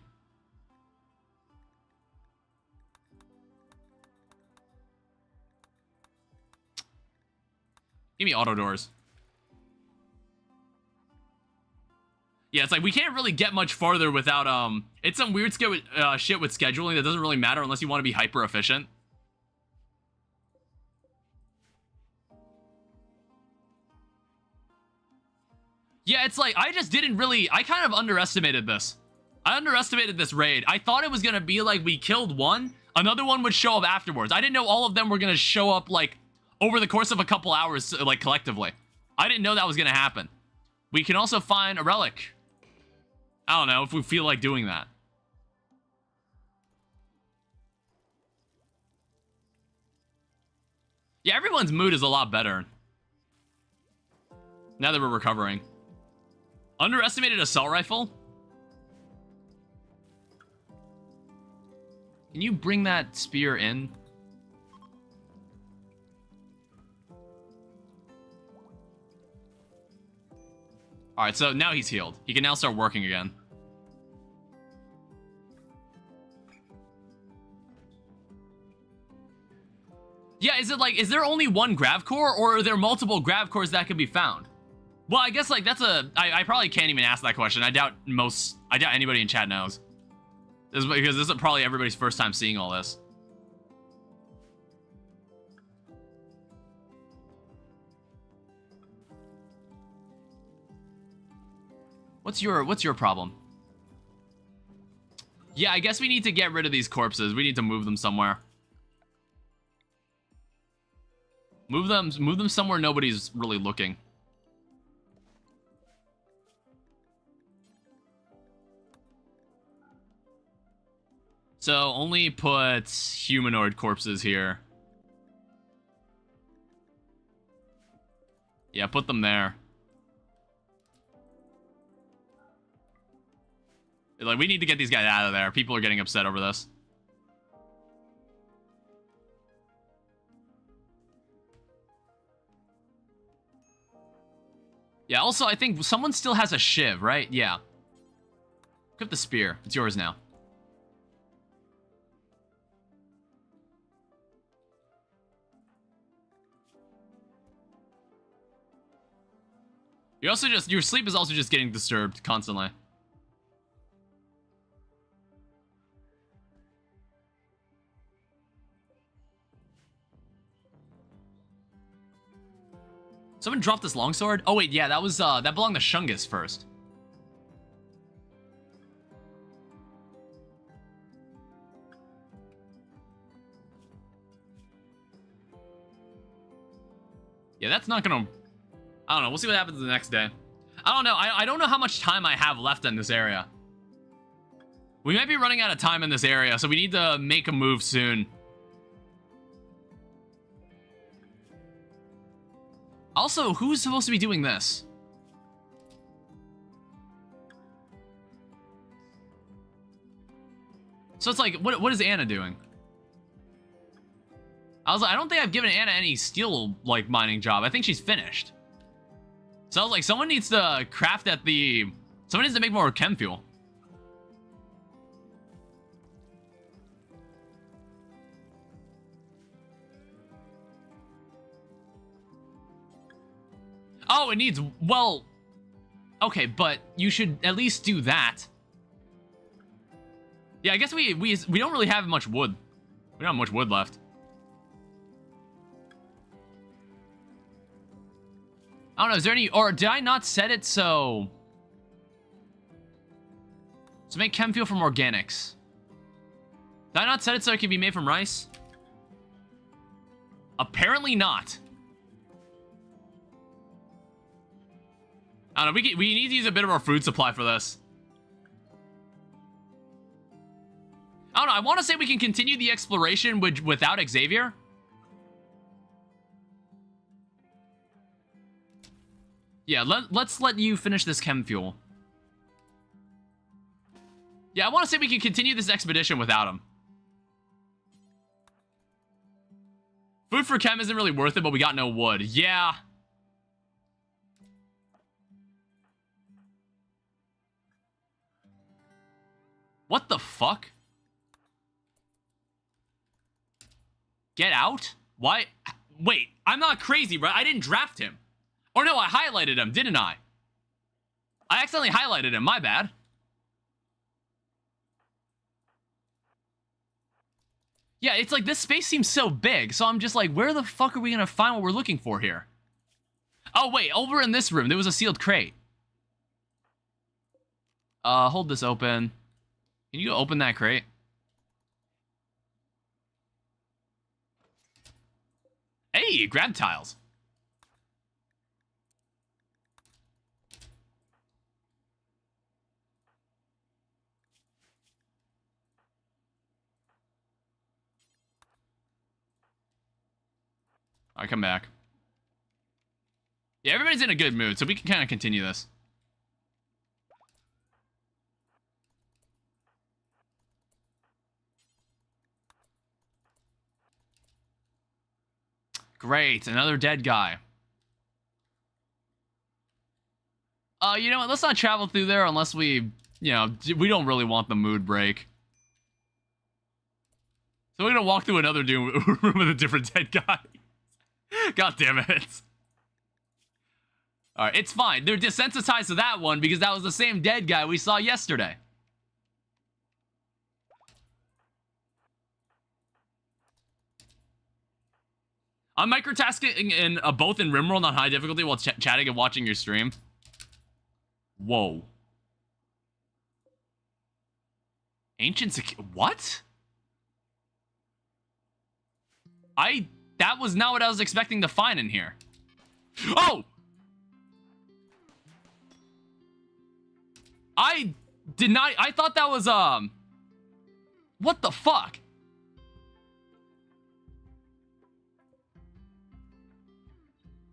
Give me auto doors. Yeah, it's like we can't really get much farther without it's some weird shit with scheduling that doesn't really matter unless you want to be hyper efficient. Yeah, it's like I kind of underestimated this. I underestimated this raid. I thought it was gonna be like we killed one, another one would show up afterwards. I didn't know all of them were gonna show up like over the course of a couple hours, like collectively. I didn't know that was gonna happen. We can also find a relic. I don't know if we feel like doing that. Yeah, everyone's mood is a lot better now that we're recovering. Underestimated assault rifle? Can you bring that spear in? Alright, so now he's healed. He can now start working again. Yeah, is there only one grav core, or are there multiple grav cores that can be found? Well, I guess, like, I probably can't even ask that question. I doubt anybody in chat knows. Because this is probably everybody's first time seeing all this. What's your problem? Yeah, I guess we need to get rid of these corpses. We need to move them somewhere. Move them somewhere nobody's really looking. So only put humanoid corpses here. Yeah, put them there. Like, we need to get these guys out of there. People are getting upset over this. Yeah, also, I think someone still has a shiv, right? Yeah. Equip the spear. It's yours now. Your sleep is also just getting disturbed constantly. Someone dropped this longsword? Oh wait, yeah, that was, that belonged to Shungus first. Yeah, that's not gonna... I don't know, we'll see what happens the next day. I don't know, I don't know how much time I have left in this area. We might be running out of time in this area, so we need to make a move soon. Also, who's supposed to be doing this? So it's like, what is Anna doing? I was like, I don't think I've given Anna any steel, like, mining job. I think she's finished. So I was like, someone needs to craft at the... Someone needs to make more chem fuel. Oh, it needs... Well... Okay, but you should at least do that. Yeah, I guess we don't really have much wood. We don't have much wood left. I don't know, is there any... Or did I not set it so... So make chem fuel from organics. Did I not set it so it can be made from rice? Apparently not. I don't know, we need to use a bit of our food supply for this. I don't know, I want to say we can continue the exploration without Xavier. Yeah, let's let you finish this chem fuel. Yeah, I want to say we can continue this expedition without him. Food for chem isn't really worth it, but we got no wood. Yeah. What the fuck? Get out? Why? Wait, I'm not crazy, right? I didn't draft him. Or no, I highlighted him, didn't I? I accidentally highlighted him, my bad. Yeah, it's like this space seems so big, so I'm just like, where the fuck are we gonna find what we're looking for here? Oh wait, over in this room, there was a sealed crate. Hold this open. Can you open that crate? Hey, grab tiles. Alright, come back. Yeah, everybody's in a good mood, so we can kind of continue this. Great, another dead guy. You know what, let's not travel through there unless we, you know, we don't really want the mood break. So we're gonna walk through another room with a different dead guy. God damn it. Alright, it's fine. They're desensitized to that one because that was the same dead guy we saw yesterday. I'm microtasking in both in RimWorld on high difficulty while chatting and watching your stream. Whoa. Ancient what? That was not what I was expecting to find in here. Oh! I did not... I thought that was, what the fuck?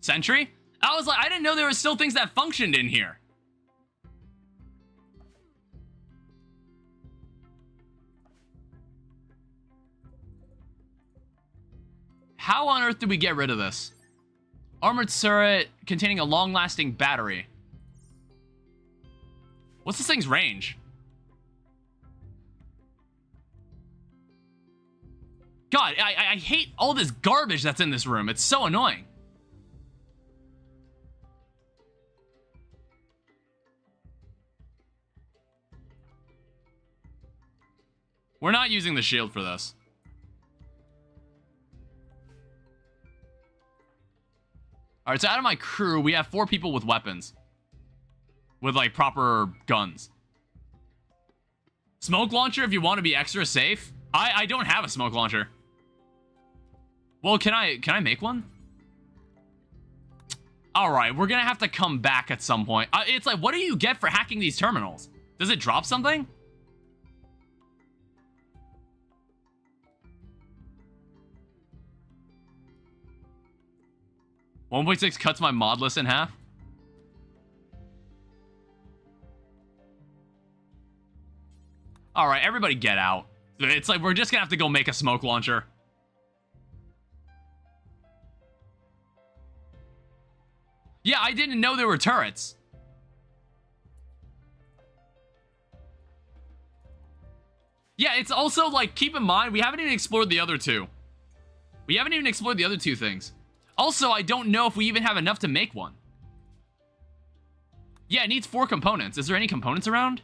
Sentry? I was like, I didn't know there were still things that functioned in here. How on earth did we get rid of this? Armored turret containing a long-lasting battery. What's this thing's range? God, I hate all this garbage that's in this room. It's so annoying. We're not using the shield for this. All right, so out of my crew, we have 4 people with weapons. With, like, proper guns. Smoke launcher if you want to be extra safe. I don't have a smoke launcher. Well, can I make one? All right, we're going to have to come back at some point. It's like, what do you get for hacking these terminals? Does it drop something? $1.6 cuts my mod list in half. All right, everybody get out. It's like we're just gonna have to go make a smoke launcher. Yeah, I didn't know there were turrets. Yeah, it's also like, keep in mind, we haven't even explored the other 2. We haven't even explored the other 2 things. Also, I don't know if we even have enough to make one. Yeah, it needs 4 components. Is there any components around?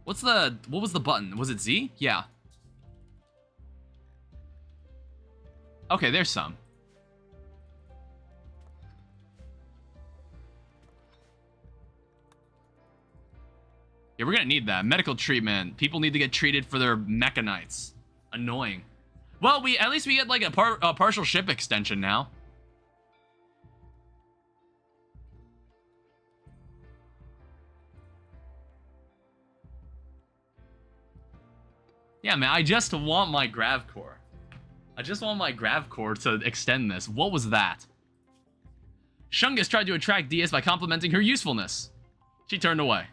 What was the button? Was it Z? Yeah. Okay, there's some. Yeah, we're gonna need that. Medical treatment. People need to get treated for their mechanites. Annoying. Well, at least we get like a partial ship extension now. Yeah, man, I just want my grav core. I just want my grav core to extend this. What was that? Shungus tried to attract DS by complimenting her usefulness. She turned away.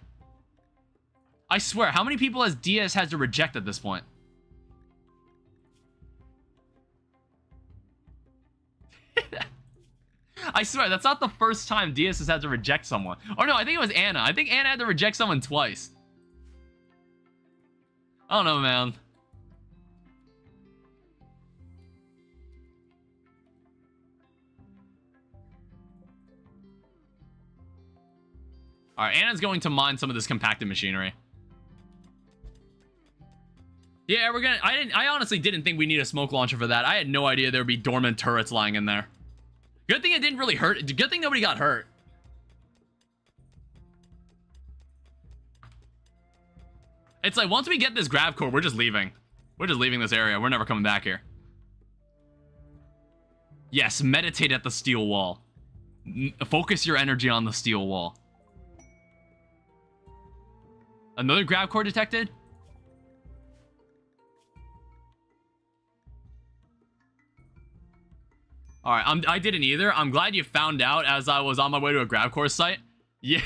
I swear, how many people has DS had to reject at this point? I swear, that's not the first time DS has had to reject someone. Or no, I think it was Anna. I think Anna had to reject someone twice. I don't know, man. Alright, Anna's going to mine some of this compacted machinery. Yeah, we're gonna... I honestly didn't think we need a smoke launcher for that. I had no idea there would be dormant turrets lying in there. Good thing it didn't really hurt. Good thing nobody got hurt. It's like, once we get this grav core, we're just leaving. We're just leaving this area. We're never coming back here. Yes, meditate at the steel wall. Focus your energy on the steel wall. Another grav core detected? Alright, I didn't either. I'm glad you found out as I was on my way to a grav core site. Yeah.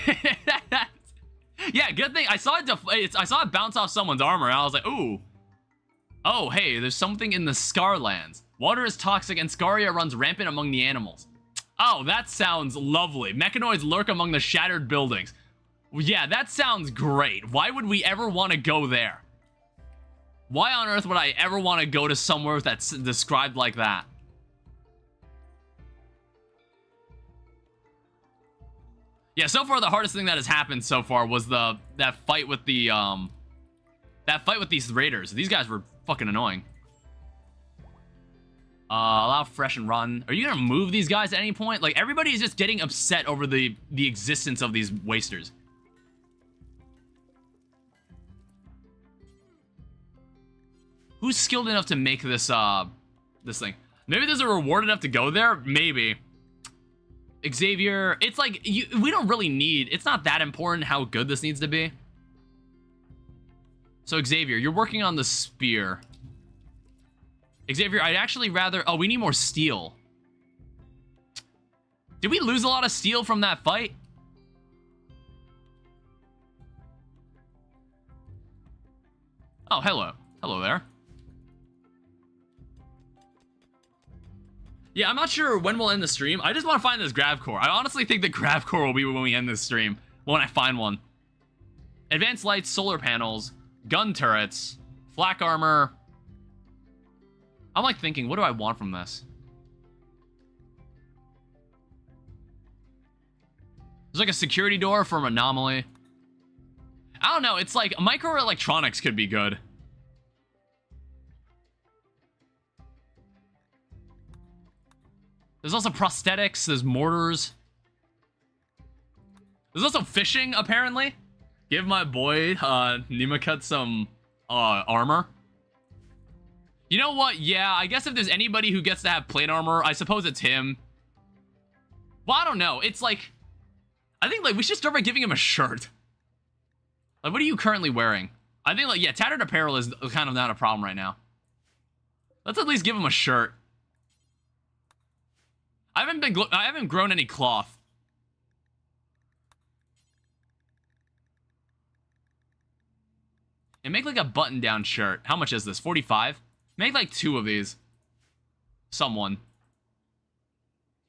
Yeah, good thing. I saw it bounce off someone's armor, and I was like, ooh. Oh, hey, there's something in the Scarlands. Water is toxic, and Scaria runs rampant among the animals. Oh, that sounds lovely. Mechanoids lurk among the shattered buildings. Yeah, that sounds great. Why would we ever want to go there? Why on earth would I ever want to go to somewhere that's described like that? Yeah, so far the hardest thing that has happened so far was that fight with the these raiders. These guys were fucking annoying. Allow fresh and run. Are you gonna move these guys at any point? Like, everybody is just getting upset over the existence of these wasters. Who's skilled enough to make this this thing? Maybe there's a reward enough to go there. Maybe. Xavier, it's like, we don't really need, it's not that important how good this needs to be. So Xavier, you're working on the spear. Xavier, I'd actually rather, oh, we need more steel. Did we lose a lot of steel from that fight? Oh, hello. Hello there. Yeah, I'm not sure when we'll end the stream. I just want to find this grav core. I honestly think the grav core will be when we end this stream. When I find one. Advanced lights, solar panels, gun turrets, flak armor. I'm like thinking, what do I want from this? There's like a security door from Anomaly. I don't know, it's like microelectronics could be good. There's also prosthetics. There's mortars. There's also fishing, apparently. Give my boy, Nimakut some, armor. You know what? Yeah, I guess if there's anybody who gets to have plate armor, I suppose it's him. Well, I don't know. It's like... I think, like, we should start by giving him a shirt. Like, what are you currently wearing? I think, like, yeah, tattered apparel is kind of not a problem right now. Let's at least give him a shirt. I haven't grown any cloth. And make, like, a button-down shirt. How much is this? 45? Make, like, 2 of these. Someone.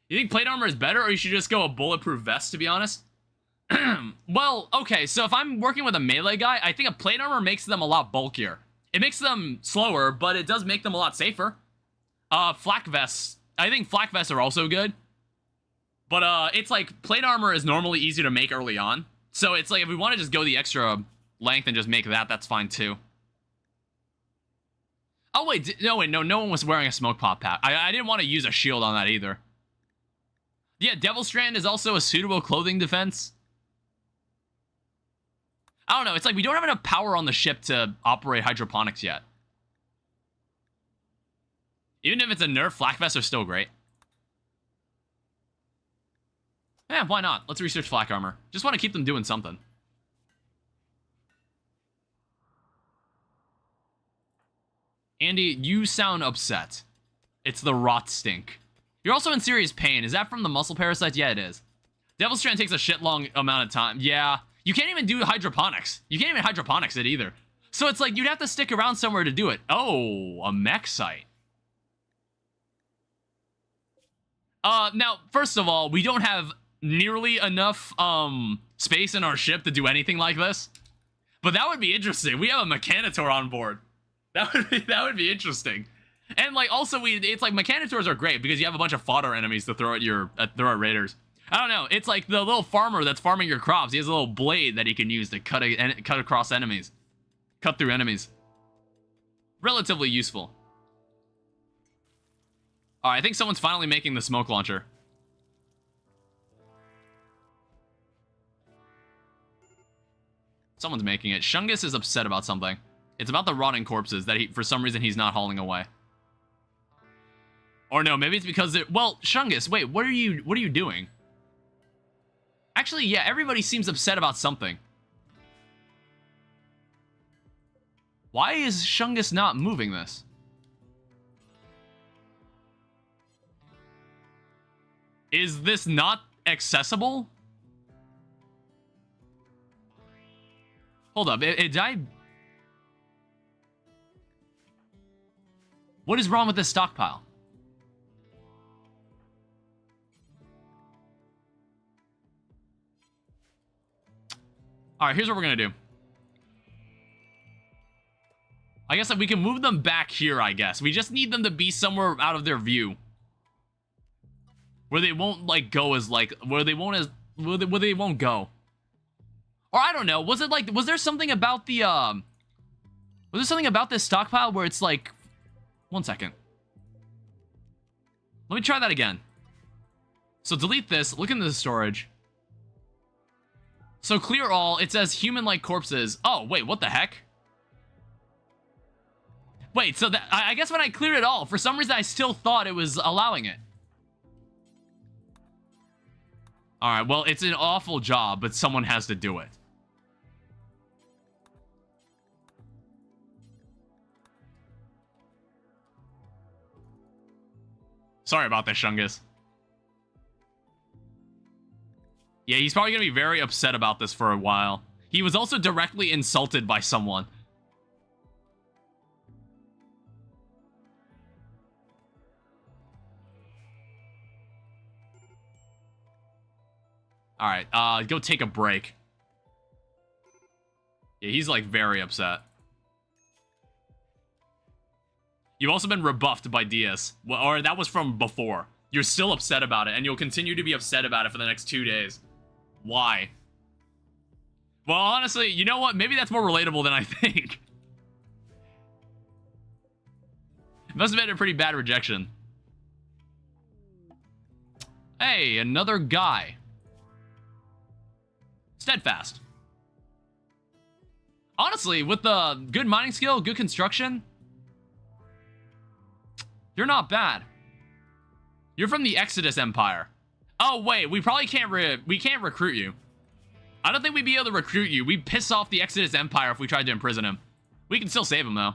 You think plate armor is better, or you should just go a bulletproof vest, to be honest? Well, okay, so if I'm working with a melee guy, I think a plate armor makes them a lot bulkier. It makes them slower, but it does make them a lot safer. Flak vests. I think flak vests are also good. But, it's like, plate armor is normally easier to make early on. So it's like, if we want to just go the extra length and just make that, that's fine too. Oh, wait, no one was wearing a smoke pop pack. I didn't want to use a shield on that either. Yeah, Devil Strand is also a suitable clothing defense. I don't know, it's like we don't have enough power on the ship to operate hydroponics yet. Even if it's a nerf, flak vests are still great. Yeah, why not? Let's research flak armor. Just want to keep them doing something. Andy, you sound upset. It's the rot stink. You're also in serious pain. Is that from the muscle parasites? Yeah, it is. Devil Strand takes a shit long amount of time. Yeah. You can't even do hydroponics. You can't even hydroponics it either. So it's like, you'd have to stick around somewhere to do it. Oh, a mech site. Now, first of all, we don't have nearly enough, space in our ship to do anything like this. But that would be interesting. We have a Mechanitor on board. That would be interesting. And, like, also, it's like, Mechanitors are great because you have a bunch of fodder enemies to throw at raiders. I don't know, it's like the little farmer that's farming your crops. He has a little blade that he can use to cut across enemies. Cut through enemies. Relatively useful. Alright, I think someone's finally making the smoke launcher. Someone's making it. Shungus is upset about something. It's about the rotting corpses that for some reason he's not hauling away. Or no, maybe it's because well, Shungus, wait, what are you doing? Actually, yeah, everybody seems upset about something. Why is Shungus not moving this? Is this not accessible? Hold up, did I... What is wrong with this stockpile? Alright, here's what we're gonna do. I guess we can move them back here, I guess. We just need them to be somewhere out of their view. Where they won't, like, go as, like... Where they won't go. Or, I don't know. Was there something about the, Was there something about this stockpile where it's, like... One second. Let me try that again. So, delete this. Look into the storage. So clear all, it says human-like corpses. Oh, wait, what the heck? Wait, so that I guess when I cleared it all, for some reason I still thought it was allowing it. Alright, well, it's an awful job, but someone has to do it. Sorry about this, Shungus. Yeah, he's probably going to be very upset about this for a while. He was also directly insulted by someone. Alright, go take a break. Yeah, he's, like, very upset. You've also been rebuffed by DS. Well, or that was from before. You're still upset about it, and you'll continue to be upset about it for the next 2 days. Why? Well, honestly, you know what? Maybe that's more relatable than I think. It must have been a pretty bad rejection. Hey, another guy. Steadfast. Honestly, with the good mining skill, good construction, you're not bad. You're from the Exodus Empire. Oh wait, we probably can't recruit you. I don't think we'd be able to recruit you. We'd piss off the Exodus Empire if we tried to imprison him. We can still save him though.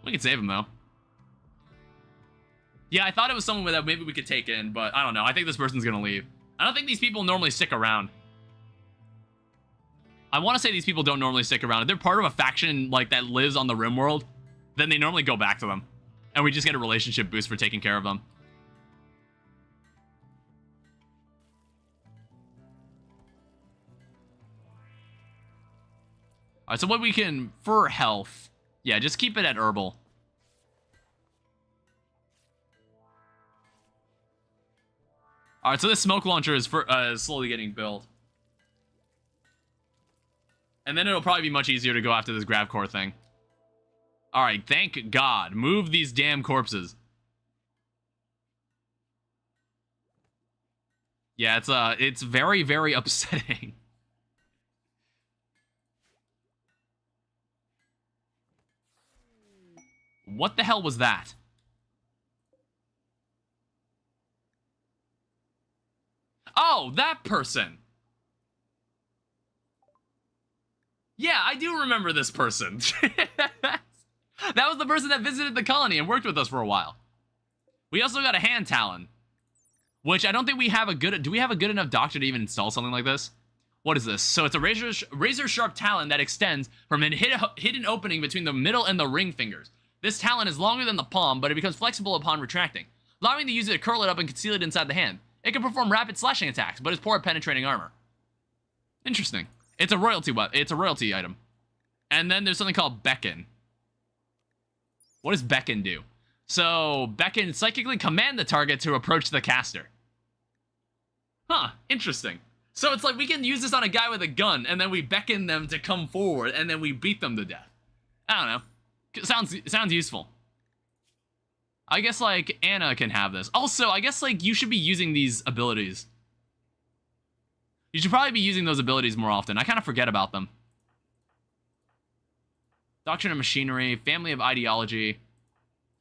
We can save him though. Yeah, I thought it was someone that maybe we could take in, but I don't know. I think this person's gonna leave. I don't think these people normally stick around. I want to say these people don't normally stick around. If they're part of a faction like that lives on the RimWorld, then they normally go back to them. And we just get a relationship boost for taking care of them. Alright, so what we can... For health... Yeah, just keep it at herbal. Alright, so this smoke launcher is slowly getting built. And then it'll probably be much easier to go after this grav core thing. Alright, thank God. Move these damn corpses. Yeah, it's very, very upsetting. What the hell was that? Oh, that person. Yeah, I do remember this person. That was the person that visited the colony and worked with us for a while. We also got a hand talon, which I don't think we have a good... Do we have a good enough doctor to even install something like this? What is this? So it's a razor sharp talon that extends from a hidden opening between the middle and the ring fingers. This talon is longer than the palm, but it becomes flexible upon retracting, allowing the user to curl it up and conceal it inside the hand. It can perform rapid slashing attacks, but is poor at penetrating armor. Interesting. It's a royalty weapon. It's a royalty item. And then there's something called Beckon. What does Beckon do? So, Beckon psychically command the target to approach the caster. Huh, interesting. So it's like we can use this on a guy with a gun, and then we beckon them to come forward, and then we beat them to death. I don't know. Sounds useful. I guess, like, Anna can have this. Also, I guess, like, you should be using these abilities. You should probably be using those abilities more often. I kind of forget about them. Doctrine of Machinery, Family of Ideology.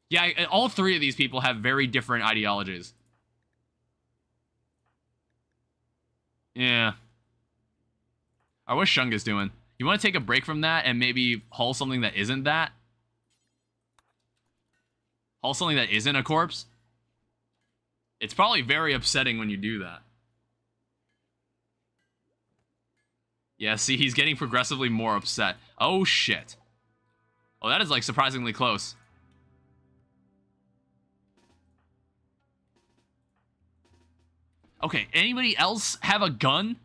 Yeah, all three of these people have very different ideologies. Yeah. I wish Shunga's doing. You want to take a break from that and maybe haul something that isn't that? Haul something that isn't a corpse? It's probably very upsetting when you do that. Yeah, see, he's getting progressively more upset. Oh, shit. Oh, that is, like, surprisingly close. Okay, anybody else have a gun?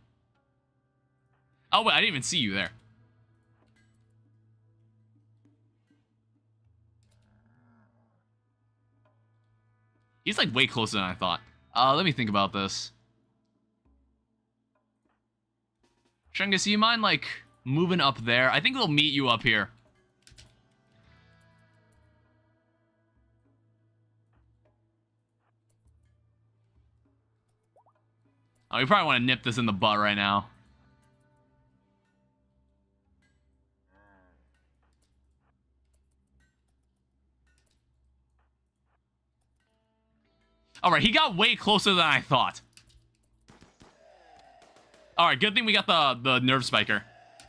Oh, wait, I didn't even see you there. He's, like, way closer than I thought. Let me think about this. Shunga, do you mind, like, moving up there? I think we'll meet you up here. Oh, you probably want to nip this in the butt right now. Alright, he got way closer than I thought. Alright, good thing we got the nerve spiker.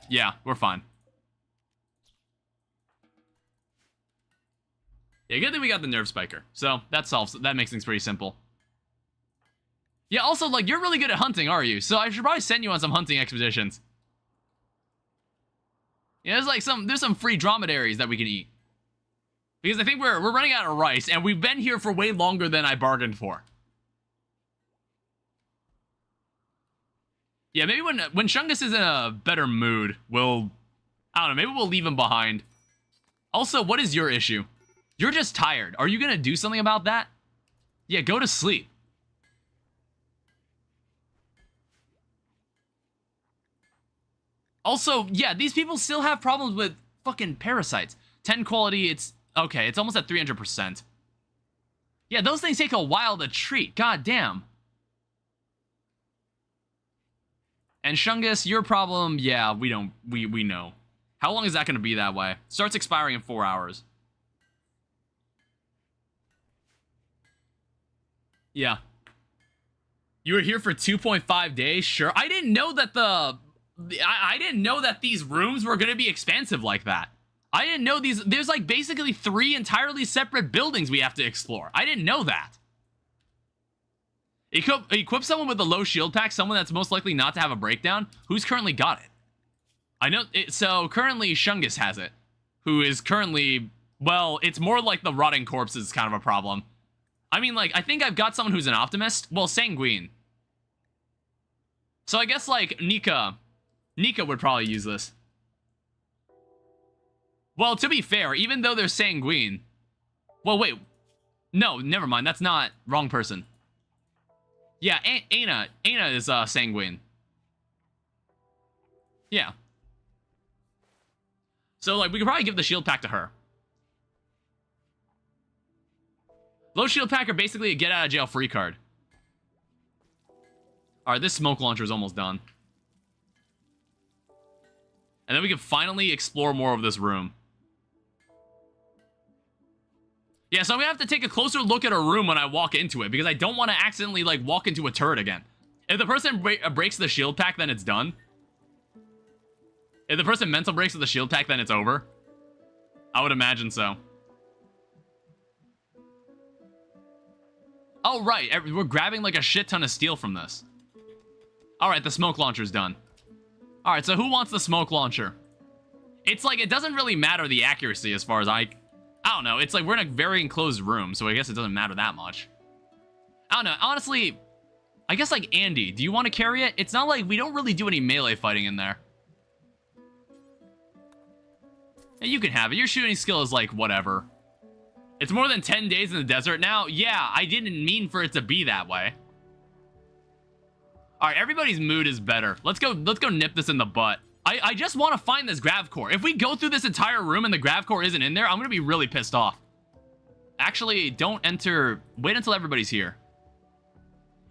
Yeah, we're fine. Yeah, good thing we got the nerve spiker. So, that makes things pretty simple. Yeah, also, like, you're really good at hunting, are you? So I should probably send you on some hunting expeditions. Yeah, there's like there's some free dromedaries that we can eat. Because I think we're running out of rice, and we've been here for way longer than I bargained for. Yeah, maybe when Shungus is in a better mood, I don't know, maybe we'll leave him behind. Also, what is your issue? You're just tired. Are you gonna do something about that? Yeah, go to sleep. Also, yeah, these people still have problems with fucking parasites. 10 quality, it's... Okay, it's almost at 300%. Yeah, those things take a while to treat. God damn. And Shungus, your problem, yeah, we know. How long is that going to be that way? Starts expiring in 4 hours. Yeah. You were here for 2.5 days? Sure. I didn't know that I didn't know that these rooms were going to be expansive like that. I didn't know there's like basically 3 entirely separate buildings we have to explore. I didn't know that. Equip someone with a low shield pack, someone that's most likely not to have a breakdown. Who's currently got it? I know, so currently Shungus has it. Who is currently, well, it's more like the rotting corpse is kind of a problem. I mean, like, I think I've got someone who's an optimist. Well, sanguine. So I guess, like, Nika would probably use this. Well, to be fair, even though they're sanguine... Well, wait. No, never mind. That's not... Wrong person. Yeah, Aina is sanguine. Yeah. So, like, we could probably give the shield pack to her. Low shield pack are basically a get-out-of-jail-free card. Alright, this smoke launcher is almost done. And then we can finally explore more of this room. Yeah, so I'm gonna have to take a closer look at a room when I walk into it, because I don't want to accidentally, like, walk into a turret again. If the person breaks the shield pack, then it's done. If the person mental breaks with the shield pack, then it's over. I would imagine so. Oh, right. We're grabbing, like, a shit ton of steel from this. Alright, the smoke launcher's done. Alright, so who wants the smoke launcher? It's like, it doesn't really matter the accuracy as far as I don't know. It's like, we're in a very enclosed room, so I guess it doesn't matter that much. I don't know. Honestly, I guess, like, Andy, do you want to carry it? It's not like we don't really do any melee fighting in there. Yeah, you can have it. Your shooting skill is, like, whatever. It's more than 10 days in the desert now? Yeah, I didn't mean for it to be that way. Alright, everybody's mood is better. Let's go nip this in the butt. I just want to find this grav core. If we go through this entire room and the grav core isn't in there, I'm going to be really pissed off. Actually, don't enter... Wait until everybody's here.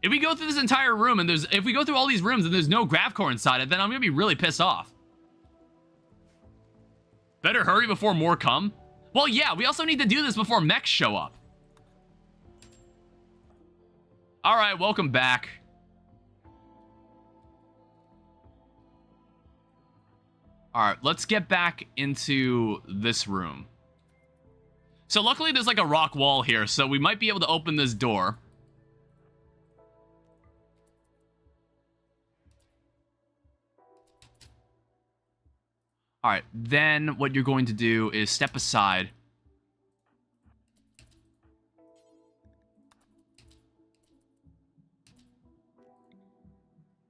If we go through this entire room and if we go through all these rooms and there's no grav core inside it, then I'm going to be really pissed off. Better hurry before more come? Well, yeah, we also need to do this before mechs show up. Alright, welcome back. Alright, let's get back into this room. So luckily there's like a rock wall here, so we might be able to open this door. Alright, then what you're going to do is step aside.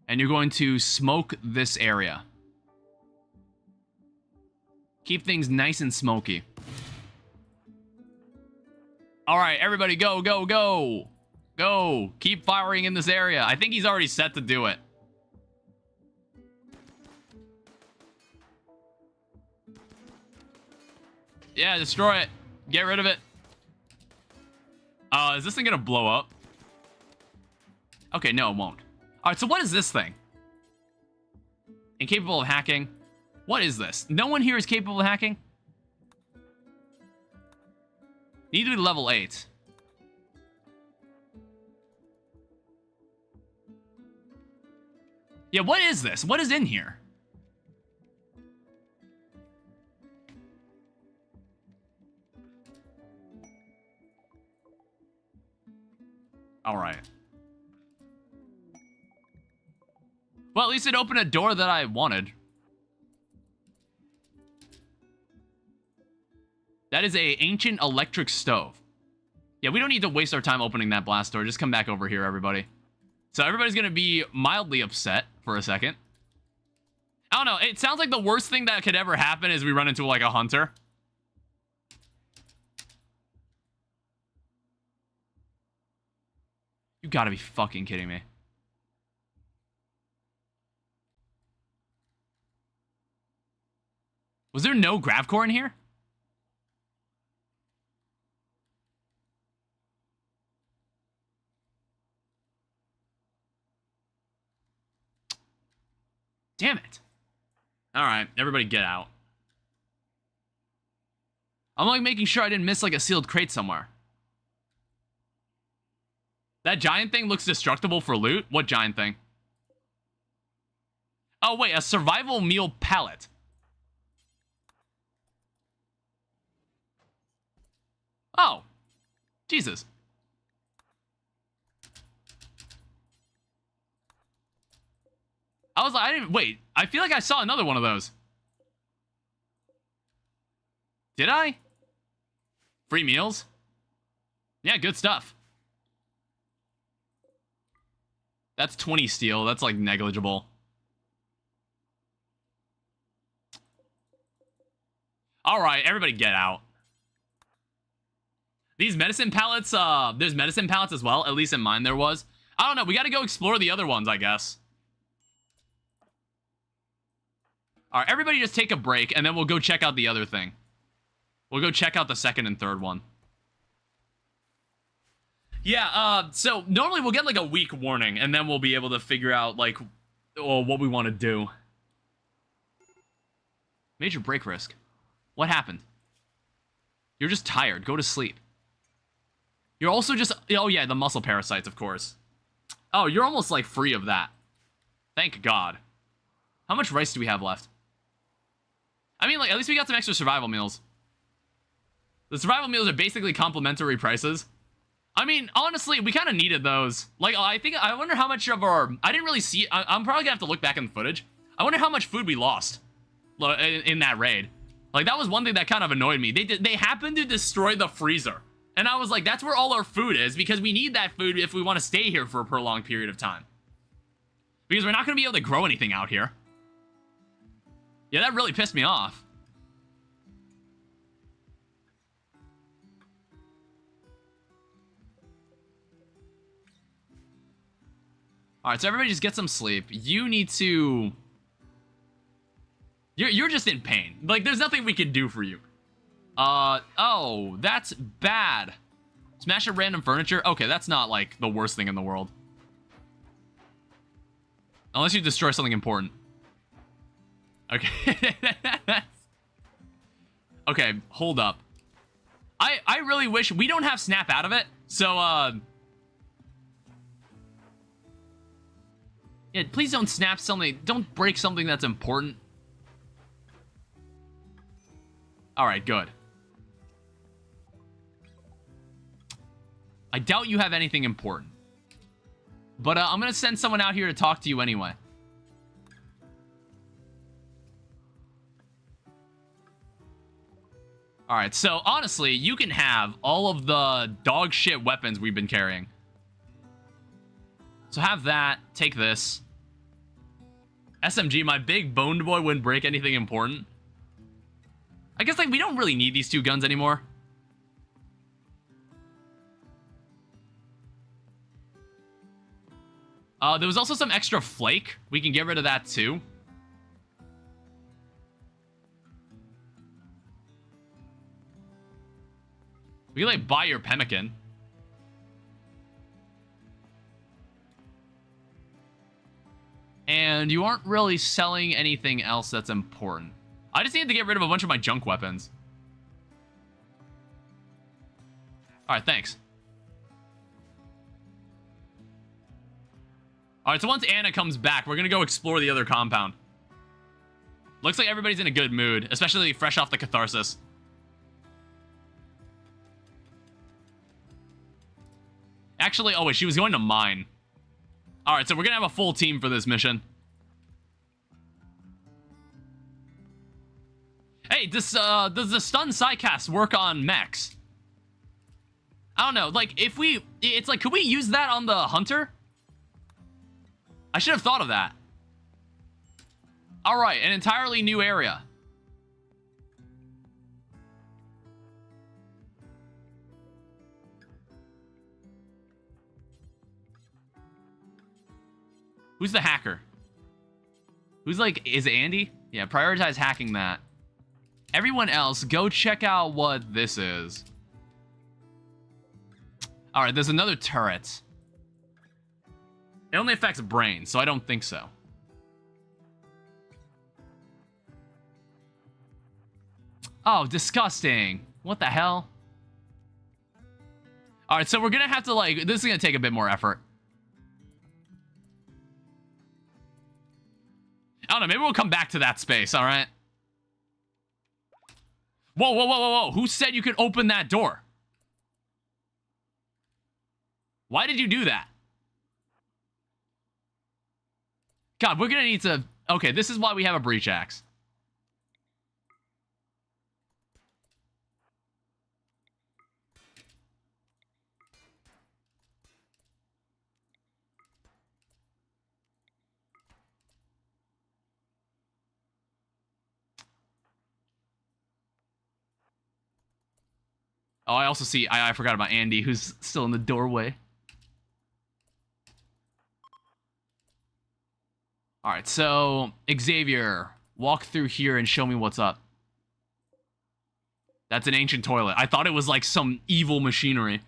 And you're going to smoke this area. Keep things nice and smoky. Alright, everybody go, go, go! Go! Keep firing in this area. I think he's already set to do it. Yeah, destroy it. Get rid of it. Is this thing gonna blow up? Okay, no, it won't. Alright, so what is this thing? Incapable of hacking. What is this? No one here is capable of hacking? Need to be level 8. Yeah, what is this? What is in here? Alright. Well, at least it opened a door that I wanted. That is a ancient electric stove. Yeah, we don't need to waste our time opening that blast door. Just come back over here, everybody. So everybody's gonna be mildly upset for a second. I don't know. It sounds like the worst thing that could ever happen is we run into, like, a hunter. You gotta be fucking kidding me. Was there no gravcore in here? Damn it. Alright, everybody get out. I'm like making sure I didn't miss like a sealed crate somewhere. That giant thing looks destructible for loot? What giant thing? Oh wait, a survival meal pallet. Oh. Jesus. I was like, wait, I feel like I saw another one of those. Did I? Free meals? Yeah, good stuff. That's 20 steel. That's like negligible. All right, everybody get out. These medicine pallets, there's medicine pallets as well. At least in mine there was. I don't know. We got to go explore the other ones, I guess. All right, everybody just take a break, and then we'll go check out the other thing. We'll go check out the second and third one. Yeah, so normally we'll get like a week warning, and then we'll be able to figure out, like, what we want to do. Major break risk. What happened? You're just tired. Go to sleep. You're also just... Oh, yeah, the muscle parasites, of course. Oh, you're almost, like, free of that. Thank God. How much rice do we have left? I mean, like, at least we got some extra survival meals. The survival meals are basically complimentary prices. I mean, honestly, we kind of needed those. Like, I wonder how much of our... I didn't really see... I'm probably gonna have to look back in the footage. I wonder how much food we lost in that raid. Like, that was one thing that kind of annoyed me. They happened to destroy the freezer. And I was like, that's where all our food is, because we need that food if we want to stay here for a prolonged period of time. Because we're not going to be able to grow anything out here. Yeah, that really pissed me off. Alright, so everybody just get some sleep. You need to... You're just in pain. Like, there's nothing we can do for you. Oh, that's bad. Smash up random furniture? Okay, that's not, like, the worst thing in the world. Unless you destroy something important. Okay. Okay, hold up. I really wish... We don't have snap out of it, so, yeah, please don't snap something. Don't break something that's important. Alright, good. I doubt you have anything important. But I'm going to send someone out here to talk to you anyway. Alright, so honestly, you can have all of the dog shit weapons we've been carrying. So have that. Take this. SMG, my big boned boy wouldn't break anything important. I guess, like, we don't really need these two guns anymore. There was also some extra flake. We can get rid of that, too. We can, like, buy your pemmican. And you aren't really selling anything else that's important. I just need to get rid of a bunch of my junk weapons. Alright, thanks. Alright, so once Anna comes back, we're gonna go explore the other compound. Looks like everybody's in a good mood, especially fresh off the catharsis. Actually, oh wait, she was going to mine. Alright, so we're gonna have a full team for this mission. Hey, does the stun psycast work on mechs? I don't know, like, if we... It's like, could we use that on the hunter? I should have thought of that. Alright, an entirely new area. Who's the hacker? Who's like, is it Andy? Yeah, prioritize hacking that. Everyone else, go check out what this is. Alright, there's another turret. It only affects brains, so I don't think so. Oh, disgusting. What the hell? All right, so we're gonna have to, like, this is gonna take a bit more effort. I don't know, maybe we'll come back to that space, all right? Whoa, whoa, whoa, whoa, whoa. Who said you could open that door? Why did you do that? God, we're gonna need to... Okay, this is why we have a breach axe. Oh, I also see... I forgot about Andy, who's still in the doorway. Alright, so... Xavier, walk through here and show me what's up. That's an ancient toilet. I thought it was like some evil machinery.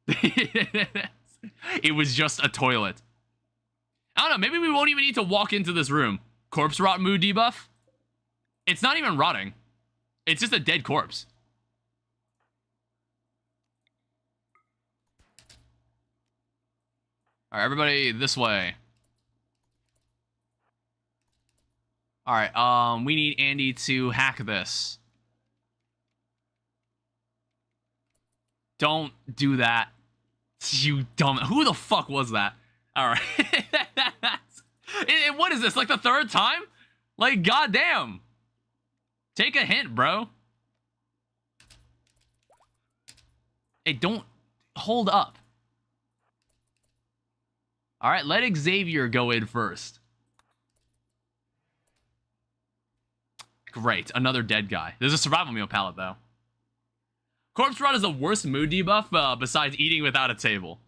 It was just a toilet. I don't know, maybe we won't even need to walk into this room. Corpse rot mood debuff? It's not even rotting. It's just a dead corpse. Alright, everybody this way. Alright, we need Andy to hack this. Don't do that. You dumb... Who the fuck was that? Alright. What is this, like the third time? Like, goddamn. Take a hint, bro. Hey, don't... Hold up. Alright, let Xavier go in first. Great, another dead guy. There's a survival meal palette, though. Corpse rot is the worst mood debuff, besides eating without a table.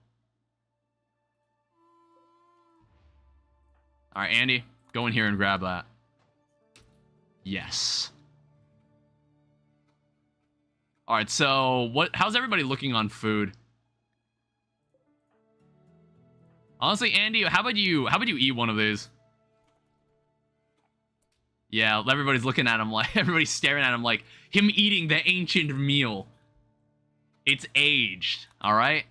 Alright, Andy, go in here and grab that. Yes. Alright, so, how's everybody looking on food? Honestly, Andy, how about you eat one of these? Yeah, everybody's looking at him like, everybody's staring at him like, him eating the ancient meal. It's aged, alright?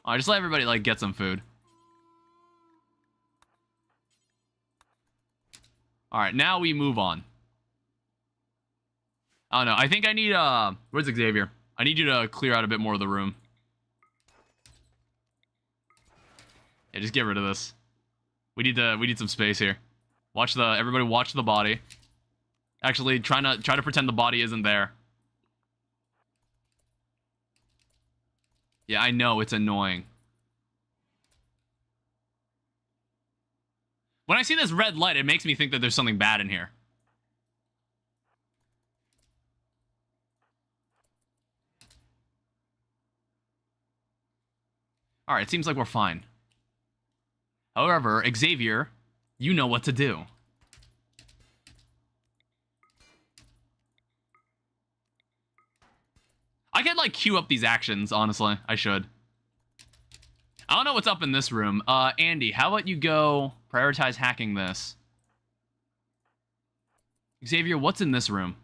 Alright, just let everybody, like, get some food. Alright, now we move on. Oh no, I think I need, where's Xavier? I need you to clear out a bit more of the room. Yeah, just get rid of this. We need some space here. Everybody watch the body. Actually, try to pretend the body isn't there. Yeah, I know, it's annoying. When I see this red light, it makes me think that there's something bad in here. Alright, it seems like we're fine. However, Xavier, you know what to do. I could, like, queue up these actions, honestly. I should. I don't know what's up in this room. Andy, how about you go prioritize hacking this? Xavier, what's in this room?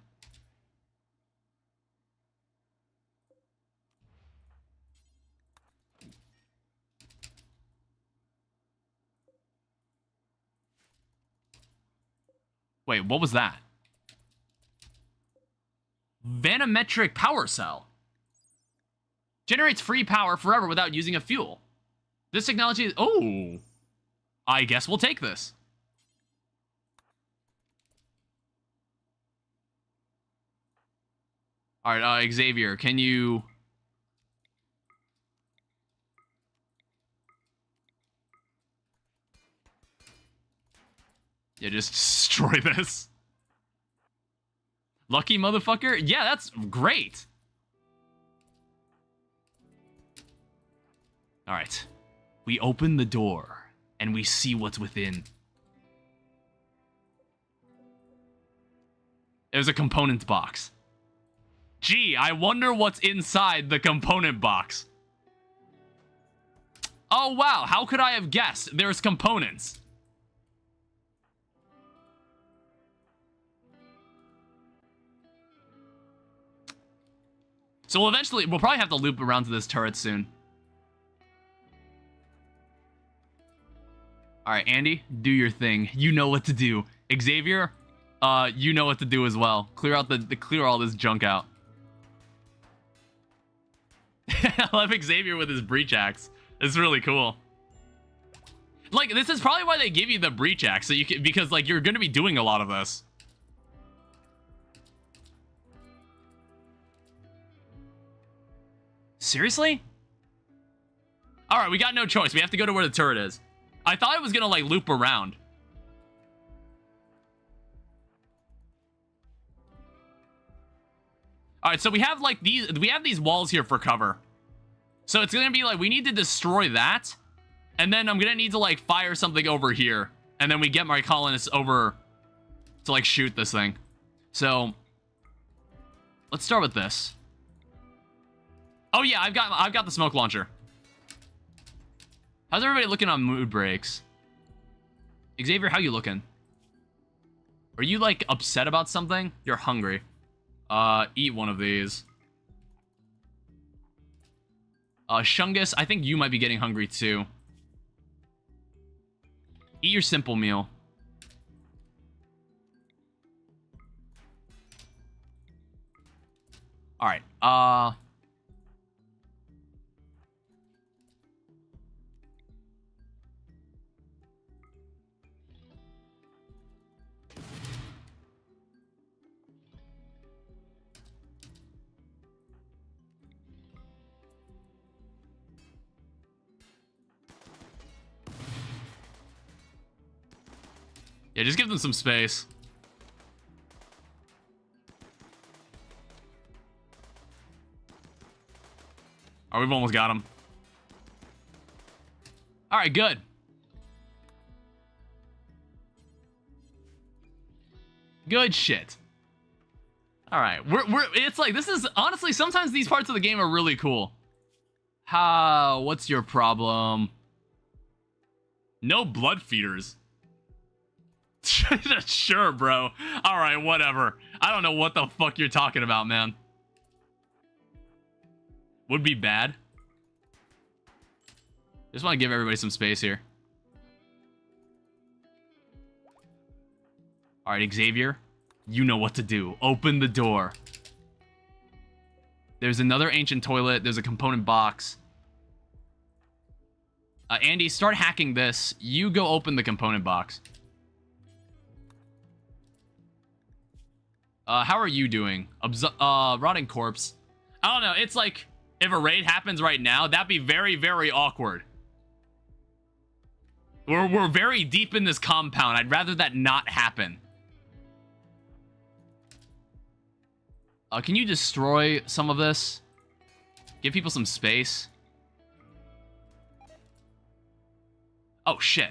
Wait, what was that? Vanometric power cell. Generates free power forever without using a fuel. This technology is... Oh! I guess we'll take this. Alright, Xavier, can you... Yeah, just destroy this. Lucky motherfucker? Yeah, that's great. Alright. We open the door, and we see what's within. There's a component box. Gee, I wonder what's inside the component box. Oh, wow. How could I have guessed? There's components. So we'll probably have to loop around to this turret soon. All right, Andy, do your thing. You know what to do. Xavier, you know what to do as well. Clear out clear all this junk out. I love Xavier with his breach axe. It's really cool. Like, this is probably why they give you the breach axe, so you can, because like you're going to be doing a lot of this. Seriously? All right, we got no choice. We have to go to where the turret is. I thought it was going to like loop around. All right, so we have like these walls here for cover. So it's going to be like we need to destroy that. And then I'm going to need to like fire something over here. And then we get my colonists over to like shoot this thing. So let's start with this. Oh yeah, I've got the smoke launcher. How's everybody looking on mood breaks? Xavier, how you looking? Are you like upset about something? You're hungry. Eat one of these. Shungus, I think you might be getting hungry too. Eat your simple meal. All right. Yeah, just give them some space. Oh, we've almost got him. All right, good. Good shit. All right, it's like, this is, honestly, sometimes these parts of the game are really cool. What's your problem? No blood feeders. Sure, bro. All right, whatever. I don't know what the fuck you're talking about, man. Would be bad. Just want to give everybody some space here. All right, Xavier, you know what to do. Open the door. There's another ancient toilet. There's a component box. Andy, start hacking this. You go open the component box. How are you doing? Rotting corpse. I don't know. It's like, if a raid happens right now, that'd be very, very awkward. We're very deep in this compound. I'd rather that not happen. Can you destroy some of this? Give people some space. Oh, shit.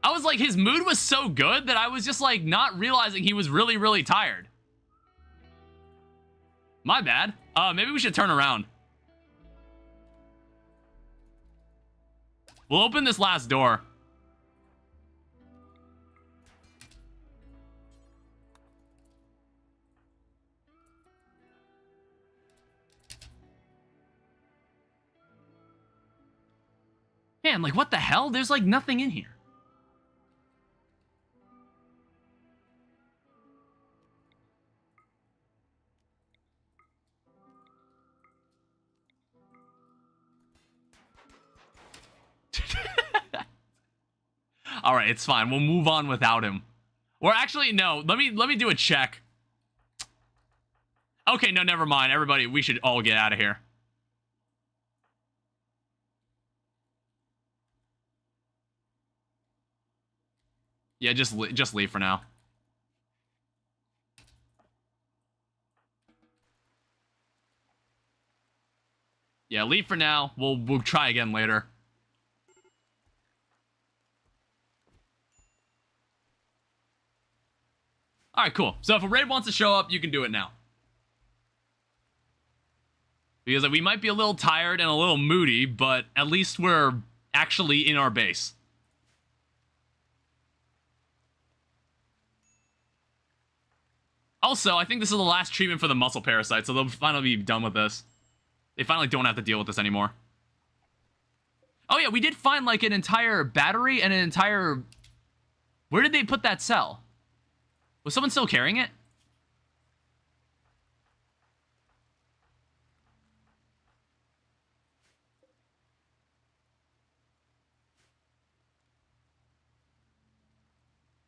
I was like, his mood was so good that I was just like not realizing he was really, really tired. My bad. Maybe we should turn around. We'll open this last door. Man, like, what the hell? There's like nothing in here. All right, it's fine. We'll move on without him. Or actually, no. Let me do a check. Okay, no, never mind. Everybody, we should all get out of here. Yeah, just leave for now. Yeah, leave for now. We'll try again later. All right, cool. So if a raid wants to show up, you can do it now. Because like, we might be a little tired and a little moody, but at least we're actually in our base. Also, I think this is the last treatment for the muscle parasite, so they'll finally be done with this. They finally don't have to deal with this anymore. Oh yeah, we did find like an entire battery and an entire... Where did they put that cell? Was someone still carrying it?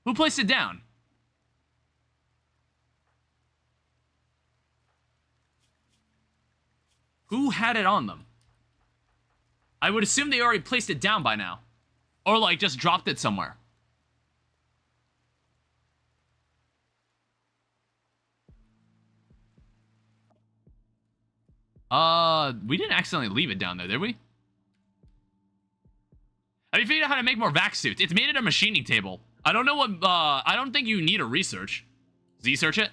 Who placed it down? Who had it on them? I would assume they already placed it down by now. Or, like, just dropped it somewhere. We didn't accidentally leave it down there, did we? Have you figured out how to make more vac suits? It's made at a machining table. I don't know what, I don't think you need a research. Z-search it?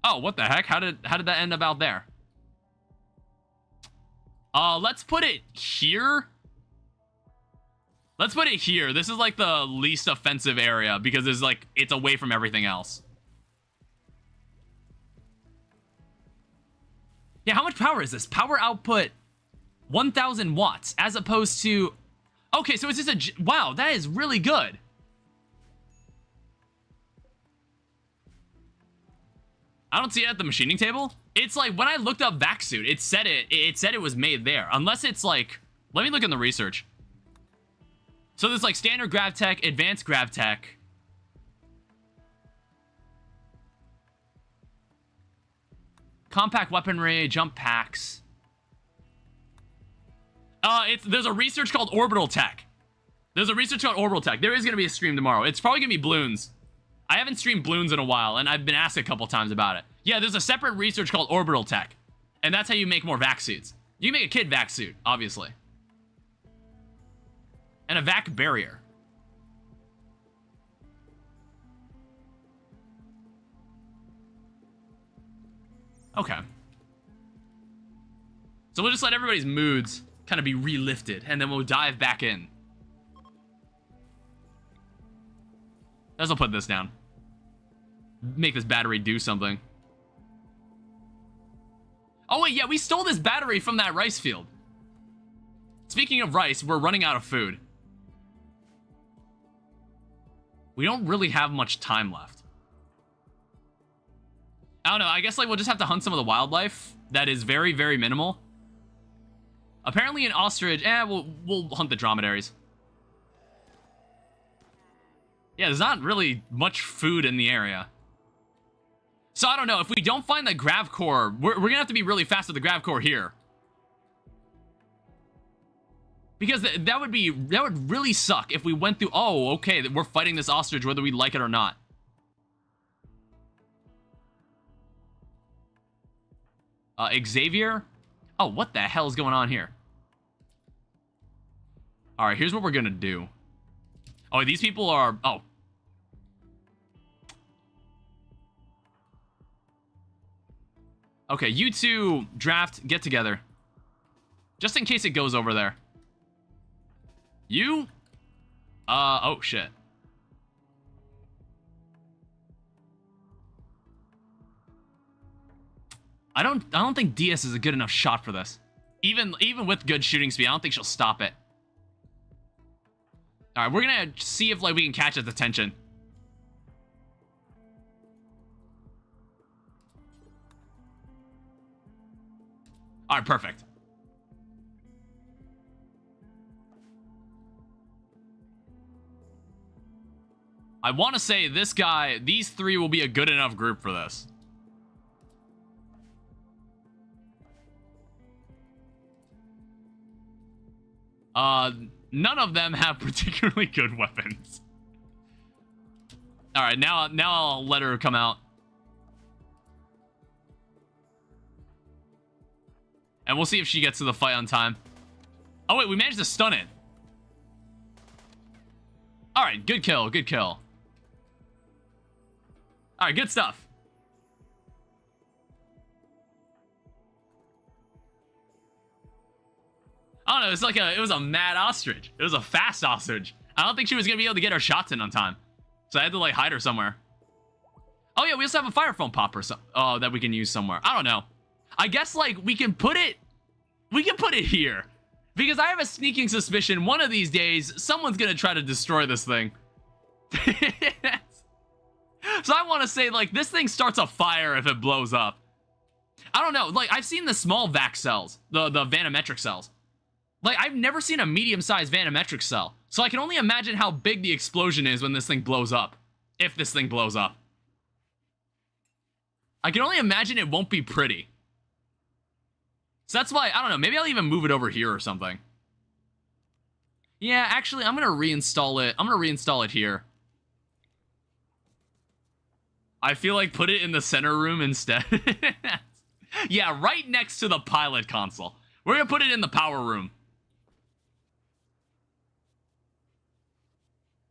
Oh, what the heck? How did that end up out there? Let's put it here. Let's put it here. This is like the least offensive area because it's like, it's away from everything else. Yeah, how much power is this? Power output 1,000 watts as opposed to... Okay, so it's just a... Wow, that is really good. I don't see it at the machining table. It's like, when I looked up vac suit, it said it was made there. Unless it's like... Let me look in the research. So there's like standard grav tech, advanced grav tech. Compact weaponry, jump packs. There's a research called orbital tech. There's a research called orbital tech. There is going to be a stream tomorrow. It's probably going to be balloons. I haven't streamed balloons in a while, and I've been asked a couple times about it. Yeah, there's a separate research called orbital tech. And that's how you make more vac suits. You can make a kid vac suit, obviously. And a vac barrier. Okay. So we'll just let everybody's moods kind of be relifted, and then we'll dive back in. Let's put this down. Make this battery do something. Oh wait, yeah, we stole this battery from that rice field. Speaking of rice, we're running out of food. We don't really have much time left. I don't know, I guess like we'll just have to hunt some of the wildlife that is very, very minimal. Apparently an ostrich, we'll hunt the dromedaries. Yeah, there's not really much food in the area. So I don't know, if we don't find the grav core, we're gonna have to be really fast with the grav core here. Because that would really suck if we went through, oh, okay, we're fighting this ostrich whether we like it or not. Xavier? Oh, what the hell is going on here? Alright, here's what we're gonna do. Oh, these people are... Oh. Okay, you two draft, get together. Just in case it goes over there. You? Oh, shit. I don't think DS is a good enough shot for this. Even with good shooting speed, I don't think she'll stop it. All right, we're gonna see if like we can catch its attention. All right, perfect. I want to say this guy, these three will be a good enough group for this. None of them have particularly good weapons. All right, now I'll let her come out. And we'll see if she gets to the fight on time. Oh, wait, we managed to stun it. All right, good kill, good kill. All right, good stuff. I don't know, it's like it was a mad ostrich. It was a fast ostrich. I don't think she was gonna be able to get her shots in on time. So I had to like hide her somewhere. Oh yeah, we also have a fire foam popper that we can use somewhere. I don't know. I guess like we can put it here. Because I have a sneaking suspicion one of these days someone's gonna try to destroy this thing. So I want to say like this thing starts a fire if it blows up. I don't know, like I've seen the small vac cells, the vanometric cells. Like I've never seen a medium-sized vanometric cell. So I can only imagine how big the explosion is when this thing blows up. If this thing blows up. I can only imagine it won't be pretty. So that's why, I don't know, maybe I'll even move it over here or something. Yeah, actually, I'm going to reinstall it. I'm going to reinstall it here. I feel like put it in the center room instead. Yeah, right next to the pilot console. We're going to put it in the power room.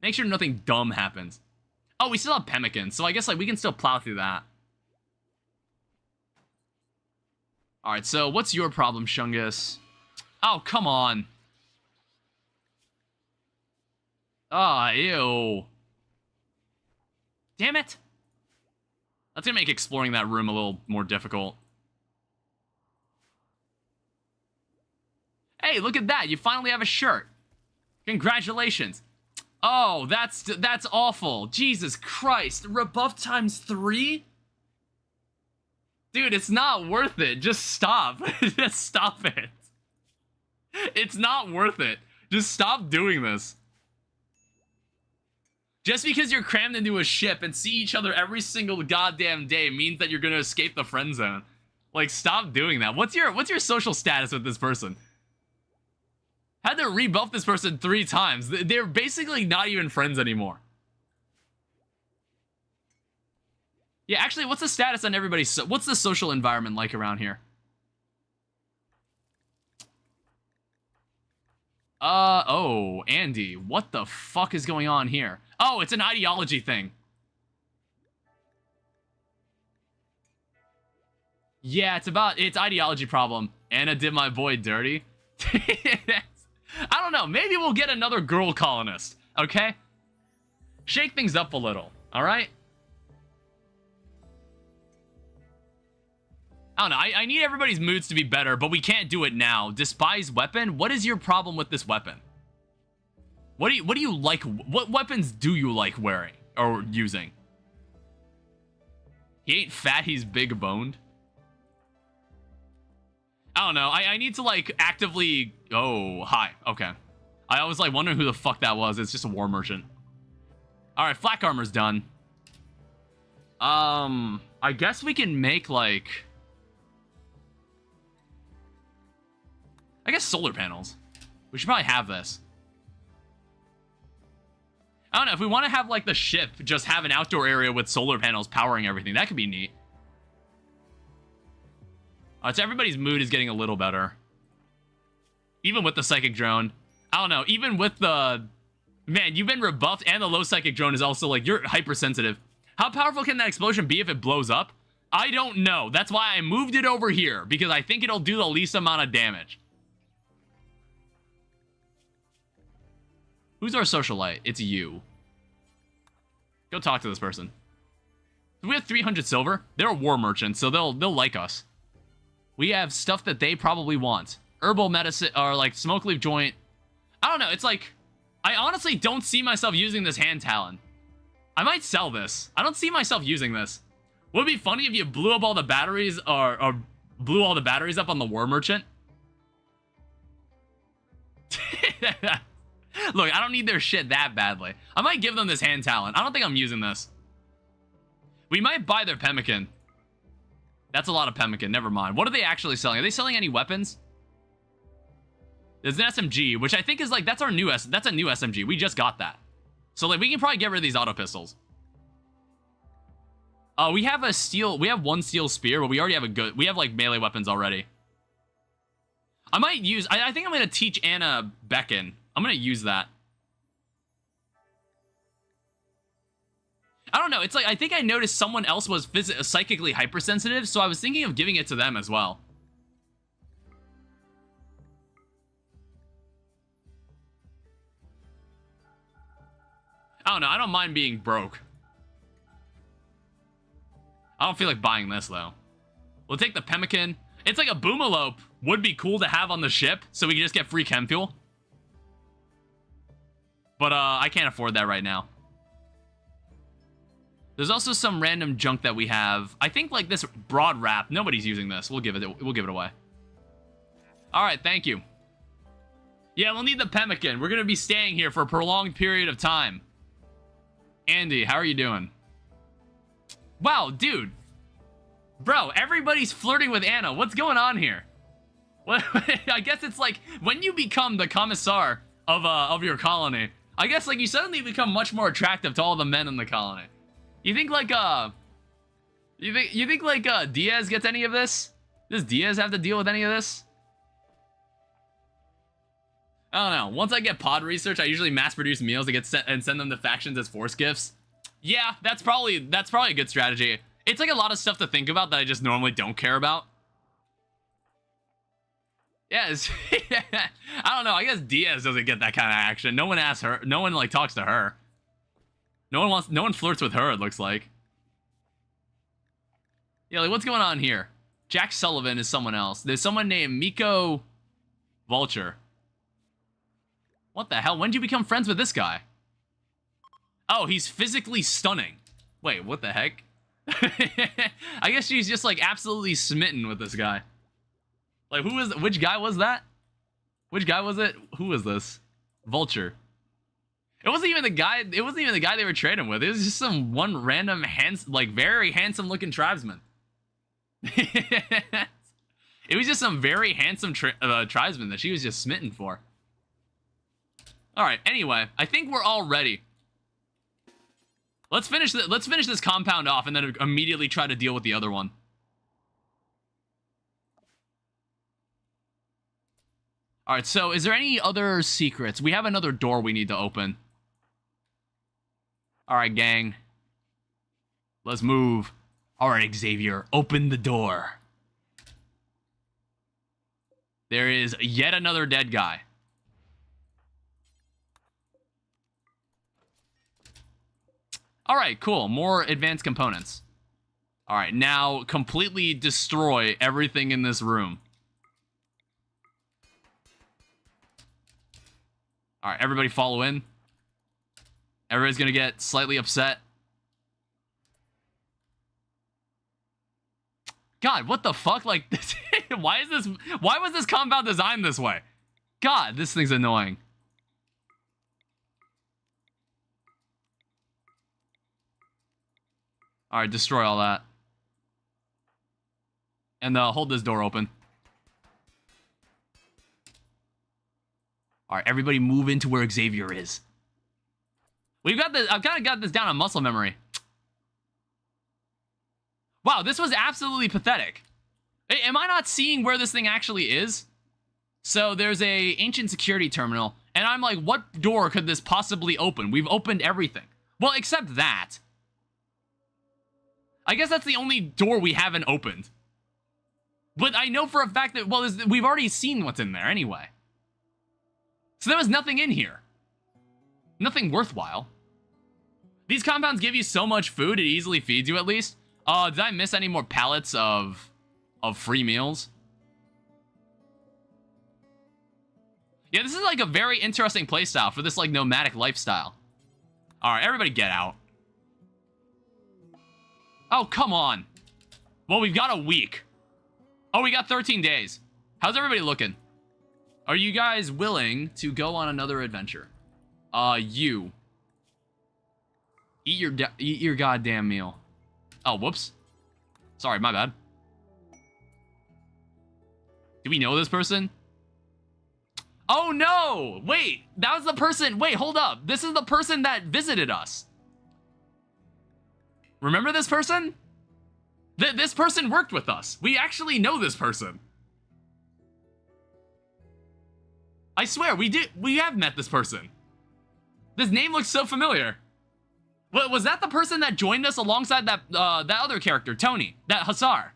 Make sure nothing dumb happens. Oh, we still have pemmican, so I guess like we can still plow through that. Alright, so what's your problem, Shungus? Oh, come on. Ah, ew. Damn it. That's gonna make exploring that room a little more difficult. Hey, look at that. You finally have a shirt. Congratulations. Oh, that's awful. Jesus Christ. Rebuff times 3? Dude, it's not worth it. Just stop. Just stop it. It's not worth it. Just stop doing this. Just because you're crammed into a ship and see each other every single goddamn day means that you're gonna escape the friend zone. Like, stop doing that. What's your social status with this person? Had to rebuff this person 3 times. They're basically not even friends anymore. Yeah, actually, what's the status on everybody's... What's the social environment like around here? Oh, Andy. What the fuck is going on here? Oh, it's an ideology thing. Yeah, it's ideology problem. Anna did my boy dirty. I don't know. Maybe we'll get another girl colonist. Okay? Shake things up a little. All right? I don't know. I need everybody's moods to be better, but we can't do it now. Despise weapon? What is your problem with this weapon? What do you like? What weapons do you like wearing or using? He ain't fat, he's big boned. I don't know. I need to like actively... Oh, hi. Okay. I was like wondering who the fuck that was. It's just a war merchant. Alright, flak armor's done. I guess we can make like... I guess solar panels. We should probably have this. I don't know, if we want to have like the ship just have an outdoor area with solar panels powering everything, that could be neat. So everybody's mood is getting a little better. Even with the psychic drone. I don't know, even with the... Man, you've been rebuffed and the low psychic drone is also like, you're hypersensitive. How powerful can that explosion be if it blows up? I don't know. That's why I moved it over here, because I think it'll do the least amount of damage. Who's our socialite? It's you. Go talk to this person. We have 300 silver. They're a war merchant, so they'll like us. We have stuff that they probably want. Herbal medicine, or like smoke leaf joint. I don't know, it's like... I honestly don't see myself using this hand talon. I might sell this. I don't see myself using this. Would it be funny if you blew up all the batteries, or blew all the batteries up on the war merchant? Look, I don't need their shit that badly. I might give them this hand talon. I don't think I'm using this. We might buy their pemmican. That's a lot of pemmican. Never mind. What are they actually selling? Are they selling any weapons? There's an SMG, which I think is like, that's a new SMG. We just got that. So like, we can probably get rid of these auto pistols. We have a steel, we have one steel spear, but we already have we have like melee weapons already. I might use, I think I'm going to teach Anna Beckon. I'm going to use that. I don't know. It's like, I think I noticed someone else was psychically hypersensitive, so I was thinking of giving it to them as well. I don't know. I don't mind being broke. I don't feel like buying this, though. We'll take the pemmican. It's like a boomalope would be cool to have on the ship, so we can just get free chem fuel. But I can't afford that right now. There's also some random junk that we have. I think like this broad wrap. Nobody's using this. We'll give it away. All right, thank you. Yeah, we'll need the pemmican. We're gonna be staying here for a prolonged period of time. Andy, how are you doing? Wow, dude. Bro, everybody's flirting with Anna. What's going on here? What? I guess it's like when you become the commissar of your colony. I guess like you suddenly become much more attractive to all the men in the colony. You think like you think like Diaz gets any of this? Does Diaz have to deal with any of this? I don't know. Once I get pod research, I usually mass produce meals to get sent and send them to factions as force gifts. Yeah, that's probably a good strategy. It's like a lot of stuff to think about that I just normally don't care about. Yes. I don't know. I guess Diaz doesn't get that kind of action. No one asks her. No one like talks to her. No one flirts with her, it looks like. Yeah, like what's going on here? Jack Sullivan is someone else. There's someone named Miko Vulture. What the hell? When did you become friends with this guy? Oh, he's physically stunning. Wait, what the heck? I guess she's just like absolutely smitten with this guy. Like which guy was that? Which guy was it? Who was this? Vulture. It wasn't even the guy they were trading with. It was just some one random very handsome looking tribesman. It was just some very handsome tribesman that she was just smitten for. All right, anyway, I think we're all ready. Let's finish this compound off and then immediately try to deal with the other one. All right, so is there any other secrets? We have another door we need to open. All right, gang. Let's move. All right, Xavier, open the door. There is yet another dead guy. All right, cool. More advanced components. All right, now completely destroy everything in this room. All right, everybody follow in. Everybody's gonna get slightly upset. God, what the fuck? Like, this, why was this compound designed this way? God, this thing's annoying. All right, destroy all that. And hold this door open. All right, everybody move into where Xavier is. We've got this. I've kind of got this down on muscle memory. Wow, this was absolutely pathetic. Am I not seeing where this thing actually is? So there's a ancient security terminal, and I'm like, what door could this possibly open? We've opened everything. Well, except that. I guess that's the only door we haven't opened. But I know for a fact that, well, we've already seen what's in there anyway. So there was nothing in here. Nothing worthwhile. These compounds give you so much food, it easily feeds you at least. Did I miss any more pallets of free meals? Yeah, this is like a very interesting playstyle for this like nomadic lifestyle. All right, everybody get out. Oh, come on. Well, we've got a week. Oh, we got 13 days. How's everybody looking? Are you guys willing to go on another adventure? You. Eat your goddamn meal. Oh, whoops. Sorry, my bad. Do we know this person? Oh, no! Wait, that was the person. Wait, hold up. This is the person that visited us. Remember this person? This person worked with us. We actually know this person. I swear, we have met this person. This name looks so familiar. Was that the person that joined us alongside that other character, Tony? That Hussar?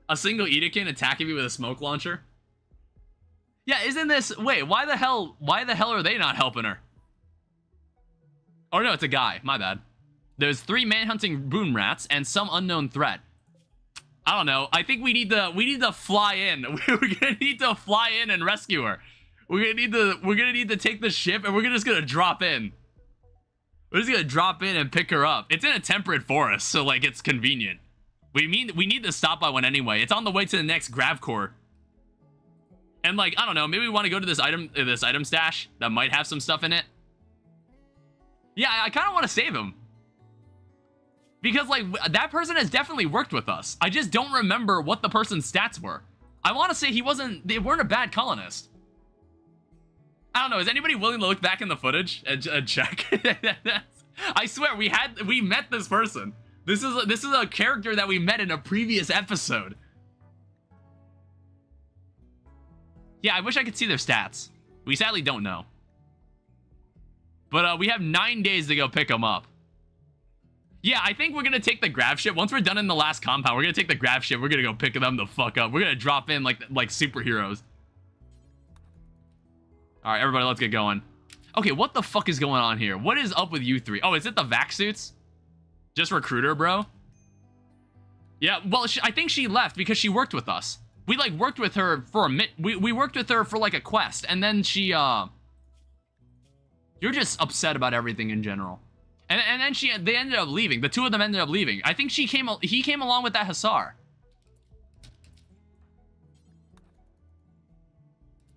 A single Edekin attacking me with a smoke launcher? Yeah, isn't this... Wait, why the hell are they not helping her? Oh no, it's a guy. My bad. There's 3 manhunting boom rats and some unknown threat. I don't know. I think we need to fly in. We're gonna need to fly in and rescue her. We're gonna need to take the ship and we're just gonna drop in. We're just gonna drop in and pick her up. It's in a temperate forest, so like it's convenient. We need to stop by one anyway. It's on the way to the next grav core. And like, I don't know, maybe we want to go to this item stash that might have some stuff in it. Yeah, I kind of want to save him. Because like that person has definitely worked with us. I just don't remember what the person's stats were. I want to say they weren't a bad colonist. I don't know, is anybody willing to look back in the footage and check? I swear we met this person. This is a character that we met in a previous episode. Yeah, I wish I could see their stats. We sadly don't know. But we have 9 days to go pick them up. Yeah, I think we're gonna take the grav ship. Once we're done in the last compound, we're gonna take the grav ship. We're gonna go pick them the fuck up. We're gonna drop in like superheroes. All right, everybody, let's get going. Okay, what the fuck is going on here? What is up with you 3? Oh, is it the vac suits? Just recruiter, bro? Yeah, well, I think she left because she worked with us. We like worked with her for a we worked with her for like a quest, and then she you're just upset about everything in general. And then they ended up leaving. The 2 of them ended up leaving. I think he came along with that Hussar.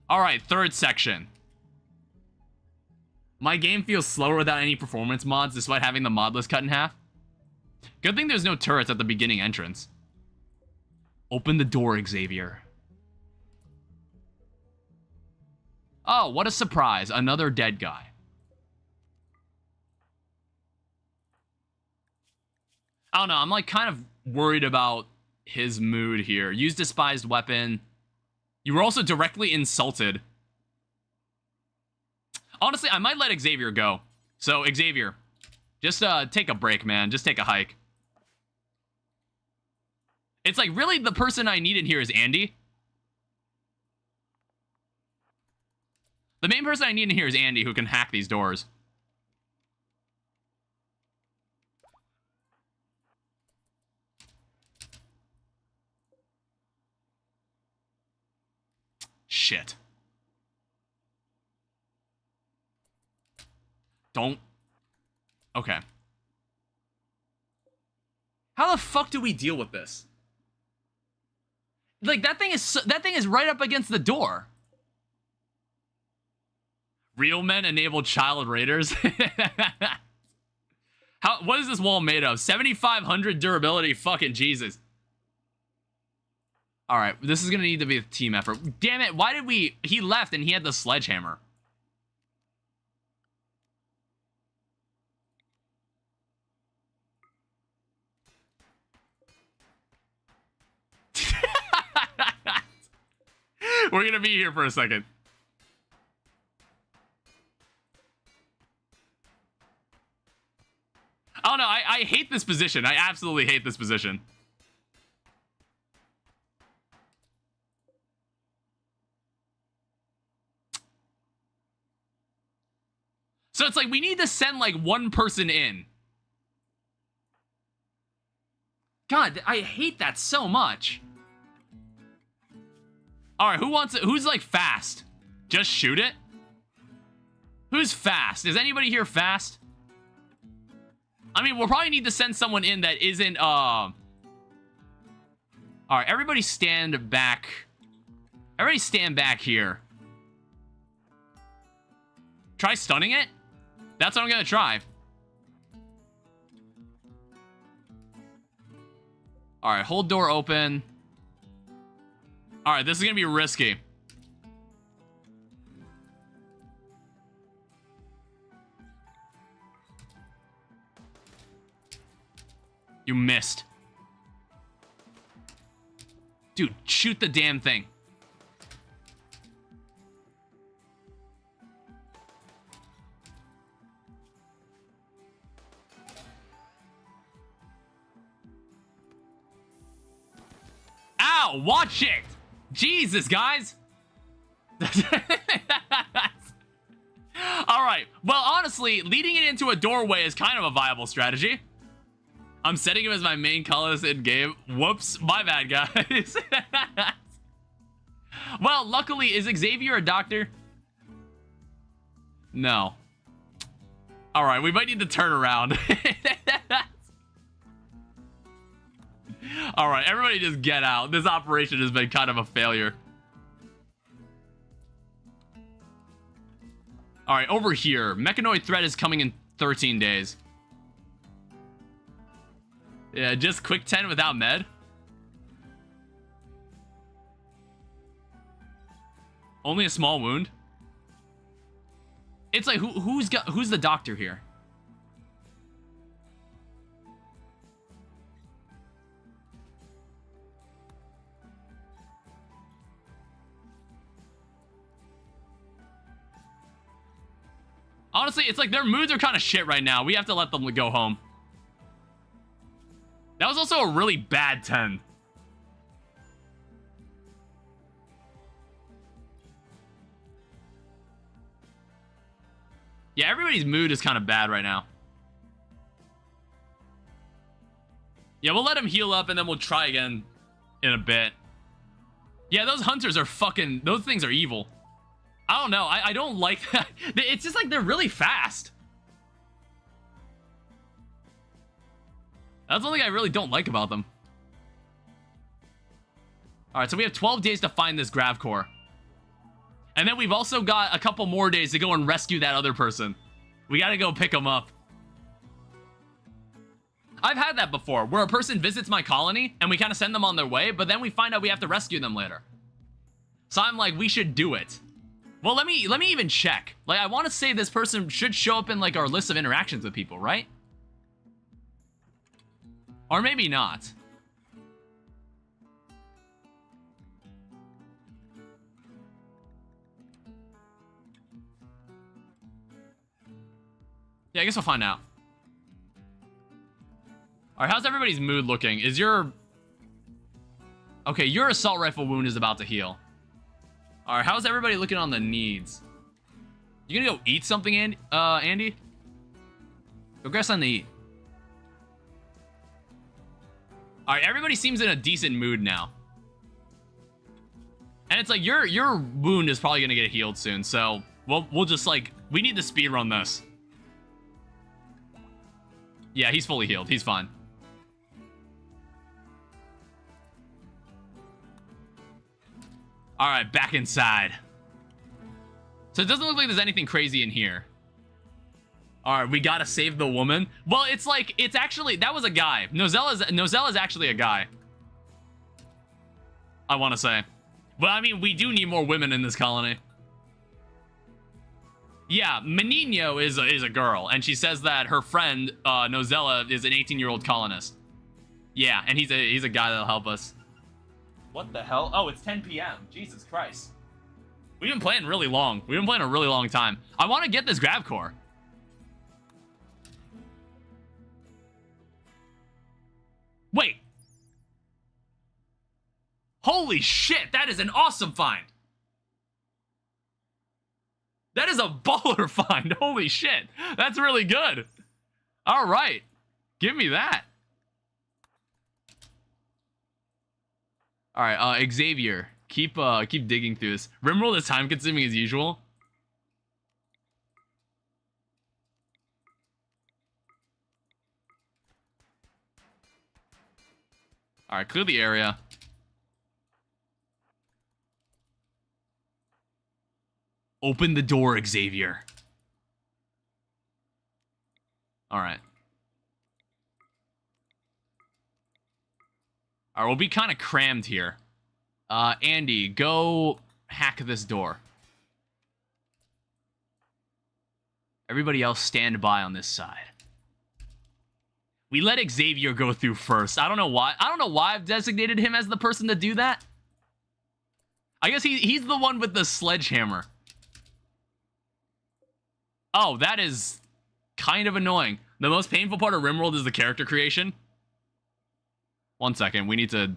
All right, 3rd section. My game feels slower without any performance mods, despite having the mod list cut in half. Good thing there's no turrets at the beginning entrance. Open the door, Xavier. Oh, what a surprise. Another dead guy. I don't know. I'm like kind of worried about his mood here. Use despised weapon. You were also directly insulted. Honestly, I might let Xavier go. So, Xavier, just take a break, man. Just take a hike. It's like, really, the person I need in here is Andy. The main person I need in here is Andy, who can hack these doors. Shit. Don't. Okay. How the fuck do we deal with this? Like, that thing is right up against the door. Real men enable child raiders. What is this wall made of? 7,500 durability, fucking Jesus. All right, this is gonna need to be a team effort. Damn it, why did he left and he had the sledgehammer. We're gonna be here for a second. Oh no, I hate this position. I absolutely hate this position. So it's like we need to send like one person in. God, I hate that so much. All right, who wants it? Who's like fast? Just shoot it? Who's fast? Is anybody here fast? I mean, we'll probably need to send someone in that isn't, All right, everybody stand back. Everybody stand back here. Try stunning it? That's what I'm gonna try. All right, hold door open. All right, this is gonna be risky. You missed. Dude, shoot the damn thing. Ow, watch it! Jesus, guys! Alright, All right. Well, honestly, leading it into a doorway is kind of a viable strategy. I'm setting him as my main colorist in game. Whoops, my bad, guys. Well, luckily, is Xavier a doctor? No. All right, we might need to turn around. All right, everybody just get out. This operation has been kind of a failure. All right, over here. Mechanoid threat is coming in 13 days. Yeah, just quick 10 without med. Only a small wound. It's like who's the doctor here? Honestly, it's like their moods are kind of shit right now. We have to let them go home. That was also a really bad 10. Yeah, everybody's mood is kind of bad right now. Yeah, we'll let him heal up and then we'll try again in a bit. Yeah, those hunters are fucking... Those things are evil. I don't know. I don't like that. It's just like they're really fast. That's the only thing I really don't like about them. Alright, so we have 12 days to find this grav core. And then we've also got a couple more days to go and rescue that other person. We gotta go pick them up. I've had that before, where a person visits my colony, and we kind of send them on their way, but then we find out we have to rescue them later. So I'm like, we should do it. Well, let me even check. Like, I want to say this person should show up in, like, our list of interactions with people, right? Or maybe not. Yeah, I guess we'll find out. Alright, how's everybody's mood looking? Is your... Okay, your assault rifle wound is about to heal. Alright, how's everybody looking on the needs? You gonna go eat something, Andy? Go grab something to eat. Alright, everybody seems in a decent mood now. And it's like, your wound is probably gonna get healed soon, so... We'll just, like... We need to speedrun this. Yeah, he's fully healed. He's fine. Alright, back inside. So it doesn't look like there's anything crazy in here. Alright, we gotta save the woman. Well, it's like, it's actually, that was a guy. Nozella's actually a guy. I want to say. But I mean, we do need more women in this colony. Yeah, Menino is a girl, and she says that her friend, Nozella, is an 18-year-old colonist. Yeah, and he's a guy that'll help us. What the hell? Oh, it's 10 p.m. Jesus Christ. We've been playing really long. We've been playing a really long time. I want to get this grav core. Wait. Holy shit, that is an awesome find. That is a baller find. Holy shit. That's really good. All right. Give me that. All right, Xavier, keep digging through this. RIMWORLD is time consuming as usual. All right, clear the area. Open the door, Xavier. All right. All right, we'll be kind of crammed here. Andy, go hack this door. Everybody else stand by on this side. We let Xavier go through first. I don't know why. I don't know why I've designated him as the person to do that. I guess he's the one with the sledgehammer. Oh, that is kind of annoying. The most painful part of RIMWORLD is the character creation. 1 second, we need to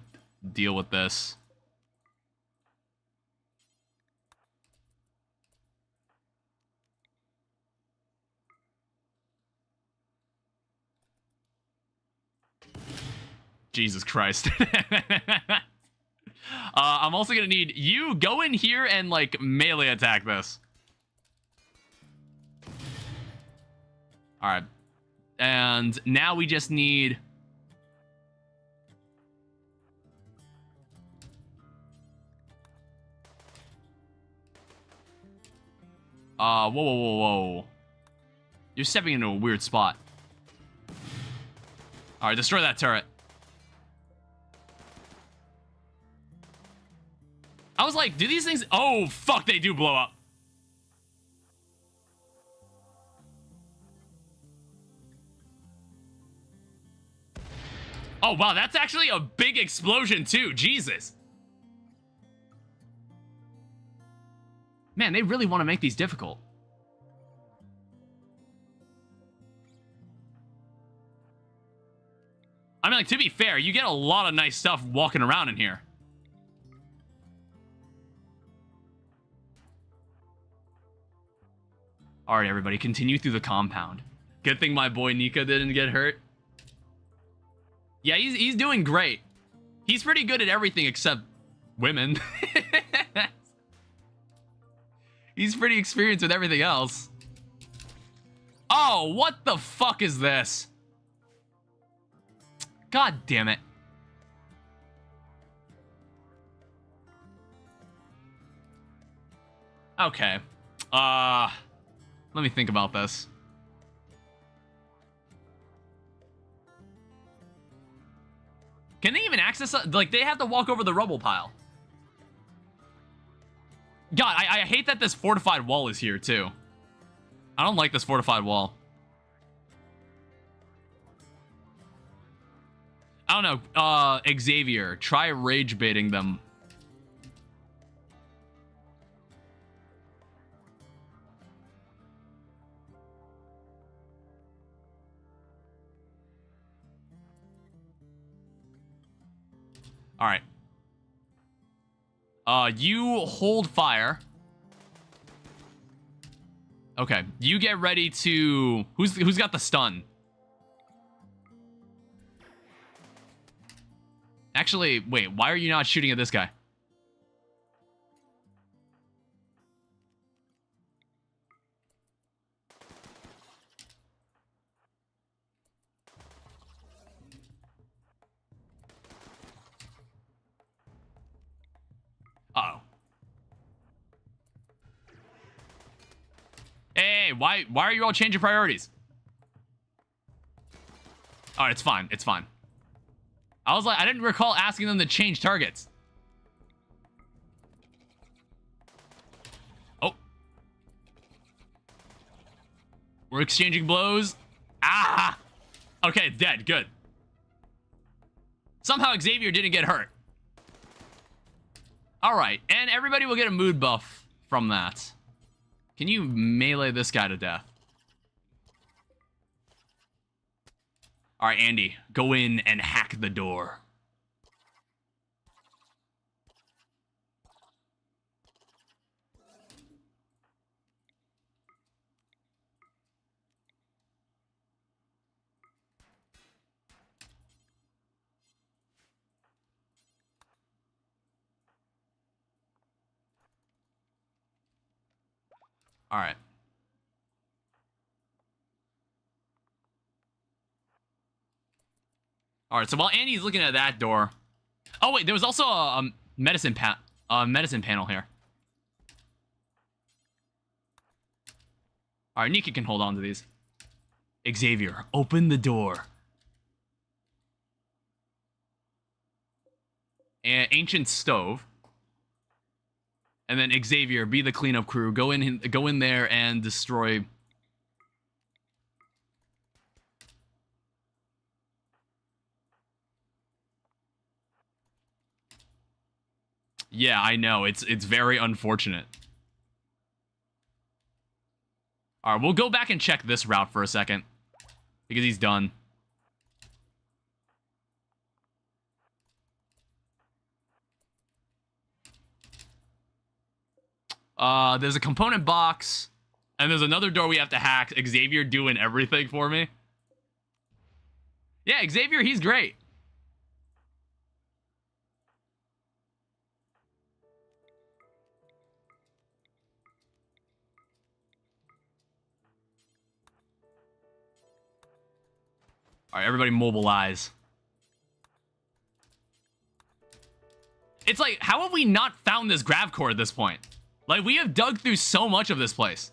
deal with this. Jesus Christ. I'm also gonna need you go in here and like melee attack this. All right, and now we just need. Whoa, whoa, whoa, whoa. You're stepping into a weird spot. All right, destroy that turret. I was like, do these things... Oh, fuck, they do blow up. Oh, wow, that's actually a big explosion, too. Jesus. Man, they really want to make these difficult. I mean, like, to be fair, you get a lot of nice stuff walking around in here. All right, everybody, continue through the compound. Good thing my boy Nika didn't get hurt. Yeah, he's doing great. He's pretty good at everything except women. He's pretty experienced with everything else. Oh, what the fuck is this? God damn it. Okay. Let me think about this. Can they even access... Like, they have to walk over the rubble pile. God, I hate that this fortified wall is here, too. I don't like this fortified wall. I don't know. Xavier, try rage baiting them. All right. You hold fire. Okay, you get ready to... Who's got the stun? Actually, wait, why are you not shooting at this guy? Uh-oh. Hey, why are you all changing priorities? All right, it's fine. It's fine. I was like, I didn't recall asking them to change targets. Oh. We're exchanging blows. Ah! Okay, dead. Good. Somehow Xavier didn't get hurt. All right, and everybody will get a mood buff from that. Can you melee this guy to death? All right, Andy, go in and hack the door. All right. All right, so while Andy's looking at that door... Oh, wait, there was also a medicine panel here. All right, Nika can hold on to these. Xavier, open the door. Ancient stove. And then Xavier, be the cleanup crew. Go in there and destroy... Yeah, I know. It's very unfortunate. All right, we'll go back and check this route for a second. Because he's done. There's a component box. And there's another door we have to hack. Xavier doing everything for me. Yeah, Xavier, he's great. All right, everybody mobilize. It's like, how have we not found this grav core at this point? Like, we have dug through so much of this place.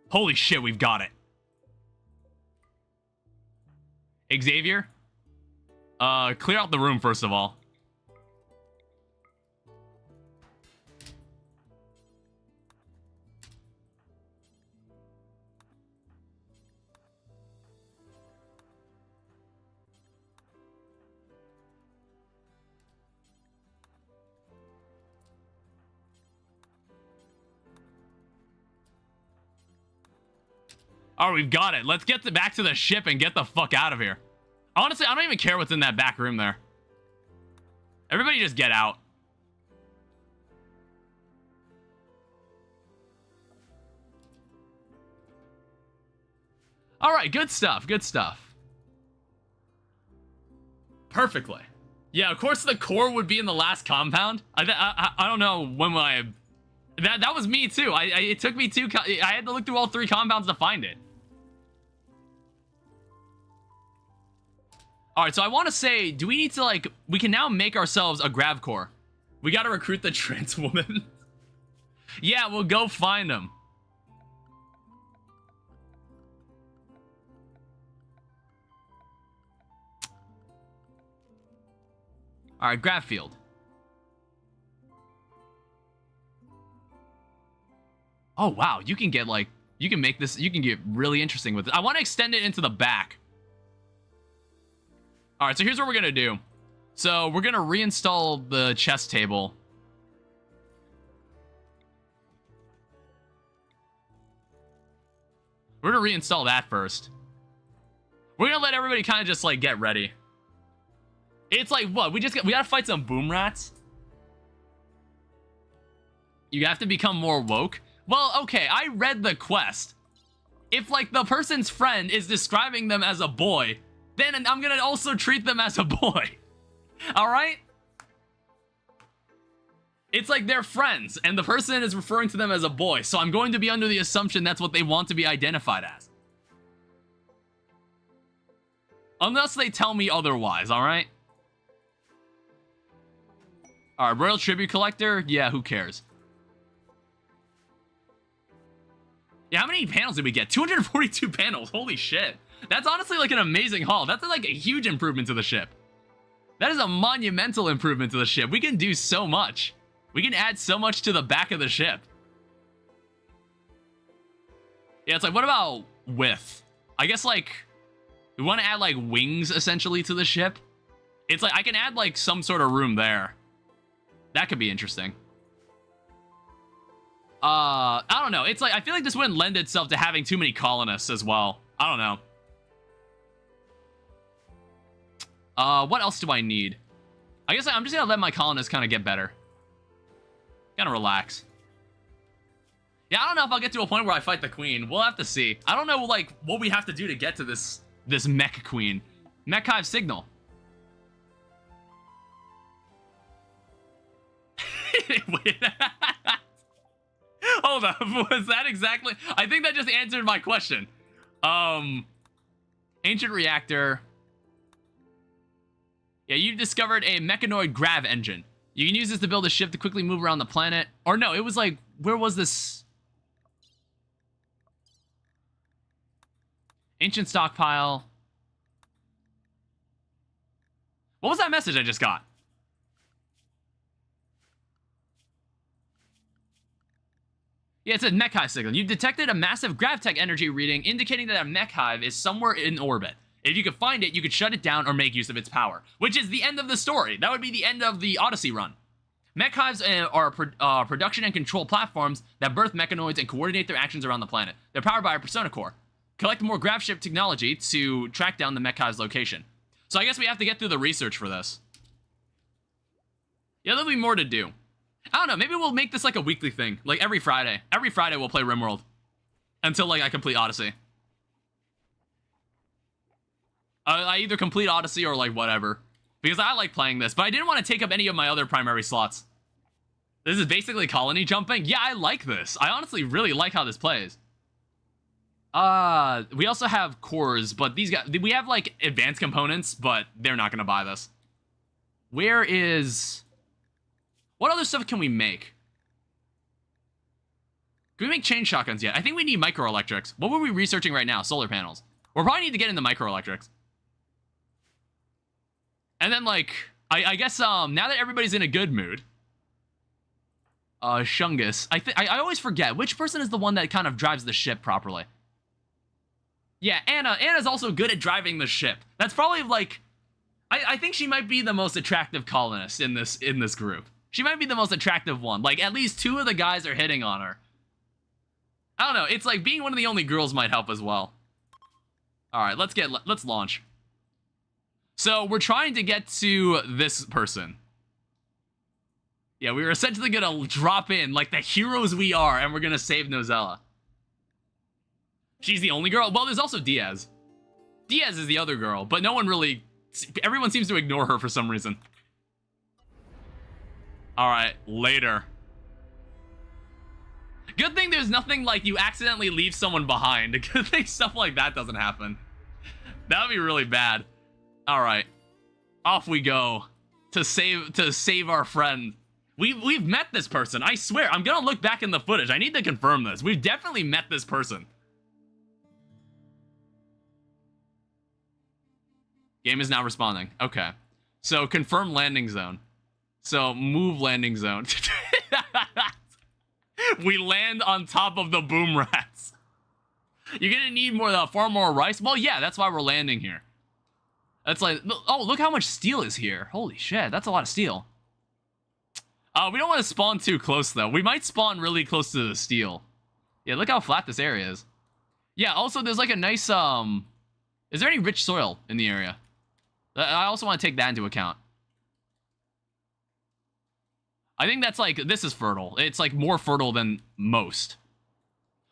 Holy shit, we've got it. Xavier? Clear out the room, first of all. All right, we've got it. Let's get back to the ship and get the fuck out of here. Honestly, I don't even care what's in that back room there. Everybody just get out. All right, good stuff, good stuff. Perfectly. Yeah, of course the core would be in the last compound. I don't know when I... That was me too. It took me I had to look through all 3 compounds to find it. All right, so I want to say, do we need to, like, we can now make ourselves a grav core. We got to recruit the trans woman. Yeah, we'll go find them. All right, grav field. Oh, wow, you can get, like, you can make this, you can get really interesting with it. I want to extend it into the back. All right, so here's what we're going to do. So we're going to reinstall the chess table. We're going to reinstall that first. We're going to let everybody kind of just, like, get ready. It's like, what? We got to fight some boom rats? You have to become more woke? Well, okay, I read the quest. If, like, the person's friend is describing them as a boy, then I'm gonna also treat them as a boy. Alright? It's like they're friends, and the person is referring to them as a boy, so I'm going to be under the assumption that's what they want to be identified as. Unless they tell me otherwise, alright? Alright, Royal Tribute Collector? Yeah, who cares? Yeah, how many panels did we get? 242 panels, holy shit. That's honestly like an amazing haul. That's like a huge improvement to the ship. That is a monumental improvement to the ship. We can do so much. We can add so much to the back of the ship. Yeah, it's like, what about width? I guess, like, we want to add, like, wings, essentially, to the ship. It's like, I can add, like, some sort of room there. That could be interesting. I don't know. It's like, I feel like this wouldn't lend itself to having too many colonists as well. I don't know. What else do I need? I guess I'm just gonna let my colonists kind of get better. Kind of relax. Yeah, I don't know if I'll get to a point where I fight the queen. We'll have to see. I don't know, like, what we have to do to get to this mech queen. Mech hive signal. Wait. Hold up. Was that exactly? I think that just answered my question. Ancient reactor. Yeah, you discovered a mechanoid grav engine. You can use this to build a ship to quickly move around the planet. Or no, it was like, where was this? Ancient stockpile. What was that message I just got? Yeah, it said mech hive signal. You've detected a massive gravtech energy reading indicating that a mech hive is somewhere in orbit. If you could find it, you could shut it down or make use of its power, which is the end of the story. That would be the end of the Odyssey run. Mech hives are production and control platforms that birth mechanoids and coordinate their actions around the planet. They're powered by a persona core. Collect more grav ship technology to track down the mech hive's location. So I guess we have to get through the research for this. Yeah, there'll be more to do. I don't know, maybe we'll make this like a weekly thing, like every Friday. Every Friday we'll play RimWorld until like I complete Odyssey. I either complete Odyssey or like whatever. because I like playing this, but I didn't want to take up any of my other primary slots. This is basically colony jumping. Yeah, I like this. I honestly really like how this plays. We also have cores, but these guys, we have like advanced components, but they're not gonna buy this. Where is... What other stuff can we make? Can we make chain shotguns yet? I think we need microelectrics. What were we researching right now? Solar panels. We'll probably need to get into microelectrics. And then, like, I guess, now that everybody's in a good mood... Shungus. I always forget. Which person is the one that kind of drives the ship properly? Yeah, Anna. Anna's also good at driving the ship. That's probably, like... I think she might be the most attractive colonist in this group. She might be the most attractive one. Like, at least 2 of the guys are hitting on her. I don't know. It's like being one of the only girls might help as well. Alright, let's launch. So, we're trying to get to this person. Yeah, we were essentially gonna drop in like the heroes we are, and we're gonna save Nozella. She's the only girl? Well, there's also Diaz. Diaz is the other girl, but no one really... Everyone seems to ignore her for some reason. Alright, later. Good thing there's nothing like you accidentally leave someone behind. Good thing stuff like that doesn't happen. That would be really bad. Alright. Off we go. To save our friend. We've met this person. I swear. I'm gonna look back in the footage. I need to confirm this. We've definitely met this person. Game is now responding. Okay. So, confirm landing zone. So, move landing zone. We land on top of the boom rats. You're gonna need far more rice? Well, yeah, that's why we're landing here. That's like... Oh, look how much steel is here. Holy shit, that's a lot of steel. We don't want to spawn too close, though. We might spawn really close to the steel. Yeah, look how flat this area is. Yeah, also, there's like a nice, Is there any rich soil in the area? I also want to take that into account. I think that's like, this is fertile. It's like more fertile than most.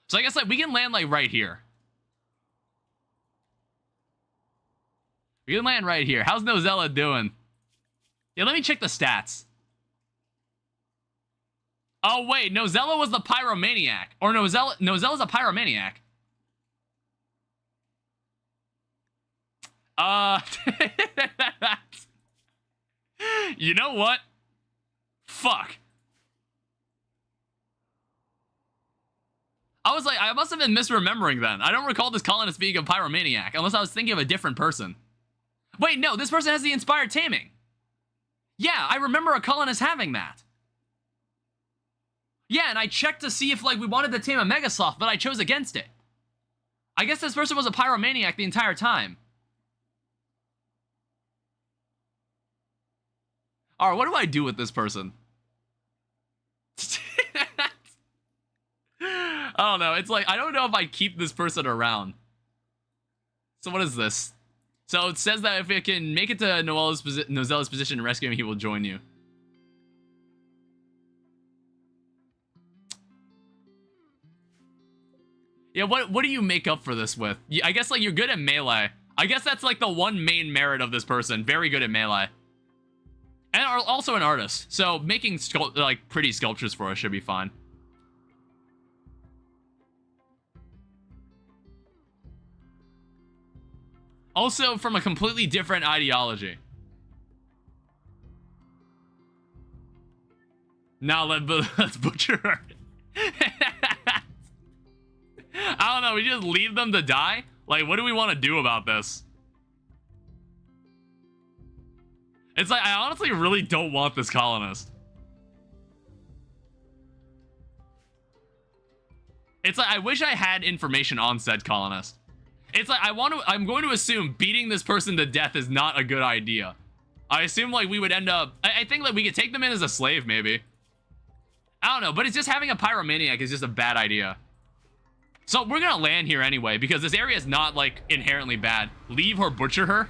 So I guess like we can land like right here. We can land right here. How's Nozella doing? Yeah, let me check the stats. Oh wait, Nozella was the pyromaniac. Or Nozella's a pyromaniac. You know what? Fuck. I was like, I must have been misremembering then. I don't recall this colonist being a pyromaniac, unless I was thinking of a different person. Wait, no, this person has the inspired taming. Yeah, I remember a colonist having that. Yeah, and I checked to see if, like, we wanted to tame a Megasloth, but I chose against it. I guess this person was a pyromaniac the entire time. Alright, what do I do with this person? I don't know. It's like, I don't know if I keep this person around. So what is this? So it says that if it can make it to Nozella's position and rescue him, he will join you. Yeah, what do you make up for this with? I guess, like, you're good at melee. I guess that's, like, the one main merit of this person. Very good at melee. And also an artist. So making, like, pretty sculptures for us should be fine. Also from a completely different ideology. Now let's butcher her. I don't know, we just leave them to die? Like, what do we want to do about this? It's like, I honestly really don't want this colonist. It's like, I wish I had information on said colonist. It's like, I'm going to assume beating this person to death is not a good idea. I assume, like, we would end up... I think, like, we could take them in as a slave, maybe. I don't know, but it's just having a pyromaniac is just a bad idea. So, we're gonna land here anyway, because this area is not, like, inherently bad. Leave or butcher her?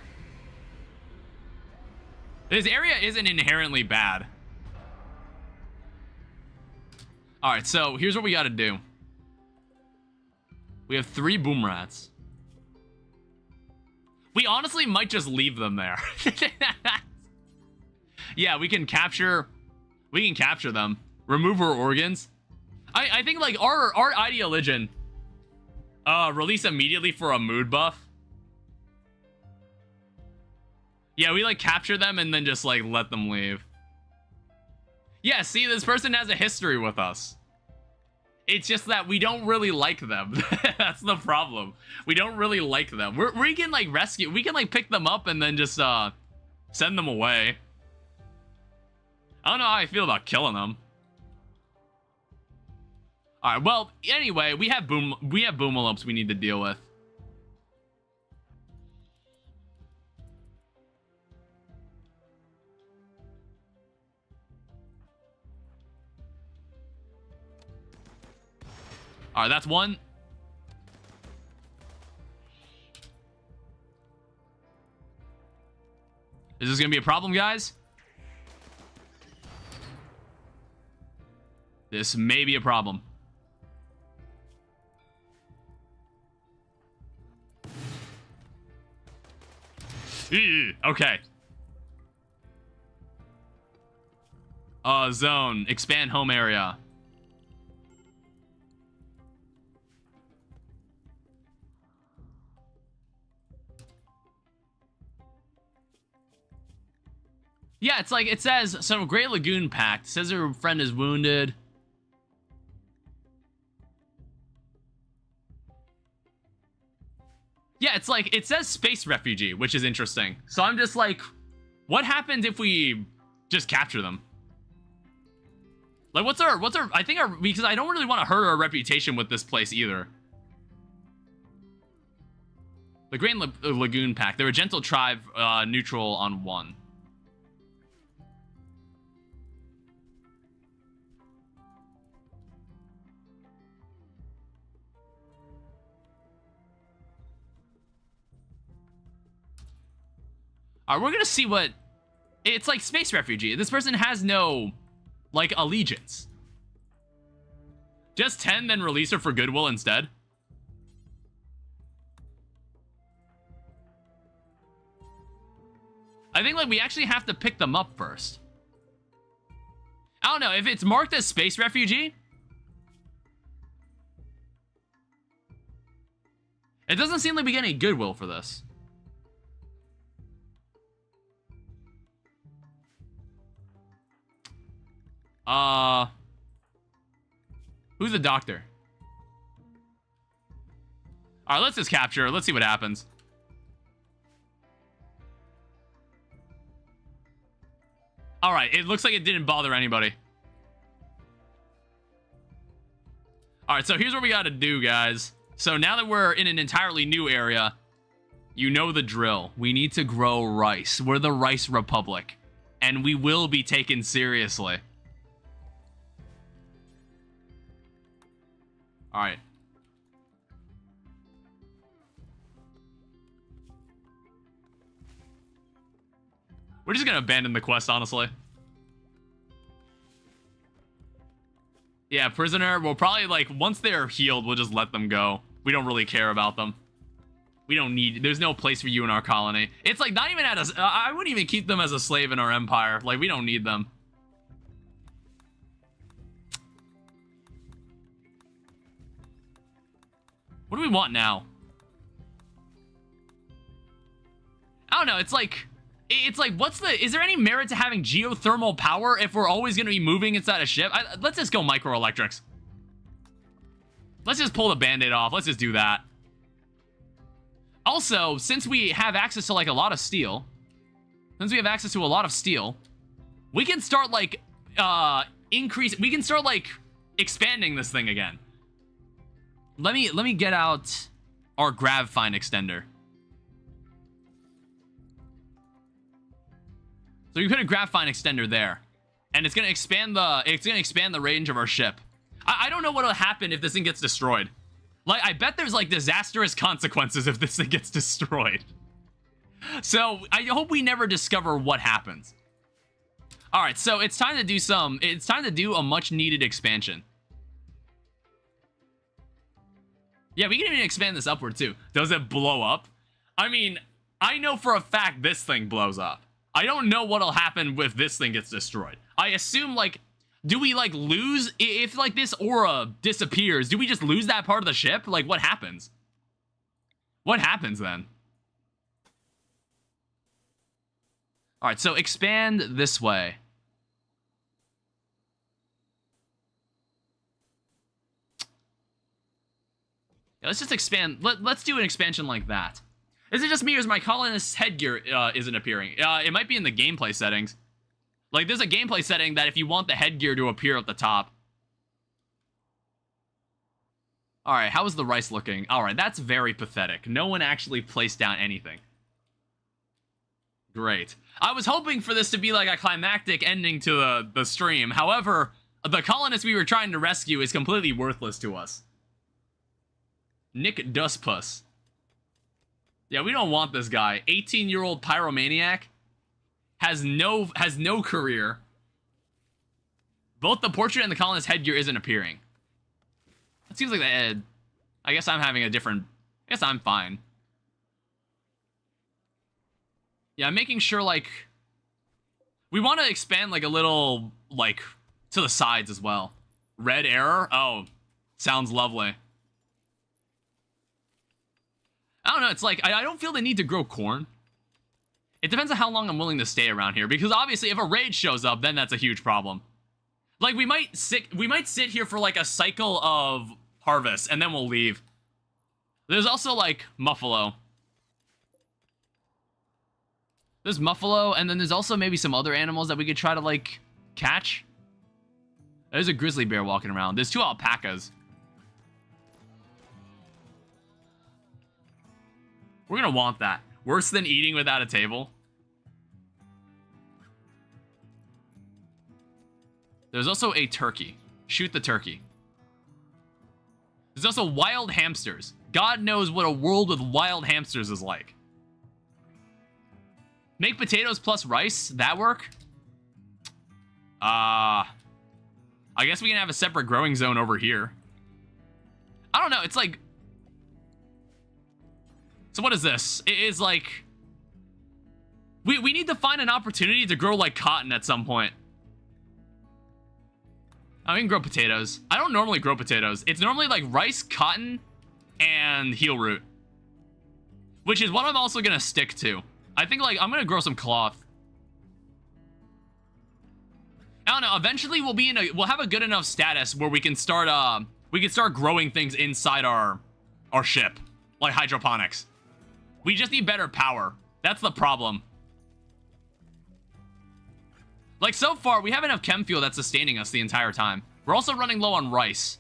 This area isn't inherently bad. Alright, so, here's what we gotta do. We have 3 boom rats. We honestly might just leave them there. Yeah, we can capture them. Remove her organs. I think like our ideologian release immediately for a mood buff. Yeah, we like capture them and then just like let them leave. Yeah, see, this person has a history with us. It's just that we don't really like them. That's the problem. We don't really like them. We can like rescue, we can like pick them up and then just send them away. I don't know how I feel about killing them. All right, well, anyway, we have boomalopes we need to deal with. All right, that's one. Is this gonna be a problem, guys? This may be a problem. Okay. Zone. Expand home area. Yeah, it's like, it says, some Great Lagoon Pact. It says her friend is wounded. Yeah, it's like, it says space refugee, which is interesting. So I'm just like, what happens if we just capture them? Like, what's our, I think our, because I don't really want to hurt our reputation with this place either. The Great Lagoon Pact. They're a gentle tribe, neutral on 1. Alright, we're gonna see what... It's like space refugee. This person has no, like, allegiance. Just 10, then release her for goodwill instead. I think, like, we actually have to pick them up first. I don't know, if it's marked as space refugee... It doesn't seem like we get any goodwill for this. Who's the doctor? Alright, let's just capture her. Let's see what happens. Alright, it looks like it didn't bother anybody. Alright, so here's what we gotta do, guys. So now that we're in an entirely new area, you know the drill. We need to grow rice. We're the Rice Republic. And we will be taken seriously. Alright. We're just gonna abandon the quest, honestly. Yeah, prisoner, we'll probably, like, once they're healed, we'll just let them go. We don't really care about them. We don't need... There's no place for you in our colony. It's, like, not even at a... I wouldn't even keep them as a slave in our empire. Like, we don't need them. What do we want now? I don't know, it's like, what's the, is there any merit to having geothermal power if we're always going to be moving inside a ship? Let's just go microelectrics. Let's just pull the band-aid off. Let's just do that. Also, since we have access to, like, a lot of steel, we can start, like, we can start, like, expanding this thing again. Let me get out our Gravfine extender. So we put a Gravfine extender there, and it's gonna expand the range of our ship. I don't know what'll happen if this thing gets destroyed. Like, I bet there's, like, disastrous consequences if this thing gets destroyed. So I hope we never discover what happens. All right, so it's time to do a much needed expansion. Yeah, we can even expand this upward, too. Does it blow up? I mean, I know for a fact this thing blows up. I don't know what'll happen if this thing gets destroyed. I assume, like, do we, like, lose? If, like, this aura disappears, do we just lose that part of the ship? Like, what happens? What happens then? Alright, so expand this way. Yeah, let's just expand. Let's do an expansion like that. Is it just me or is my colonist's headgear isn't appearing? It might be in the gameplay settings. Like, there's a gameplay setting that if you want the headgear to appear at the top. Alright, how is the rice looking? Alright, that's very pathetic. No one actually placed down anything. Great. I was hoping for this to be like a climactic ending to the stream. However, the colonist we were trying to rescue is completely worthless to us. Nick Duspus. Yeah, we don't want this guy. 18-year-old pyromaniac. Has no career. Both the portrait and the colonist headgear isn't appearing. It seems like that. I guess I'm having a different. I guess I'm fine. Yeah, I'm making sure, like, we want to expand, like, a little, like, to the sides as well. Red error? Oh, sounds lovely. I don't know, it's like, I don't feel the need to grow corn. It depends on how long I'm willing to stay around here, because obviously if a raid shows up, then that's a huge problem. Like, we might sit here for, like, a cycle of harvest, and then we'll leave. There's also, like, Muffalo. There's Muffalo, and then there's also maybe some other animals that we could try to, like, catch. There's a grizzly bear walking around. There's 2 alpacas. We're gonna want that. Worse than eating without a table. There's also a turkey. Shoot the turkey. There's also wild hamsters. God knows what a world with wild hamsters is like. Make potatoes plus rice? That work? I guess we can have a separate growing zone over here. I don't know, it's like... So what is this? It is like... We need to find an opportunity to grow, like, cotton at some point. Oh, we can grow potatoes. I don't normally grow potatoes. It's normally, like, rice, cotton, and heel root. Which is what I'm also gonna stick to. I think, like, I'm gonna grow some cloth. I don't know, eventually we'll have a good enough status where we can start growing things inside our ship. Like hydroponics. We just need better power. That's the problem. Like, so far, we have enough chem fuel that's sustaining us the entire time. We're also running low on rice.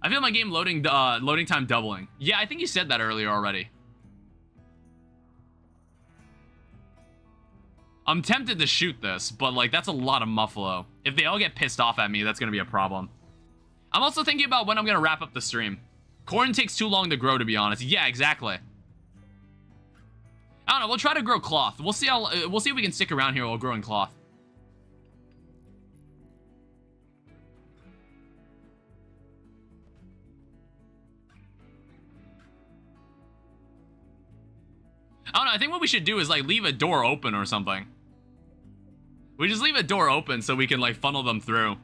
I feel my game loading time doubling. Yeah, I think you said that earlier already. I'm tempted to shoot this, but, like, that's a lot of Muffalo. If they all get pissed off at me, that's gonna be a problem. I'm also thinking about when I'm gonna wrap up the stream. Corn takes too long to grow, to be honest. Yeah, exactly. I don't know, we'll try to grow cloth. We'll see if we can stick around here while growing cloth. I don't know, I think what we should do is, like, leave a door open or something. We just leave a door open so we can, like, funnel them through.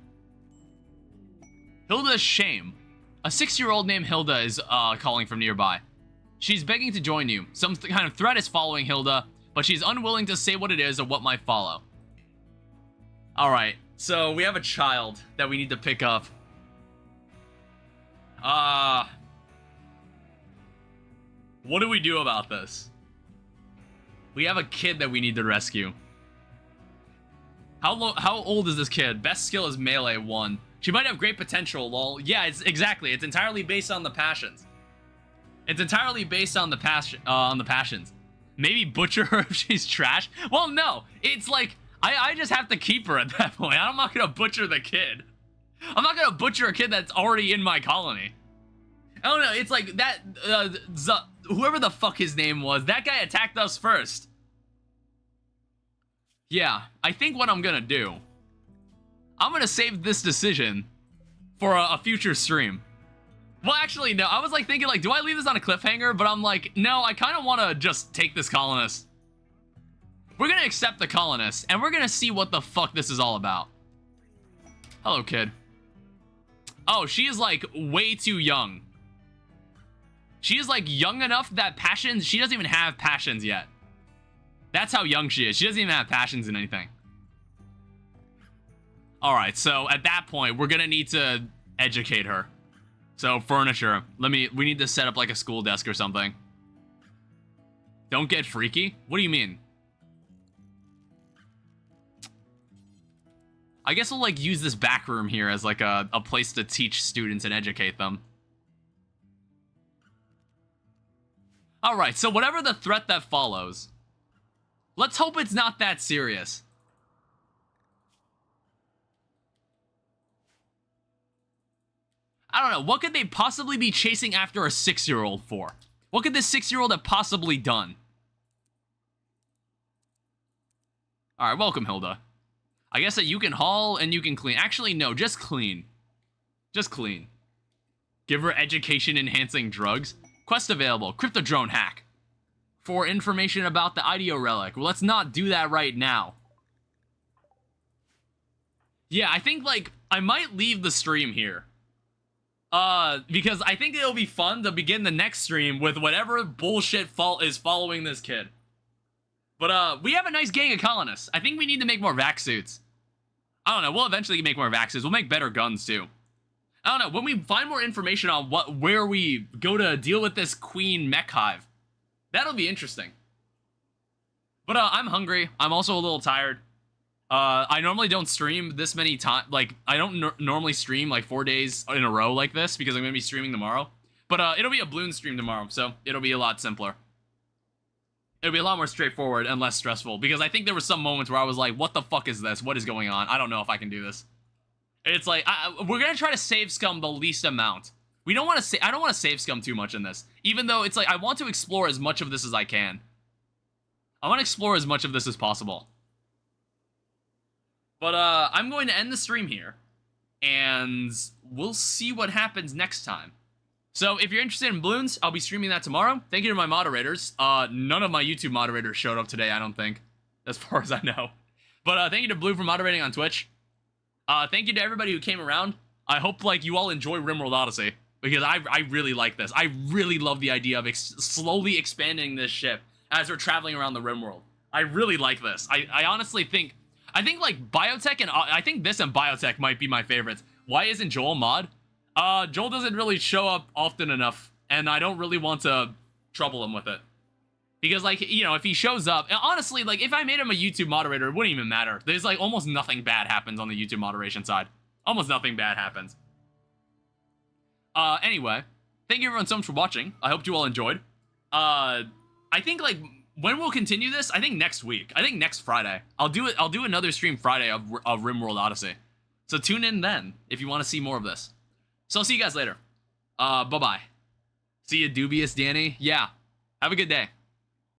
Hilda's shame. A 6-year-old named Hilda is calling from nearby. She's begging to join you. Some kind of threat is following Hilda, but she's unwilling to say what it is or what might follow. Alright, so we have a child that we need to pick up. What do we do about this? We have a kid that we need to rescue. How old is this kid? Best skill is melee 1. She might have great potential, lol. Yeah, it's entirely based on the passions. It's entirely based on the passions. Maybe butcher her if she's trash? Well, no. It's like, I just have to keep her at that point. I'm not gonna butcher the kid. I'm not gonna butcher a kid that's already in my colony. I don't know, it's like that, whoever the fuck his name was, that guy attacked us first. Yeah, I think what I'm gonna do, I'm gonna save this decision for a future stream. Well, actually, no, I was like thinking, like, do I leave this on a cliffhanger? But I'm like, no, I kind of want to just take this colonist. We're gonna accept the colonists, and we're gonna see what the fuck this is all about. Hello, kid. Oh, she is, like, way too young. She is, like, young enough that passions... She doesn't even have passions yet. That's how young she is. She doesn't even have passions in anything. Alright, so at that point, we're gonna need to educate her. So, furniture. We need to set up, like, a school desk or something. Don't get freaky? What do you mean? I guess we'll, like, use this back room here as, like, a place to teach students and educate them. Alright, so whatever the threat that follows, let's hope it's not that serious. I don't know, what could they possibly be chasing after a 6-year-old for? What could this 6-year-old have possibly done? Alright, welcome, Hilda. I guess that you can haul and you can clean. Actually, no, just clean. Just clean. Give her education-enhancing drugs. Quest available. Crypto drone hack. For information about the IDO relic. Well, let's not do that right now. Yeah, I think, like, I might leave the stream here. Because I think it'll be fun to begin the next stream with whatever bullshit fault is following this kid. But, we have a nice gang of colonists. I think we need to make more vac suits. I don't know, we'll eventually make more vac suits. We'll make better guns, too. I don't know, when we find more information on where we go to deal with this queen mech hive, that'll be interesting. But, I'm hungry. I'm also a little tired. I normally don't stream this many times. Like, I don't normally stream, like, 4 days in a row like this, because I'm going to be streaming tomorrow. But, it'll be a balloon stream tomorrow, so it'll be a lot simpler. It'll be a lot more straightforward and less stressful, because I think there were some moments where I was like, what the fuck is this? What is going on? I don't know if I can do this. It's like, we're gonna try to save scum the least amount. We don't want to I don't want to save scum too much in this, even though it's like, I want to explore as much of this as I can. I want to explore as much of this as possible. But, I'm going to end the stream here, and we'll see what happens next time. So, if you're interested in balloons, I'll be streaming that tomorrow. Thank you to my moderators. None of my YouTube moderators showed up today, I don't think, as far as I know. But, thank you to Blue for moderating on Twitch. Thank you to everybody who came around. I hope, like, you all enjoy RIMWORLD Odyssey, because I really like this. I really love the idea of slowly expanding this ship as we're traveling around the RIMWorld. I really like this. I honestly think, like, Biotech and, I think this and Biotech might be my favorites. Why isn't Joel mod? Joel doesn't really show up often enough, and I don't really want to trouble him with it. Because, like, you know, if he shows up, honestly, like, if I made him a YouTube moderator, it wouldn't even matter. There's, like, almost nothing bad happens on the YouTube moderation side. Almost nothing bad happens. Anyway, thank you everyone so much for watching. I hope you all enjoyed. I think, like, when we'll continue this, I think next week. I think next Friday. I'll do another stream Friday of RIMWORLD Odyssey. So tune in then, if you want to see more of this. So I'll see you guys later. Bye-bye. See you, dubious Danny. Yeah. Have a good day.